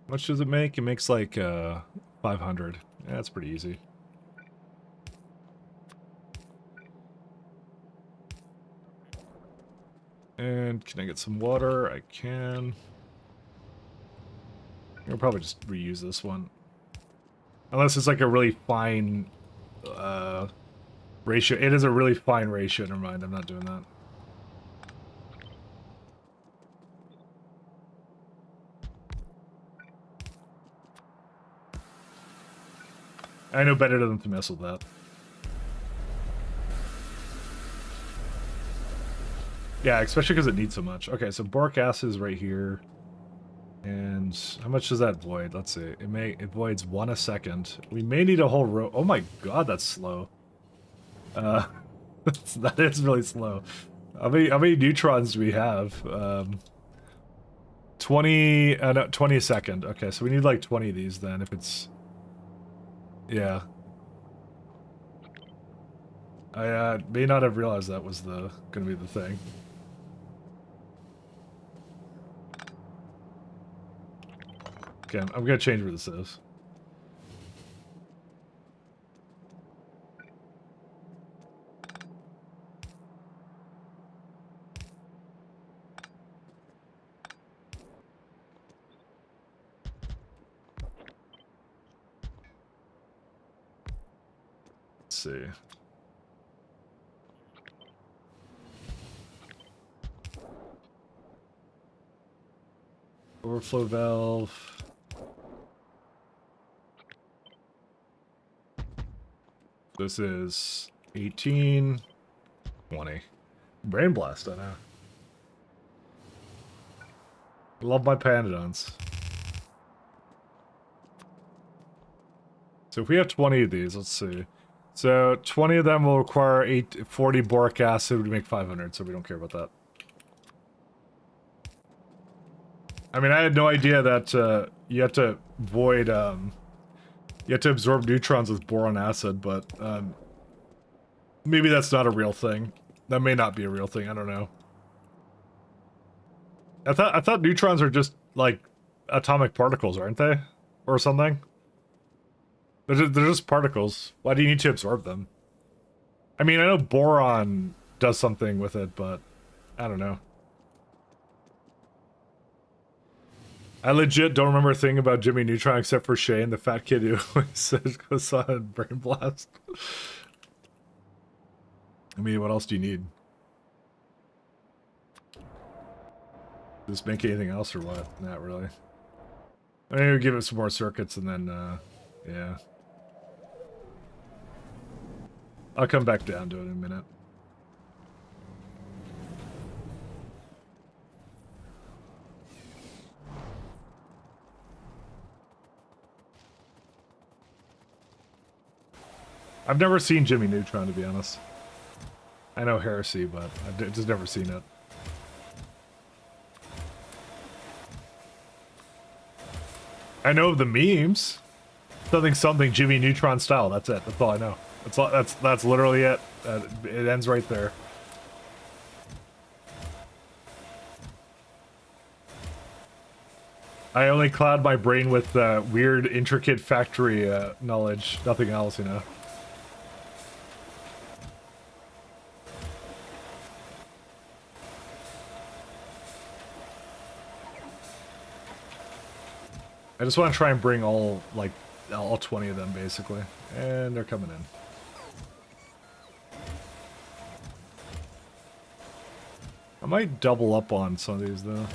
How much does it make? It makes like 500. Yeah, that's pretty easy. And can I get some water? I can. I'll probably just reuse this one. Unless it's like a really fine ratio. It is a really fine ratio. Never mind, I'm not doing that. I know better than to mess with that. Yeah, especially because it needs so much. Okay, so boric acid is right here. And how much does that void? Let's see. It voids 1 a second. We may need a whole row. Oh my god, that's slow. That is really slow. How many neutrons do we have? 20 no, 20 a second. Okay, so we need like 20 of these then if it's... Yeah. I may not have realized that was gonna be the thing. Okay, I'm gonna change where this is. Let's see. Overflow valve. This is 18, 20. Brain blast, I know. Love my Pyanodons. So if we have 20 of these, let's see. So 20 of them will require 40 boric acid to make 500, so we don't care about that. I mean, I had no idea that you have to void, you have to absorb neutrons with boron acid, but maybe that's not a real thing. That may not be a real thing, I don't know. I thought neutrons are just, like, atomic particles, aren't they? Or something? They're just particles. Why do you need to absorb them? I mean, I know boron does something with it, but I don't know. I legit don't remember a thing about Jimmy Neutron except for Shane, the fat kid who always says goes on Brain Blast. I mean, what else do you need? Does this make anything else or what? Not really. I'm gonna give it some more circuits and then, yeah. I'll come back down to it in a minute. I've never seen Jimmy Neutron, to be honest. I know Heresy, but I've just never seen it. I know the memes. Something Jimmy Neutron style. That's it. That's all I know. That's literally it. It ends right there. I only cloud my brain with weird, intricate factory knowledge. Nothing else, you know. I just want to try and bring all 20 of them, basically. And they're coming in. I might double up on some of these, though.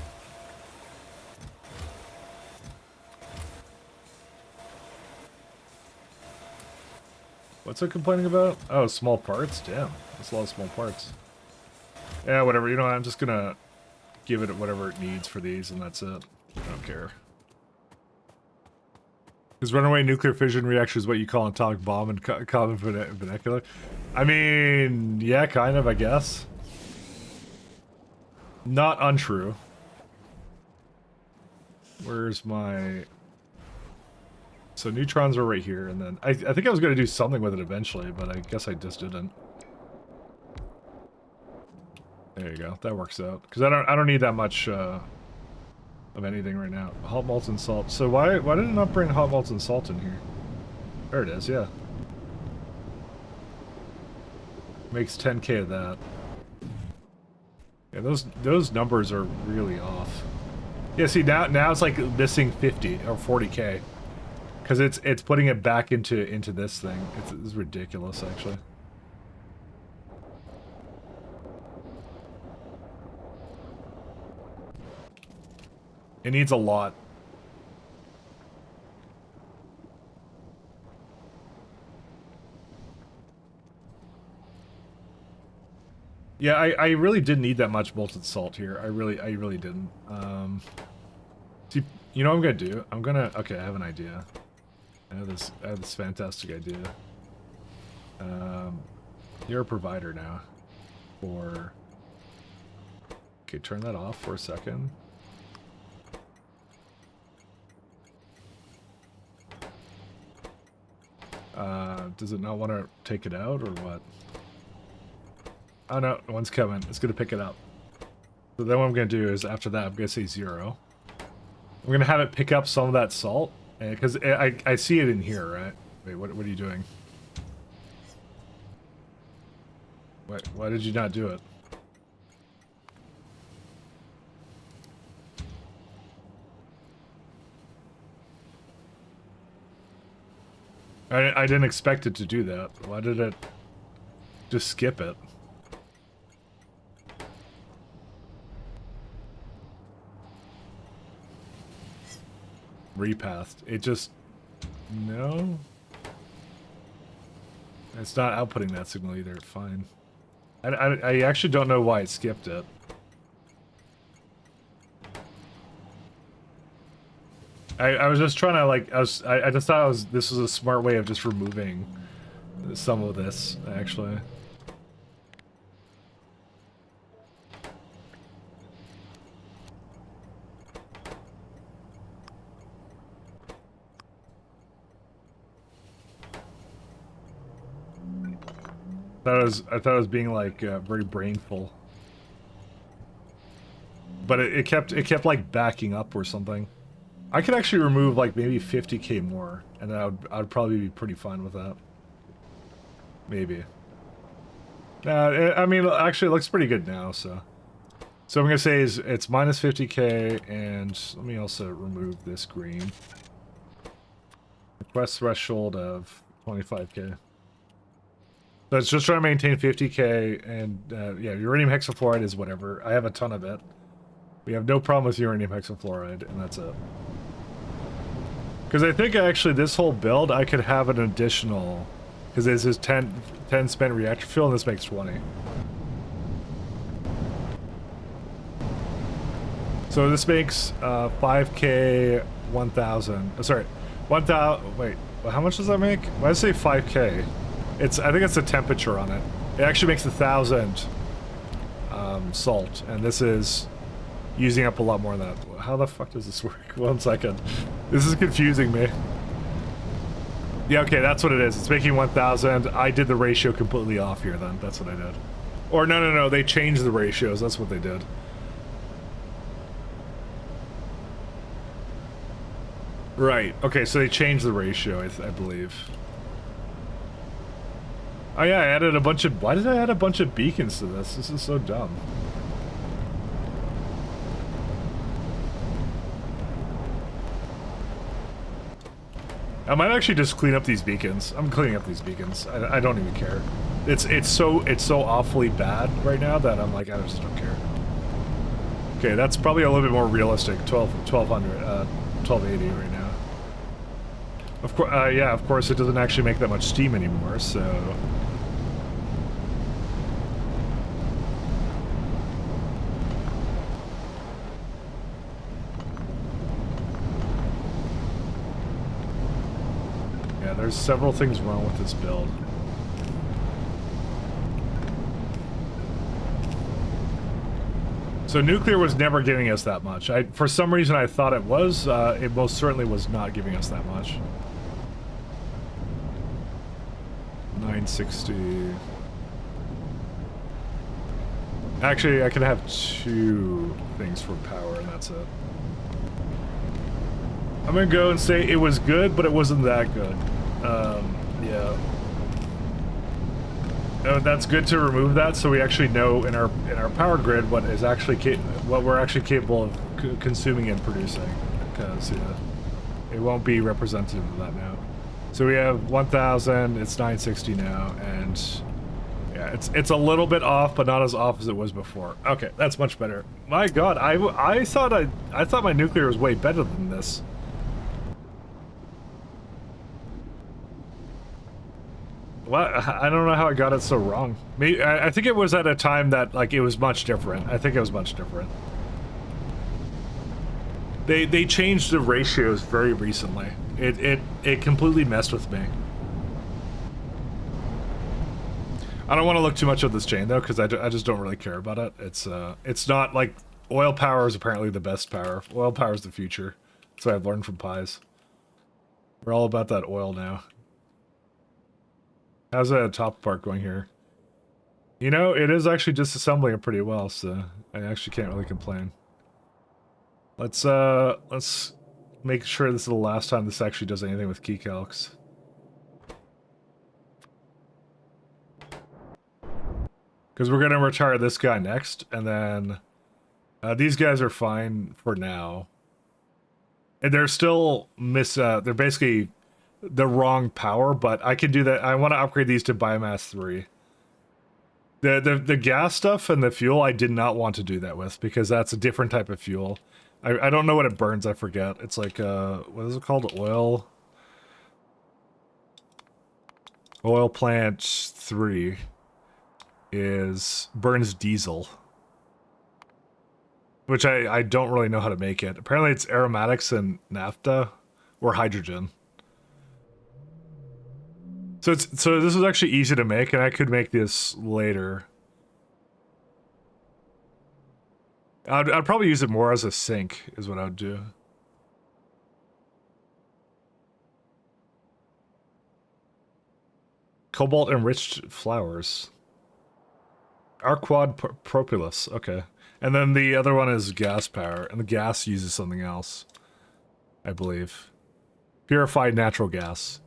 What's it complaining about? Oh, small parts? Damn. That's a lot of small parts. Yeah, whatever. You know what? I'm just gonna give it whatever it needs for these, and that's it. I don't care. Is runaway nuclear fission reaction is what you call an atomic bomb in common vernacular? I mean, yeah, kind of, I guess. Not untrue. Where's my... So neutrons are right here, and then... I think I was going to do something with it eventually, but I guess I just didn't. There you go. That works out. Because I don't need that much... of anything right now. Hot molten salt. So why did it not bring hot molten salt in here? There it is, yeah. Makes 10k of that. Yeah, those numbers are really off. Yeah, see now it's like missing 50 or 40k. Cause it's putting it back into this thing. It's ridiculous actually. It needs a lot. Yeah, I really didn't need that much molten salt here. I really didn't. See, you know what I'm gonna do? Okay, I have an idea. I have this fantastic idea. You're a provider now. Okay, turn that off for a second. Does it not want to take it out, or what? Oh no, one's coming. It's going to pick it up. So then what I'm going to do is, after that, I'm going to say 0. I'm going to have it pick up some of that salt, because I see it in here, right? Wait, what are you doing? Why did you not do it? I didn't expect it to do that. Why did it just skip it? Repathed. It just... No? It's not outputting that signal either. Fine. I actually don't know why it skipped it. I was just trying to I just thought this was a smart way of just removing some of this actually. I thought it was being like very brainful, but it kept like backing up or something. I could actually remove like maybe 50k more, and then I'd probably be pretty fine with that. Maybe. I mean, actually, it looks pretty good now. So I'm gonna say it's minus 50k, and let me also remove this green. Request threshold of 25k. So it's just trying to maintain 50k, and yeah, uranium hexafluoride is whatever. I have a ton of it. We have no problem with uranium hexafluoride, and that's it. Because I think actually this whole build, I could have an additional... Because this is 10 spent reactor fuel, and this makes 20. So this makes 5k, 1,000... sorry, 1,000... Wait, how much does that make? Why did I say 5k? I think it's the temperature on it. It actually makes 1,000 salt, and this is using up a lot more than that. How the fuck does this work? 1 second. This is confusing me. Yeah, okay, that's what it is. It's making 1,000. I did the ratio completely off here then. That's what I did. Or no, they changed the ratios. That's what they did. Right. Okay, so they changed the ratio, I believe. Oh yeah, I added a bunch of... Why did I add a bunch of beacons to this? This is so dumb. I might actually just clean up these beacons. I'm cleaning up these beacons. I don't even care. It's so awfully bad right now that I'm like, I just don't care. Okay, that's probably a little bit more realistic. 1280 right now. Of course, yeah, of course it doesn't actually make that much steam anymore, so... Yeah, there's several things wrong with this build. So nuclear was never giving us that much. For some reason I thought it was. It most certainly was not giving us that much. 960. Actually, I can have 2 things for power, and that's it. I'm gonna go and say it was good, but it wasn't that good. Yeah. That's good to remove that, so we actually know in our power grid what is actually what we're actually capable of consuming and producing. Because yeah, it won't be representative of that now. So we have 1,000. It's 960 now, and yeah, it's a little bit off, but not as off as it was before. Okay, that's much better. My God, I thought my nuclear was way better than this. What? I don't know how I got it so wrong. I think it was at a time that, like, it was much different. I think it was much different. They changed the ratios very recently. It completely messed with me. I don't want to look too much at this chain, though, because I just don't really care about it. It's not, like, oil power is apparently the best power. Oil power is the future. That's what I've learned from pies. We're all about that oil now. How's that top part going here? You know, it is actually disassembling it pretty well, so I actually can't really complain. Let's make sure this is the last time this actually does anything with key calcs. Because we're gonna retire this guy next, and then these guys are fine for now. And they're still they're basically the wrong power, but I can do that. I want to upgrade these to biomass 3. The gas stuff and the fuel I did not want to do that with, because that's a different type of fuel. I don't know what it burns, I forget. It's like what is it called? Oil plant 3 burns diesel, which I don't really know how to make it. Apparently it's aromatics and naphtha or hydrogen. So this is actually easy to make, and I could make this later. I'd probably use it more as a sink, is what I would do. Cobalt enriched flowers. Arquad propulus, okay. And then the other one is gas power, and the gas uses something else, I believe. Purified natural gas.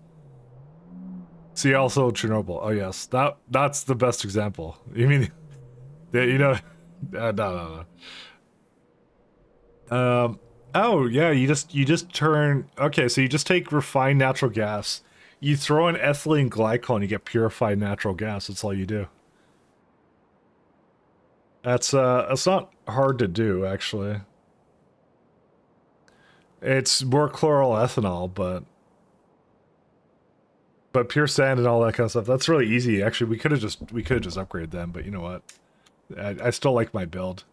See also Chernobyl. Oh yes, that's the best example. You mean, you know, no. Oh yeah, you just turn. Okay, so you just take refined natural gas, you throw in ethylene glycol, and you get purified natural gas. That's all you do. That's not hard to do actually. It's more chloroethanol, but pure sand and all that kind of stuff, that's really easy. Actually, we could have just upgraded them, but you know what? I still like my build.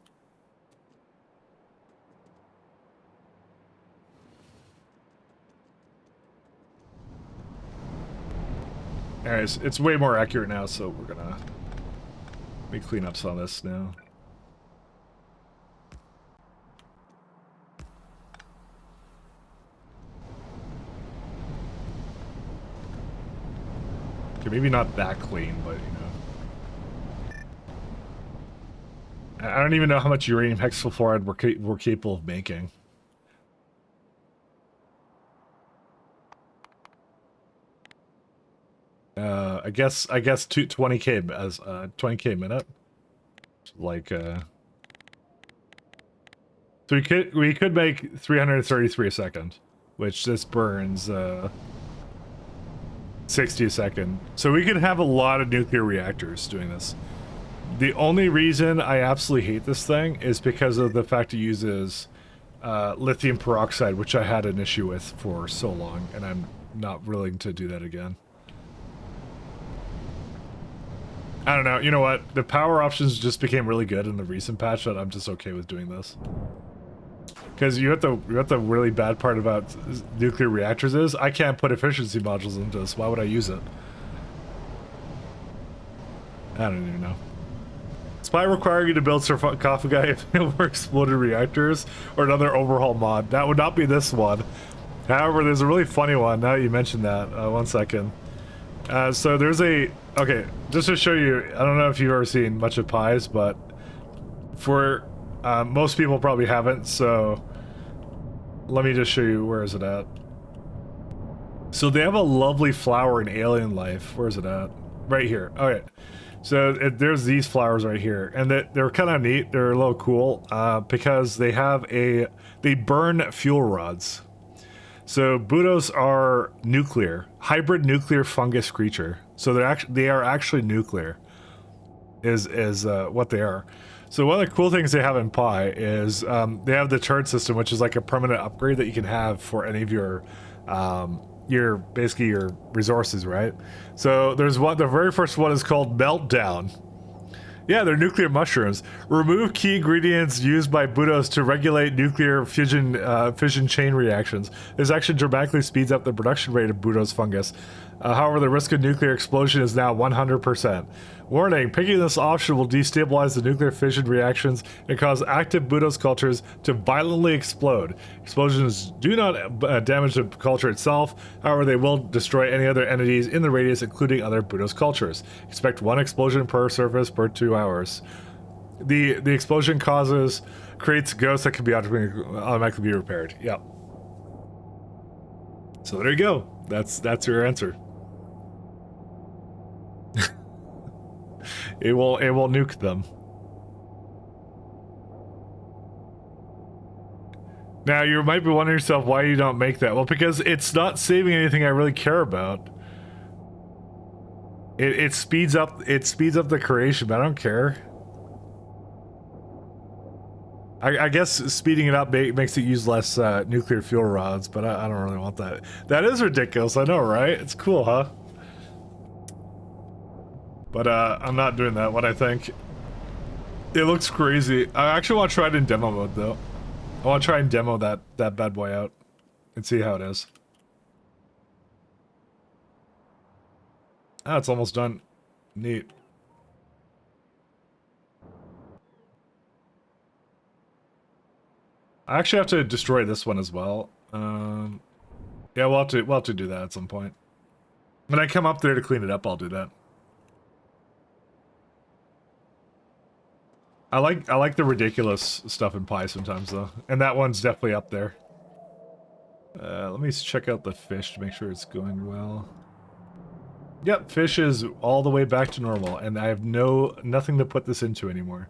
Anyways, it's way more accurate now, so we're gonna make cleanups on this now. Okay, maybe not that clean, but you know. I don't even know how much uranium hexafluoride we're capable of making. I guess 20k as 20k a minute. Like so we could make 333 a second, which this burns 60 a second. So we could have a lot of nuclear reactors doing this. The only reason I absolutely hate this thing is because of the fact it uses lithium peroxide, which I had an issue with for so long, and I'm not willing to do that again. I don't know. You know what? The power options just became really good in the recent patch that I'm just okay with doing this. Because you have the really bad part about nuclear reactors is I can't put efficiency modules into this. Why would I use it? I don't even know. Spy requiring you to build sarcophagi for exploded reactors or another overhaul mod. That would not be this one. However, there's a really funny one. Now that you mentioned that, 1 second. So there's a... Okay, just to show you, I don't know if you've ever seen much of pies, but for most people probably haven't, so let me just show you, where is it at? So they have a lovely flower in Alien Life. Where is it at? Right here. Okay. So there's these flowers right here, and they're kind of neat. They're a little cool because they have they burn fuel rods. So Budos are nuclear, hybrid nuclear fungus creature. So they are actually nuclear, is what they are. So one of the cool things they have in Pi is they have the turret system, which is like a permanent upgrade that you can have for any of your basically your resources, right? So there's one. The very first one is called Meltdown. Yeah, they're nuclear mushrooms. Remove key ingredients used by Budos to regulate nuclear fission chain reactions. This actually dramatically speeds up the production rate of Budos fungus. However, the risk of nuclear explosion is now 100%. Warning, picking this option will destabilize the nuclear fission reactions and cause active Budos cultures to violently explode. Explosions do not damage the culture itself, however they will destroy any other entities in the radius, including other Budos cultures. Expect 1 explosion per surface per 2 hours. The explosion creates ghosts that can be automatically be repaired. Yep. So there you go. That's your answer. It will nuke them. Now you might be wondering yourself why you don't make that. Well, because it's not saving anything I really care about. It speeds up the creation, but I don't care. I guess speeding it up makes it use less nuclear fuel rods, but I don't really want that. That is ridiculous, I know, right? It's cool, huh? But I'm not doing that one, I think. It looks crazy. I actually want to try it in demo mode, though. I want to try and demo that bad boy out and see how it is. Ah, it's almost done. Neat. I actually have to destroy this one as well. Yeah, we'll have to do that at some point. When I come up there to clean it up, I'll do that. I like the ridiculous stuff in Pi sometimes though, and that one's definitely up there. Let me check out the fish to make sure it's going well. Yep, fish is all the way back to normal, and I have nothing to put this into anymore.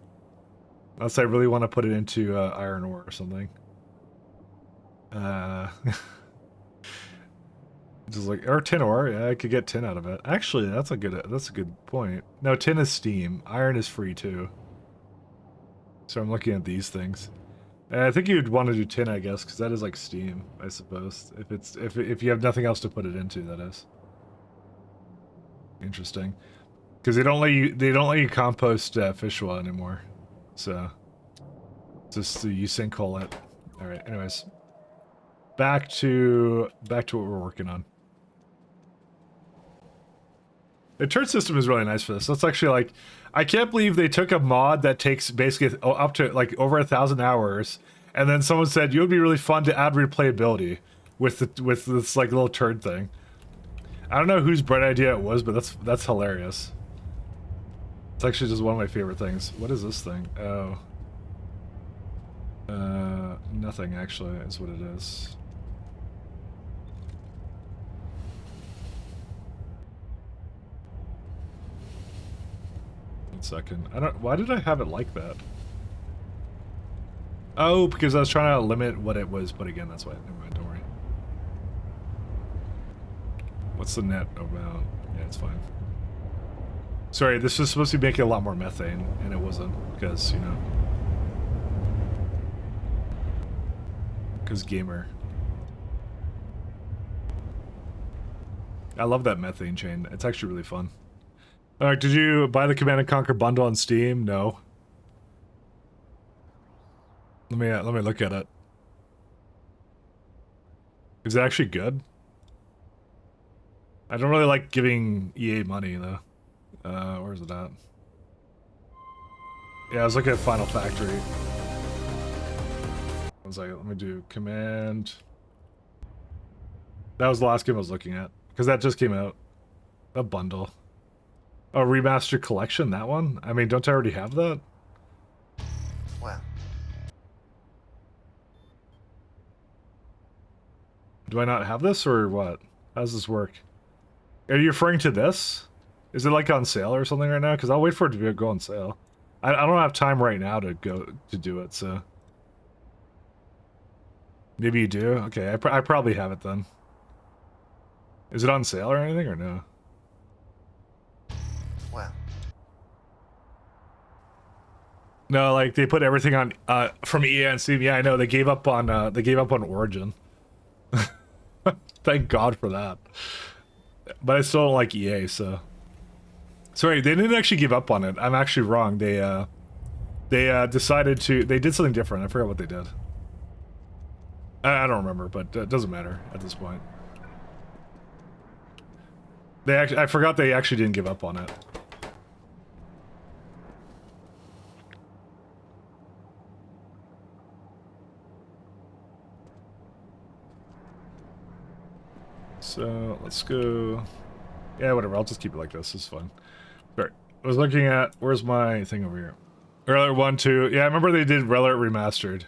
Unless I really want to put it into iron ore or something. Just like, or tin ore, yeah, I could get tin out of it. Actually, that's a good point. No, tin is steam. Iron is free too. So I'm looking at these things. And I think you'd want to do tin, I guess, because that is like steam, I suppose. If you have nothing else to put it into, that is. Interesting. Because they don't let you compost fish oil anymore. So just you sinkhole it. All right. Anyways, back to what we're working on. The turn system is really nice for this. That's actually like, I can't believe they took a mod that takes basically up to like over 1,000 hours, and then someone said it would be really fun to add replayability with this like little turn thing. I don't know whose bright idea it was, but that's hilarious. It's actually just one of my favorite things. What is this thing? Oh. Nothing actually is what it is. One second. Why did I have it like that? Oh, because I was trying to limit what it was, but again, that's why. Never mind, don't worry. What's the net amount? Yeah, it's fine. Sorry, this was supposed to be making a lot more methane, and it wasn't, because, you know. Because gamer. I love that methane chain. It's actually really fun. Alright, did you buy the Command & Conquer bundle on Steam? No. Let me look at it. Is it actually good? I don't really like giving EA money though. Where's it at? Yeah, I was looking at Final Factory. I was like, let me do Command. That was the last game I was looking at, because that just came out. A bundle. Oh, remastered collection, that one? I mean, don't I already have that? Wow. Do I not have this, or what? How does this work? Are you referring to this? Is it like on sale or something right now? Because I'll wait for it to go on sale. I don't have time right now to do it, so... Maybe you do? Okay, I probably have it then. Is it on sale or anything, or no? Wow. No, like they put everything on from EA and Steam. Yeah, I know they gave up on Origin. Thank God for that. But I still don't like EA, so. Sorry, they didn't actually give up on it. I'm actually wrong. They decided to. They did something different. I forgot what they did. I don't remember, but it doesn't matter at this point. I forgot they actually didn't give up on it. So, let's go... Yeah, whatever, I'll just keep it like this, it's fun. Alright, I was looking at... Where's my thing over here? Relic 1, 2... Yeah, I remember they did Relic Remastered.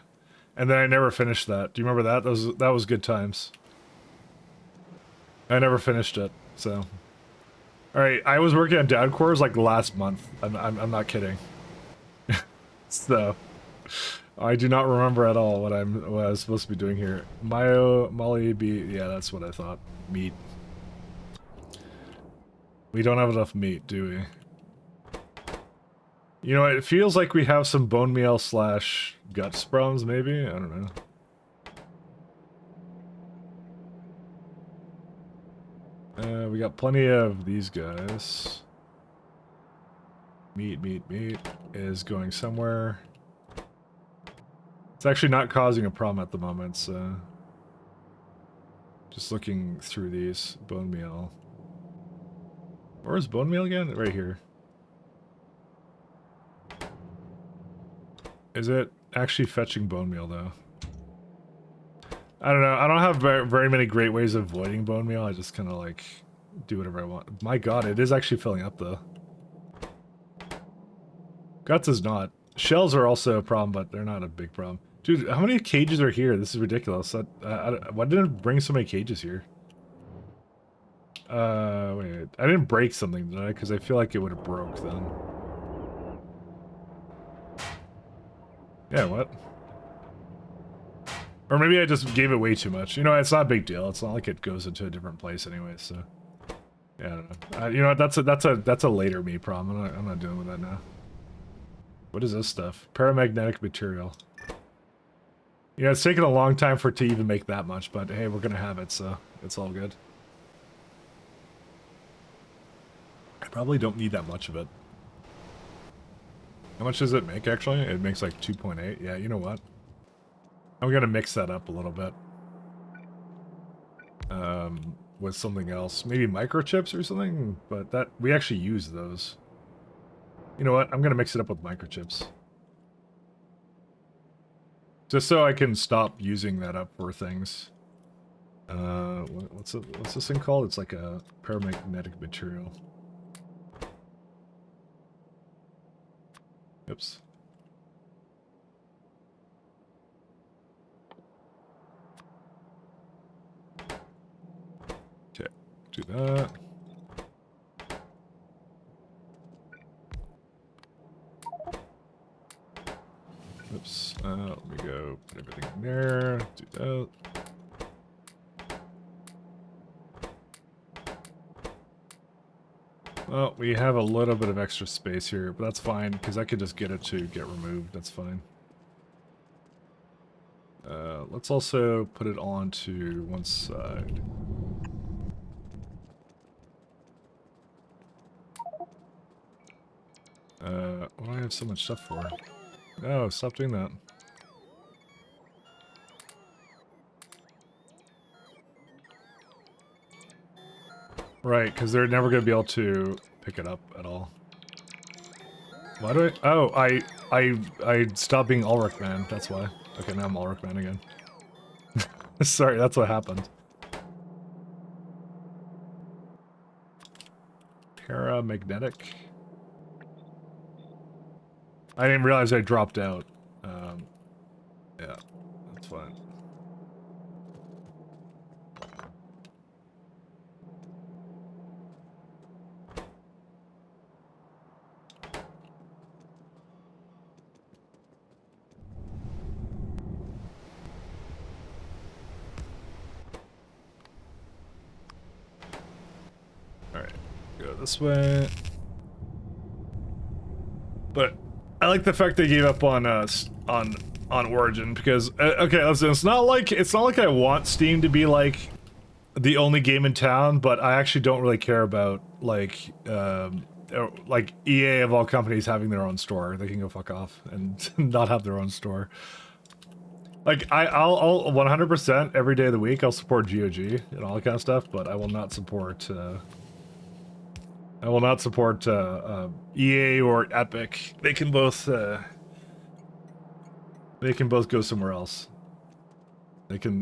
And then I never finished that. Do you remember that? That was good times. I never finished it, so... Alright, I was working on Down Cores like last month. I'm not kidding. So... I do not remember at all what I was supposed to be doing here. Molly B. Yeah, that's what I thought. Meat. We don't have enough meat, do we? You know, it feels like we have some bone meal slash gut sprums, maybe? I don't know. We got plenty of these guys. Meat is going somewhere. It's actually not causing a problem at the moment, so... Just looking through these. Bone meal. Where is bone meal again? Right here. Is it actually fetching bone meal, though? I don't know. I don't have very many great ways of avoiding bone meal. I just kind of, like, do whatever I want. My god, it is actually filling up, though. Guts is not. Shells are also a problem, but they're not a big problem. Dude, how many cages are here? This is ridiculous. Why didn't it bring so many cages here? Wait. I didn't break something, did I? Because I feel like it would have broke then. Yeah, what? Or maybe I just gave it way too much. You know, it's not a big deal. It's not like it goes into a different place anyway, so... Yeah, I don't know. You know what? That's a later me problem. I'm not dealing with that now. What is this stuff? Paramagnetic material. Yeah, it's taken a long time for it to even make that much, but hey, we're gonna have it, so it's all good. I probably don't need that much of it. How much does it make, actually? It makes like 2.8. Yeah, you know what? I'm gonna mix that up a little bit. with something else. Maybe microchips or something, but that we actually use those. You know what? I'm gonna mix it up with microchips. Just so I can stop using that up for things. What's this thing called? It's like a paramagnetic material. Oops. Okay, do that. Oops. Let me go put everything in there. Do that. Well, we have a little bit of extra space here, but that's fine, because I could just get it to get removed. That's fine. Let's also put it onto one side. What do I have so much stuff for? No, stop doing that. Right, because they're never going to be able to pick it up at all. Why do I... Oh, I stopped being Ulrich Man, that's why. Okay, now I'm Ulrich Man again. Sorry, that's what happened. Paramagnetic. I didn't realize I dropped out. Yeah, that's fine. Alright, go this way. But I like the fact they gave up on us on Origin, because okay, listen, it's not like I want Steam to be like the only game in town, but I actually don't really care about like EA of all companies having their own store. They can go fuck off and not have their own store. Like I'll 100% every day of the week I'll support GOG and all that kind of stuff, but I will not support EA or Epic. They can both go somewhere else. They can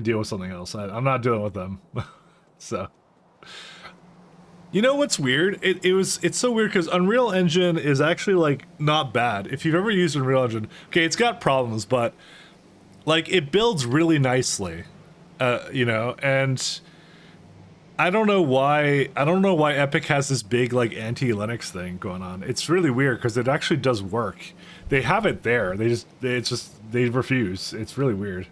deal with something else. I'm not dealing with them. So, you know what's weird? It's so weird because Unreal Engine is actually like not bad. If you've ever used Unreal Engine, okay, it's got problems, but like it builds really nicely, you know, and I don't know why Epic has this big like anti-Linux thing going on. It's really weird because it actually does work. They have it there. They refuse. It's really weird.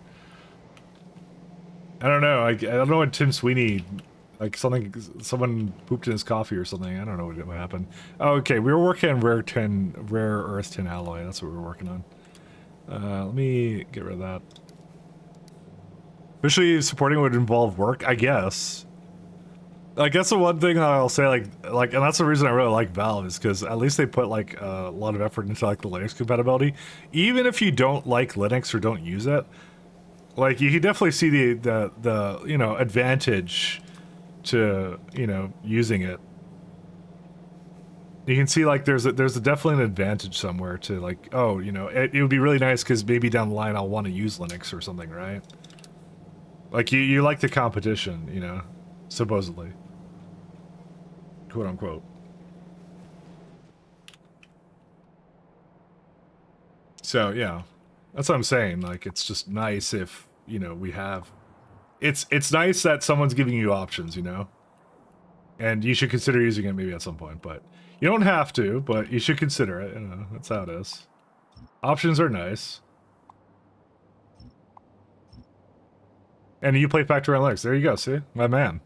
I don't know. I don't know what Tim Sweeney, like someone pooped in his coffee or something. I don't know what happened. Oh, okay, we were working on rare earth tin alloy. That's what we were working on. Let me get rid of that. Officially supporting would involve work, I guess. I guess the one thing that I'll say, like, and that's the reason I really like Valve, is because at least they put like a lot of effort into like the Linux compatibility. Even if you don't like Linux or don't use it, like you can definitely see the you know advantage to using it. You can see like there's definitely an advantage somewhere to like, oh, it would be really nice because maybe down the line I'll want to use Linux or something, right? Like you like the competition, supposedly. Quote unquote. So yeah, that's what I'm saying. Like it's just nice if we have. It's nice that someone's giving you options, and you should consider using it maybe at some point. But you don't have to, but you should consider it. That's how it is. Options are nice. And you play Factorio Linux. There you go. See, my man.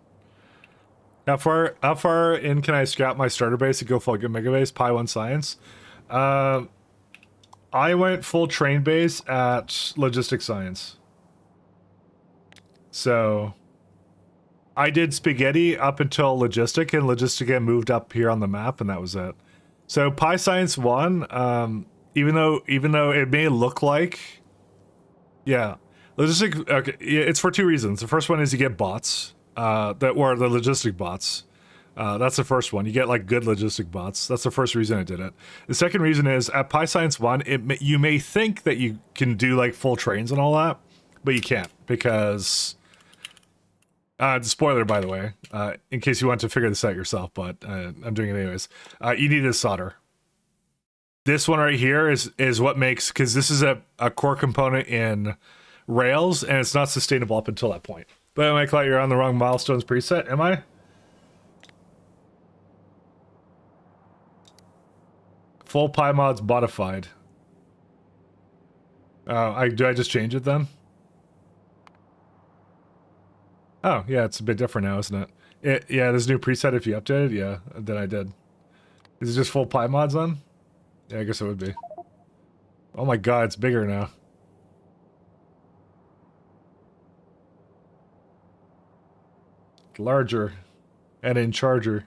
How far in can I scrap my starter base and go full megabase? Pi 1 Science. I went full train base at Logistics Science. So I did Spaghetti up until Logistic, and Logistic moved up here on the map, and that was it. So Pi Science 1, even though it may look like, yeah, Logistic. Okay, it's for two reasons. The first one is you get bots. that were the logistic bots. That's the first one. You get like good logistic bots. That's the first reason I did it. The second reason is at PyScience 1, you may think that you can do like full trains and all that, but you can't because spoiler, by the way, in case you want to figure this out yourself, but I'm doing it anyways. You need a solder. This one right here is what makes, because this is a core component in Rails, and it's not sustainable up until that point. But Mike, you're on the wrong milestones preset, am I? Full PyMod's modified. Do I just change it then? Oh, yeah, it's a bit different now, isn't it? Yeah, there's a new preset if you update it. Yeah, then I did. Is it just full PyMods then? Yeah, I guess it would be. Oh my god, it's bigger now. Larger. And in charger.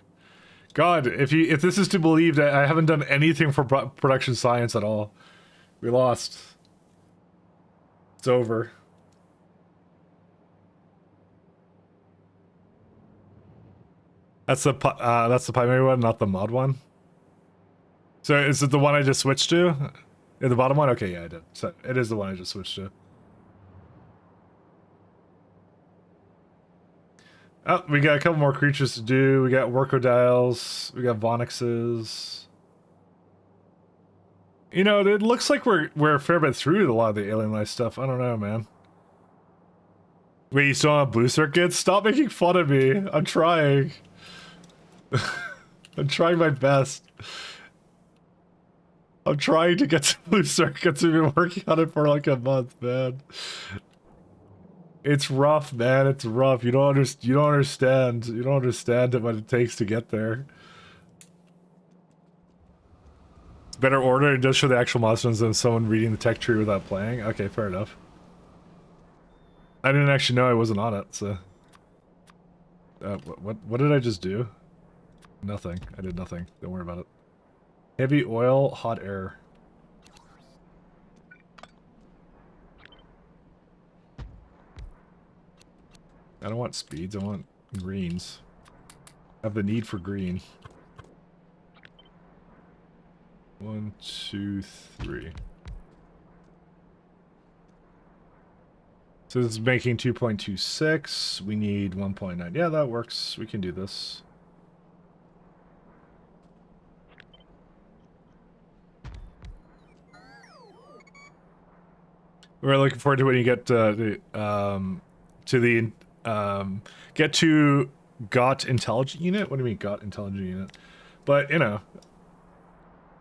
God, if this is to believe that I haven't done anything for production science at all. We lost. It's over. That's the primary one, not the mod one. So is it the one I just switched to? The bottom one? Okay, yeah, I did. So it is the one I just switched to. Oh, we got a couple more creatures to do. We got Workodiles. We got Vonixes. You know, it looks like we're a fair bit through a lot of the Alien Life stuff. I don't know, man. Wait, you still have blue circuits? Stop making fun of me. I'm trying. I'm trying my best. I'm trying to get to blue circuits. We've been working on it for like a month, man. It's rough, man. It's rough. You don't understand. You don't understand what it takes to get there. It's better order. It does show the actual milestones than someone reading the tech tree without playing. Okay, fair enough. I didn't actually know I wasn't on it, so... what did I just do? Nothing. I did nothing. Don't worry about it. Heavy oil, hot air. I don't want speeds, I want greens. I have the need for green. 1, 2, 3. So this is making 2.26. We need 1.9. Yeah, that works. We can do this. We're looking forward to when you get get to GOT intelligent unit. What do you mean GOT intelligent unit? But you know,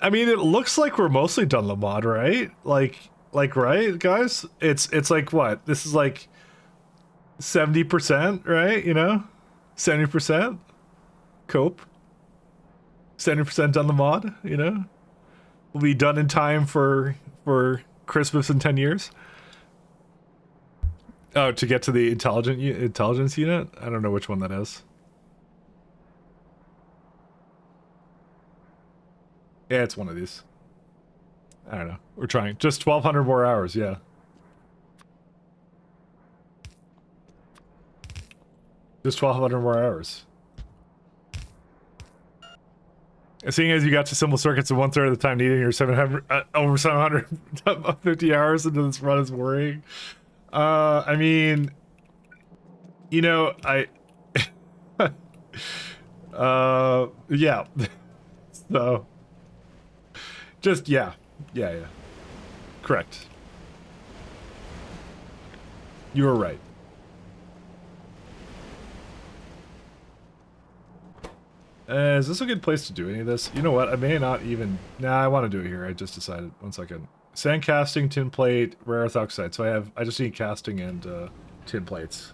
I mean, it looks like we're mostly done the mod, right? Like right, guys? It's like what? This is like 70%, right? You know, 70% cope. 70% done the mod. You know, we'll be done in time for Christmas in 10 years. Oh, to get to the intelligence unit? I don't know which one that is. Yeah, it's one of these. I don't know. We're trying. Just 1,200 more hours, yeah. Just 1,200 more hours. Seeing as you got to simple circuits in 1/3 of the time needed, you're 700 over 750 hours into this run is worrying. I mean, you know, yeah. So, just, yeah. Correct. You were right. Is this a good place to do any of this? You know what? I may not even... Nah, I want to do it here. I just decided. 1 second. Sand casting, tin plate, rare earth oxide. So I just need casting and tin plates.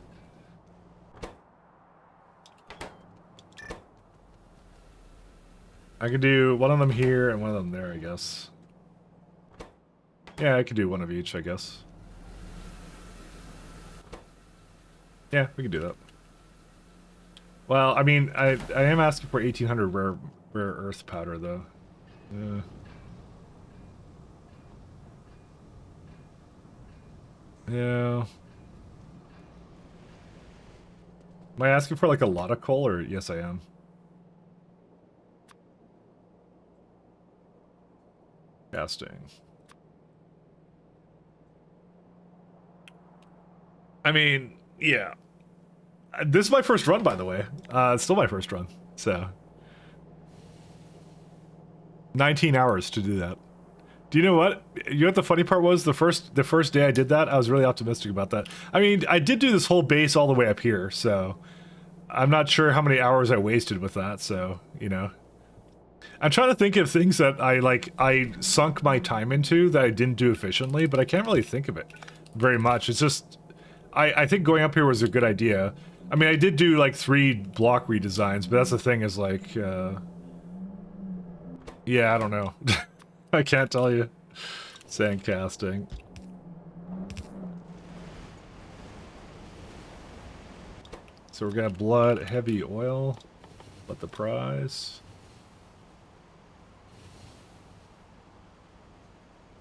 I could do one of them here and one of them there, I guess. Yeah, I could do one of each, I guess. Yeah, we could do that. Well, I mean, I am asking for 1,800 rare earth powder, though. Yeah. Am I asking for like a lot of coal, or yes, I am. Casting. I mean, yeah. This is my first run, by the way. It's still my first run, so 19 hours to do that. Do you know what? You know what the funny part was? The first day I did that, I was really optimistic about that. I mean, I did do this whole base all the way up here, so I'm not sure how many hours I wasted with that. So you know, I'm trying to think of things that I sunk my time into that I didn't do efficiently, but I can't really think of it very much. It's just I think going up here was a good idea. I mean, I did do like 3 block redesigns, but that's the thing is like, yeah, I don't know. I can't tell you. Sand casting. So we're gonna blood heavy oil. But the prize.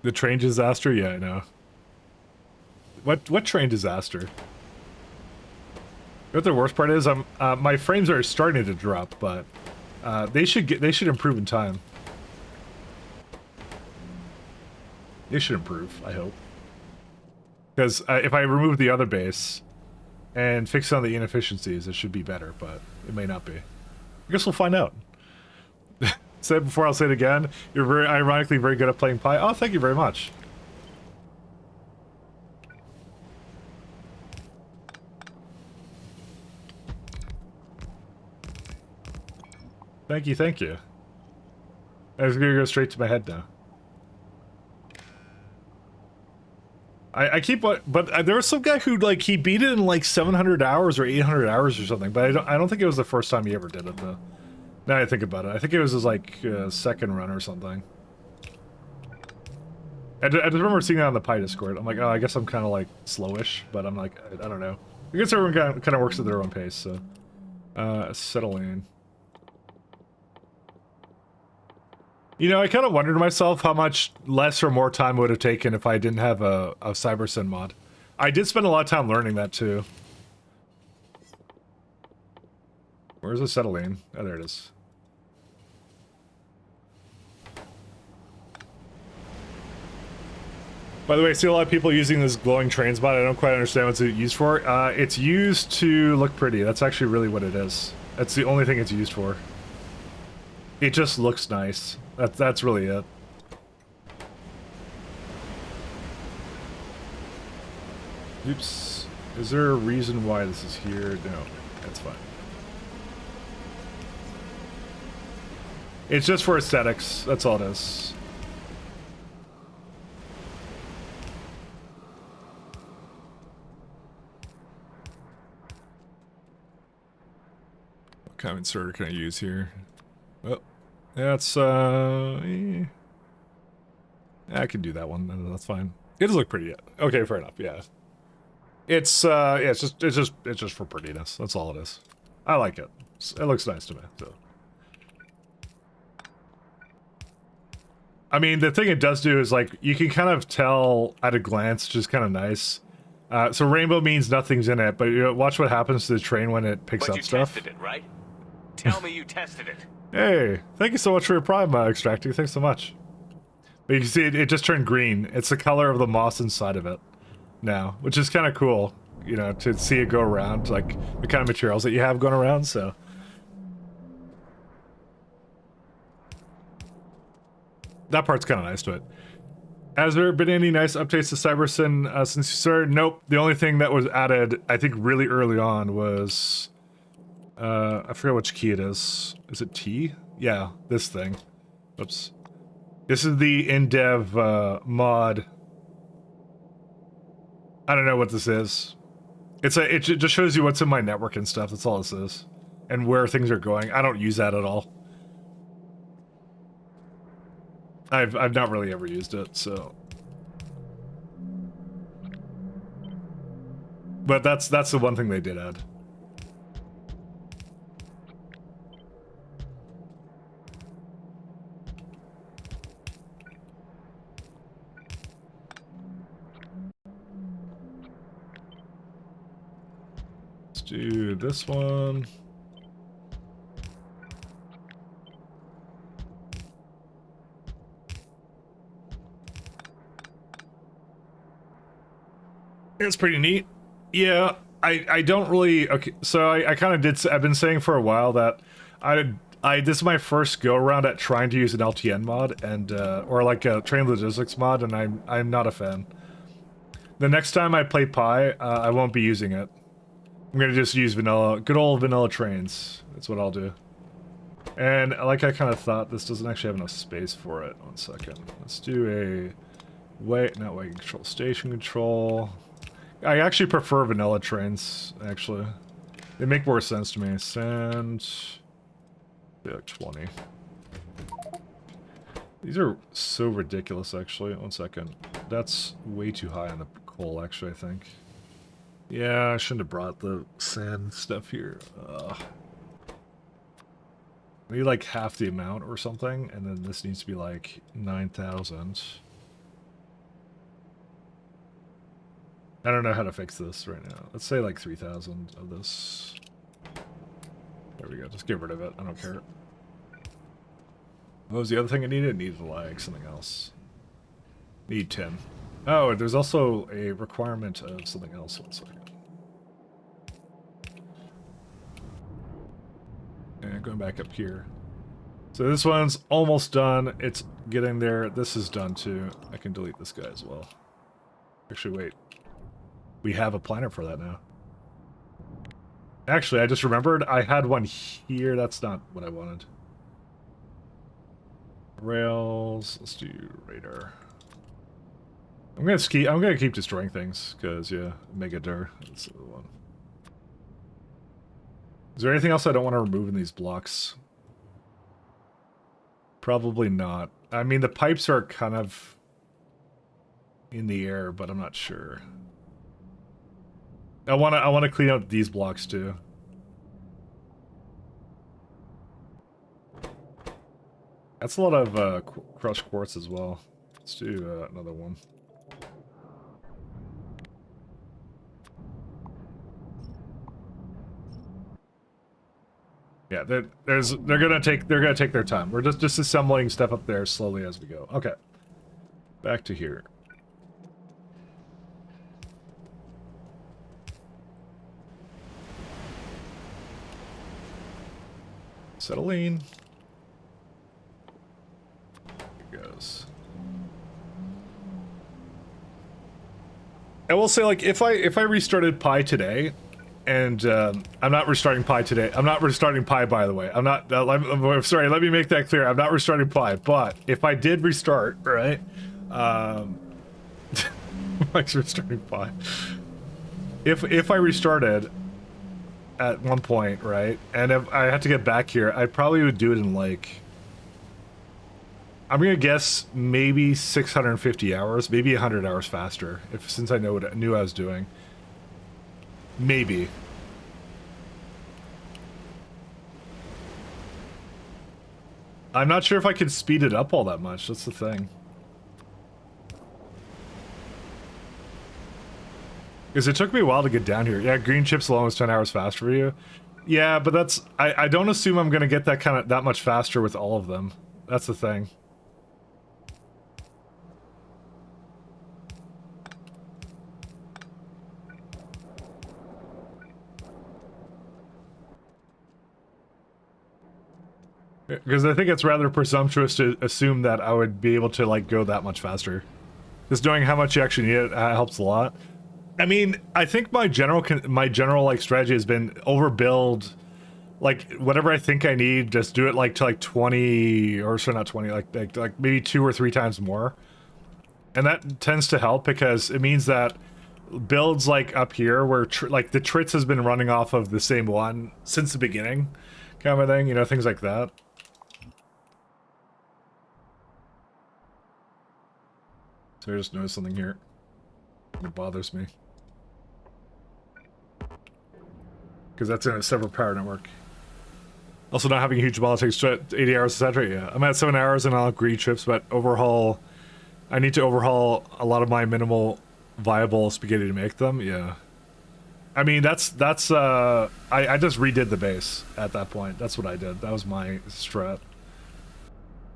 The train disaster? Yeah, I know. What train disaster? You know what the worst part is? My frames are starting to drop, but they should improve in time. They should improve, I hope. Because if I remove the other base and fix some of the inefficiencies, it should be better, but it may not be. I guess we'll find out. Say it before, I'll say it again. You're very ironically very good at playing Pi. Oh, thank you very much. Thank you, thank you. I was gonna go straight to my head now. I keep but there was some guy who like he beat it in like 700 hours or 800 hours or something, but I don't think it was the first time he ever did it though. Now I think about it, I think it was his like second run or something. I just remember seeing that on the Pi Discord. I'm like, oh, I guess I'm kind of like slowish, but I'm like, I don't know. I guess everyone kind of works at their own pace. So, settling. You know, I kind of wondered to myself how much less or more time would have taken if I didn't have a CyberSyn mod. I did spend a lot of time learning that too. Where's the acetylene? Oh, there it is. By the way, I see a lot of people using this glowing trains mod. I don't quite understand what's it used for. It's used to look pretty. That's actually really what it is. That's the only thing it's used for. It just looks nice. That's really it. Oops. Is there a reason why this is here? No, that's fine. It's just for aesthetics. That's all it is. What kind of inserter can I use here? Oh. That's, I can do that one, that's fine. It does look pretty, okay, fair enough, yeah. It's, yeah, it's just for prettiness, that's all it is. I like it. It looks nice to me, so. I mean, the thing it does do is, like, you can kind of tell at a glance, which is kind of nice. So rainbow means nothing's in it, but you know, watch what happens to the train when it picks up stuff. But you tested it, right? Tell me you tested it. Hey, thank you so much for your prime, extracting. Thanks so much. But you can see it just turned green. It's the color of the moss inside of it now, which is kind of cool, you know, to see it go around, like the kind of materials that you have going around, so. That part's kind of nice to it. Has there been any nice updates to CyberSyn since you started? Nope. The only thing that was added, I think really early on was... I forget which key it is. Is it T? Yeah, this thing. Oops. This is the in-dev mod. I don't know what this is. It just shows you what's in my network and stuff. That's all this is. And where things are going. I don't use that at all. I've not really ever used it, so. But that's the one thing they did add. Let's do this one. It's pretty neat. Yeah, I don't really, okay, so I kind of did, I've been saying for a while that this is my first go around at trying to use an LTN mod and, or like a train logistics mod, and I'm not a fan. The next time I play Pi, I won't be using it. I'm gonna just use vanilla, good old vanilla trains. That's what I'll do. And like I kind of thought, this doesn't actually have enough space for it. 1 second. Let's do a not wagon control, station control. I actually prefer vanilla trains, actually. They make more sense to me. Send... like 20. These are so ridiculous, actually. 1 second. That's way too high on the coal, actually, I think. Yeah, I shouldn't have brought the sand stuff here. Maybe like half the amount or something, and then this needs to be like 9,000. I don't know how to fix this right now. Let's say like 3,000 of this. There we go. Just get rid of it. I don't care. What was the other thing I needed? It needed like something else. Need 10. Oh, there's also a requirement of something else. 1 second. And going back up here. So this one's almost done. It's getting there. This is done too. I can delete this guy as well. Actually, wait. We have a planner for that now. Actually, I just remembered I had one here. That's not what I wanted. Rails. Let's do radar. I'm gonna keep destroying things because yeah, Megadur. That's the one. Is there anything else I don't want to remove in these blocks? Probably not. I mean, the pipes are kind of in the air, but I'm not sure. I want to clean out these blocks too. That's a lot of crushed quartz as well. Let's do another one. Yeah, they're gonna take their time. We're just assembling stuff up there slowly as we go. Okay, back to here. Settling. Here it goes. I will say, like, if I restarted Pi today, and I'm not restarting Pi today. I'm not restarting Pi, by the way. I'm not. I'm sorry. Let me make that clear. I'm not restarting Pi. But if I did restart, right? Mike's restarting Pi. If I restarted at one point, right, and if I had to get back here, I probably would do it in like, I'm gonna guess maybe 650 hours, maybe 100 hours faster, since I knew I was doing. Maybe. I'm not sure if I could speed it up all that much. That's the thing. Because it took me a while to get down here. Yeah, green chips alone was 10 hours faster for you. Yeah, but that's... I don't assume I'm going to get that much faster with all of them. That's the thing. Because I think it's rather presumptuous to assume that I would be able to, like, go that much faster. Just knowing how much you actually need it helps a lot. I mean, I think my general like strategy has been overbuild, like whatever I think I need, just do it like to like 20 or so, not 20, like maybe 2 or 3 times more, and that tends to help because it means that builds like up here where like the Tritz has been running off of the same one since the beginning, kind of thing, you know, things like that. So I just noticed something here. It bothers me. Because that's in a separate power network. Also, not having a huge ball takes 80 hours to saturate. Yeah, I'm at 7 hours and I'll agree chips, but overhaul. I need to overhaul a lot of my minimal viable spaghetti to make them. Yeah. I mean, I just redid the base at that point. That's what I did. That was my strat.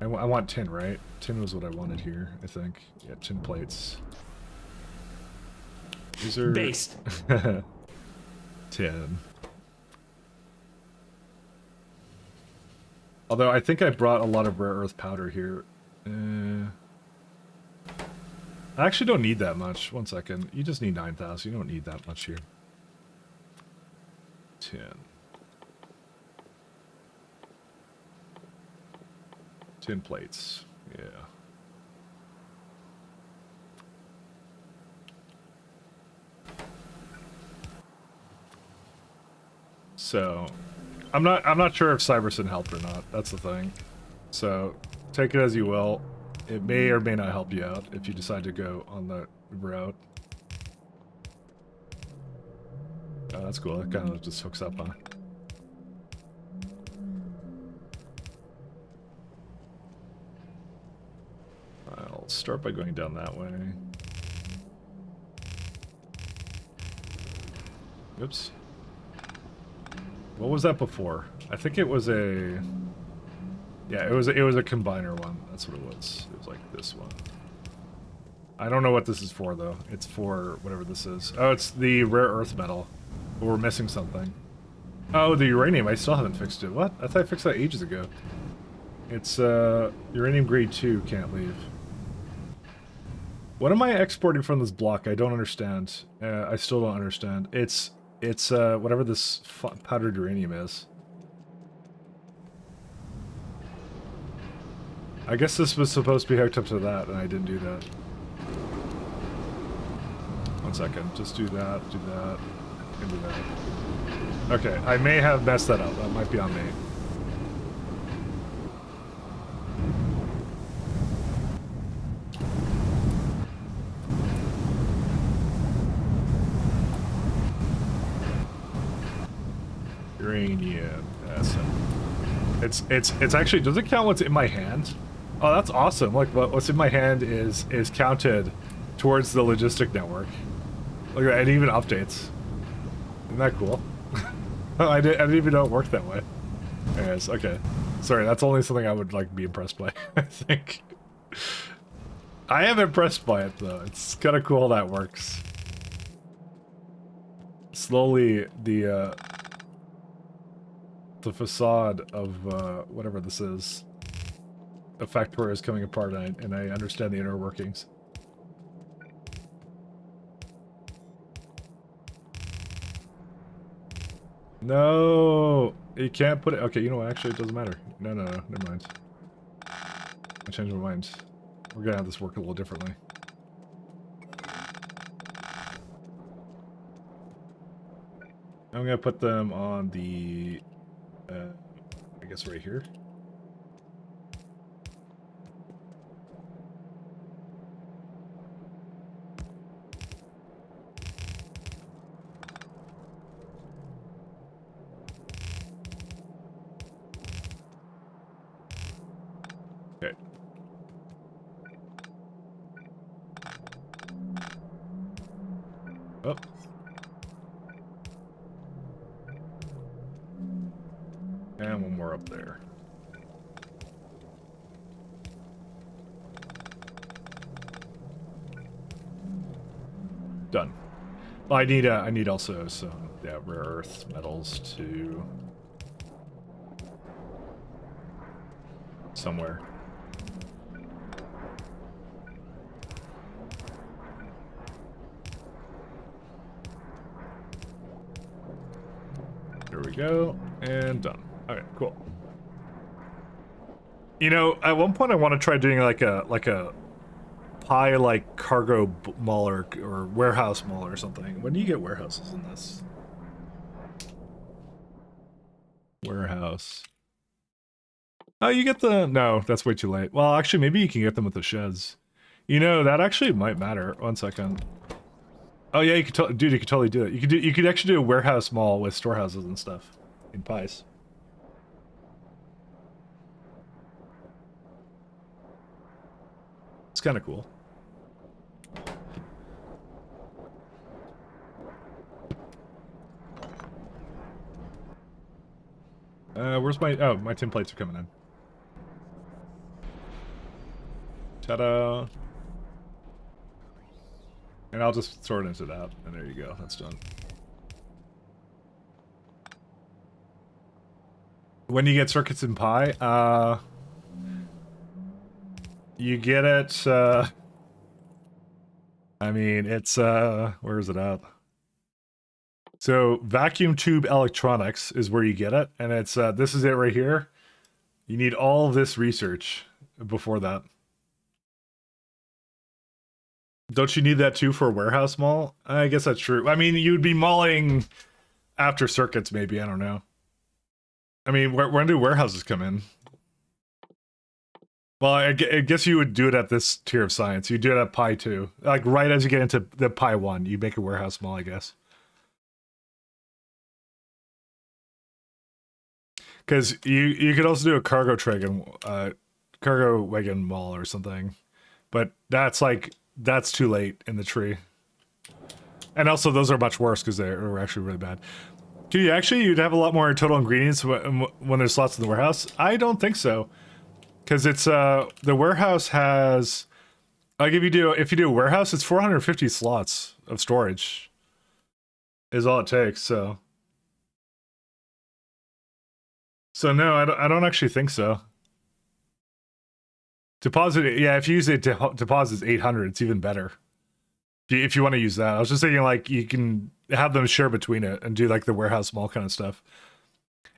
I want tin, right? Tin was what I wanted here, I think. Yeah, tin plates. These are... Based. Tin. Although I think I brought a lot of rare earth powder here. I actually don't need that much. 1 second. You just need 9,000. You don't need that much here. 10. Tin plates. Yeah. So, I'm not sure if Cybersyn helped or not. That's the thing. So, take it as you will. It may or may not help you out if you decide to go on the route. Oh, that's cool. It kind of just hooks up, huh? I'll start by going down that way. Oops. What was that before? I think it was a... Yeah, it was a combiner one. That's what it was. It was like this one. I don't know what this is for, though. It's for whatever this is. Oh, it's the rare earth metal. But we're missing something. Oh, the uranium. I still haven't fixed it. What? I thought I fixed that ages ago. It's, uranium grade 2 can't leave. What am I exporting from this block? I don't understand. I still don't understand. It's whatever this powdered uranium is. I guess this was supposed to be hooked up to that, and I didn't do that. 1 second. Just do that, and do that. Okay, I may have messed that up. That might be on me. Uranium. It's actually, does it count what's in my hand? Oh, that's awesome. Like, what's in my hand is counted towards the logistic network. Look at that, it even updates. Isn't that cool? I didn't even know it worked that way. Anyways, okay. Sorry, that's only something I would, like, be impressed by, I think. I am impressed by it, though. It's kind of cool how that works. Slowly, the facade of, whatever this is, the Factorio is coming apart, and I understand the inner workings. No! You can't put it... Okay, you know what? Actually, it doesn't matter. No, never mind. I changed my mind. We're gonna have this work a little differently. I'm gonna put them on the... I guess right here. Okay. Oh. And one more up there. Done. Well, I need also some, yeah, rare earth metals to somewhere. There we go, and done. Okay, cool. You know, at one point I want to try doing like a pie like cargo mall or warehouse mall or something. When do you get warehouses in this? Warehouse. Oh, you get the... No, that's way too late. Well, actually, maybe you can get them with the sheds. You know, that actually might matter. 1 second. Oh yeah, you could dude, you could totally do it. You could actually do a warehouse mall with storehouses and stuff in pies. It's kind of cool. Where's my... Oh, my tin plates are coming in. Ta-da! And I'll just throw it into that, and there you go. That's done. When you get circuits in Pi, you get it, I mean, it's, where is it at? So, vacuum tube electronics is where you get it, and it's, this is it right here. You need all of this research before that. Don't you need that too for a warehouse mall? I guess that's true. I mean, you'd be malling after circuits, maybe, I don't know. I mean, when do warehouses come in? Well, I guess you would do it at this tier of science. You do it at Pi 2. Like, right as you get into the Pi 1, you make a warehouse mall, I guess. Because you could also do a cargo wagon mall or something. But that's like, that's too late in the tree. And also, those are much worse because they're actually really bad. You'd have a lot more total ingredients when there's slots in the warehouse? I don't think so. Because it's, the warehouse has, like if you do a warehouse, it's 450 slots of storage. Is all it takes, so. So no, I don't actually think so. Deposit, yeah, if you use it to deposit 800, it's even better. If you want to use that. I was just thinking like you can have them share between it and do like the warehouse mall kind of stuff.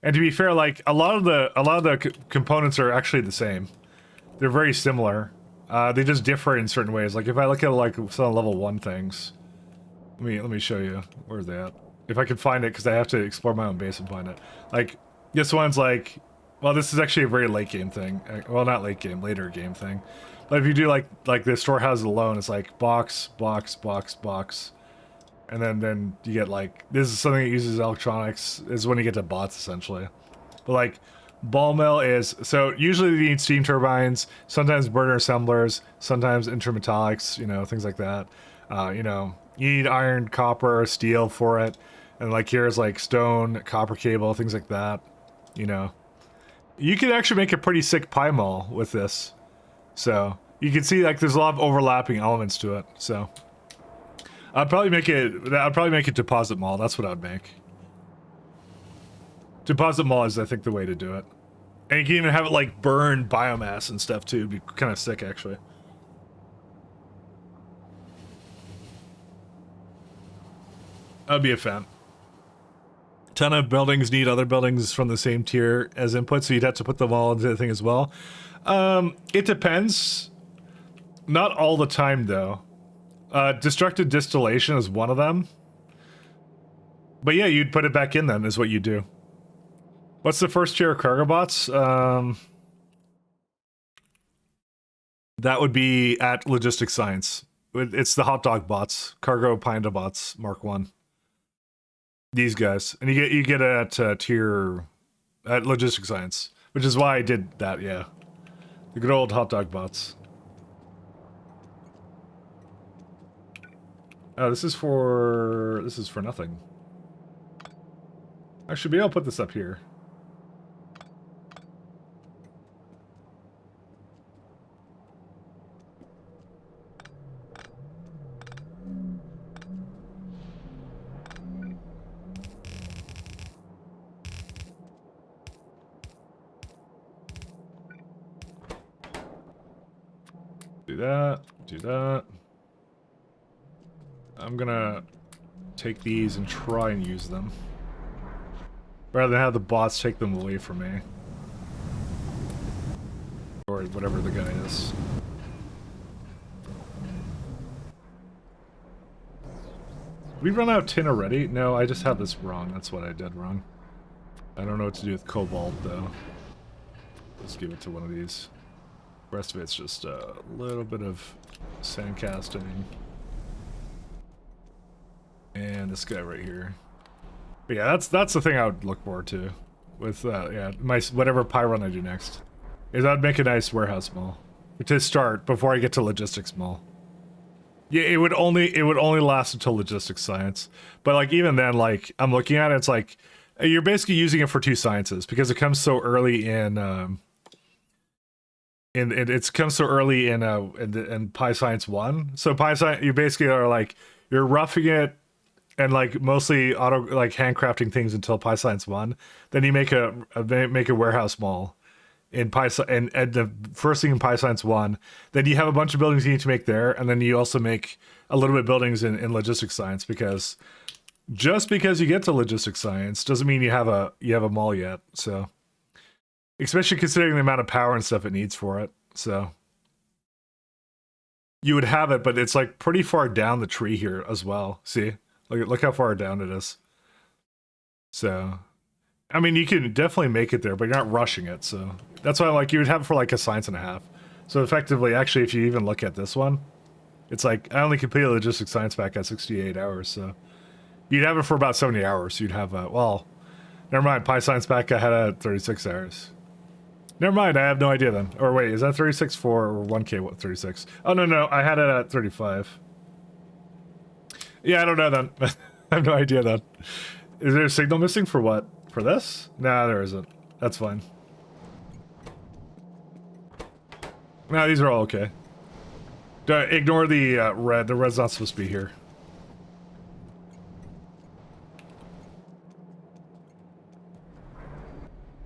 And to be fair, like a lot of the components are actually the same. They're very similar. They just differ in certain ways. Like if I look at like some level 1 things, let me show you where they at. If I can find it, because I have to explore my own base and find it. Like this one's like, well, this is actually a very late game thing. Well, not late game, later game thing. But if you do like the storehouses alone, it's like box, box, box, box. And then you get like, this is something that uses electronics, is when you get to bots essentially. But like, ball mill is, so usually you need steam turbines, sometimes burner assemblers, sometimes intermetallics, you know, things like that. You know, you need iron, copper, steel for it. And like here's like stone, copper cable, things like that, you know. You could actually make a pretty sick pie mall with this. So, you can see like there's a lot of overlapping elements to it, so. I'd probably make it deposit mall, that's what I'd make. Deposit mall is, I think, the way to do it. And you can even have it like burn biomass and stuff too, it'd be kind of sick actually. I'd be a fan. Ton of buildings need other buildings from the same tier as input, so you'd have to put them all into the thing as well. It depends. Not all the time, though. Destructive distillation is one of them. But yeah, you'd put it back in then, is what you do. What's the first tier of cargo bots? That would be at Logistics Science. It's the hot dog bots. Cargo Pyanodons Mark 1. These guys. And you get it at tier... at Logistics Science. Which is why I did that, yeah. The good old hot dog bots. Oh, this is for nothing. Actually, maybe I'll put this up here. Do that, do that. I'm gonna take these and try and use them. Rather than have the bots take them away from me. Or whatever the guy is. We run out of tin already? No, I just have this wrong. That's what I did wrong. I don't know what to do with cobalt though. Let's give it to one of these. The rest of it's just a little bit of sand casting. And this guy right here. But yeah, that's the thing I would look forward to. With yeah, my whatever pie run I do next. Is I'd make a nice warehouse mall. To start before I get to logistics mall. Yeah, it would only last until Logistics Science. But like even then, like I'm looking at it, it's like You're basically using it for 2 sciences because it comes so early in it's comes so early in Pi Science 1. So Pi Science, you basically are like you're roughing it and like mostly handcrafting things until Pi Science 1. Then you make a warehouse mall in and the first thing in Pi Science 1. Then you have a bunch of buildings you need to make there, and then you also make a little bit of buildings in logistics science, because just because you get to logistics science doesn't mean you have a mall yet. So especially considering the amount of power and stuff it needs for it. So you would have it, but it's like pretty far down the tree here as well. See? Look how far down it is. So I mean, you can definitely make it there, but you're not rushing it. So that's why like you would have it for like a science and a half. So effectively, actually, if you even look at this one, it's like I only completed logistics science back at 68 hours. So you'd have it for about 70 hours. So you'd have well, never mind. Pi Science back I had it at 36 hours. Never mind. I have no idea then. Or wait, is that 36 for or 1K? What 36? Oh no, I had it at 35. Yeah, I don't know then. I have no idea then. Is there a signal missing for what? For this? Nah, there isn't. That's fine. No, these are all okay. Ignore the red. The red's not supposed to be here.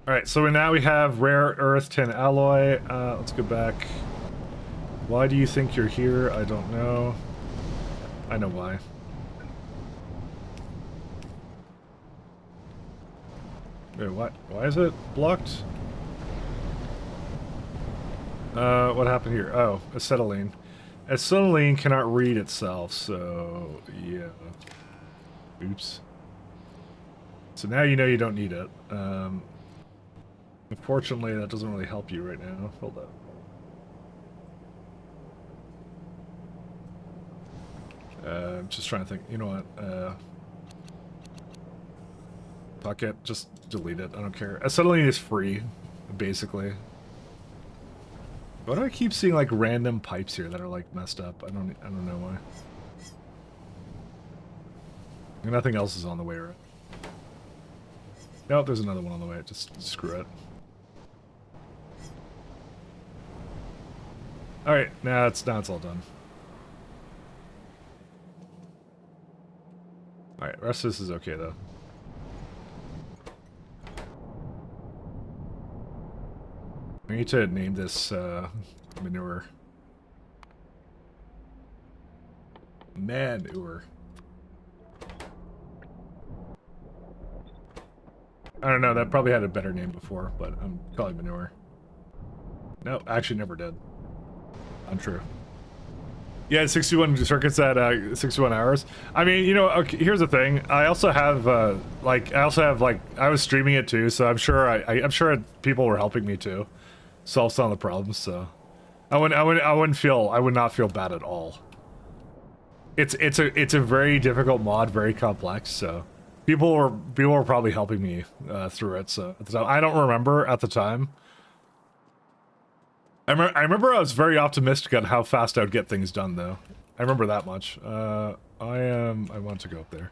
Alright, so now we have rare earth tin alloy. Let's go back. Why do you think you're here? I don't know. I know why. Wait, what? Why is it blocked? What happened here? Oh, acetylene. Acetylene cannot read itself, so yeah. Oops. So now you know you don't need it. Unfortunately, that doesn't really help you right now. Hold up. Just trying to think. You know what? Fuck it. Just delete it. I don't care. Acetylene is free, basically. Why do I keep seeing like random pipes here that are like messed up? I don't know why. Nothing else is on the way, right? Nope, there's another one on the way. Just screw it. Alright, now it's all done. Alright, the rest of this is okay though. We need to name this manure. Manure. I don't know, that probably had a better name before, but I'm calling manure. No, actually never did. Untrue. Yeah, 61 circuits at 61 hours. I mean, you know, okay, here's the thing. I also have I was streaming it too, so I'm sure I'm sure people were helping me too solve some of the problems. So I would not feel bad at all. It's a very difficult mod, very complex. So people were probably helping me through it. So at the time, I don't remember at the time. I remember I was very optimistic on how fast I would get things done, though. I remember that much. I want to go up there.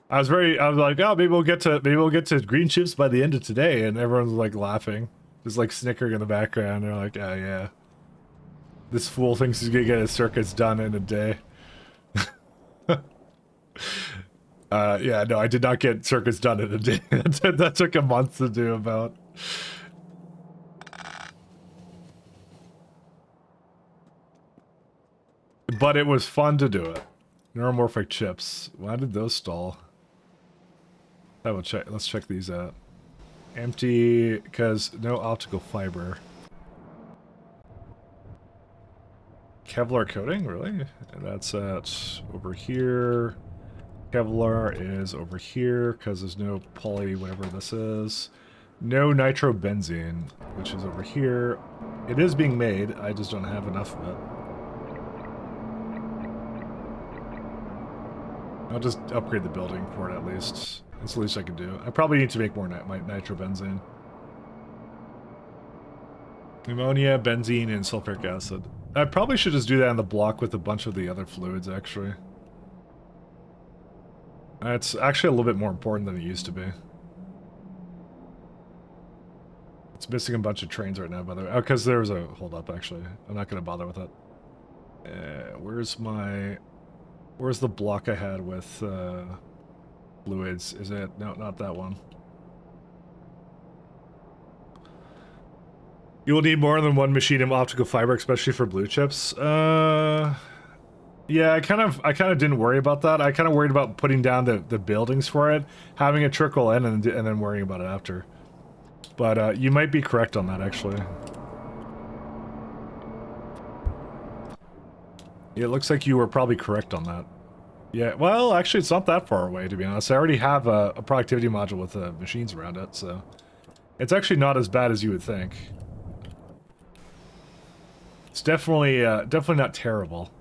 I was like, oh, maybe we'll get to green chips by the end of today, and everyone's like laughing, just like snickering in the background. They're like, oh yeah, this fool thinks he's gonna get his circuits done in a day. Yeah, no, I did not get circuits done in a day. That took a month to do about. But it was fun to do it. Neuromorphic chips. Why did those stall? I will check. Let's check these out. Empty, because no optical fiber. Kevlar coating, really? And that's at over here. Kevlar is over here because there's no poly, whatever this is. No nitrobenzene, which is over here. It is being made. I just don't have enough of it. I'll just upgrade the building for it at least. That's the least I can do. I probably need to make more nitrobenzene. Ammonia, benzene, and sulfuric acid. I probably should just do that on the block with a bunch of the other fluids, actually. It's actually a little bit more important than it used to be. It's missing a bunch of trains right now, by the way. Oh, because there was a hold up, actually. I'm not going to bother with it. Where's the block I had with fluids? Is it? No, not that one. You will need more than one machine of optical fiber, especially for blue chips. Yeah, I kind of didn't worry about that. I kind of worried about putting down the buildings for it, having it trickle in, and then worrying about it after. But you might be correct on that, actually. Yeah, it looks like you were probably correct on that. Yeah, well, actually, it's not that far away, to be honest. I already have a productivity module with machines around it, so it's actually not as bad as you would think. It's definitely not terrible.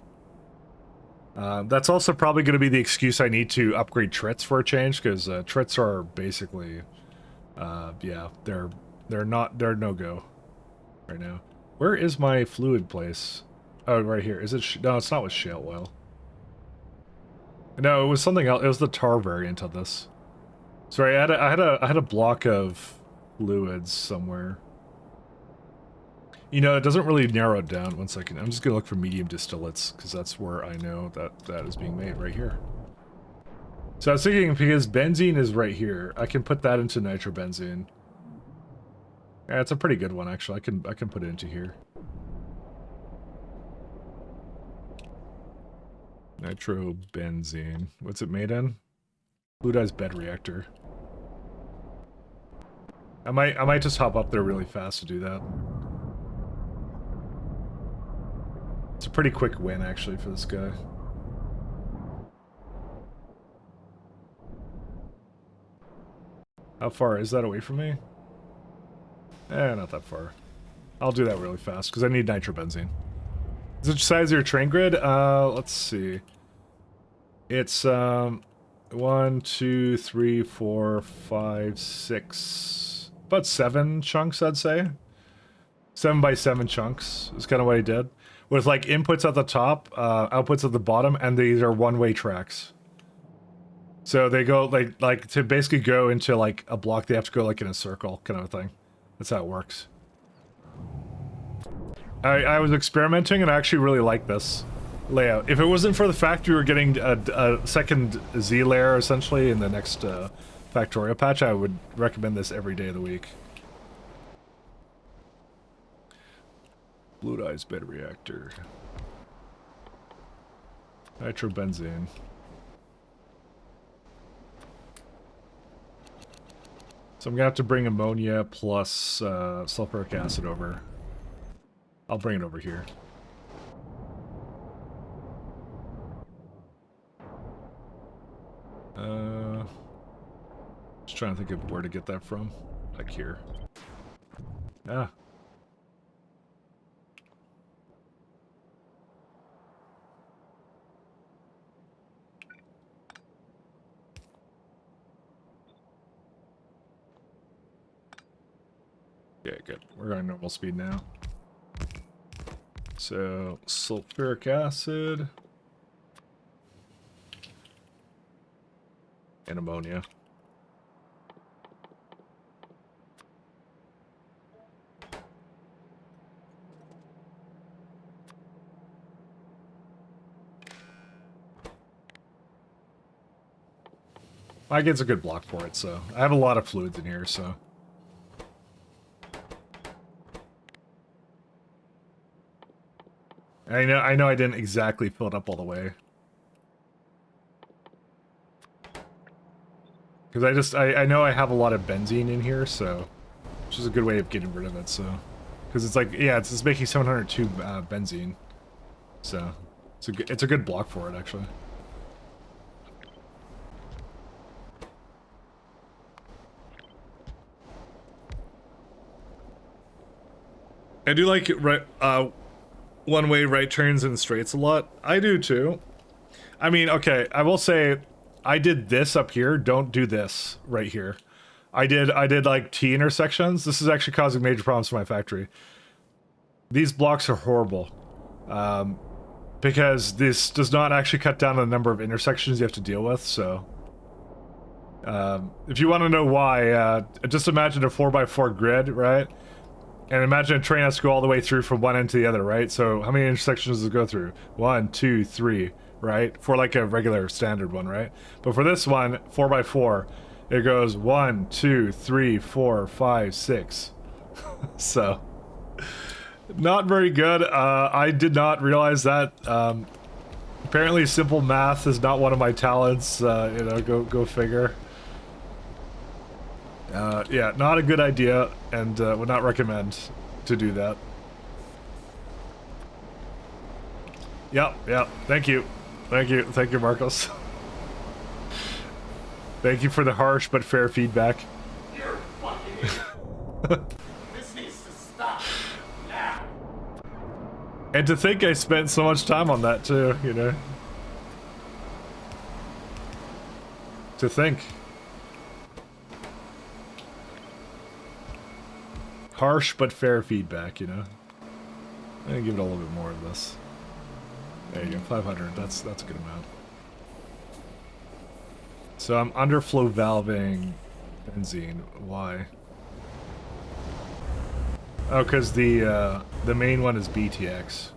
That's also probably going to be the excuse I need to upgrade trits for a change, because trits are basically, yeah, they're no-go right now. Where is my fluid place? Oh, right here. Is it? No, it's not with shale oil. No, it was something else. It was the tar variant of this. Sorry, I had a block of fluids somewhere. You know, it doesn't really narrow it down. 1 second. I'm just gonna look for medium distillates, because that's where I know that is being made, right here. So I was thinking, because benzene is right here, I can put that into nitrobenzene. Yeah, it's a pretty good one, actually. I can put it into here. Nitrobenzene. What's it made in? Fluidized bed reactor. I might just hop up there really fast to do that. It's a pretty quick win, actually, for this guy. How far is that away from me? Not that far. I'll do that really fast, because I need nitrobenzene. Is it the size of your train grid? Let's see. It's, 1, 2, 3, 4, 5, 6... about 7 chunks, I'd say. 7 by 7 chunks is kind of what I did. With, like, inputs at the top, outputs at the bottom, and these are one-way tracks. So they go, like, to basically go into, like, a block, they have to go, like, in a circle, kind of a thing. That's how it works. I was experimenting, and I actually really like this layout. If it wasn't for the fact we were getting a second Z layer, essentially, in the next Factorio patch, I would recommend this every day of the week. Fluidized bed reactor. Nitrobenzene. So I'm gonna have to bring ammonia plus sulfuric acid over. I'll bring it over here. Just trying to think of where to get that from. Like here. Ah. Okay, good. We're on normal speed now. So, sulfuric acid. And ammonia. I guess a good block for it, so I have a lot of fluids in here, so. I know I didn't exactly fill it up all the way. Because I know I have a lot of benzene in here, so. Which is a good way of getting rid of it, so. Because it's like, yeah, it's making 702 benzene. So, it's a good block for it, actually. I do like one-way right turns and straights a lot. I do too. I mean, okay, I will say I did this up here. Don't do this right here. I did like T intersections. This is actually causing major problems for my factory. These blocks are horrible. Because this does not actually cut down the number of intersections you have to deal with, so If you want to know why, just imagine a 4x4 grid, right? And imagine a train has to go all the way through from one end to the other, right? So how many intersections does it go through? 1, 2, 3, right? For like a regular standard one, right? But for this one, 4x4, it goes 1, 2, 3, 4, 5, 6. So, not very good. I did not realize that. Apparently simple math is not one of my talents, you know, go figure. Yeah, not a good idea, and would not recommend to do that. Yep, thank you, Marcos. Thank you for the harsh but fair feedback. You're fucking This needs to stop now. And to think I spent so much time on that too, you know. To think. Harsh but fair feedback, you know. I'm gonna give it a little bit more of this. There you go, 500. That's a good amount. So I'm underflow valving benzene. Why? Oh, because the main one is BTX.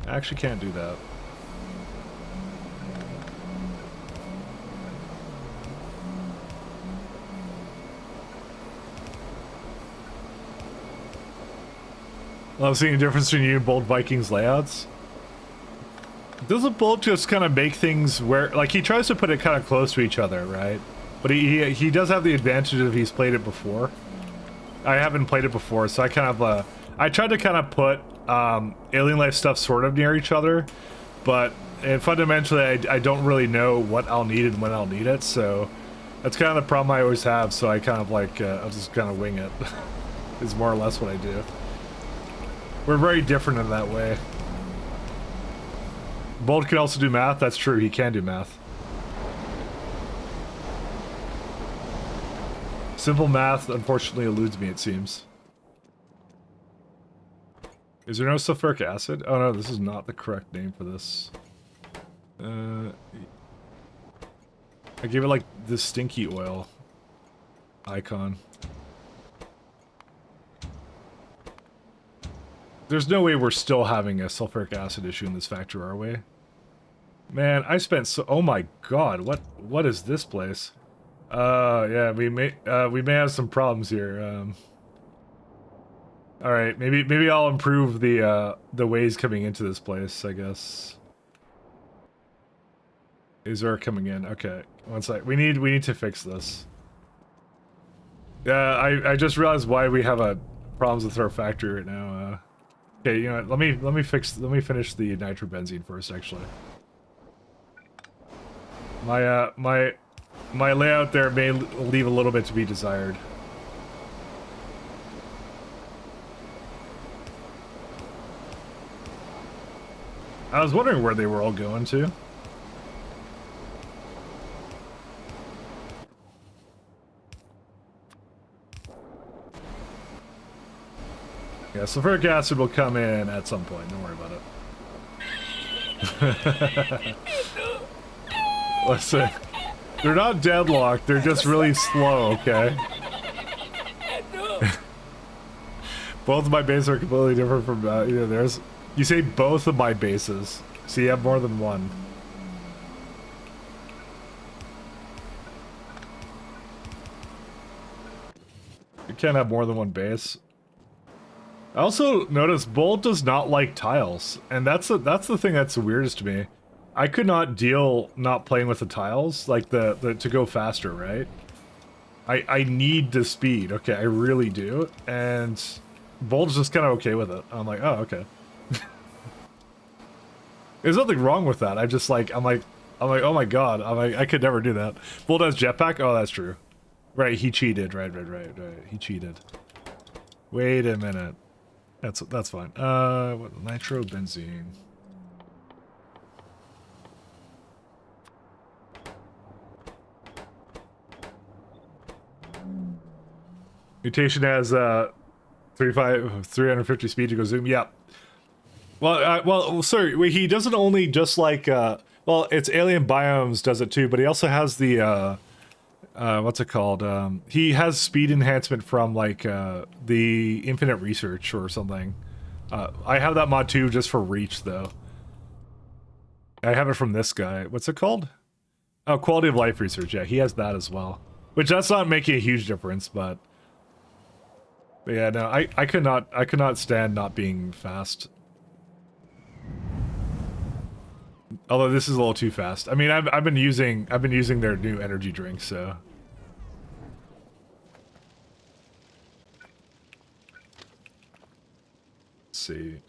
I actually can't do that. I'm seeing a difference between you and Bold Vikings layouts. Doesn't Bold just kind of make things where, like, he tries to put it kind of close to each other, right? But he does have the advantage of he's played it before. I haven't played it before, so I kind of, I tried to kind of put Alien Life stuff sort of near each other, but fundamentally I don't really know what I'll need and when I'll need it, so that's kind of the problem I always have, so I kind of like, I'll just kind of wing it, is more or less what I do. We're very different in that way. Bold can also do math, that's true, he can do math. Simple math, unfortunately, eludes me, it seems. Is there no sulfuric acid? Oh no, this is not the correct name for this. I gave it like the stinky oil icon. There's no way we're still having a sulfuric acid issue in this factory, are we? Man, I spent so— oh my god, what is this place? Yeah, we may have some problems here. All right, maybe I'll improve the ways coming into this place, I guess. Is there coming in? Okay, one sec. We need to fix this. Yeah, I just realized why we have problems with our factory right now. Okay, you know what, let me finish the nitrobenzene first, actually. My layout there may leave a little bit to be desired. I was wondering where they were all going to. Yeah, sulfuric acid will come in at some point, don't worry about it. Listen, they're not deadlocked, they're just really slow, okay? Both of my bases are completely different from, you know, theirs. You say both of my bases, so you have more than one. You can't have more than one base. I also noticed Bolt does not like tiles, and that's the thing that's the weirdest to me. I could not deal not playing with the tiles, like the to go faster, right? I need the speed, okay, I really do, and Bolt's just kind of okay with it. I'm like, oh, okay. There's nothing wrong with that. I'm like, oh my god, I could never do that. Bolt has jetpack? Oh, that's true. Right, he cheated, right, he cheated. Wait a minute. That's fine. What, nitrobenzene. Mutation has 350 speed to go zoom. Yeah. Well, sorry. Wait, he doesn't only just like well, it's Alien Biomes does it too, but he also has the what's it called? He has speed enhancement from like the Infinite Research or something. I have that mod too, just for reach though. I have it from this guy. What's it called? Oh, Quality of Life Research. Yeah, he has that as well. Which that's not making a huge difference, but yeah, no, I could not stand not being fast. Although this is a little too fast. I mean, I've been using their new energy drink, so. Let's see.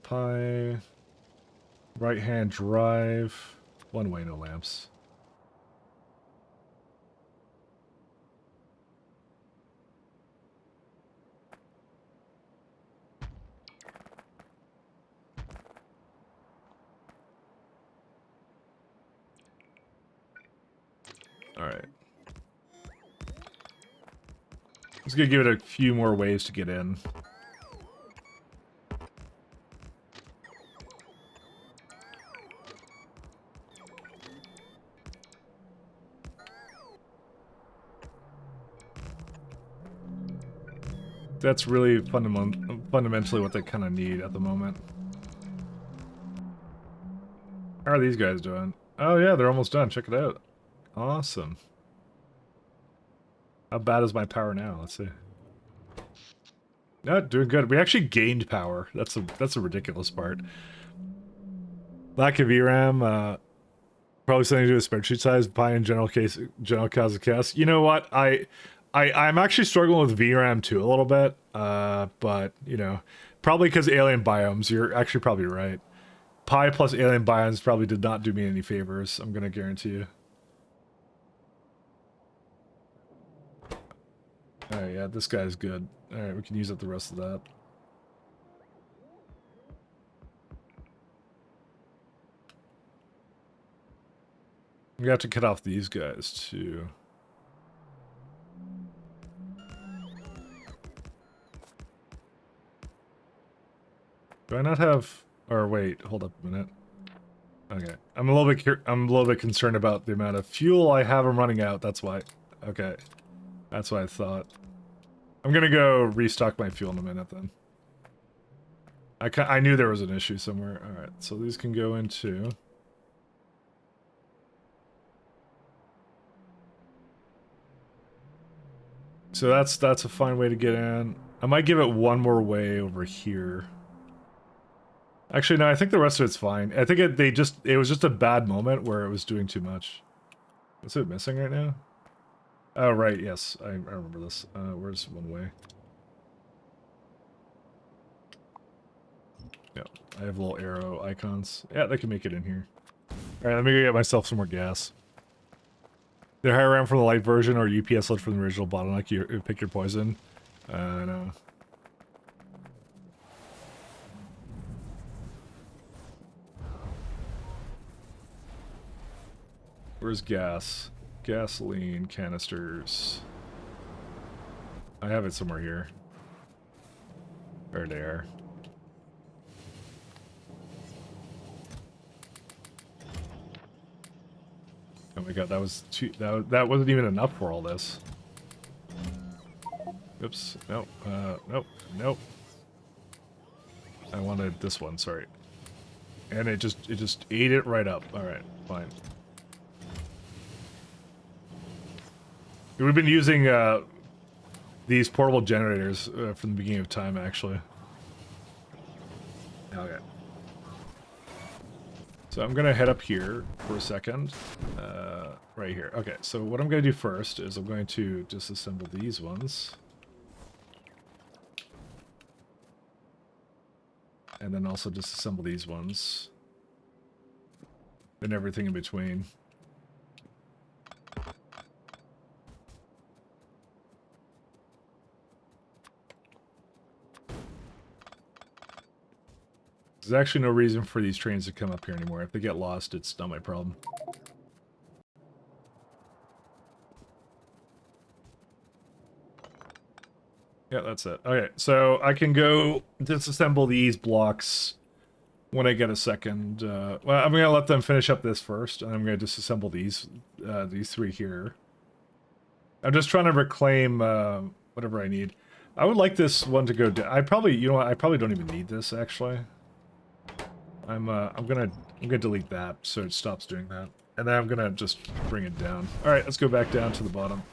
Pi. Right hand drive. One way, no lamps. Alright. Just gonna give it a few more ways to get in. That's really fundamentally what they kind of need at the moment. How are these guys doing? Oh yeah, they're almost done. Check it out. Awesome. How bad is my power now? Let's see. No, doing good. We actually gained power. That's a ridiculous part. Lack of VRAM, probably something to do with spreadsheet size, Pi in general case of chaos. You know what? I'm actually struggling with VRAM too a little bit. But you know, probably because Alien Biomes. You're actually probably right. Pi plus Alien Biomes probably did not do me any favors. I'm gonna guarantee you. Alright, yeah, this guy's good. Alright, we can use up the rest of that. We have to cut off these guys too. Do I not have? Or wait, hold up a minute. Okay, I'm a little bit concerned about the amount of fuel I have. I'm running out. That's why. Okay, that's what I thought. I'm gonna go restock my fuel in a minute then. I knew there was an issue somewhere. All right, so these can go into. So that's a fine way to get in. I might give it one more way over here. Actually, no, I think the rest of it's fine. I think it was just a bad moment where it was doing too much. Is it missing right now? Oh, right, yes. I remember this. Where's one way? Yeah, I have little arrow icons. Yeah, they can make it in here. Alright, let me go get myself some more gas. They're higher RAM from the light version or UPS load from the original bottleneck. You pick your poison. No. Where's gas? Gasoline canisters. I have it somewhere here. There they are. Oh my god, that was too, that wasn't even enough for all this. Oops. Nope. Nope. Nope. I wanted this one, sorry. And it just ate it right up. Alright, fine. We've been using these portable generators from the beginning of time, actually. Okay. So I'm gonna head up here for a second. Right here. Okay, so what I'm gonna do first is I'm going to disassemble these ones. And then also disassemble these ones. And everything in between. There's actually no reason for these trains to come up here anymore. If they get lost, it's not my problem. Yeah, that's it. Okay, so I can go disassemble these blocks when I get a second. Well, I'm gonna let them finish up this first, and I'm gonna disassemble these three here. I'm just trying to reclaim whatever I need. I would like this one to go down. I probably, you know what? I probably don't even need this actually. I'm gonna delete that so it stops doing that, and then I'm gonna just bring it down. All right, let's go back down to the bottom.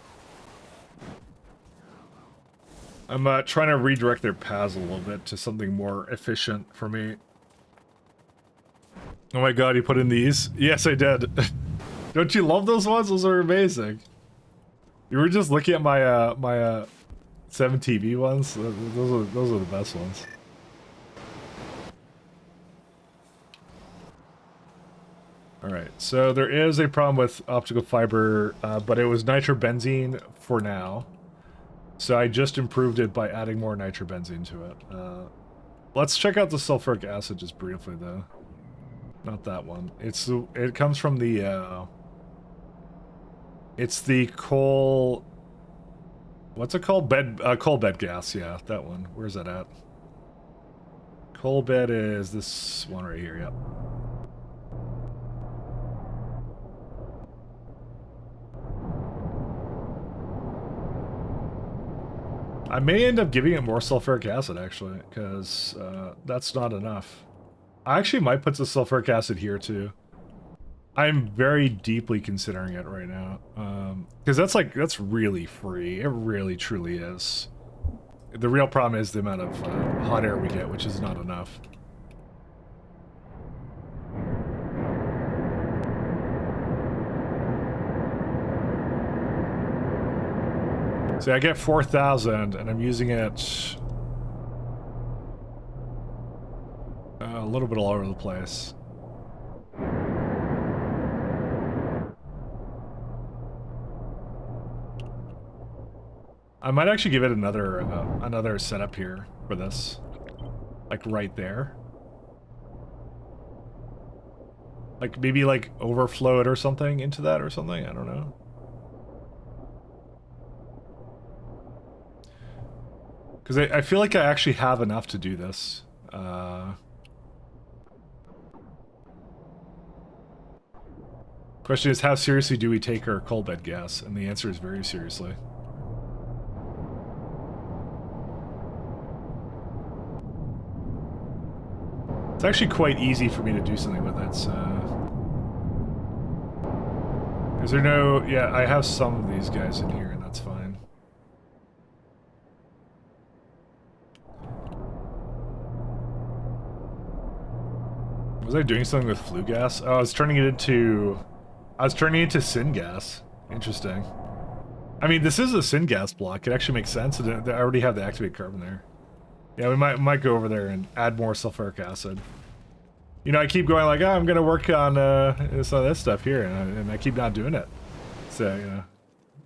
I'm trying to redirect their paths a little bit to something more efficient for me. Oh my god, you put in these? Yes, I did. Don't you love those ones? Those are amazing. You were just looking at my my 7TV ones. Those are the best ones. All right, so there is a problem with optical fiber, but it was nitrobenzene for now. So I just improved it by adding more nitrobenzene to it. Let's check out the sulfuric acid just briefly, though. Not that one. It comes from the it's the coal. What's it called? Coal bed gas. Yeah, that one. Where's that at? Coal bed is this one right here. Yep. I may end up giving it more sulfuric acid, actually, because that's not enough. I actually might put the sulfuric acid here, too. I'm very deeply considering it right now. Because that's really free. It really, truly is. The real problem is the amount of hot air we get, which is not enough. See, I get 4,000, and I'm using it a little bit all over the place. I might actually give it another setup here for this, like right there. Like maybe like overflow it or something into that or something. I don't know. Because I feel like I actually have enough to do this. Question is, how seriously do we take our coal bed gas? And the answer is very seriously. It's actually quite easy for me to do something with it, so... Is there no... Yeah, I have some of these guys in here, and that's fine. Was I doing something with flue gas? Oh, I was turning it into syngas. Interesting. I mean, this is a syngas block. It actually makes sense. I already have the activated carbon there. Yeah, we might go over there and add more sulfuric acid. You know, I keep going like, oh, I'm gonna work on some of this stuff here, and I keep not doing it. So, you know,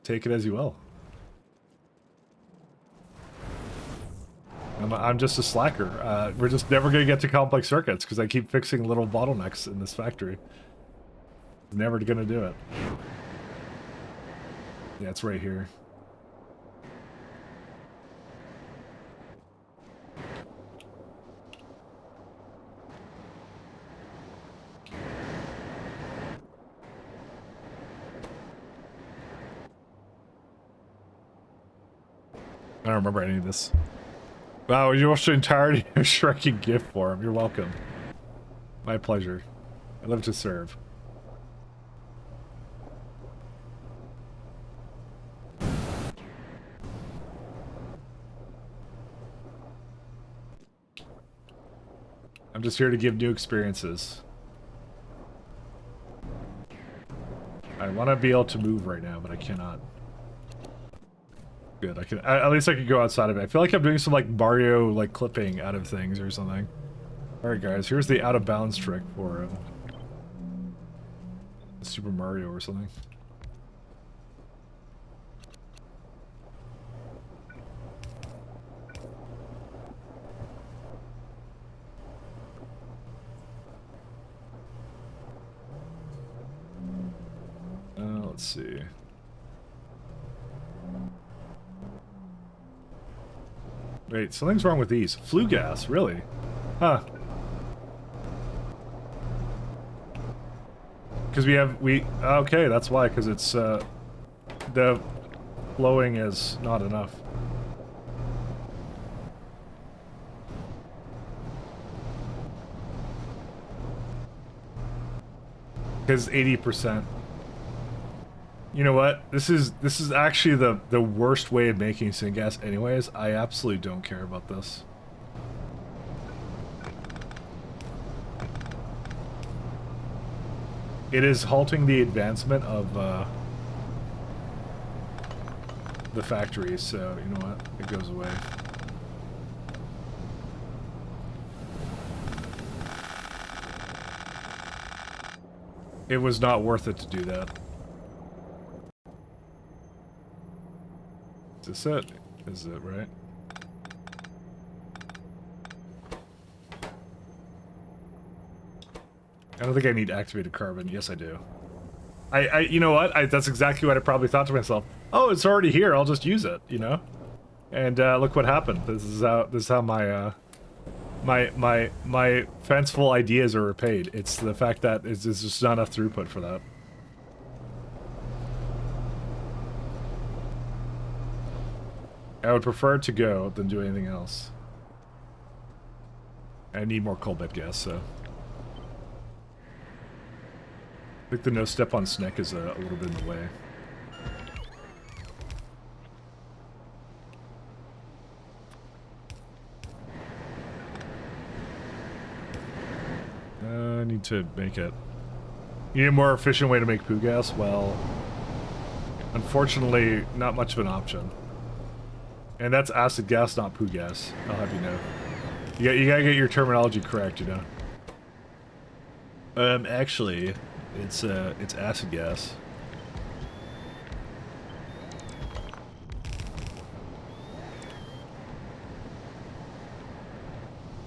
take it as you will. I'm just a slacker. We're just never gonna get to complex circuits because I keep fixing little bottlenecks in this factory. Never gonna do it. Yeah, it's right here. I don't remember any of this. Wow, you watched the entirety of Shrek gift for him. You're welcome. My pleasure. I love to serve. I'm just here to give new experiences. I want to be able to move right now, but I cannot. Good, I can. At least I can go outside of it. I feel like I'm doing some like Mario like clipping out of things or something. All right, guys. Here's the out of bounds trick for Super Mario or something. Let's see. Wait, something's wrong with these. Flue gas, really? Huh. Because okay, that's why, because it's, the flowing is not enough. Because 80%. You know what? This is actually the worst way of making syngas anyways. I absolutely don't care about this. It is halting the advancement of the factory, so you know what? It goes away. It was not worth it to do that. Is this it? Is it right? I don't think I need activated carbon. Yes, I do. You know what? That's exactly what I probably thought to myself. Oh, it's already here. I'll just use it, you know? And look what happened. This is how my my fanciful ideas are repaid. It's the fact that it's just not enough throughput for that. I would prefer it to go than do anything else. I need more coal bed gas, so. I think the no step on Sneck is a little bit in the way. I need to make it. You need a more efficient way to make poo gas? Well, unfortunately, not much of an option. And that's acid gas, not poo gas. I'll have you know. You gotta get your terminology correct, you know. Actually, it's acid gas.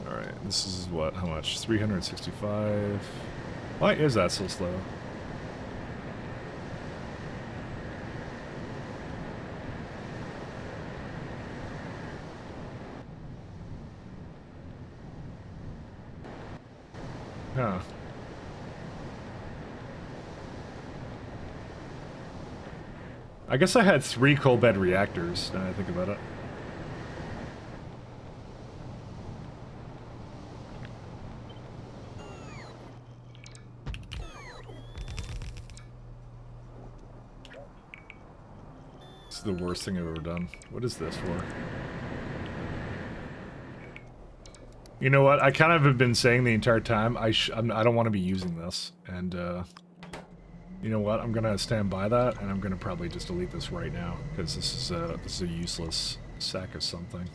Alright, this is what? How much? 365. Why is that so slow? Huh. I guess I had 3 coal bed reactors, now I think about it. This is the worst thing I've ever done. What is this for? You know what? I kind of have been saying the entire time I don't want to be using this, and you know what? I'm gonna stand by that, and I'm gonna probably just delete this right now because this is a useless sack of something.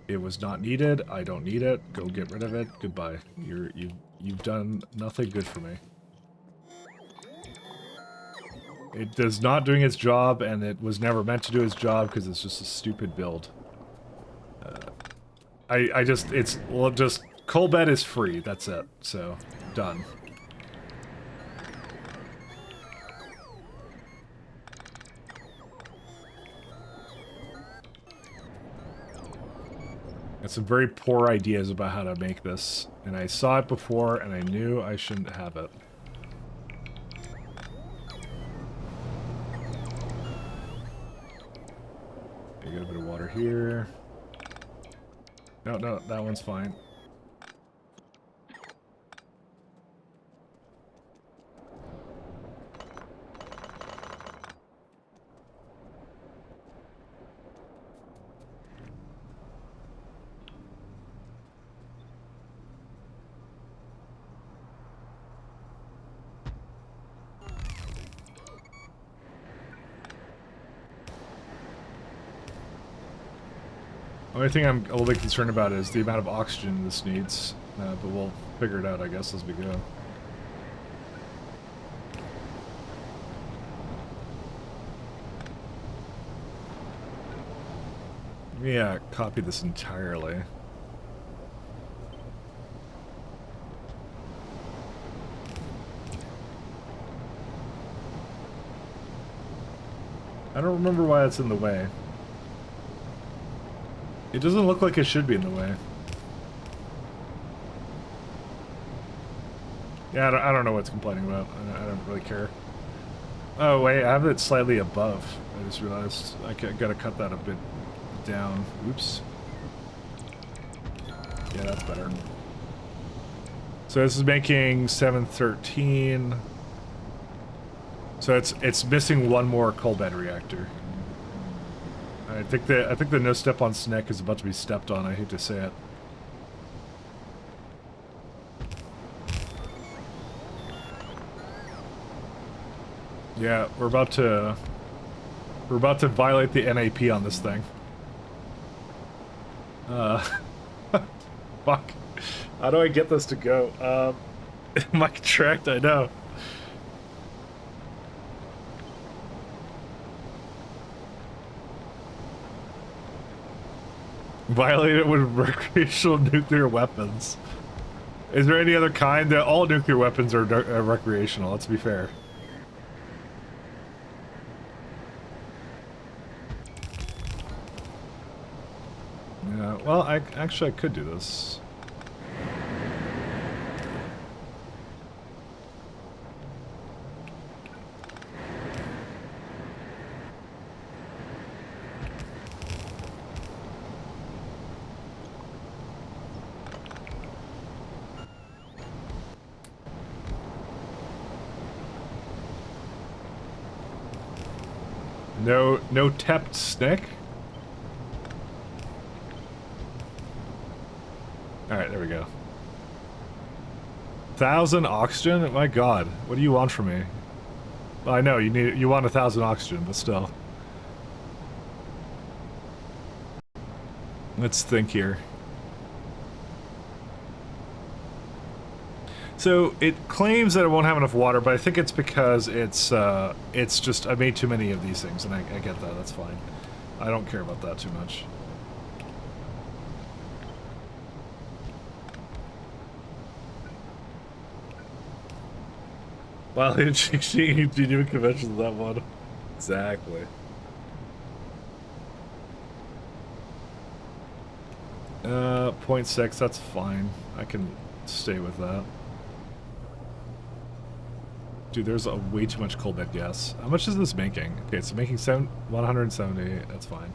It was not needed. I don't need it. Go get rid of it. Goodbye. You've done nothing good for me. It is not doing its job, and it was never meant to do its job because it's just a stupid build. Just coal bed is free. That's it. So done. Got some very poor ideas about how to make this, and I saw it before, and I knew I shouldn't have it. You got a bit of water here. No, that one's fine. The only thing I'm a little bit concerned about is the amount of oxygen this needs, but we'll figure it out, I guess, as we go. Yeah, copy this entirely. I don't remember why it's in the way. It doesn't look like it should be in the way. Yeah, I don't know what's complaining about. I don't really care. Oh, wait, I have it slightly above. I just realized I gotta cut that a bit down. Oops. Yeah, that's better. So this is making 713. So it's missing one more coal bed reactor. I think the no step on Snick is about to be stepped on. I hate to say it. Yeah, we're about to violate the NAP on this thing. Fuck. How do I get this to go? My contract, I know. Violate it with recreational nuclear weapons. Is there any other kind? That all nuclear weapons are recreational, let's be fair. Yeah, well, I could do this. No tapped Snick? Alright, there we go. 1,000 oxygen? My god, what do you want from me? Well, I know, you want 1,000 oxygen, but still. Let's think here. So, it claims that it won't have enough water, but I think it's because it's just, I made too many of these things, and I get that, that's fine. I don't care about that too much. Well, she doing conventions with that one. Exactly. .6, that's fine. I can stay with that. Dude, there's way too much coal bed gas. How much is this making? Okay, it's making 170. That's fine.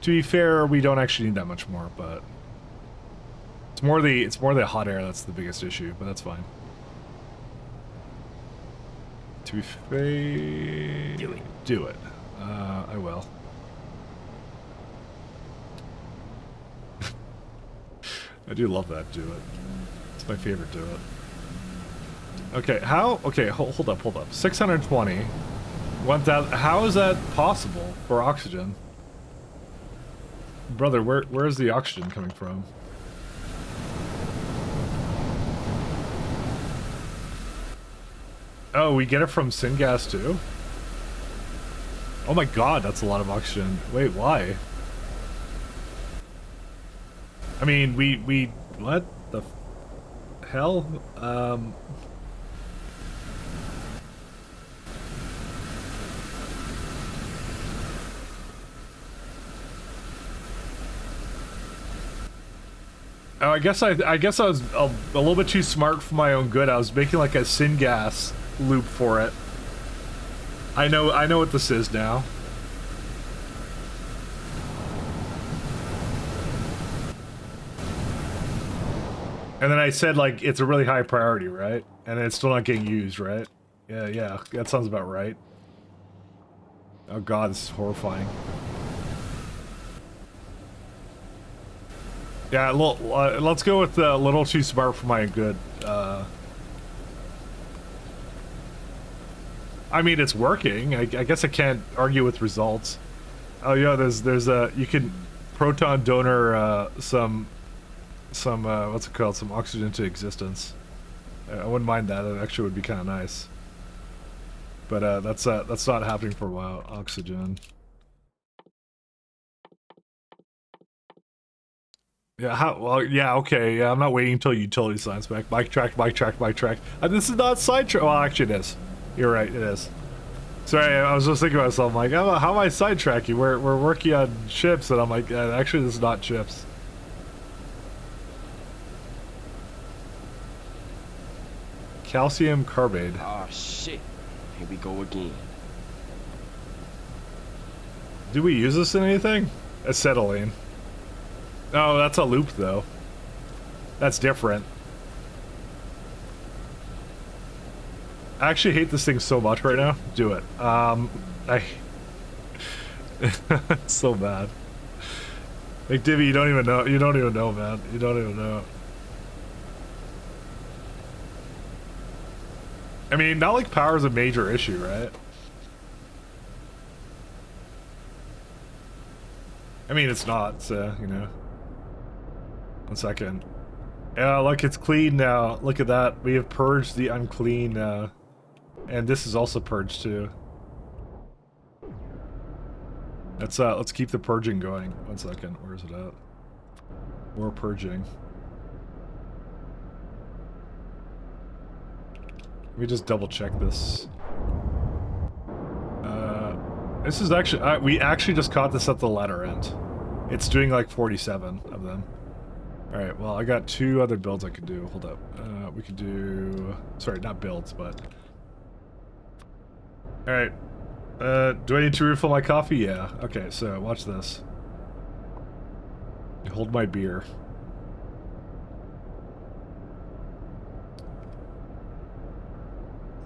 To be fair, we don't actually need that much more, but it's more the hot air that's the biggest issue. But that's fine. To be fair, do it. I will. I do love that. Do it. It's my favorite. Do it. Okay, how? Okay, hold up. 620. 1,000. How is that possible for oxygen? Brother, where is the oxygen coming from? Oh, we get it from syngas too? Oh my god, that's a lot of oxygen. Wait, why? I mean, we what the hell? Oh, I guess I was a little bit too smart for my own good. I was making like a syngas loop for it. I know what this is now. And then I said like it's a really high priority, right? And then it's still not getting used, right? Yeah, that sounds about right. Oh god, this is horrifying. Yeah, let's go with a little too smart for my good. I mean, it's working. I guess I can't argue with results. Oh yeah, there's a you can proton donor some what's it called? Some oxygen to existence. I wouldn't mind that. It actually would be kind of nice. But that's not happening for a while. Oxygen. Yeah, well, yeah, okay, yeah, I'm not waiting until utility science back. Bike track. This is not sidetrack. Well, actually it is. You're right, it is. Sorry, I was just thinking to myself, like, how am I sidetracking? We're working on chips, and I'm like, actually, this is not chips. Calcium carbide. Oh shit. Here we go again. Do we use this in anything? Acetylene. Oh, that's a loop, though. That's different. I actually hate this thing so much right now. Do it. It's so bad. Like, Divvy, you don't even know. You don't even know, man. You don't even know. I mean, not like power is a major issue, right? I mean, it's not, so, you know. 1 second. Yeah, look, it's clean now. Look at that. We have purged the unclean now. And this is also purged, too. Let's keep the purging going. 1 second. Where is it at? More purging. Let me just double check this. This is actually, we actually just caught this at the latter end. It's doing like 47 of them. Alright, well, I got 2 other builds I could do. Hold up. We could do, sorry, not builds, but. Alright. Do I need to refill my coffee? Yeah. Okay, so watch this. Hold my beer.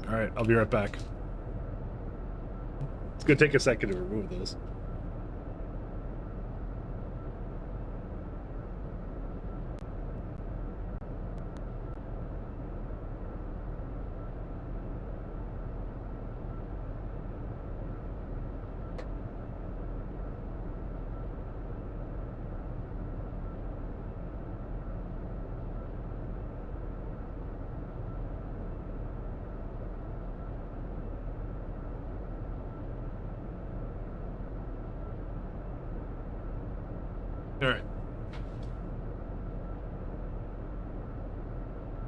Alright, I'll be right back. It's gonna take a second to remove this. Alright.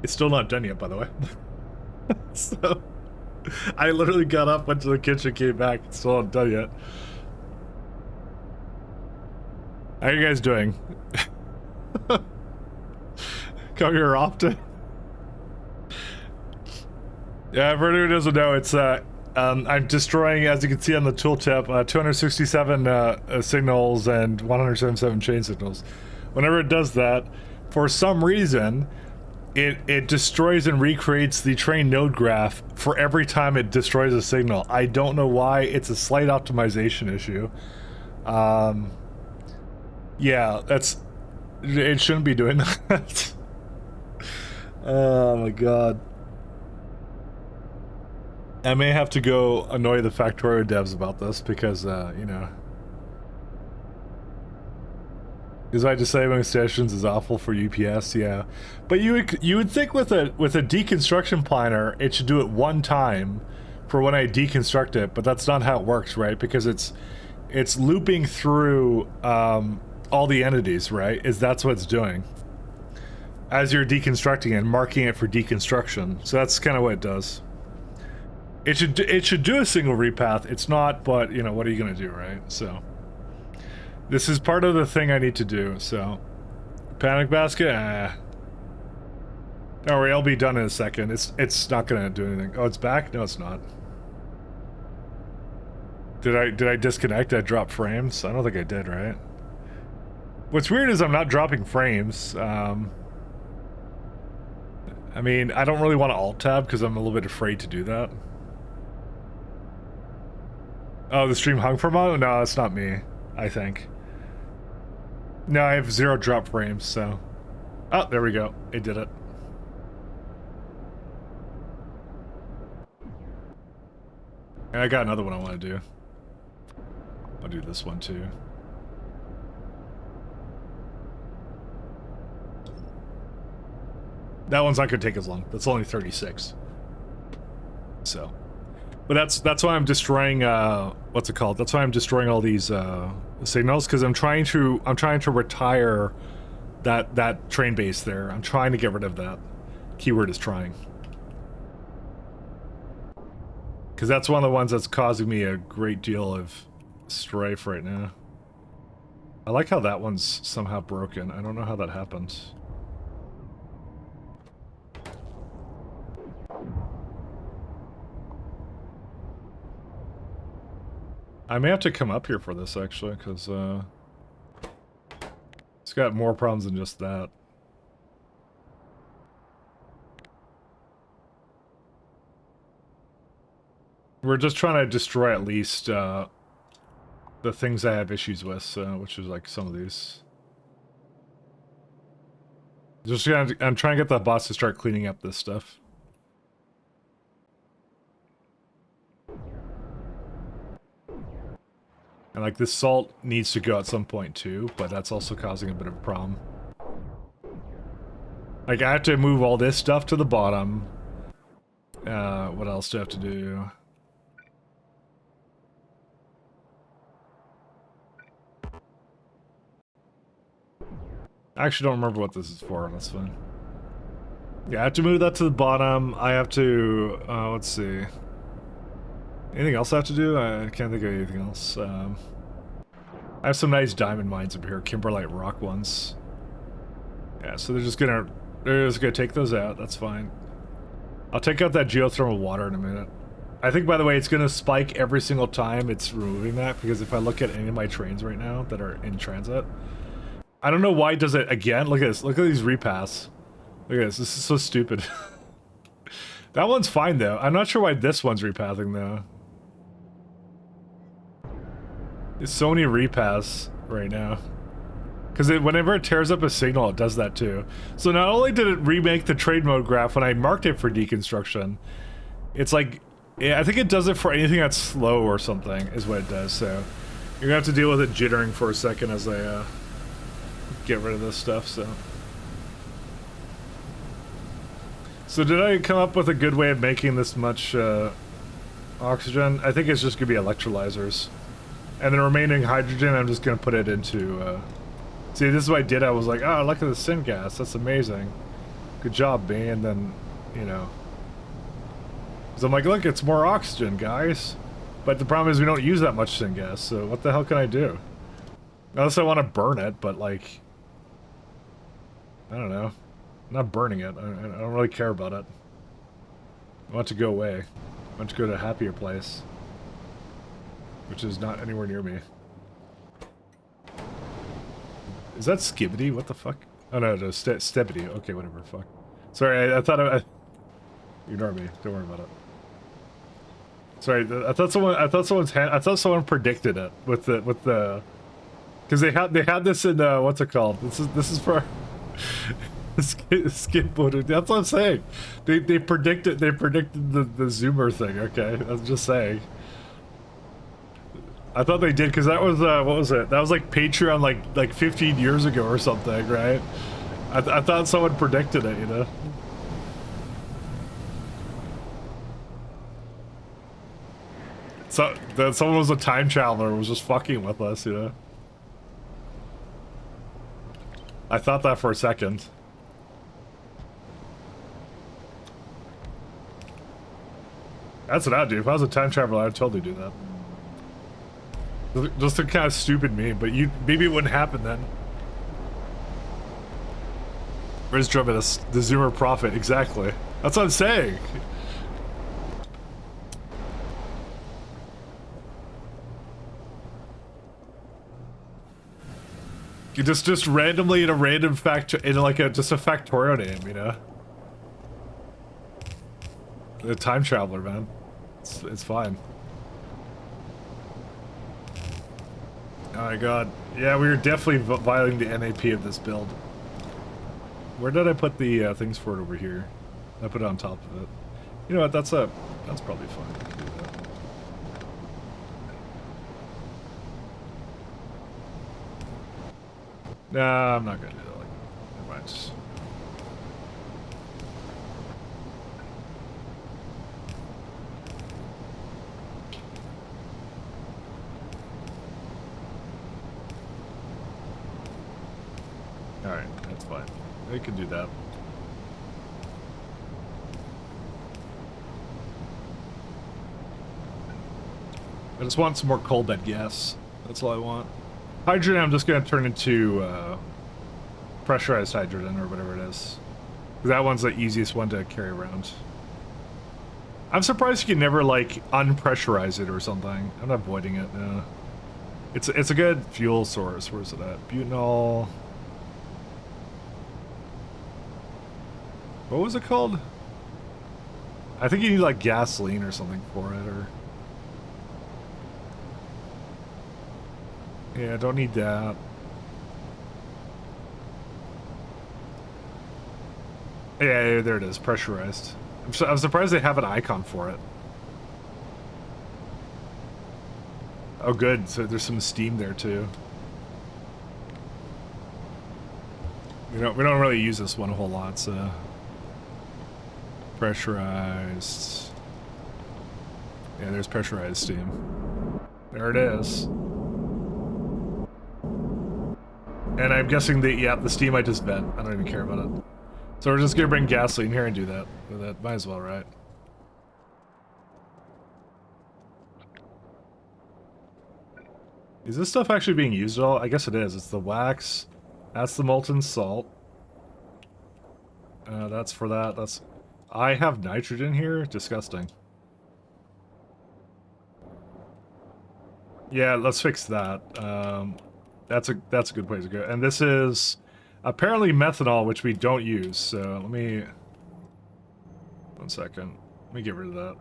It's still not done yet, by the way. So, I literally got up, went to the kitchen, came back, it's still not done yet. How are you guys doing? Come here often. Yeah, for anyone who doesn't know, it's I'm destroying, as you can see on the tooltip, 267 signals and 177 chain signals. Whenever it does that, for some reason, it destroys and recreates the train node graph for every time it destroys a signal. I don't know why. It's a slight optimization issue. Yeah, it shouldn't be doing that. Oh my god. I may have to go annoy the Factorio devs about this because, you know. Design disabling stations is awful for UPS, yeah. But you would think with a deconstruction planner, it should do it one time for when I deconstruct it, but that's not how it works, right? Because it's looping through all the entities, right? That's what it's doing. As you're deconstructing it and marking it for deconstruction. So that's kind of what it does. It should do a single repath. It's not, but you know, what are you gonna do, right? So this is part of the thing I need to do. So panic basket, don't worry, I'll be done in a second. It's not gonna do anything. Oh, it's back? No, it's not. Did I disconnect? Did I drop frames? I don't think I did, right? What's weird is I'm not dropping frames. I mean, I don't really want to alt tab because I'm a little bit afraid to do that. Oh, the stream hung for a moment? No, it's not me, I think. No, I have 0 drop frames, so... Oh, there we go. It did it. And I got another one I want to do. I'll do this one too. That one's not going to take as long. That's only 36. So... But that's why I'm destroying what's it called? That's why I'm destroying all these signals, because I'm trying to retire that train base there. I'm trying to get rid of that. Keyword is trying. Because Because that's one of the ones that's causing me a great deal of strife right now. I like how that one's somehow broken. I don't know how that happened. I may have to come up here for this, actually, because, it's got more problems than just that. We're just trying to destroy at least, the things I have issues with, which is like some of these. I'm trying to get the boss to start cleaning up this stuff. And like this salt needs to go at some point too, but that's also causing a bit of a problem. Like I have to move all this stuff to the bottom. What else do I have to do? I actually don't remember what this is for, that's fine. Yeah, I have to move that to the bottom. I have to, let's see. Anything else I have to do? I can't think of anything else. I have some nice diamond mines up here, kimberlite rock ones. Yeah, so they're just gonna take those out, that's fine. I'll take out that geothermal water in a minute. I think, by the way, it's gonna spike every single time it's removing that, because if I look at any of my trains right now that are in transit, I don't know why it does it again. Look at this. Look at these repass. Look at this. This is so stupid. That one's fine, though. I'm not sure why this one's repassing, though. There's so many repass right now. Because whenever it tears up a signal, it does that, too. So not only did it remake the trade mode graph when I marked it for deconstruction, it's like... Yeah, I think it does it for anything that's slow or something, is what it does, so... You're gonna have to deal with it jittering for a second as I, get rid of this stuff, so... So did I come up with a good way of making this much, oxygen? I think it's just gonna be electrolyzers. And the remaining hydrogen, I'm just gonna put it into, See, this is what I did. I was like, oh, look at the syngas. That's amazing. Good job, me. And then, you know... Because I'm like, look, it's more oxygen, guys. But the problem is we don't use that much syngas, so what the hell can I do? Unless I want to burn it, but like... I don't know. I'm not burning it. I don't really care about it. I want it to go away. I want to go to a happier place. Which is not anywhere near me. Is that Skibbity? What the fuck? Oh no, no, Stebbity. Okay, whatever, fuck. Sorry, I thought I... Ignore me. Don't worry about it. Sorry, I thought someone predicted it with the... Because they had this in, what's it called? This is for... Skip voter. That's what I'm saying. They predicted the Zoomer thing. Okay, I'm just saying. I thought they did because that was what was it? That was like Patreon like 15 years ago or something, right? I thought someone predicted it, you know. So that someone was a time traveler was just fucking with us, you know. I thought that for a second. That's what I'd do. If I was a time traveler, I'd totally do that. Just a kind of stupid meme, but maybe it wouldn't happen then. Where's Drummond? The Zoomer Prophet, exactly. That's what I'm saying. You just randomly in a random just a Factorio name, you know? The time traveler, man. It's fine. Oh my god. Yeah, we were definitely violating the NAP of this build. Where did I put the things for it over here? I put it on top of it. You know what? That's probably fine. I can do that. Nah, I'm not gonna do that. Like, never mind. Alright, that's fine. We can do that. I just want some more coal bed gas. That's all I want. Hydrogen I'm just gonna turn into pressurized hydrogen or whatever it is. That one's the easiest one to carry around. I'm surprised you can never like unpressurize it or something. I'm not avoiding it. No. It's a good fuel source. Where's it at? Butanol. What was it called? I think you need like gasoline or something for it, or... Yeah, I don't need that. Yeah, there it is, pressurized. I'm surprised they have an icon for it. Oh good, so there's some steam there too. We don't really use this one a whole lot, so... Pressurized. Yeah, there's pressurized steam. There it is. And I'm guessing that, yeah, the steam I just vent. I don't even care about it. So we're just gonna bring gasoline here and do that. With that, might as well, right? Is this stuff actually being used at all? I guess it is. It's the wax. That's the molten salt. That's for that. That's... I have nitrogen here? Disgusting. Yeah, let's fix that. That's a good place to go. And this is apparently methanol, which we don't use. So let me... 1 second. Let me get rid of that.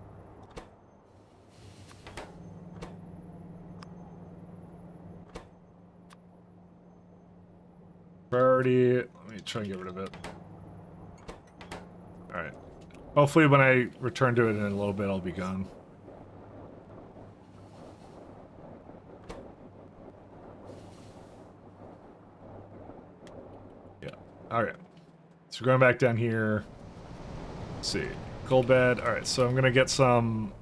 Priority. Let me try and get rid of it. Alright. Hopefully when I return to it in a little bit, I'll be gone. Yeah. Alright. So we're going back down here. Let's see. Coal bed. Alright, so I'm going to get some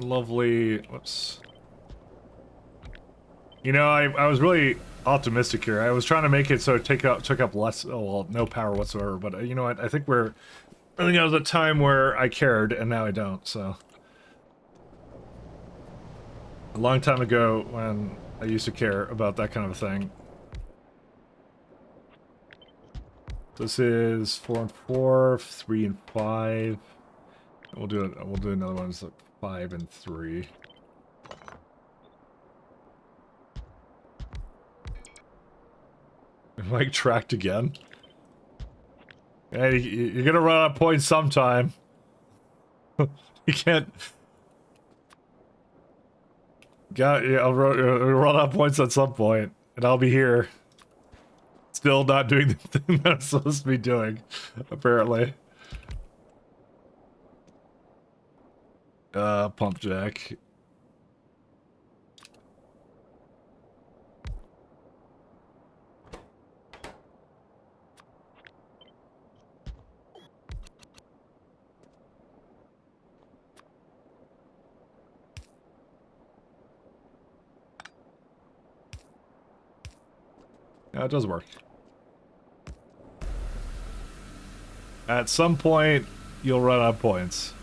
lovely... Whoops. You know, I was really optimistic here. I was trying to make it so it took up less... Oh, well, no power whatsoever. But you know what? I think there was a time where I cared, and now I don't, so... A long time ago, when I used to care about that kind of a thing. This is 4 and 4, 3 and 5. We'll do another one that's like 5 and 3. Like tracked again. Hey, you're gonna run out of points sometime. You can't. Yeah, I'll run out of points at some point, and I'll be here. Still not doing the thing that I'm supposed to be doing, apparently. Pump jack. Yeah, it does work. At some point, you'll run out of points.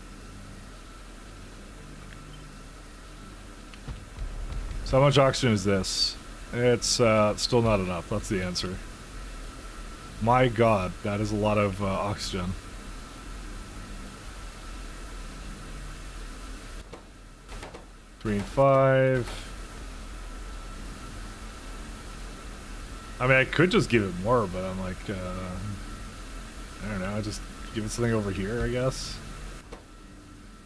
So how much oxygen is this? It's still not enough, that's the answer. My god, that is a lot of oxygen. Three and 5. I mean, I could just give it more, but I'm like, I don't know, just give it something over here, I guess.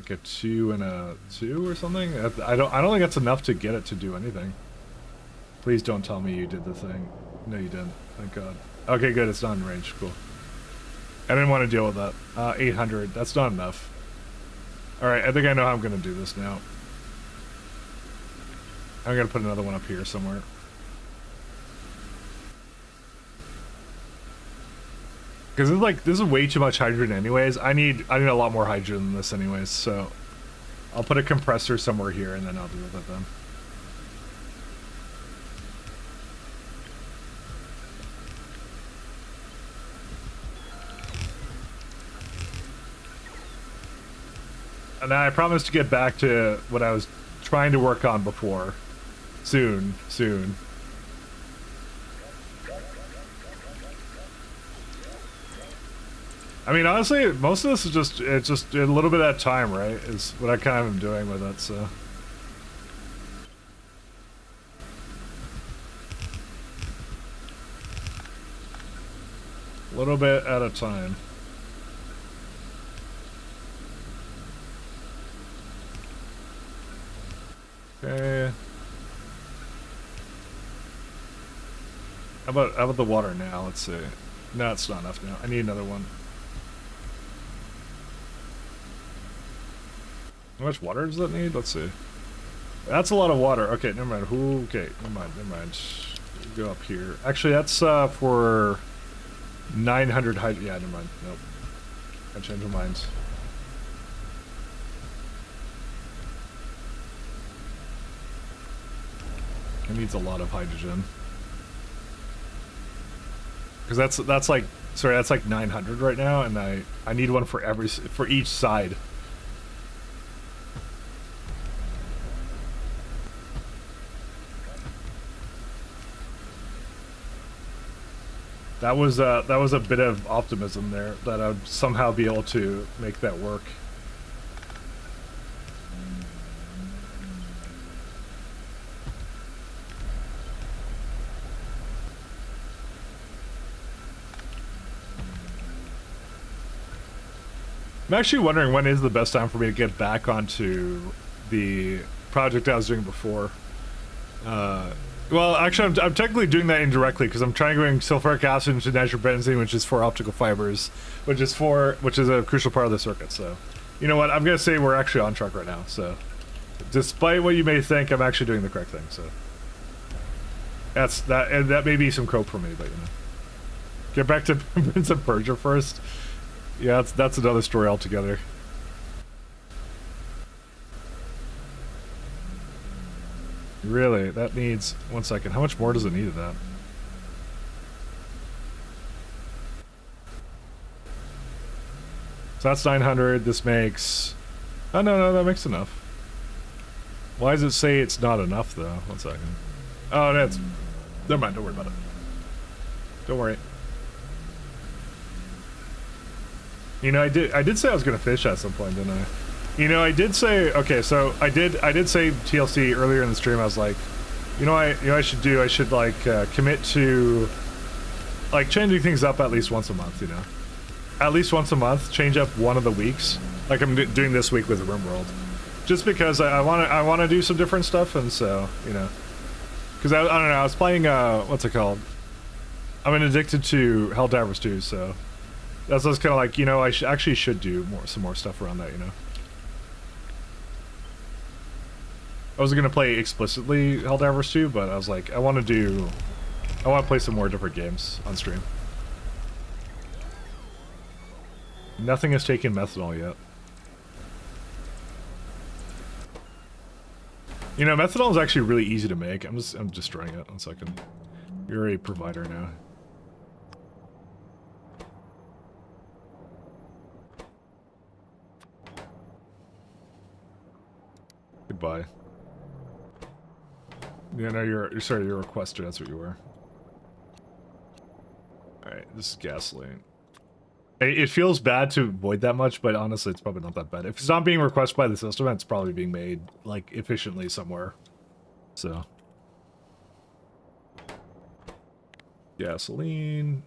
Like a 2 and a 2 or something? I don't think that's enough to get it to do anything. Please don't tell me you did the thing. No, you didn't. Thank God. Okay, good, it's not in range. Cool. I didn't want to deal with that. 800, that's not enough. Alright, I think I know how I'm going to do this now. I'm going to put another one up here somewhere. Because it's like, this is way too much hydrogen anyways. I need a lot more hydrogen than this anyways, so... I'll put a compressor somewhere here and then I'll deal with it then. And I promised to get back to what I was trying to work on before. Soon. I mean, honestly, most of this is just, it's just a little bit at a time, right? Is what I kind of am doing with it, so. A little bit at a time. Okay. How about the water now? Let's see. No, it's not enough now. I need another one. How much water does that need? Let's see. That's a lot of water. Okay, never mind. Okay, never mind. Go up here. Actually, that's for 900 height. Yeah, never mind. Nope. I changed my mind. It needs a lot of hydrogen. Because that's like, sorry, that's like 900 right now, and I need one for each side. That was a bit of optimism there, that I'd somehow be able to make that work. I'm actually wondering when is the best time for me to get back onto the project I was doing before. Well, actually, I'm technically doing that indirectly because I'm trying to bring sulfuric acid into nitrobenzene, which is for optical fibers, which is a crucial part of the circuit. So, you know what? I'm gonna say we're actually on track right now. So, despite what you may think, I'm actually doing the correct thing. So, that's that. And that may be some cope for me, but you know, get back to Prince of Persia first. Yeah, that's another story altogether. Really? That needs... 1 second. How much more does it need of that? So that's 900. This makes... Oh, no, that makes enough. Why does it say it's not enough, though? 1 second. Oh, that's... Never mind. Don't worry about it. Don't worry. You know, I did say I was gonna fish at some point, didn't I? You know, I did say, okay, so I did say TLC earlier in the stream. I was like, I should like commit to like changing things up at least once a month. You know, at least once a month, change up one of the weeks, like I'm doing this week with RimWorld, just because I want to do some different stuff, and so you know, because I don't know, I was playing what's it called? I'm addicted to Helldivers 2, so. That's kind of like, you know, I actually should do some more stuff around that, you know. I wasn't gonna play explicitly Helldivers 2, but I was like, I want to play some more different games on stream. Nothing has taken methanol yet. You know, methanol is actually really easy to make. I'm destroying it. 1 second. You're a provider now. Goodbye. Yeah, no, you're a requester, that's what you were. Alright, this is gasoline. It feels bad to void that much, but honestly, it's probably not that bad. If it's not being requested by the system, it's probably being made, like, efficiently somewhere. So. Gasoline.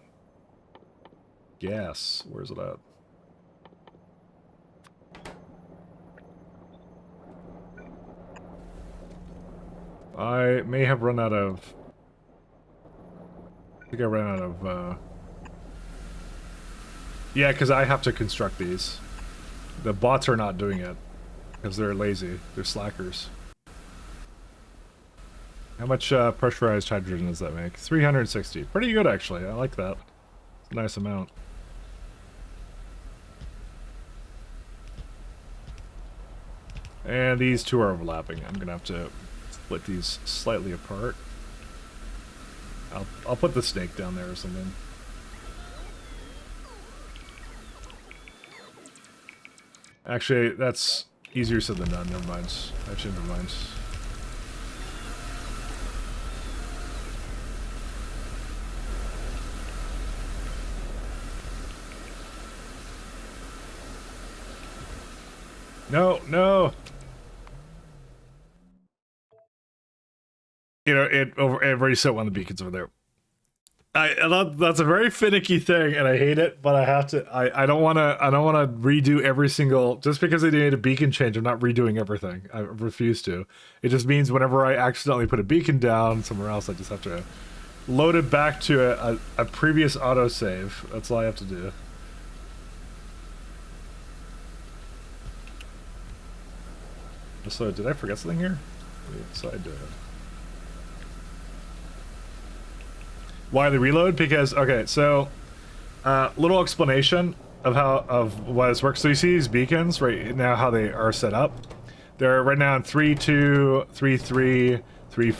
Gas. Where's it at? I may have run out of... I think I ran out of, Yeah, because I have to construct these. The bots are not doing it. Because they're lazy. They're slackers. How much pressurized hydrogen does that make? 360. Pretty good, actually. I like that. It's a nice amount. And these two are overlapping. I'm going to have to split these slightly apart. I'll put the snake down there or something. Actually, that's Easier said than done. Never mind. Actually, never mind. No, no. You know, it reset one of the beacons over there. That's a very finicky thing, and I hate it. But I have to. I don't want to. I don't want to redo every single. Just because they made a beacon change, I'm not redoing everything. I refuse to. It just means whenever I accidentally put a beacon down somewhere else, I just have to load it back to a previous autosave. That's all I have to do. So did I forget something here? Wait, so I did. Why the reload? Because okay, so little explanation of why this works. So you see these beacons right now, how they are set up. They're right now in 3.2, 3.3, 3.4,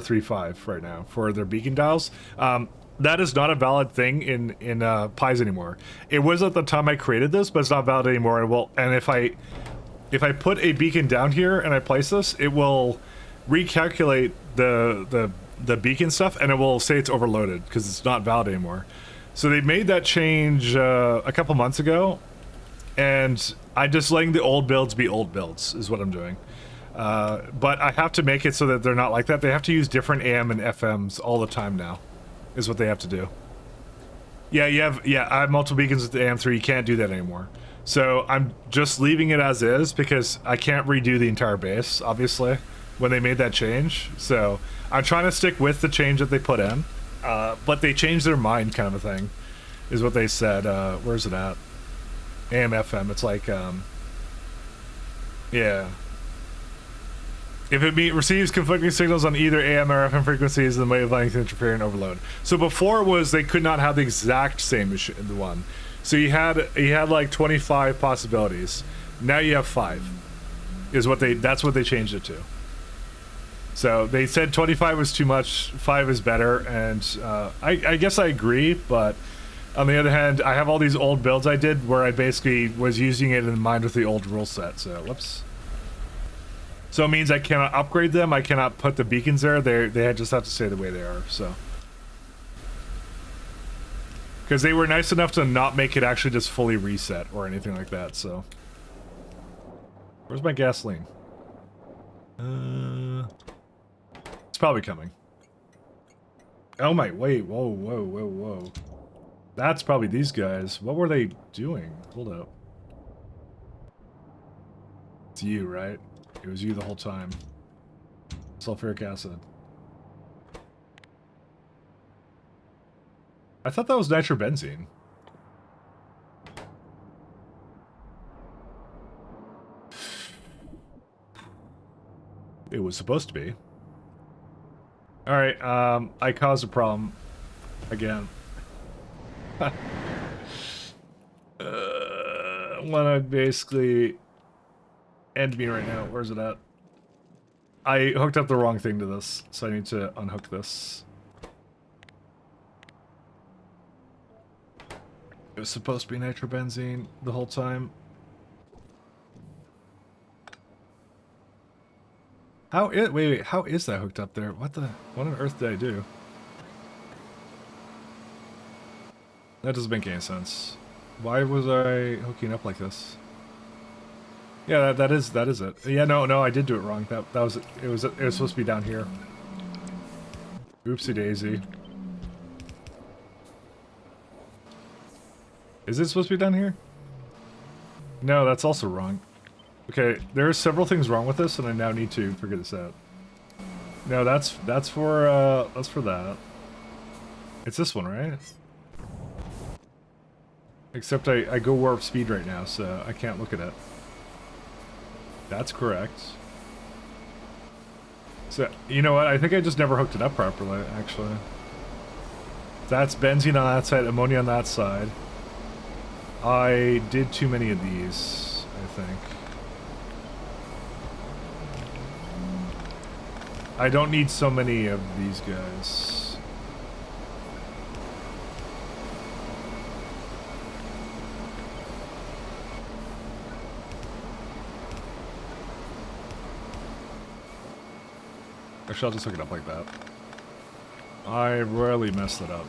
3.5 right now for their beacon dials. That is not a valid thing in Pies anymore. It was at the time I created this, but it's not valid anymore. And if I put a beacon down here and I place this, it will recalculate the beacon stuff, and it will say it's overloaded because it's not valid anymore. So they made that change a couple months ago, and I'm just letting the old builds be old builds is what I'm doing. But I have to make it so that they're not like that. They have to use different AM and FMs all the time now, is what they have to do. Yeah, I have multiple beacons with the AM3. You can't do that anymore. So I'm just leaving it as is because I can't redo the entire base, obviously, when they made that change. So I'm trying to stick with the change that they put in, but they changed their mind, kind of a thing, is what they said. Where's it at? AM, FM. It's like, yeah. If it receives conflicting signals on either AM or FM frequencies, then wavelength can interfere and overload. So before it was they could not have the exact same one. So you had like 25 possibilities. Now you have 5. That's what they changed it to. So they said 25 was too much, 5 is better, and I guess I agree, but on the other hand, I have all these old builds I did where I basically was using it in mind with the old rule set, so whoops. So it means I cannot upgrade them, I cannot put the beacons there, they just have to stay the way they are, so. Because they were nice enough to not make it actually just fully reset or anything like that, so. Where's my gasoline? It's probably coming. Oh my, wait, whoa. That's probably these guys. What were they doing? Hold up. It's you, right? It was you the whole time. Sulfuric acid. I thought that was nitrobenzene. It was supposed to be. Alright, I caused a problem. Again. Wanna basically end me right now. Where's it at? I hooked up the wrong thing to this, so I need to unhook this. It was supposed to be nitrobenzene the whole time. Wait, how is that hooked up there? What on earth did I do? That doesn't make any sense. Why was I hooking up like this? Yeah, that is it. Yeah, no, I did do it wrong. That was it. It was supposed to be down here. Oopsie daisy. Is it supposed to be down here? No, that's also wrong. Okay, there are several things wrong with this, and I now need to figure this out. No, that's for that. It's this one, right? Except I go warp speed right now, so I can't look at it. That's correct. So, you know what? I think I just never hooked it up properly, actually. That's benzene on that side, ammonia on that side. I did too many of these, I think. I don't need so many of these guys. Actually, I'll just hook it up like that. I rarely mess that up.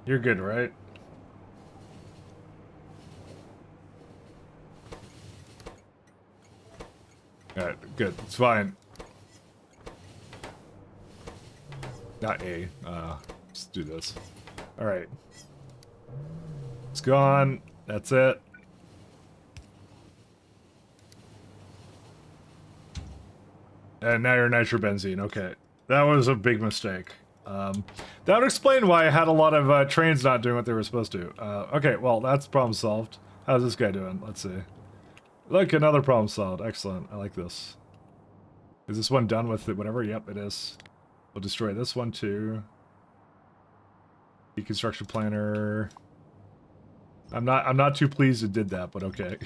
You're good, right? Alright, good. It's fine. Not A. Let's do this. Alright. It's gone. That's it. And now you're nitrobenzene. Okay. That was a big mistake. That would explain why I had a lot of trains not doing what they were supposed to. Okay, well, that's problem solved. How's this guy doing? Let's see. Look, another problem solved. Excellent. I like this. Is this one done with it? Whatever? Yep, it is. We'll destroy this one too. Deconstruction planner. I'm not too pleased it did that, but okay.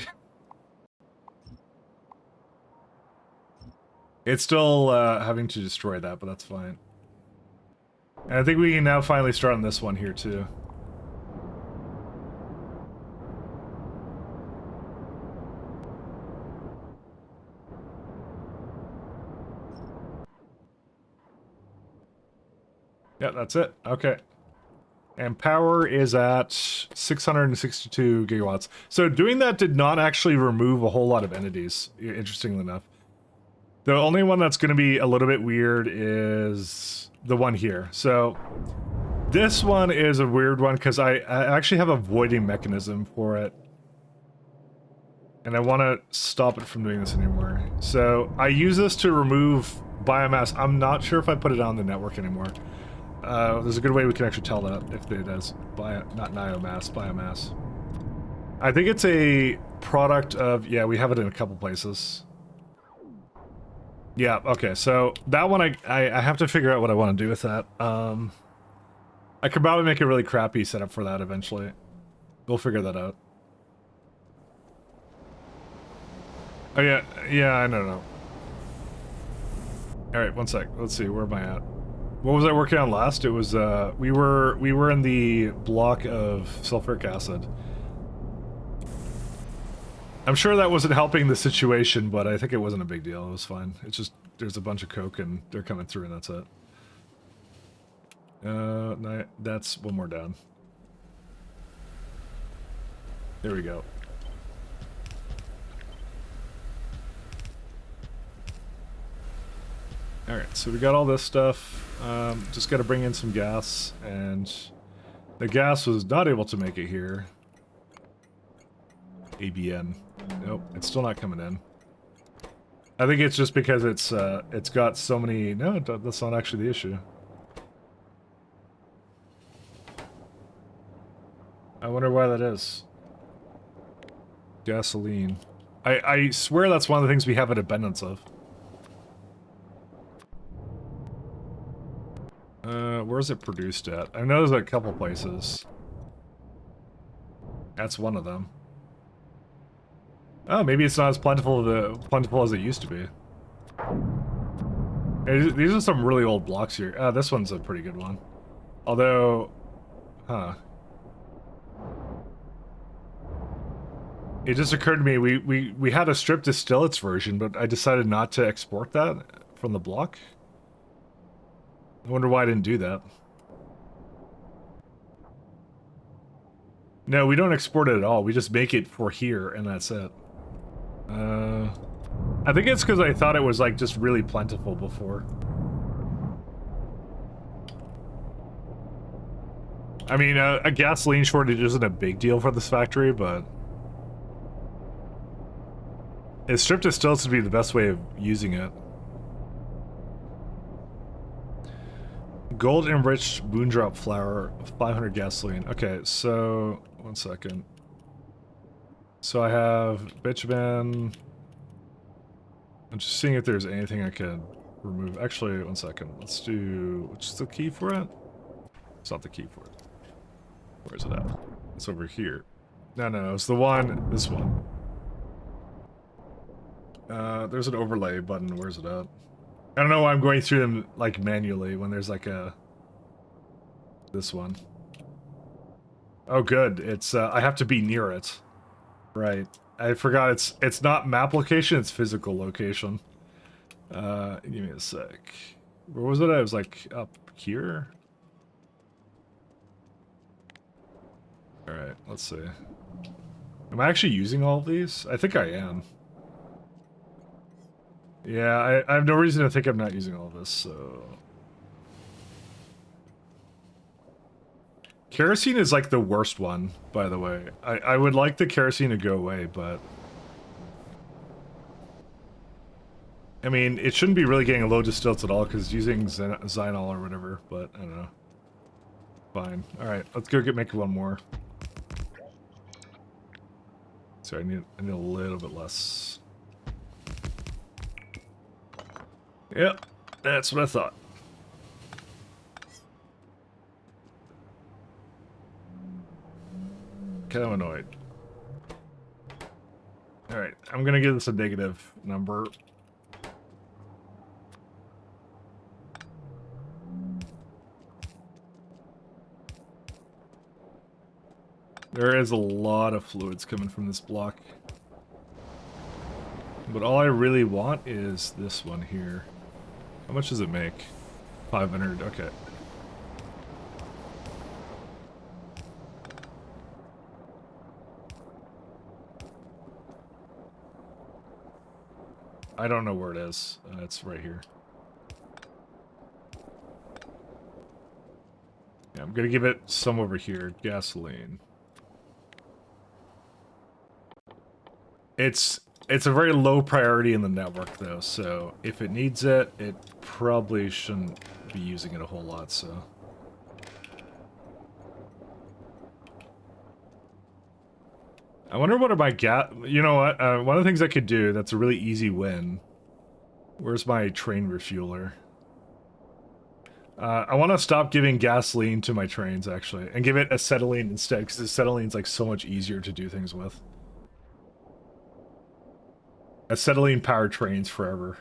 It's still having to destroy that, but that's fine. And I think we can now finally start on this one here too. Yeah, that's it. Okay. And power is at 662 gigawatts. So doing that did not actually remove a whole lot of entities, interestingly enough. The only one that's going to be a little bit weird is the one here. So this one is a weird one because I actually have a voiding mechanism for it. And I want to stop it from doing this anymore. So I use this to remove biomass. I'm not sure if I put it on the network anymore. There's a good way we can actually tell that if it is not biomass. I think it's a product of, yeah, we have it in a couple places. Yeah, okay, so that one I have to figure out what I want to do with that. I could probably make a really crappy setup for that eventually. We'll figure that out. Oh yeah, I don't know. Alright, one sec. Let's see, where am I at? What was I working on last? It was, we were in the block of sulfuric acid. I'm sure that wasn't helping the situation, but I think it wasn't a big deal. It was fine. It's just, there's a bunch of coke and they're coming through and that's it. No, that's one more down. There we go. Alright, so we got all this stuff. Just gotta bring in some gas, and the gas was not able to make it here. ABN. Nope, it's still not coming in. I think it's just because it's got so many... No, that's not actually the issue. I wonder why that is. Gasoline. I swear that's one of the things we have an abundance of. Where's it produced at? I know there's a couple places. That's one of them. Oh, maybe it's not as plentiful as it used to be. Hey, these are some really old blocks here. This one's a pretty good one. Although, huh. It just occurred to me, we had a strip distillates version, but I decided not to export that from the block. I wonder why I didn't do that. No, we don't export it at all. We just make it for here, and that's it. I think it's because I thought it was, like, just really plentiful before. I mean, a gasoline shortage isn't a big deal for this factory, but... strip distillates would be the best way of using it. Gold enriched moondrop flour, 500 gasoline. Okay, so one second. So I have bitumen. I'm just seeing if there's anything I can remove. Actually, one second. Let's do. What's the key for it? It's not the key for it. Where's it at? It's over here. No, it's the one. This one. There's an overlay button. Where's it at? I don't know why I'm going through them like manually when there's like a this one. Oh, good. It's I have to be near it. Right. I forgot it's not map location, it's physical location. Give me a sec. Where was it? I was like up here. All right, let's see. Am I actually using all of these? I think I am. Yeah, I have no reason to think I'm not using all of this, so... Kerosene is like the worst one, by the way. I would like the kerosene to go away, but... I mean, it shouldn't be really getting low distillates at all, because it's using xylol or whatever, but I don't know. Fine. Alright, let's go make one more. Sorry, I need a little bit less. Yep, that's what I thought. Kind of annoyed. Alright, I'm gonna give this a negative number. There is a lot of fluids coming from this block. But all I really want is this one here. How much does it make? 500, okay. I don't know where it is. It's right here. Yeah, I'm gonna give it some over here. Gasoline. It's a very low priority in the network though, so if it needs it, it probably shouldn't be using it a whole lot, so. I wonder what my you know what, one of the things I could do that's a really easy win. Where's my train refueler? I want to stop giving gasoline to my trains actually, and give it acetylene instead, because acetylene's like so much easier to do things with. Acetylene powered trains forever.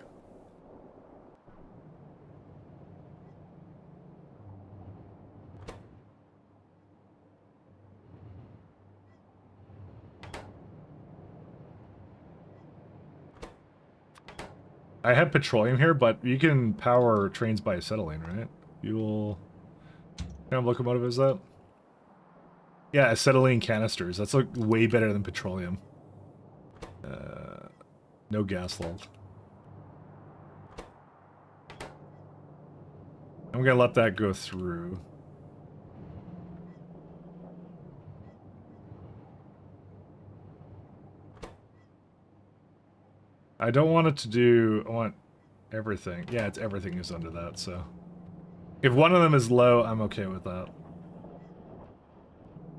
I have petroleum here, but you can power trains by acetylene, right? Fuel. What kind of locomotive is that? Yeah, acetylene canisters. That's like way better than petroleum. No gas lull. I'm gonna let that go through. I don't want it to do... I want everything. Yeah, it's everything is under that, so... If one of them is low, I'm okay with that.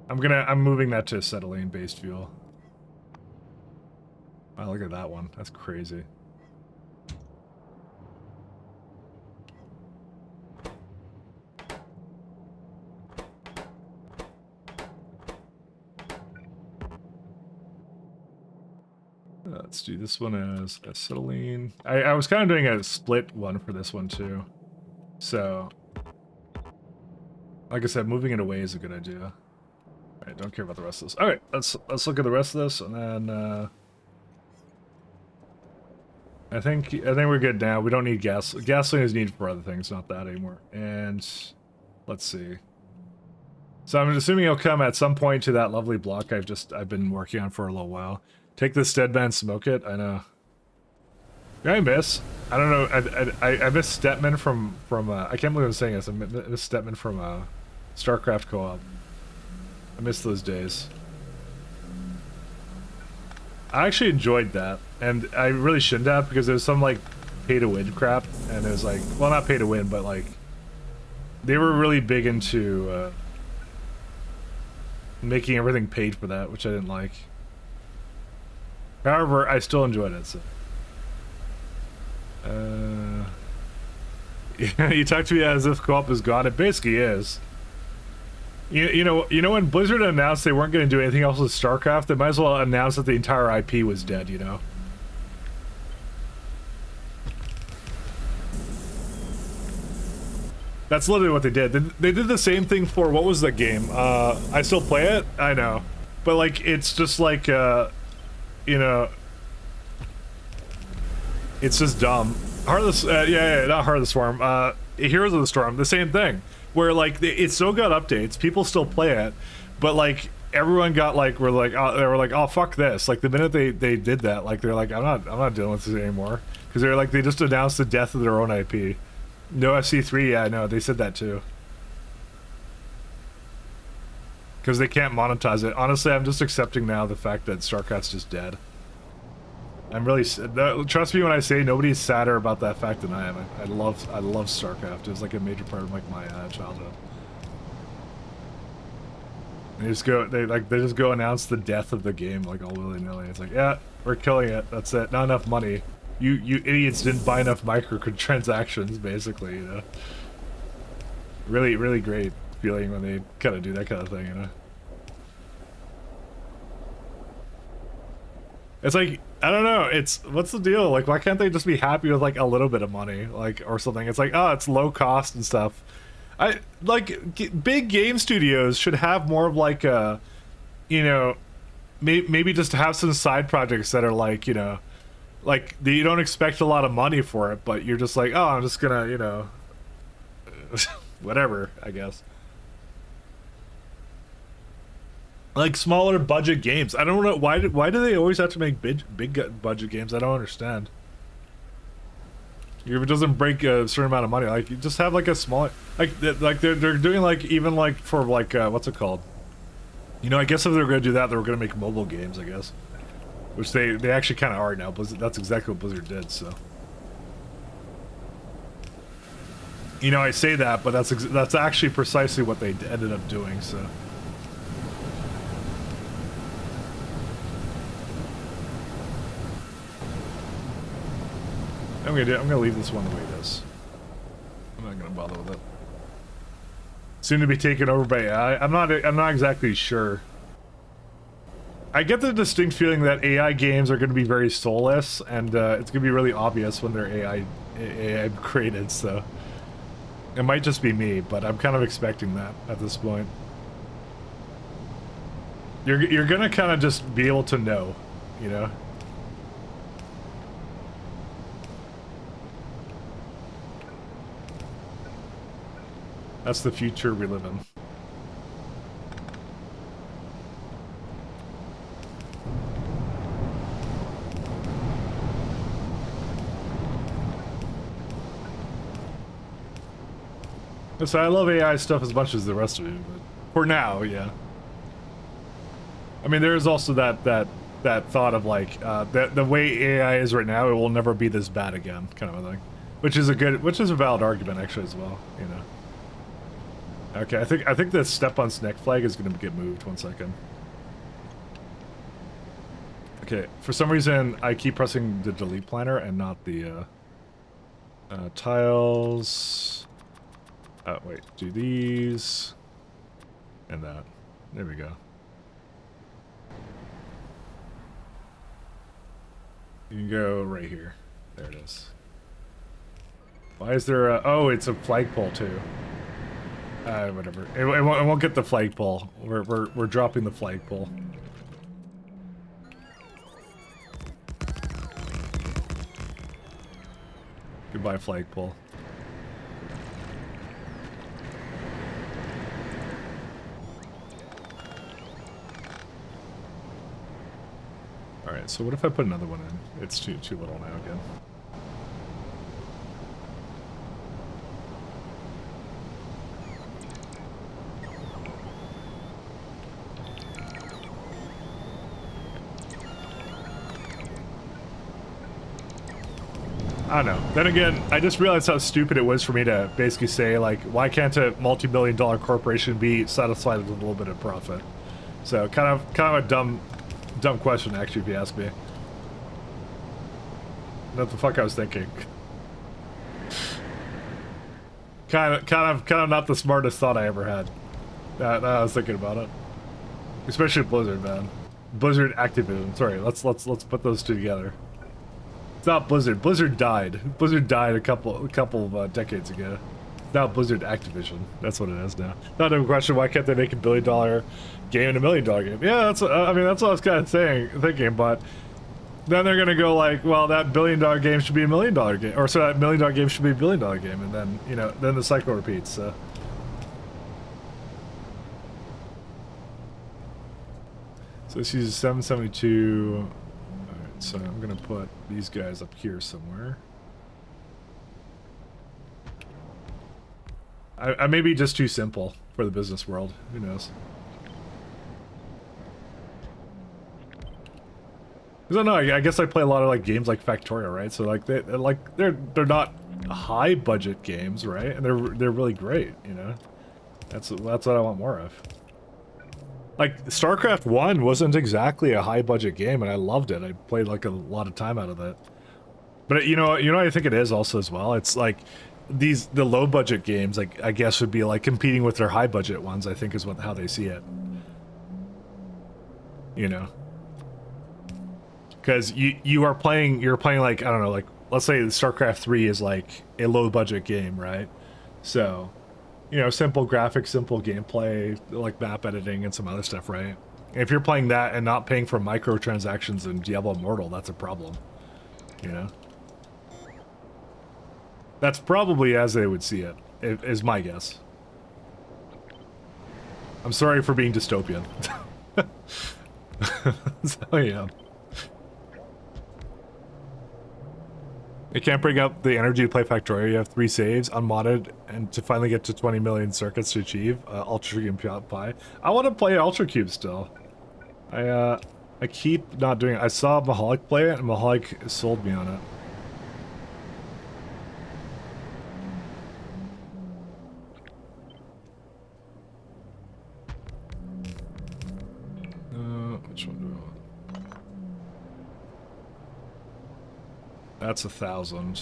I'm moving that to acetylene-based fuel. Wow, look at that one. That's crazy. Let's do this one as acetylene. I was kind of doing a split one for this one too. So, like I said, moving it away is a good idea. Alright, don't care about the rest of this. Alright, let's look at the rest of this, and then I think we're good now. We don't need gas. Gasoline is needed for other things, not that anymore. And let's see. So I'm assuming it'll come at some point to that lovely block I've been working on for a little while. Take this dead man, smoke it. I know. I miss. I don't know. I miss Stepman from I can't believe I'm saying this. I miss Stepman from StarCraft co-op. I miss those days. I actually enjoyed that, and I really shouldn't have, because there was some like pay-to-win crap, and it was like, well, not pay-to-win, but like they were really big into making everything paid for that, which I didn't like. However, I still enjoyed it. So, you talk to me as if co-op is gone. It basically is. You know when Blizzard announced they weren't going to do anything else with StarCraft, they might as well announce that the entire IP was dead. You know. That's literally what they did. They did the same thing for, what was that game? I still play it? I know. But like, it's just like, you know, it's just dumb. Heart of the, yeah, not Heart of the Swarm, Heroes of the Storm, the same thing. Where like, it still got updates, people still play it, but like, everyone got like, they were like, oh fuck this. Like the minute they did that, like they're like, I'm not dealing with this anymore. Because they're like, they just announced the death of their own IP. No SC3, yeah, no, they said that too. Because they can't monetize it. Honestly, I'm just accepting now the fact that StarCraft's just dead. I'm really, trust me when I say nobody's sadder about that fact than I am. I love StarCraft. It was like a major part of like my childhood. They just go announce the death of the game like all willy-nilly. It's like, yeah, we're killing it. That's it. Not enough money. You idiots didn't buy enough microtransactions, basically, you know. Really, really great feeling when they kind of do that kind of thing, you know. It's like, I don't know, what's the deal? Like, why can't they just be happy with like a little bit of money, like, or something? It's like, oh, it's low cost and stuff. Big game studios should have more of like a, you know, maybe just have some side projects that are like, you know, like you don't expect a lot of money for it, but you're just like, oh, I'm just gonna, you know, whatever, I guess. Like smaller budget games. I don't know why do they always have to make big budget games? I don't understand. If it doesn't break a certain amount of money, like you just have like a small, like they're doing like even like for like what's it called? You know, I guess if they're gonna do that, they were gonna make mobile games, I guess. Which they actually kind of are now. Blizzard, that's exactly what Blizzard did, so. You know, I say that, but that's actually precisely what they ended up doing, so. I'm gonna leave this one the way it is. I'm not gonna bother with it. Soon to be taken over by AI. I'm not exactly sure. I get the distinct feeling that AI games are going to be very soulless, and it's going to be really obvious when they're AI created, so... It might just be me, but I'm kind of expecting that at this point. You're going to kind of just be able to know, you know? That's the future we live in. So I love AI stuff as much as the rest of you, but for now, yeah. I mean, there is also that thought of like the way AI is right now, it will never be this bad again, kind of a thing, which is a valid argument actually as well, you know. Okay, I think the step on snack flag is going to get moved. 1 second. Okay, for some reason I keep pressing the delete planner and not the tiles. Oh, wait, do these and that. There we go. You can go right here. There it is. Why is there a... Oh, it's a flagpole too. Whatever. It won't get the flagpole. We're dropping the flagpole. Goodbye, flagpole. Alright, so what if I put another one in? It's too little now again. I don't know. Then again, I just realized how stupid it was for me to basically say, like, why can't a multi-billion-dollar corporation be satisfied with a little bit of profit? So, kind of a dumb question, actually, if you ask me. What the fuck I was thinking. Kind of not the smartest thought I ever had. I was thinking about it. Especially Blizzard, man. Blizzard Activision. Sorry, let's put those two together. It's not Blizzard. Blizzard died. Blizzard died a couple of decades ago. Now Blizzard Activision. That's what it is now. Not a question. Why can't they make $1 billion game and $1 million game? Yeah, that's. I mean, that's what I was kind of thinking. But then they're gonna go like, well, that $1 billion game should be $1 million game, or so that $1 million game should be $1 billion game, and then then the cycle repeats. So. So this uses 772. Alright, so I'm gonna put these guys up here somewhere. I may be just too simple for the business world. Who knows? Because I don't know. I guess I play a lot of like games like Factorio, right? So like they're not high budget games, right? And they're really great. That's what I want more of. Like StarCraft 1 wasn't exactly a high budget game, and I loved it. I played like a lot of time out of it. But you know what I think it is also as well. It's like the low budget games, like I guess would be like competing with their high budget ones. I think is how they see it. Because you're playing like, I don't know, like let's say StarCraft 3 is like a low budget game, right? So, simple graphics, simple gameplay, like map editing and some other stuff, right? And if you're playing that and not paying for microtransactions in Diablo Immortal, that's a problem. That's probably as they would see it, is my guess. I'm sorry for being dystopian. So, yeah. It can't bring up the energy to play Factorio. You have 3 saves, unmodded, and to finally get to 20 million circuits to achieve Ultra Cube Pi. I want to play Ultra Cube still. I keep not doing it. I saw Mahalik play it, and Mahalik sold me on it. Which one do I want? That's 1,000.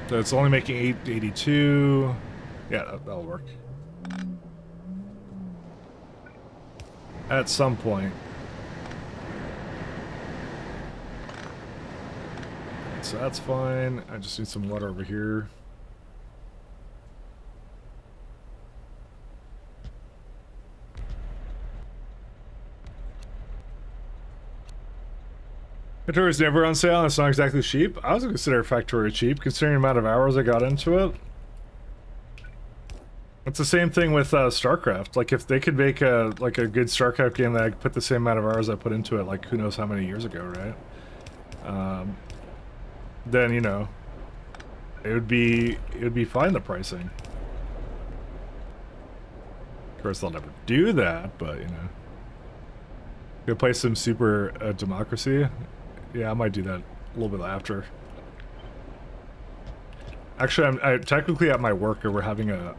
So it's only making 882. Yeah, that'll work. At some point. So that's fine. I just need some water over here. Factorio is never on sale and it's not exactly cheap. I was gonna consider Factorio cheap, considering the amount of hours I got into it. It's the same thing with StarCraft. Like, if they could make a good StarCraft game that I could put the same amount of hours I put into it, like, who knows how many years ago, right? Then, it would be fine, the pricing. Of course, they'll never do that, but, Gonna play some Super Democracy. Yeah, I might do that a little bit after. Actually, I'm technically at my work, we're having a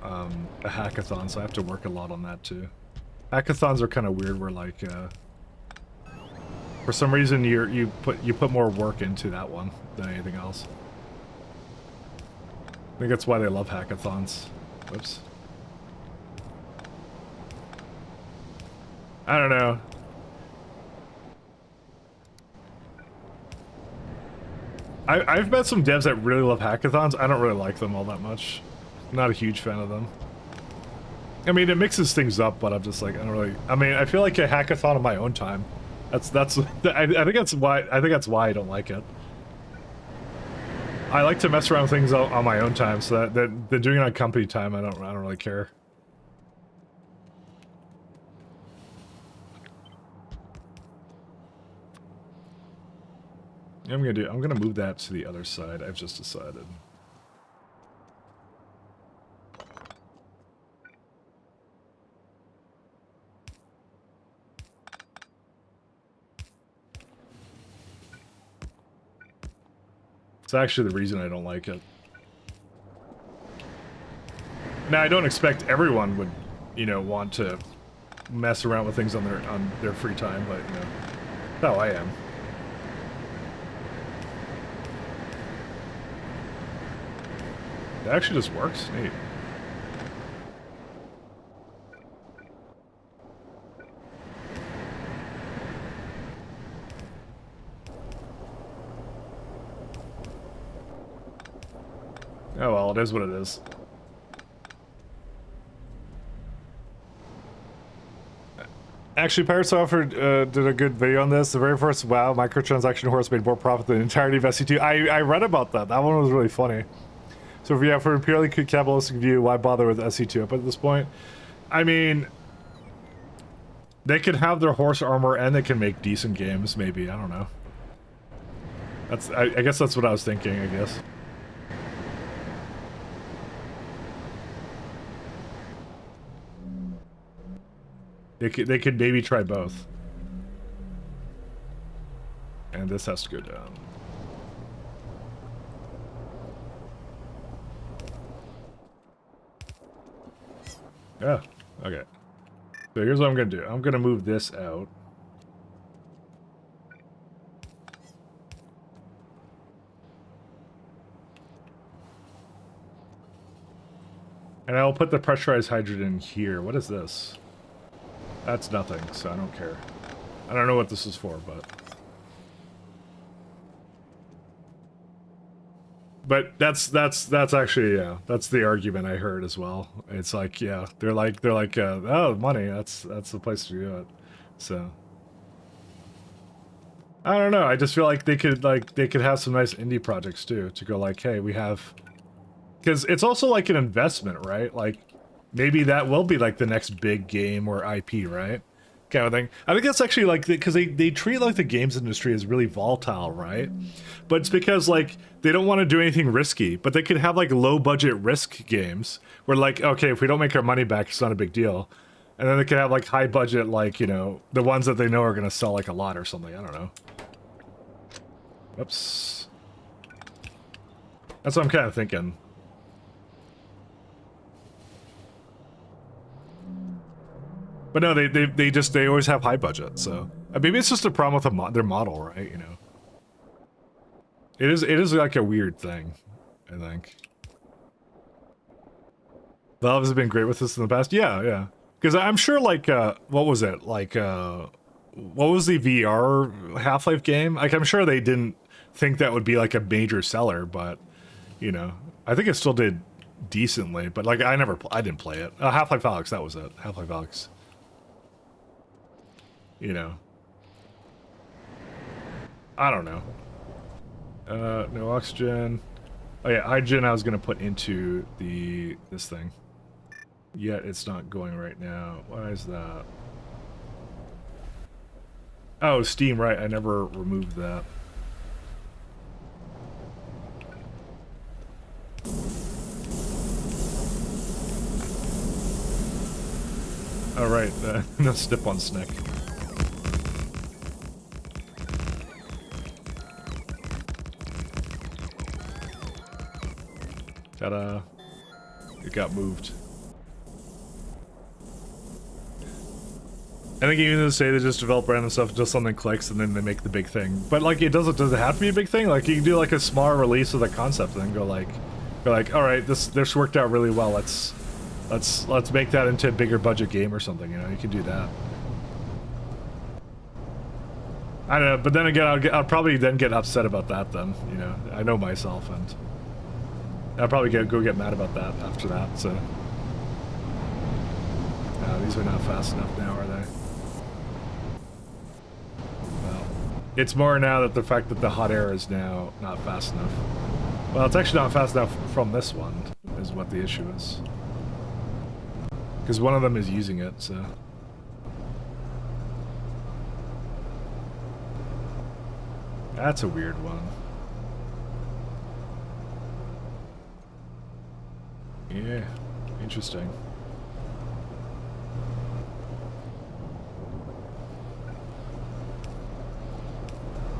hackathon, so I have to work a lot on that too. Hackathons are kind of weird. Where like, for some reason, you put more work into that one than anything else. I think that's why they love hackathons. Whoops. I don't know. I've met some devs that really love hackathons. I don't really like them all that much. I'm not a huge fan of them. I mean, it mixes things up, but I'm just like, I don't really. I mean, I feel like a hackathon on my own time. I think that's why I don't like it. I like to mess around with things on my own time, so that doing it on company time, I don't really care. I'm gonna move that to the other side. I've just decided. It's actually the reason I don't like it. Now, I don't expect everyone would, want to mess around with things on their free time, but that's how I am. It actually just works. Neat. Oh well, it is what it is. Actually, Pirates Offered did a good video on this. The very first WoW microtransaction horse made more profit than the entirety of SC2. I read about that. That one was really funny. So yeah, for a purely capitalistic view, why bother with SC2 up at this point? I mean, they could have their horse armor and they can make decent games, maybe. I don't know. That's I guess that's what I was thinking, I guess. They could maybe try both. And this has to go down. Yeah, okay. So here's what I'm gonna do. I'm gonna move this out. And I'll put the pressurized hydrogen here. What is this? That's nothing, so I don't care. I don't know what this is for, but that's actually, yeah, that's the argument I heard as well. It's like, yeah, they're like oh, money, that's the place to do it. So I don't know. I just feel like they could have some nice indie projects too, to go like, hey, we have, because it's also like an investment, right? Like, maybe that will be like the next big game or IP, right? Kind of thing. I think that's actually like, because they treat like the games industry as really volatile, right? But it's because like they don't want to do anything risky, but they could have like low budget risk games where like, okay, if we don't make our money back, it's not a big deal. And then they could have like high budget, like, you know, the ones that they know are going to sell like a lot or something. I don't know. Oops. That's what I'm kind of thinking. But no, they always have high budget, so maybe it's just a problem with their model, right? You know, it is like a weird thing, I think. Valve has been great with this in the past, yeah. Because I'm sure, like, what was it? Like, what was the VR Half-Life game? Like, I'm sure they didn't think that would be like a major seller, but you know, I think it still did decently. But like, I didn't play it. Half-Life Alyx, that was it. Half-Life Alyx. You know, I don't know. No oxygen. Oh yeah, hydrogen I was gonna put into this thing. Yet it's not going right now. Why is that? Oh, Steam, right? I never removed that. All right, no snip on Snick. Ta-da. It got moved. I think even to say they just develop random stuff until something clicks and then they make the big thing. But like, does it have to be a big thing? Like, you can do like a smaller release of the concept and then go like, all right, this worked out really well. Let's make that into a bigger budget game or something. You know, you can do that. I don't know, but then again, I'll probably then get upset about that. Then, you know, I know myself, and I'll probably go get mad about that after that. So, these are not fast enough now, are they? Well, it's more now that the fact that the hot air is now not fast enough. Well, it's actually not fast enough from this one, is what the issue is. Because one of them is using it, so. That's a weird one. Yeah, interesting.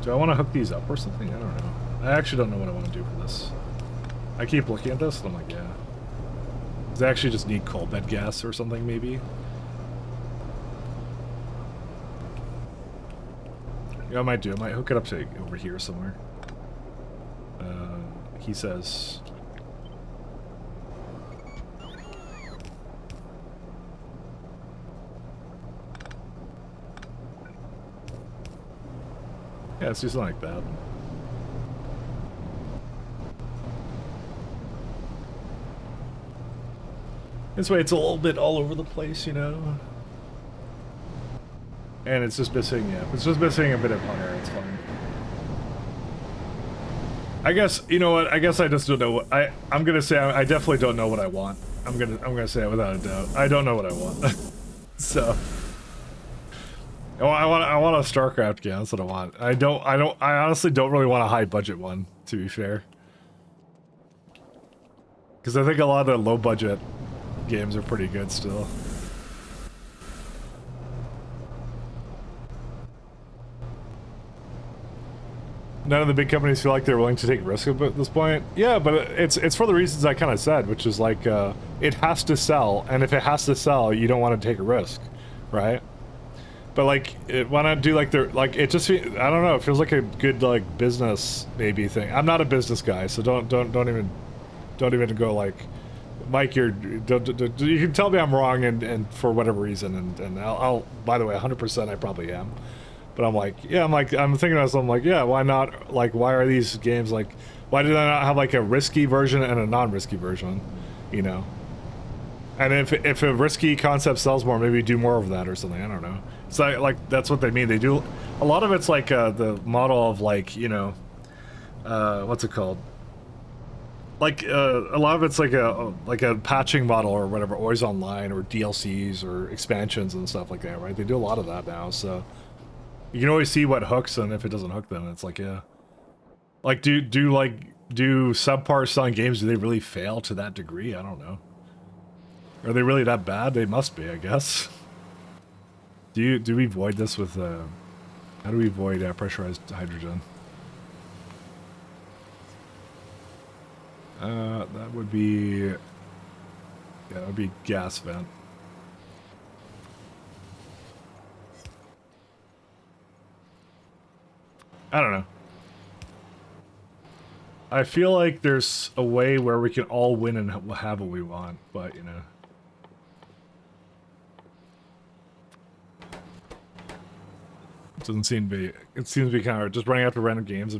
Do I want to hook these up or something? I don't know. I actually don't know what I want to do for this. I keep looking at this and I'm like, yeah. Does it actually just need coal bed gas or something, maybe? Yeah, I might do. I might hook it up to over here somewhere. He says... Yeah, let's do something like that. This way it's a little bit all over the place, you know? And it's just missing, yeah, it's just missing a bit of hunter, it's fine. I guess, you know what, I guess I just don't know what, I'm gonna say I definitely don't know what I want. I'm gonna say it without a doubt. I don't know what I want. So. I want a StarCraft game, that's what I want. I honestly don't really want a high budget one, to be fair. Because I think a lot of the low budget games are pretty good still. None of the big companies feel like they're willing to take risks at this point. Yeah, but it's for the reasons I kind of said, which is like it has to sell, and if it has to sell, you don't want to take a risk, right? But like, why not do like it just, I don't know, it feels like a good like business maybe thing. I'm not a business guy, so don't even go like, Mike, you can tell me I'm wrong and for whatever reason, and I'll by the way, 100% I probably am. But I'm like, yeah, I'm thinking to myself, I'm like, yeah, why not, like, why are these games, like, why do they not have, like, a risky version and a non-risky version, you know? And if a risky concept sells more, maybe do more of that or something, I don't know. It's like that's what they mean, they do, a lot of it's like, the model of, like, you know, what's it called? Like, a lot of it's like a patching model or whatever, always online, or DLCs, or expansions and stuff like that, right? They do a lot of that now, so... You can always see what hooks, and if it doesn't hook, then it's like, yeah. Like, do subpar selling games, do they really fail to that degree? I don't know. Are they really that bad? They must be, I guess. Do we void this with, how do we void pressurized hydrogen? That would be, yeah, that would be gas vent. I don't know. I feel like there's a way where we can all win and have what we want, but, you know. It doesn't seem to be, it seems to be kind of just running after random games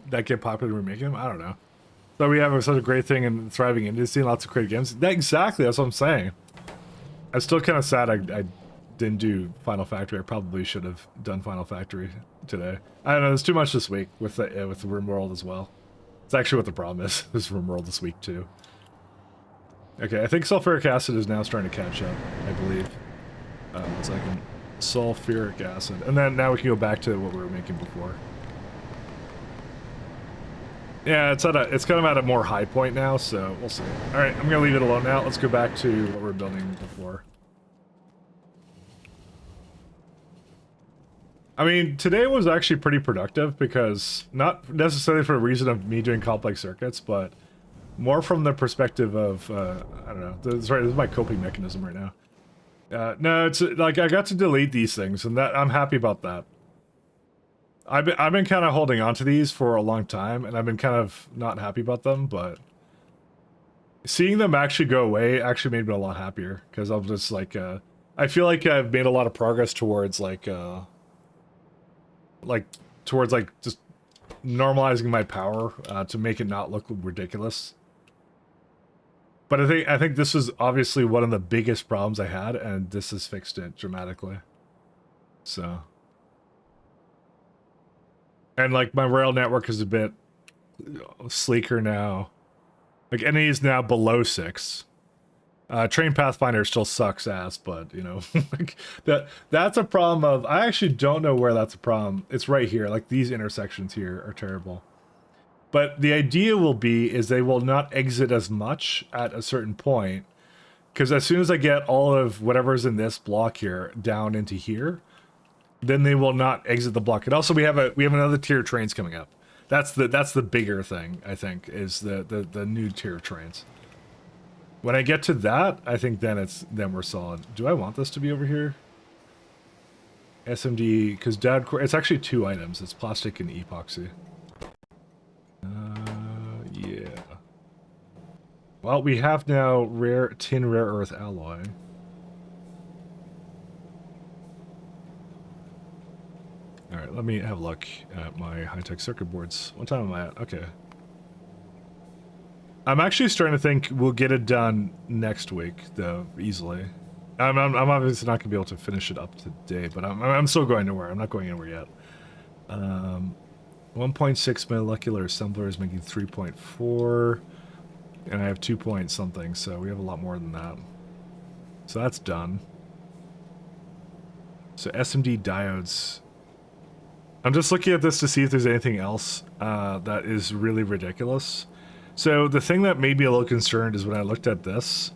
that get popular and remaking them. I don't know. So we have such a great thing in thriving industry, lots of creative games. Exactly, that's what I'm saying. I'm still kind of sad I didn't do Final Factory. I probably should have done Final Factory today. I don't know, there's too much this week with the RimWorld as well. It's actually what the problem is. There's RimWorld this week too. Okay, I think sulfuric acid is now starting to catch up, I believe. 1 second. Sulfuric acid. And then now we can go back to what we were making before. Yeah, it's kind of at a more high point now, so we'll see. Alright, I'm gonna leave it alone now. Let's go back to what we were building before. I mean, today was actually pretty productive because, not necessarily for the reason of me doing complex circuits, but more from the perspective of, I don't know, sorry, this is my coping mechanism right now. No, it's like, I got to delete these things, and that I'm happy about that. I've been kind of holding on to these for a long time, and I've been kind of not happy about them, but seeing them actually go away actually made me a lot happier, because I'm just like, I feel like I've made a lot of progress towards towards just normalizing my power to make it not look ridiculous. But I think this is obviously one of the biggest problems I had, and this has fixed it dramatically. So, and like my rail network is a bit sleeker now. Like NE is now below 6. Train Pathfinder still sucks ass, but you know, like that's a problem of, I actually don't know where that's a problem. It's right here, like these intersections here are terrible. But the idea will be is they will not exit as much at a certain point, because as soon as I get all of whatever's in this block here down into here, then they will not exit the block. And also we have another tier of trains coming up. That's the bigger thing, I think, is the new tier of trains. When I get to that, I think then we're solid. Do I want this to be over here? SMD, because it's actually 2 items. It's plastic and epoxy. Yeah. Well, we have now tin rare earth alloy. All right, let me have a look at my high-tech circuit boards. What time am I at? Okay. I'm actually starting to think we'll get it done next week, though, easily. I'm obviously not going to be able to finish it up today, but I'm still going nowhere. I'm not going anywhere yet. 1.6 molecular assembler is making 3.4, and I have 2 point something, so we have a lot more than that. So that's done. So SMD diodes. I'm just looking at this to see if there's anything else that is really ridiculous. So the thing that made me a little concerned is when I looked at this,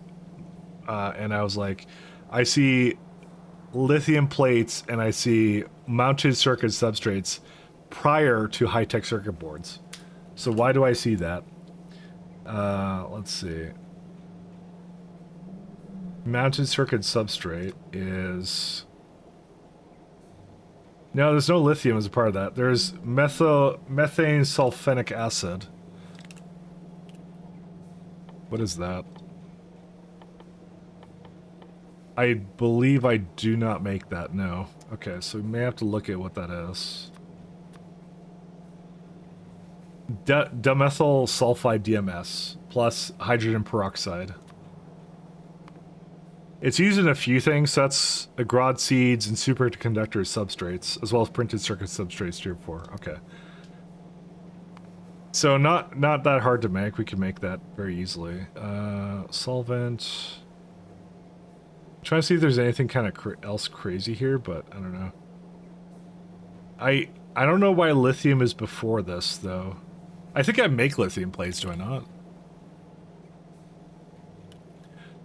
and I was like, I see lithium plates and I see mounted circuit substrates prior to high-tech circuit boards. So why do I see that? Let's see. Mounted circuit substrate is... No, there's no lithium as a part of that. There's methane sulfonic acid. What is that? I believe I do not make that, no. Okay, so we may have to look at what that is. Dimethyl sulfide DMS plus hydrogen peroxide. It's used in a few things. That's agrod seeds and superconductor substrates, as well as printed circuit substrates tier 4. Okay. So not that hard to make. We can make that very easily. Solvent. I'm trying to see if there's anything kind of else crazy here, but I don't know. I don't know why lithium is before this though. I think I make lithium plates, do I not?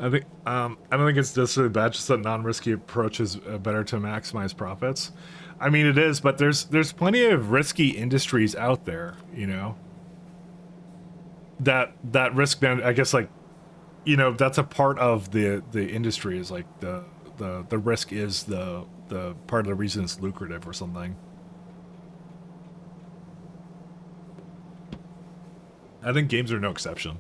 I don't think it's necessarily bad, just that non-risky approach is better to maximize profits. I mean, it is, but there's plenty of risky industries out there, you know. That risk, then I guess, like, you know, that's a part of the industry, is like the risk is the part of the reason it's lucrative or something. I think games are no exception.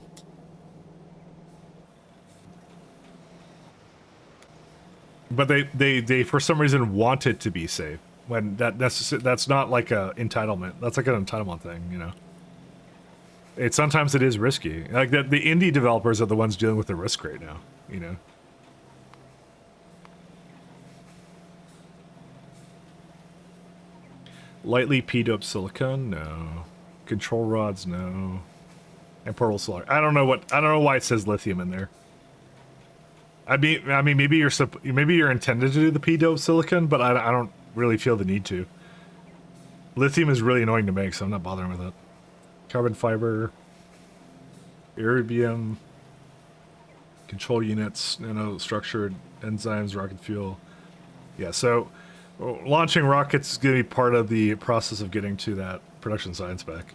But they for some reason want it to be safe, when that's not like a entitlement. That's like an entitlement thing, you know. Sometimes it is risky. Like the indie developers are the ones dealing with the risk right now, you know. Lightly p-doped silicon, no. Control rods, no. And portable solar. I don't know why it says lithium in there. I mean, maybe you're intended to do the p-doped silicon, but I don't really feel the need to. Lithium is really annoying to make, so I'm not bothering with it. Carbon fiber, iridium, control units, nano-structured enzymes, rocket fuel. Yeah, so launching rockets is going to be part of the process of getting to that production science spec.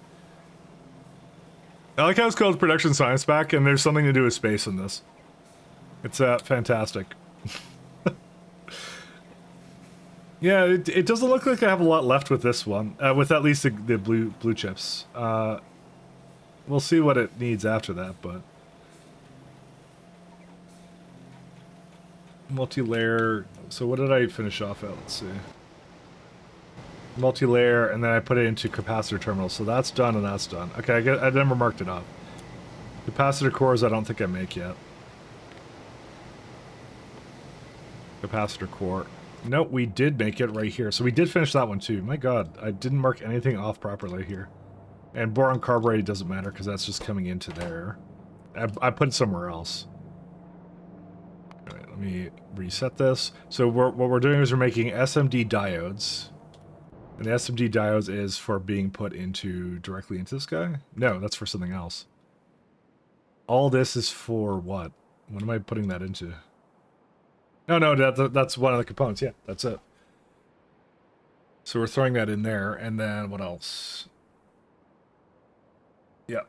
I like how it's called production science spec, and there's something to do with space in this. It's fantastic. Yeah, it doesn't look like I have a lot left with this one, with at least the blue chips. We'll see what it needs after that, but... Multi-layer... So what did I finish off at? Let's see. Multi-layer, and then I put it into capacitor terminals, so that's done and that's done. Okay, I never marked it off. Capacitor cores I don't think I make yet. Capacitor core. Nope, we did make it right here. So we did finish that one too. My god, I didn't mark anything off properly here. And boron carbide doesn't matter because that's just coming into there. I put it somewhere else. Alright, let me reset this. So what we're doing is we're making SMD diodes. And the SMD diodes is for being put directly into this guy? No, that's for something else. All this is for what? What am I putting that into? No, that's one of the components. Yeah, that's it. So we're throwing that in there, and then what else? Yeah.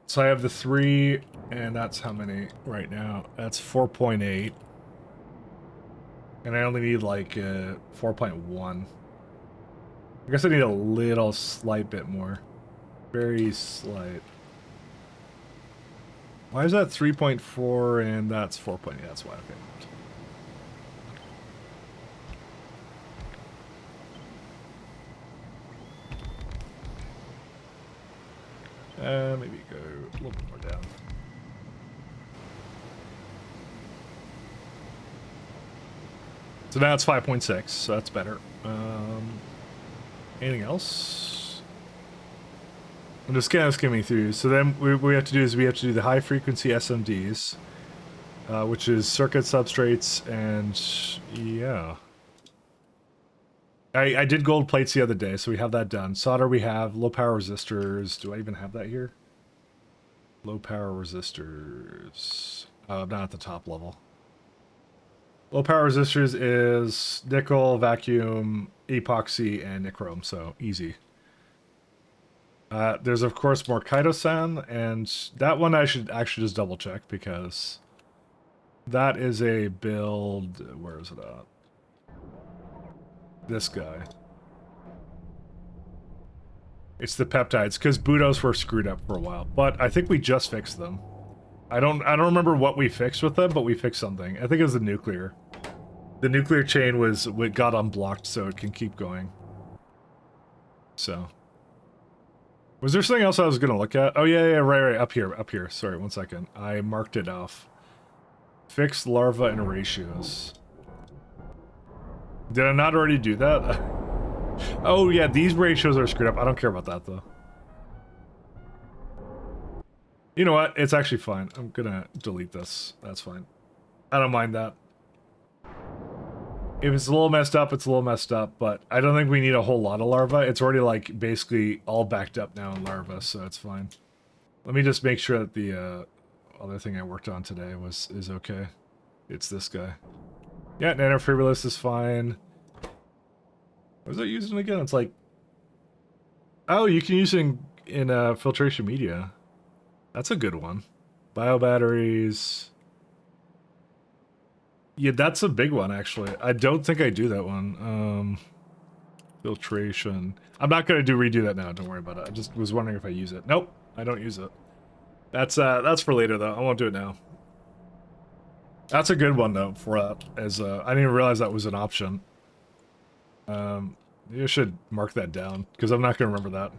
So I have the 3, and that's how many right now? That's 4.8. And I only need like 4.1. I guess I need a slight bit more. Very slight. Why is that 3.4 and that's 4.8? That's why, okay. Maybe go a little bit more down. So now it's 5.6, so that's better. Anything else? I'm just kind of skimming through. So then what we have to do is we have to do the high frequency SMDs, which is circuit substrates, and yeah. I did gold plates the other day, so we have that done. Solder we have, low power resistors. Do I even have that here? Low power resistors. Not at the top level. Low power resistors is nickel, vacuum, epoxy, and nichrome, so easy. There's of course more chitosan, and that one I should actually just double check because that is a build. Where is it at? This guy. It's the peptides, because Budos were screwed up for a while, but I think we just fixed them. I don't remember what we fixed with them, but we fixed something. I think it was the nuclear. The nuclear chain got unblocked, so it can keep going. So, was there something else I was gonna look at? Oh yeah, right, up here. Sorry, 1 second. I marked it off. Fixed larva and ratios. Did I not already do that? Oh yeah, these ratios are screwed up. I don't care about that though. You know what? It's actually fine. I'm gonna delete this. That's fine. I don't mind that. If it's a little messed up, it's a little messed up, but I don't think we need a whole lot of larva. It's already like basically all backed up now in larva, so it's fine. Let me just make sure that the other thing I worked on today is okay. It's this guy. Yeah, nanofibrillus is fine. What was I using again? It's like, oh, you can use it in filtration media. That's a good one. Biobatteries. Yeah, that's a big one, actually. I don't think I do that one. Filtration. I'm not going to redo that now. Don't worry about it. I just was wondering if I use it. Nope, I don't use it. That's for later, though. I won't do it now. That's a good one, though, for that. As I didn't even realize that was an option. You should mark that down, because I'm not going to remember that.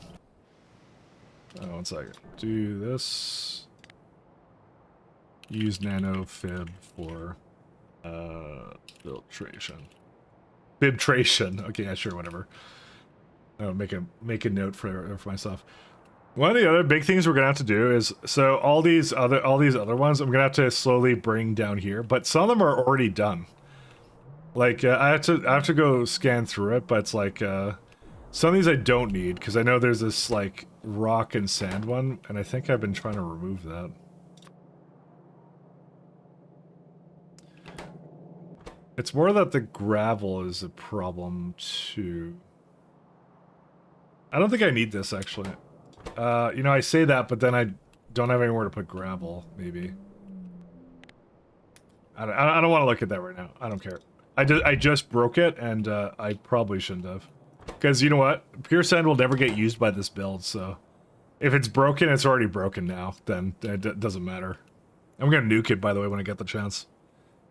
1 second. Do this. Use nanofib for filtration. Fibtration. Okay, yeah, sure, whatever. I'll make a note for myself. One of the other big things we're gonna have to do is, so all these other ones I'm gonna have to slowly bring down here, but some of them are already done. Like I have to go scan through it, but it's like some of these I don't need because I know there's this like rock and sand one, and I think I've been trying to remove that. It's more that the gravel is a problem too. I don't think I need this actually. You know, I say that, but then I don't have anywhere to put gravel, maybe. I don't want to look at that right now. I don't care. I just broke it, and I probably shouldn't have. Because, you know what? Pure sand will never get used by this build, so... If it's broken, it's already broken now. Then it doesn't matter. I'm gonna nuke it, by the way, when I get the chance.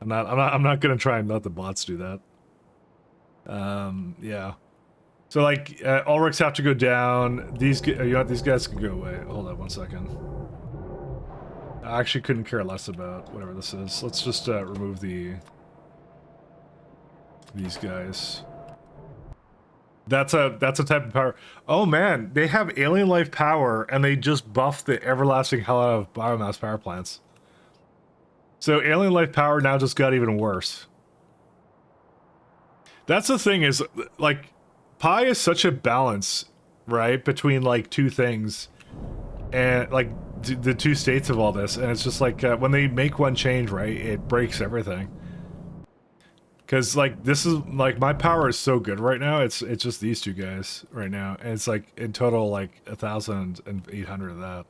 I'm not gonna try and let the bots do that. Yeah. So like, Ulrichs have to go down. These, you know what, these guys can go away. Hold on 1 second. I actually couldn't care less about whatever this is. Let's just remove these guys. That's a type of power. Oh man, they have alien life power, and they just buffed the everlasting hell out of biomass power plants. So alien life power now just got even worse. That's the thing is, like, Pi is such a balance, right, between like two things, and like the two states of all this, and it's just like when they make one change, right, it breaks everything. Because like this is like my power is so good right now. It's just these two guys right now, and it's like in total like 1,800 of that.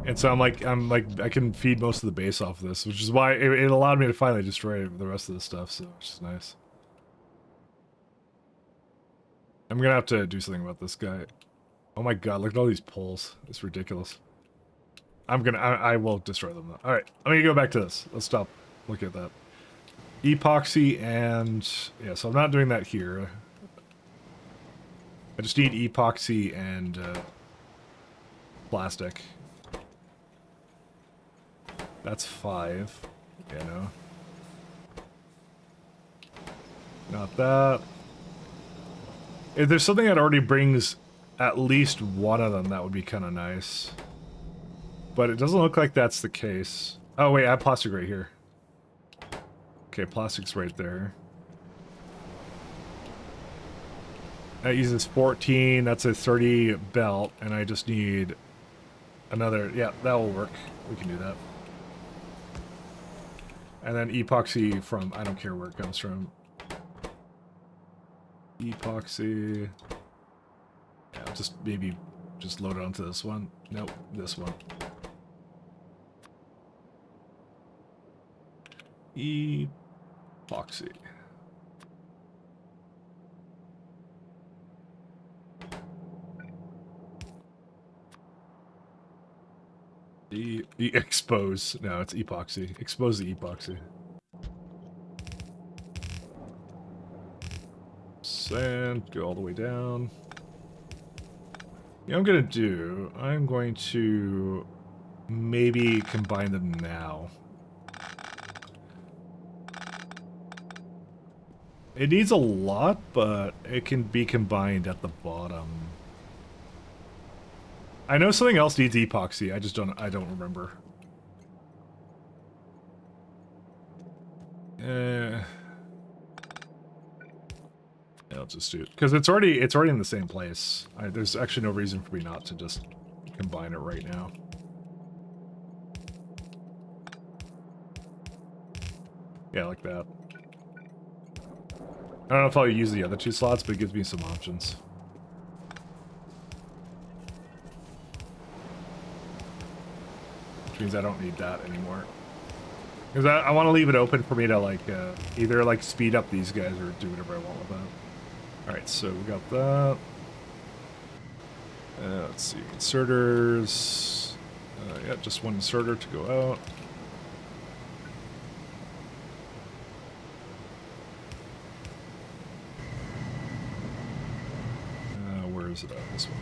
And so I'm like I can feed most of the base off of this, which is why it allowed me to finally destroy the rest of the stuff. So which is nice. I'm gonna have to do something about this guy. Oh my god, look at all these poles. It's ridiculous. I will destroy them though. Alright, let me go back to this. Let's stop looking at that. Epoxy and... yeah, so I'm not doing that here. I just need epoxy and plastic. That's 5. Yeah, no. Not that. If there's something that already brings at least one of them, that would be kind of nice. But it doesn't look like that's the case. Oh wait, I have plastic right here. Okay, plastic's right there. That uses 14, that's a 30 belt, and I just need another, yeah, that will work. We can do that. And then epoxy from, I don't care where it comes from. Epoxy. Yeah, I'll just maybe just load it onto this one. Nope, this one. Epoxy. Expose. No, it's epoxy. Expose the epoxy. Sand, go all the way down. Yeah, I'm going to maybe combine them now. It needs a lot, but it can be combined at the bottom. I know something else needs epoxy, I don't remember. Yeah, I'll just do it because it's already in the same place. There's actually no reason for me not to just combine it right now. Yeah, like that. I don't know if I'll use the other two slots, but it gives me some options. Which means I don't need that anymore. Because I want to leave it open for me to, like, either, like, speed up these guys or do whatever I want with that. Alright, so we got that. Let's see. Inserters. Yeah, just one inserter to go out. Where is it at? This one.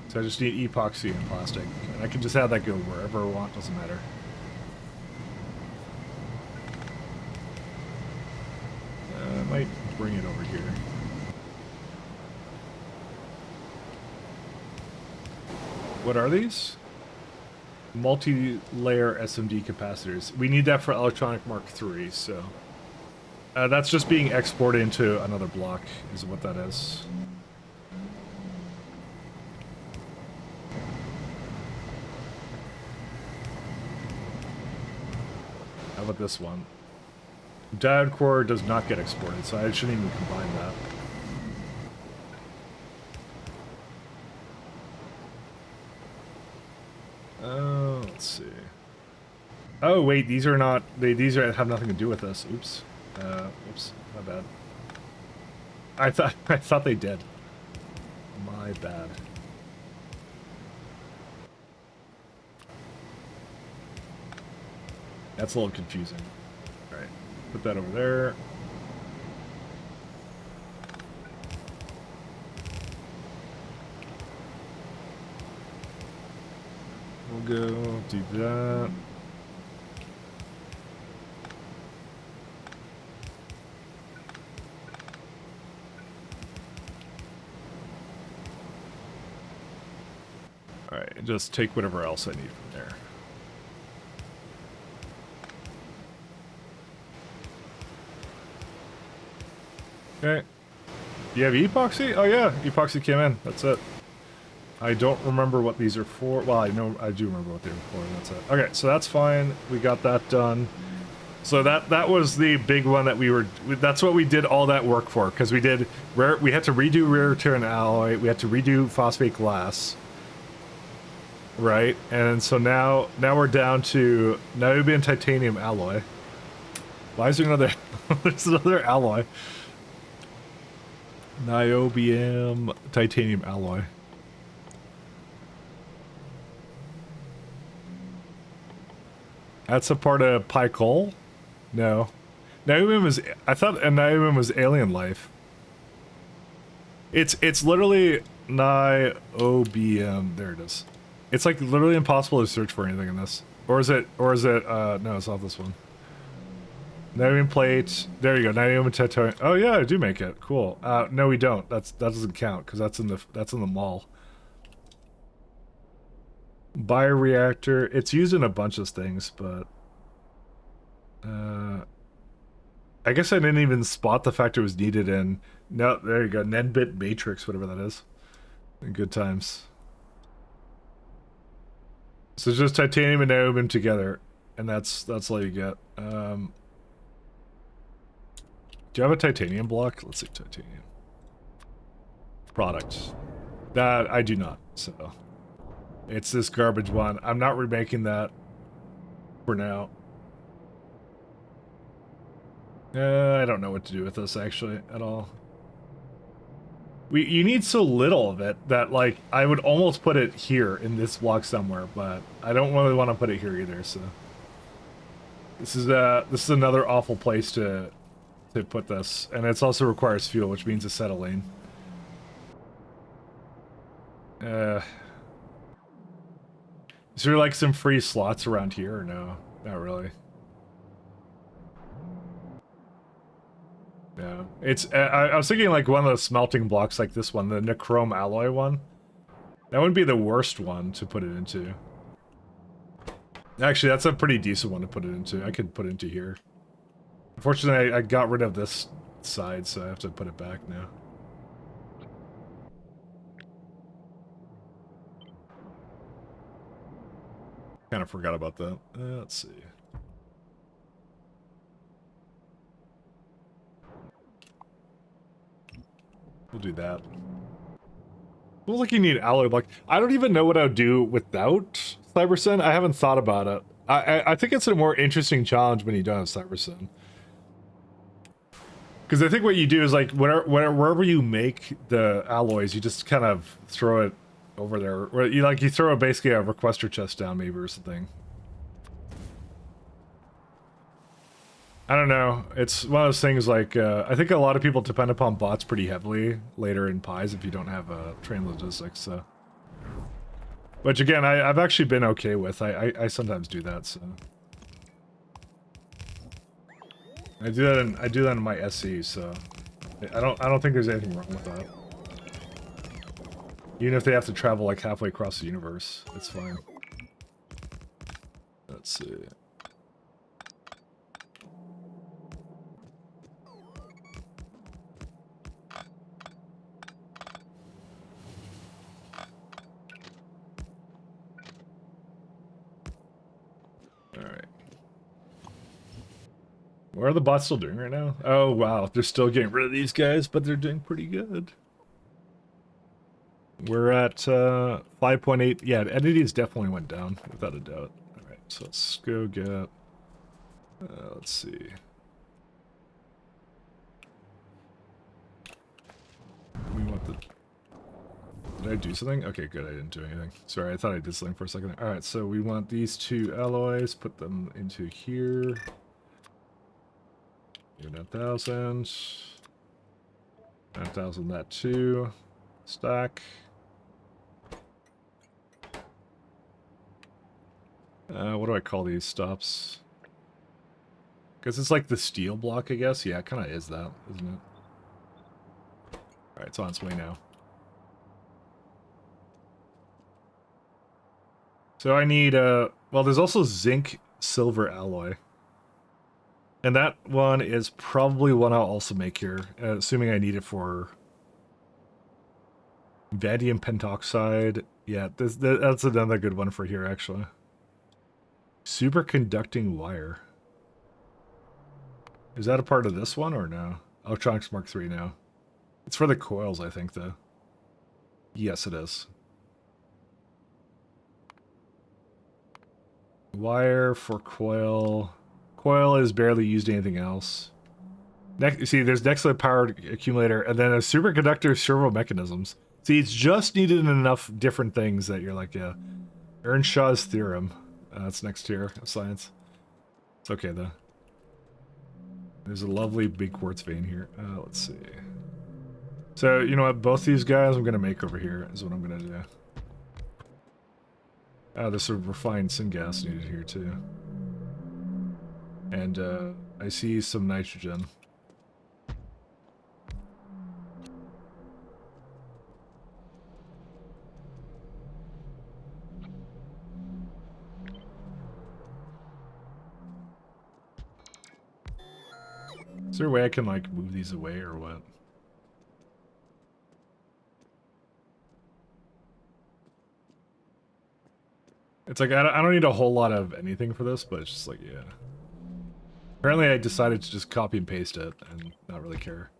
So I just need epoxy and plastic. And I can just have that go wherever I want, doesn't matter. I might bring it over here. What are these? Multi-layer SMD capacitors. We need that for Electronic Mark III, so... that's just being exported into another block, is what that is. How about this one? Diode core does not get exported, so I shouldn't even combine that. Let's see. Oh wait, these are not. These have nothing to do with this. Oops. Oops. My bad. I thought they did. My bad. That's a little confusing. All right, put that over there. We'll go do that. All right, just take whatever else I need from there. Okay. Do you have epoxy? Oh yeah, epoxy came in. That's it. I don't remember what these are for. Well, I do remember what they were for, and that's it. Okay, so that's fine. We got that done. So that was the big one that that's what we did all that work for, because we had to redo rare earth alloy, we had to redo phosphate glass. Right? And so now we're down to niobium titanium alloy. Why is there another there's another alloy? Niobium titanium alloy. That's a part of Pycol? No. Niobium is... I thought niobium was alien life. It's literally Niobm. There it is. It's like literally impossible to search for anything in this. Or is it, no, it's not this one. Niobium plate. There you go. Niobium titanium. Oh yeah, I do make it. Cool. No, we don't. That doesn't count because that's in the mall. Bioreactor. It's used in a bunch of things, but I guess I didn't even spot the fact it was needed in. No, there you go. Nenbit matrix, whatever that is. Good times. So it's just titanium and niobium together, and that's all you get. Do you have a titanium block? Let's see, titanium. Product. That I do not, so. It's this garbage one. I'm not remaking that for now. I don't know what to do with this, actually, at all. You need so little of it that, like, I would almost put it here in this block somewhere, but I don't really want to put it here either, so. This is another awful place to put this, and it also requires fuel, which means acetylene. Is there like some free slots around here or no? Not really. No. It's I was thinking like one of the smelting blocks like this one, the nichrome alloy one. That would be the worst one to put it into. Actually, that's a pretty decent one to put it into. I could put it into here. Unfortunately, I got rid of this side, so I have to put it back now. Kind of forgot about that. Let's see. We'll do that. Well, like you need alloy block. I don't even know what I would do without Cybersyn. I haven't thought about it. I think it's a more interesting challenge when you don't have Cybersyn. Because I think what you do is like wherever you make the alloys, you just kind of throw it over there. Or you throw basically a requester chest down maybe or something. I don't know. It's one of those things like I think a lot of people depend upon bots pretty heavily later in Pies if you don't have train logistics. So, which again I've actually been okay with. I sometimes do that. So. I do that in my SC, so I don't think there's anything wrong with that. Even if they have to travel like halfway across the universe, it's fine. Let's see. Alright. What are the bots still doing right now? Oh, wow. They're still getting rid of these guys, but they're doing pretty good. We're at 5.8. Yeah, entities definitely went down, without a doubt. Alright, so let's go get... let's see. We want the... Did I do something? Okay, good. I didn't do anything. Sorry, I thought I did something for a second. Alright, so we want these two alloys. Put them into here. 9,000. 9,000 that too. Stack. What do I call these stops? Because it's like the steel block, I guess. Yeah, it kind of is that, isn't it? Alright, it's on its way now. So I need, well, there's also zinc silver alloy. And that one is probably one I'll also make here, assuming I need it for vanadium pentoxide. Yeah, that's another good one for here, actually. Superconducting wire. Is that a part of this one or no? Electronics Mark III now. It's for the coils, I think, though. Yes, it is. Wire for coil. Coil is barely used anything else. See, there's Nextlet powered accumulator, and then a superconductor servo mechanisms. See, it's just needed in enough different things that you're like, yeah. Earnshaw's theorem. That's next tier of science. It's okay, though. There's a lovely big quartz vein here. Let's see. So, you know what? Both these guys I'm going to make over here is what I'm going to do. There's some refined syngas needed here, too. And, I see some nitrogen. Is there a way I can, like, move these away or what? It's like, I don't need a whole lot of anything for this, but it's just like, yeah. Apparently I decided to just copy and paste it and not really care.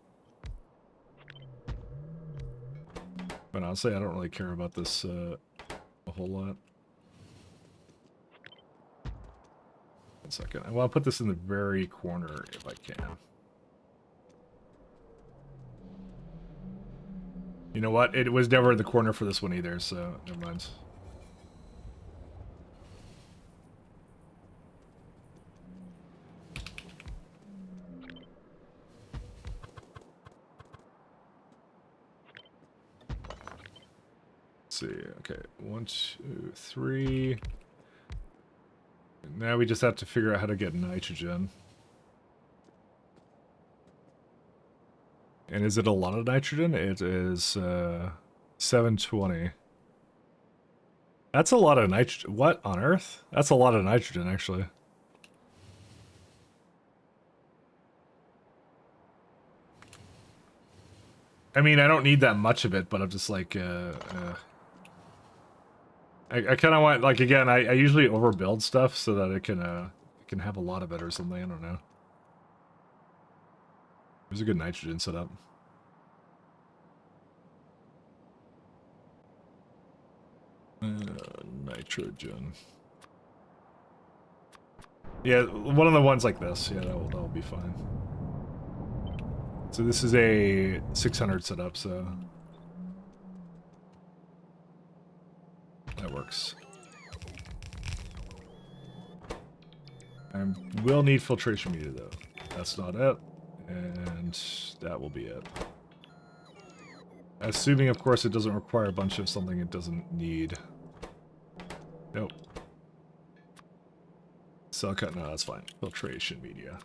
But honestly, I don't really care about this a whole lot. 1 second. I want to put this in the very corner if I can. You know what? It was never in the corner for this one either, so never mind. See, okay, 1, 2, 3. Now we just have to figure out how to get nitrogen. And is it a lot of nitrogen? It is 720. That's a lot of nitrogen. What on earth? That's a lot of nitrogen, actually. I mean, I don't need that much of it, but I'm just like, I kind of want, like, again, I usually overbuild stuff so that it can have a lot of it or something. I don't know. There's a good nitrogen setup. Nitrogen. Yeah, one of the ones like this. Yeah, that'll be fine. So this is a 600 setup, so that works. I will need filtration media though. That's not it. And that will be it. Assuming, of course, it doesn't require a bunch of something it doesn't need. Nope. Cell cut, no, that's fine. Filtration media.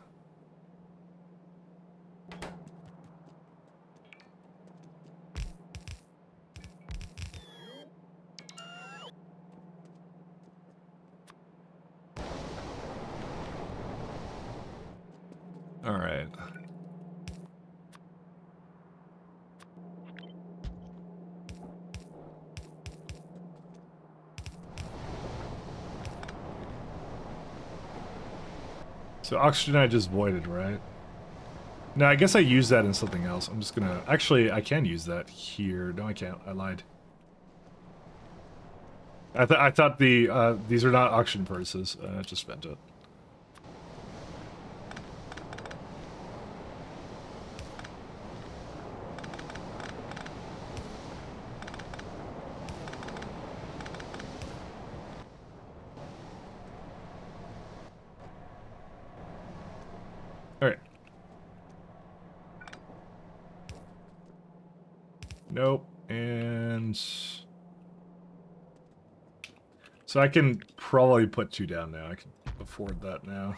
All right. So oxygen I just voided, right? No, I guess I use that in something else. I'm just gonna... Actually, I can use that here. No, I can't. I lied. I thought the these are not oxygen furnaces. I just spent it. Alright. Nope. And... So I can probably put 2 down now. I can afford that now.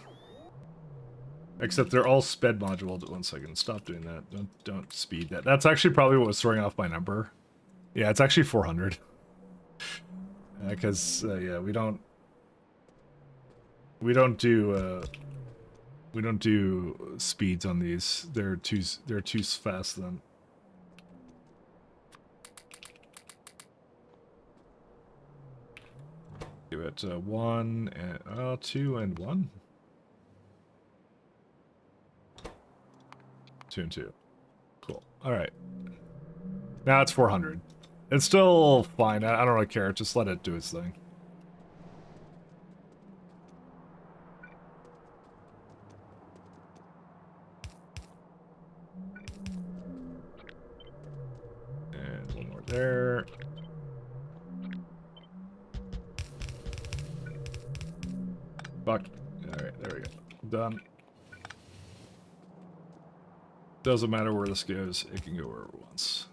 Except they're all sped modules. 1 second. Stop doing that. Don't speed that. That's actually probably what was throwing off my number. Yeah, it's actually 400. Because, yeah, we don't do speeds on these. They're too fast then. Give it 1 and 2 and 1. 2 and 2. Cool. All right. Now it's 400. It's still fine. I don't really care. Just let it do its thing. And 1 more there. Fuck. Alright, there we go. Done. Doesn't matter where this goes, it can go wherever it wants.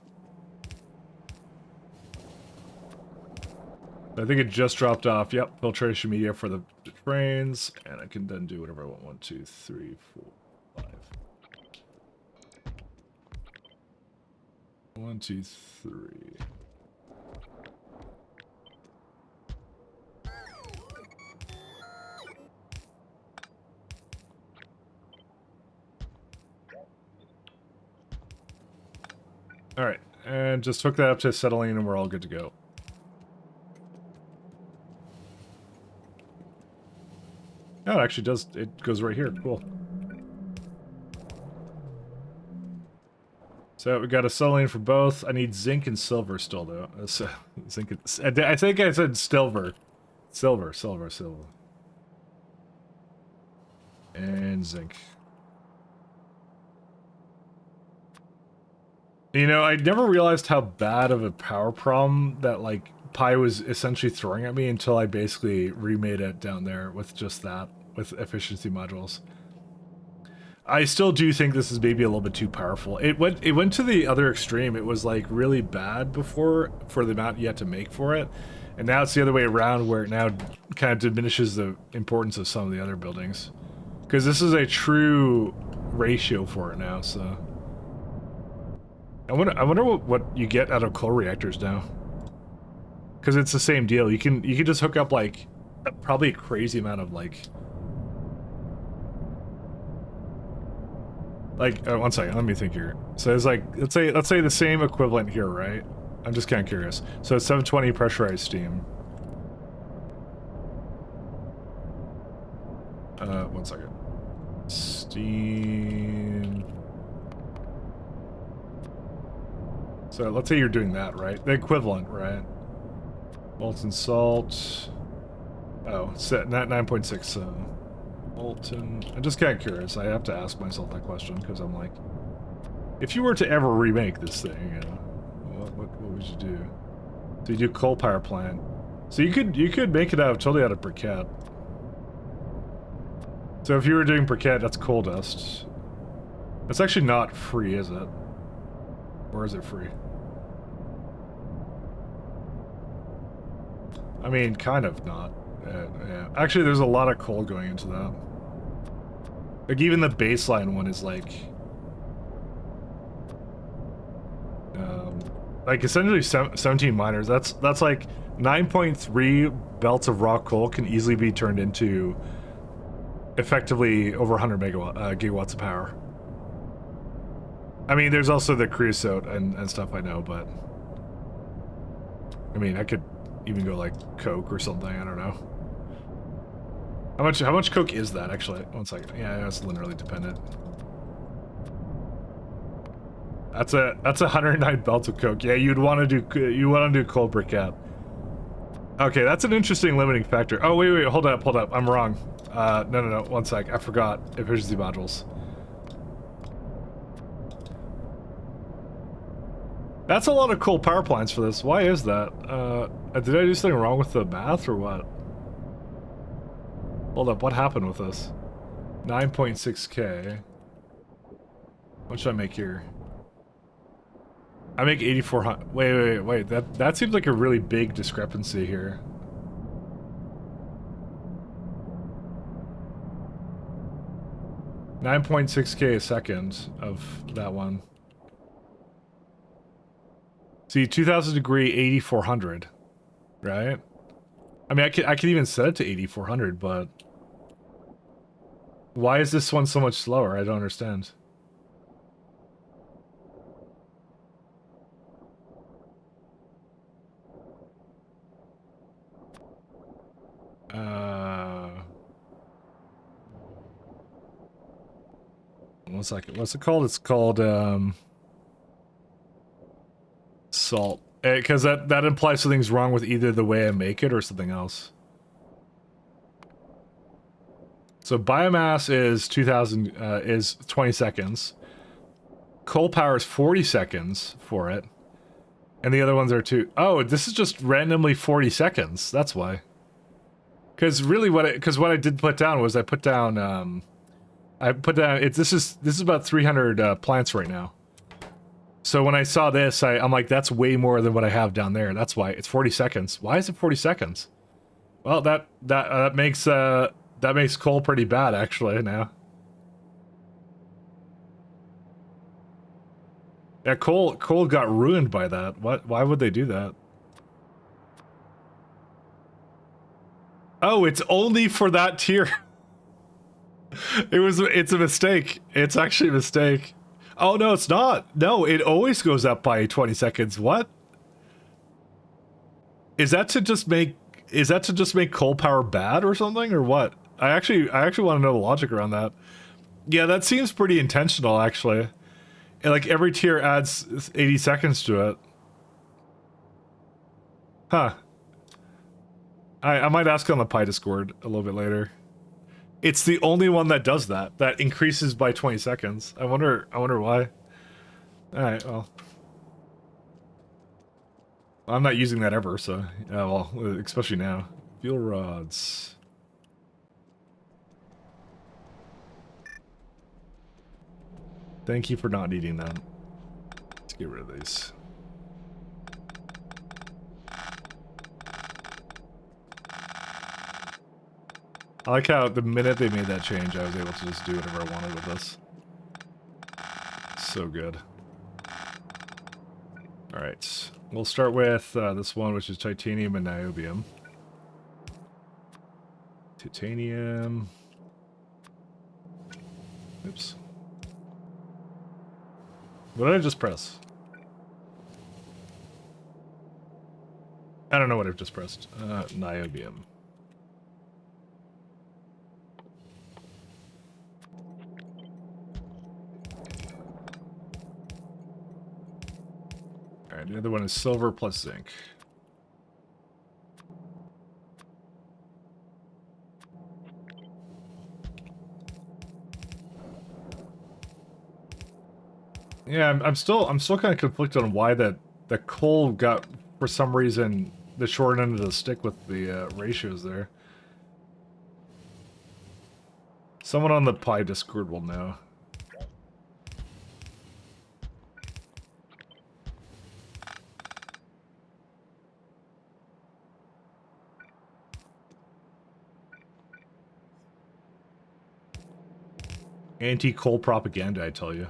I think it just dropped off. Yep, filtration media for the trains, and I can then do whatever I want. 1, 2, 3, 4, 5. 1, 2, 3. All right, and just hook that up to acetylene, and we're all good to go. Oh, it actually does. It goes right here. Cool. So we got acetylene for both. I need zinc and silver still, though. Zinc. I think I said silver. Silver. And zinc. You know, I never realized how bad of a power problem that, like, Pi was essentially throwing at me until I basically remade it down there with just that, with efficiency modules. I still do think this is maybe a little bit too powerful. It went to the other extreme. It was, like, really bad before for the amount you had to make for it. And now it's the other way around, where it now kind of diminishes the importance of some of the other buildings. Because this is a true ratio for it now, so... I wonder what you get out of coal reactors now. Because it's the same deal. You can just hook up, like, probably a crazy amount of, like... one second, let me think here. So it's like, let's say the same equivalent here, right? I'm just kind of curious. So it's 720 pressurized steam. 1 second. Steam... So let's say you're doing that, right? The equivalent, right? Molten salt. Oh, set 9.6. Molten. I'm just kind of curious. I have to ask myself that question because I'm like, if you were to ever remake this thing, you know, what would you do? So you do coal power plant. So you could make it totally out of briquette. So if you were doing briquette, that's coal dust. That's actually not free, is it? Or is it free? I mean, kind of not. Yeah. Actually, there's a lot of coal going into that. Like, even the baseline one is like essentially 17 miners. That's like 9.3 belts of raw coal can easily be turned into effectively over 100 gigawatts of power. I mean, there's also the creosote and stuff I know, but I mean, I could even go like coke or something. I don't know. How much coke is that actually? 1 second. Yeah, that's linearly dependent. That's 109 belts of coke. Yeah, you want to do cold briquette. Okay, that's an interesting limiting factor. Oh wait, hold up. I'm wrong. No. 1 sec. I forgot efficiency modules. That's a lot of coal power plants for this. Why is that? Did I do something wrong with the math or what? Hold up, what happened with this? 9.6k. What should I make here? I make 8,400. Wait. That seems like a really big discrepancy here. $9.6k a second of that one. See, 2000 degree, 8,400, right? I mean, I could even set it to 8,400, but why is this one so much slower? I don't understand. One second. What's it called? It's called salt. Because that implies something's wrong with either the way I make it or something else. So biomass is 2000 is 20 seconds. Coal power is 40 seconds for it. And the other ones are too. Oh, this is just randomly 40 seconds. That's why. Because really what I did put down was I put down this is about 300 plants right now. So when I saw this, I'm like, that's way more than what I have down there. That's why it's 40 seconds. Why is it 40 seconds? Well, that makes coal pretty bad actually now. Yeah, coal got ruined by that. What? Why would they do that? Oh, it's only for that tier. It's a mistake. It's actually a mistake. Oh no, it's not. No, it always goes up by 20 seconds. What? Is that to just make coal power bad or something, or what? I actually want to know the logic around that. Yeah, that seems pretty intentional actually. And like every tier adds 80 seconds to it. Huh. I might ask on the Pi Discord a little bit later. It's the only one that does that. That increases by 20 seconds. I wonder why. Alright, well. I'm not using that ever, so yeah, well, especially now. Fuel rods. Thank you for not needing them. Let's get rid of these. I like how the minute they made that change, I was able to just do whatever I wanted with this. So good. Alright, we'll start with this one, which is titanium and niobium. Titanium. Oops. What did I just press? I don't know what I've just pressed. Niobium. Alright, the other one is silver plus zinc. Yeah, I'm still kind of conflicted on why the coal got, for some reason, the short end of the stick with the ratios there. Someone on the Pi Discord will know. Anti-coal propaganda, I tell you.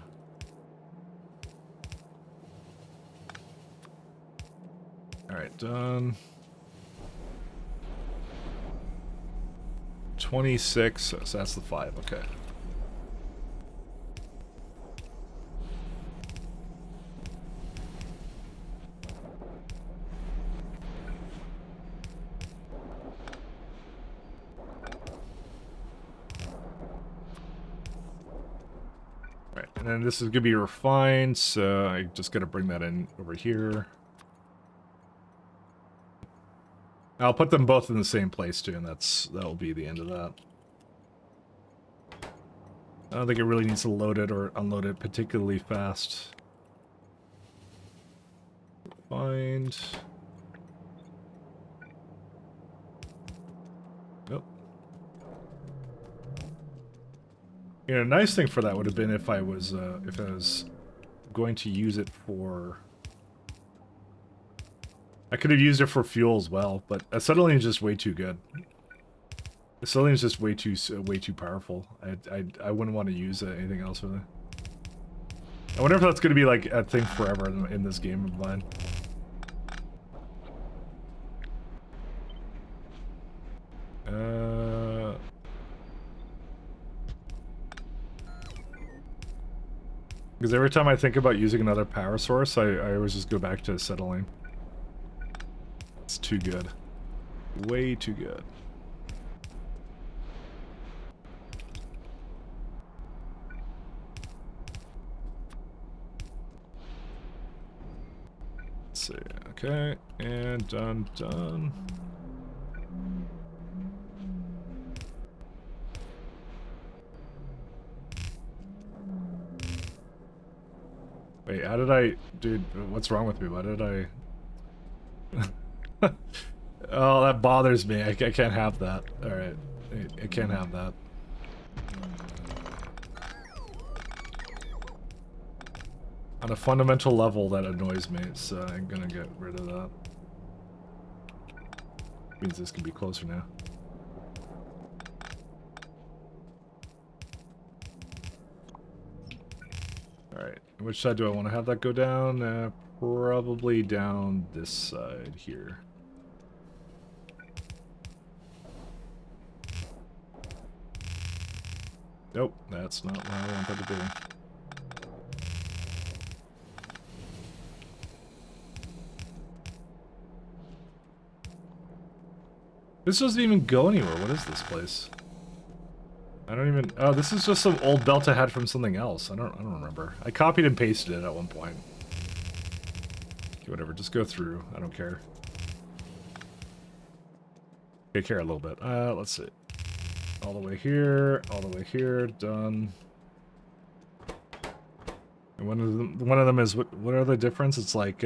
Alright, done. 26, so that's the 5, okay. Right, and then this is gonna be refined, so I just gotta bring that in over here. I'll put them both in the same place too, and that'll be the end of that. I don't think it really needs to load it or unload it particularly fast. Find. Nope. You know, a nice thing for that would have been if I was going to use it for. I could have used it for fuel as well, but acetylene is just way too good. Acetylene is just way too powerful. I wouldn't want to use anything else with it. I wonder if that's going to be like a thing forever in this game of mine. Because every time I think about using another power source, I always just go back to acetylene. It's too good. Way too good. Let's see. Okay, and done. Wait, how did I... Dude, what's wrong with me? Why did I... Oh, that bothers me. I can't have that. Alright. I can't have that. On a fundamental level, that annoys me, so I'm gonna get rid of that. Means this can be closer now. Alright, which side do I want to have that go down? Probably down this side here. Nope, that's not what I want that to do. This doesn't even go anywhere. What is this place? I don't even... Oh, this is just some old belt I had from something else. I don't remember. I copied and pasted it at one point. Okay, whatever. Just go through. I don't care. I care a little bit. Let's see. All the way here. All the way here. Done. And one of them is... What are the difference? It's like,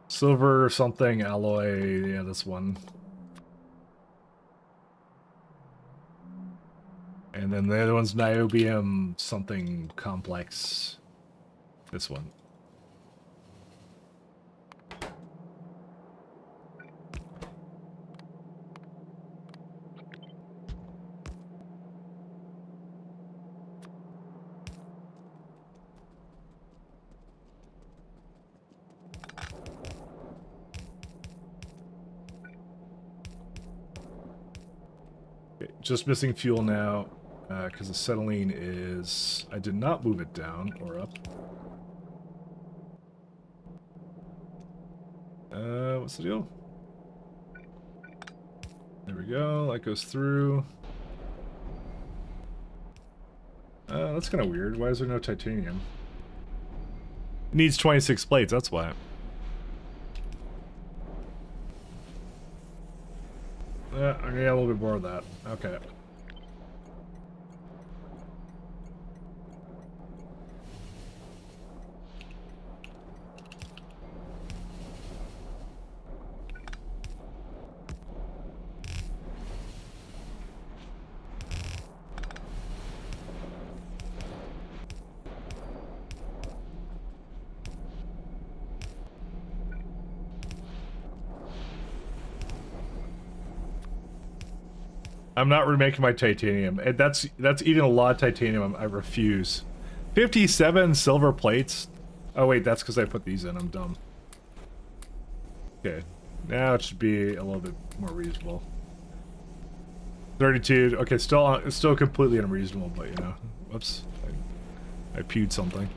silver something alloy. Yeah, this one. And then the other one's niobium something complex. This one. Okay, just missing fuel now. Because the acetylene is... I did not move it down or up. What's the deal? There we go, that goes through. That's kind of weird. Why is there no titanium? It needs 26 plates, that's why. Yeah, I need a little bit more of that. Okay. I'm not remaking my titanium. That's eating a lot of titanium. I refuse. 57 silver plates? Oh wait, that's because I put these in. I'm dumb. Okay. Now it should be a little bit more reasonable. 32. Okay, it's still completely unreasonable, but you know. Whoops. I pewed something.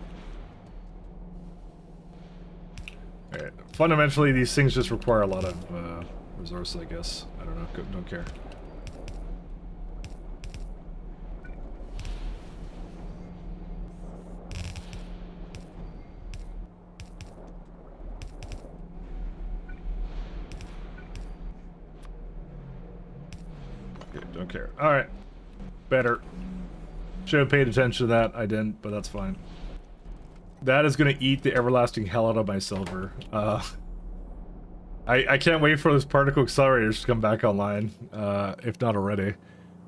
Alright. Fundamentally, these things just require a lot of resources, I guess. I don't know. Don't care. Don't care. Alright. Better. Should have paid attention to that. I didn't, but that's fine. That is going to eat the everlasting hell out of my silver. I can't wait for those particle accelerators to come back online, if not already.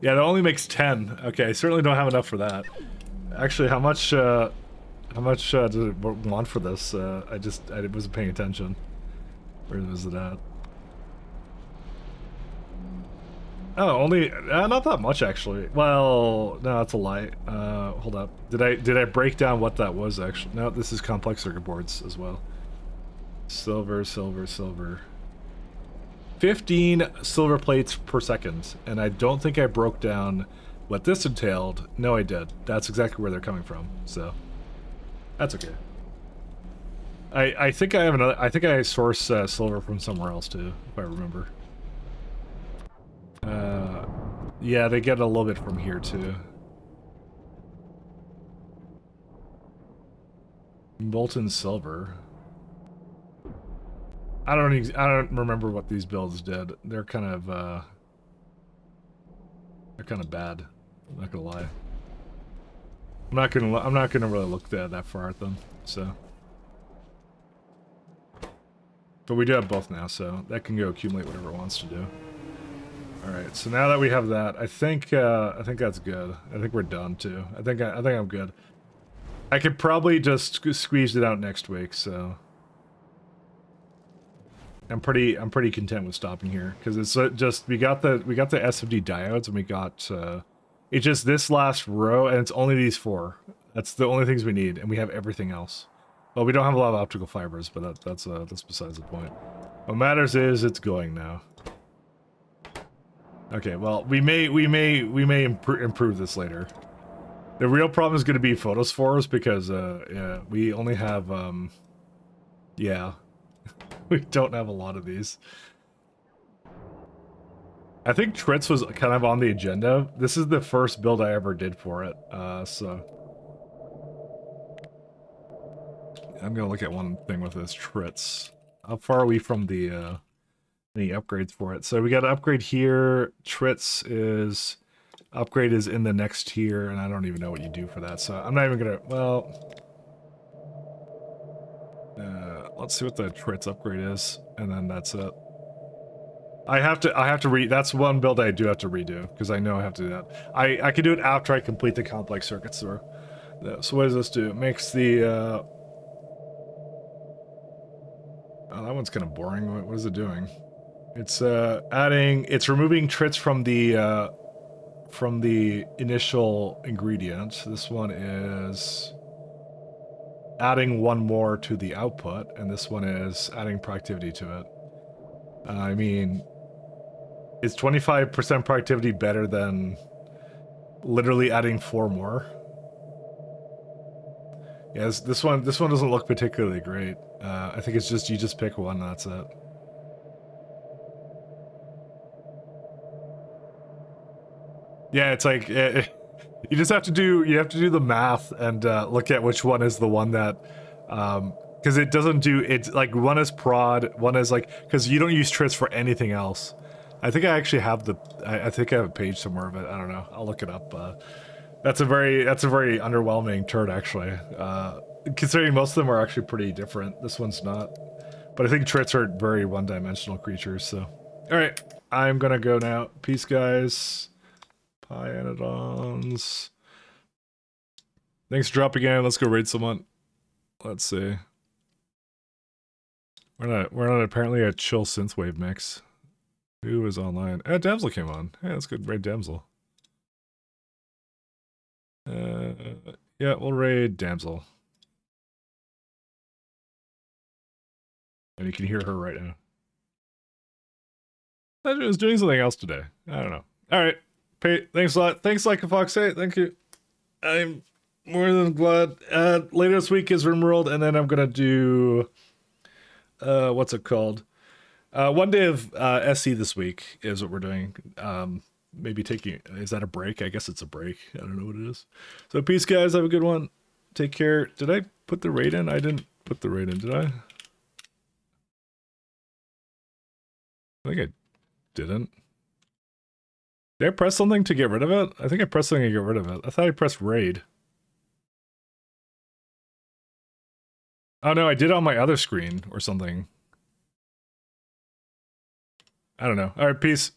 Yeah, that only makes 10. Okay, I certainly don't have enough for that. Actually, how much does it want for this? I wasn't paying attention. Where was it at? Oh, only not that much actually. Well, no, that's a lie. Hold up. Did I break down what that was actually? No, this is complex circuit boards as well. Silver, silver, silver. 15 silver plates per second, and I don't think I broke down what this entailed. No, I did. That's exactly where they're coming from. So that's okay. I think I have another. I think I source silver from somewhere else too, if I remember. Yeah, they get a little bit from here too. Molten silver. I don't remember what these builds did. They're kind of bad. I'm not gonna lie. I'm not gonna really look that far at them. So, but we do have both now, so that can go accumulate whatever it wants to do. Alright, so now that we have that, I think that's good. I think we're done too. I think I'm good. I could probably just squeeze it out next week, so I'm pretty content with stopping here because it's just we got the SFD diodes and we got it's just this last row and it's only these 4. That's the only things we need and we have everything else. Well, we don't have a lot of optical fibers, but that's besides the point. What matters is it's going now. Okay, well we may improve this later. The real problem is going to be photospores because yeah, we only have yeah. We don't have a lot of these. I think Tritz was kind of on the agenda. This is the first build I ever did for it, so... I'm gonna look at one thing with this Tritz. How far are we from the, any upgrades for it? So we got an upgrade here. Tritz is... Upgrade is in the next tier, and I don't even know what you do for that, so I'm not even gonna... Well... let's see what the Tritz upgrade is, and then that's it. I have to read. That's one build I do have to redo because I know I have to do that. I can do it after I complete the complex circuits through. So what does this do? It makes the. Oh, that one's kind of boring. What is it doing? It's adding. It's removing Tritz from the initial ingredient. This one is adding one more to the output, and this one is adding productivity to it. I mean, is 25% productivity better than literally adding 4 more? Yes, this one doesn't look particularly great. I think it's just you just pick one, that's it. Yeah, it's like you just have to do the math and look at which one is the one that because it doesn't do it's like one is prod, one is like because you don't use Tritz for anything else. I think I actually have I think I have a page somewhere of it. I don't know. I'll look it up. That's a very underwhelming turd actually. Considering most of them are actually pretty different. This one's not. But I think Tritz are very one-dimensional creatures. So, all right, I'm gonna go now. Peace, guys. Pyanodons. Thanks for dropping in. Let's go raid someone. Let's see. We're not apparently a chill synthwave mix. Who is online? Damsel came on. Hey, that's good. Raid Damsel. Yeah, we'll raid Damsel. And you can hear her right now. I was doing something else today. I don't know. All right. Thanks a lot. Thanks, Like a Fox 8. Thank you. I'm more than glad. Later this week is RimWorld, and then I'm gonna do what's it called? One day of SC this week is what we're doing. Maybe taking, is that a break? I guess it's a break. I don't know what it is. So peace, guys. Have a good one. Take care. Did I put the raid in? I didn't put the raid in, did I? I think I didn't. Did I press something to get rid of it? I think I pressed something to get rid of it. I thought I pressed raid. Oh no, I did on my other screen or something. I don't know. All right, peace.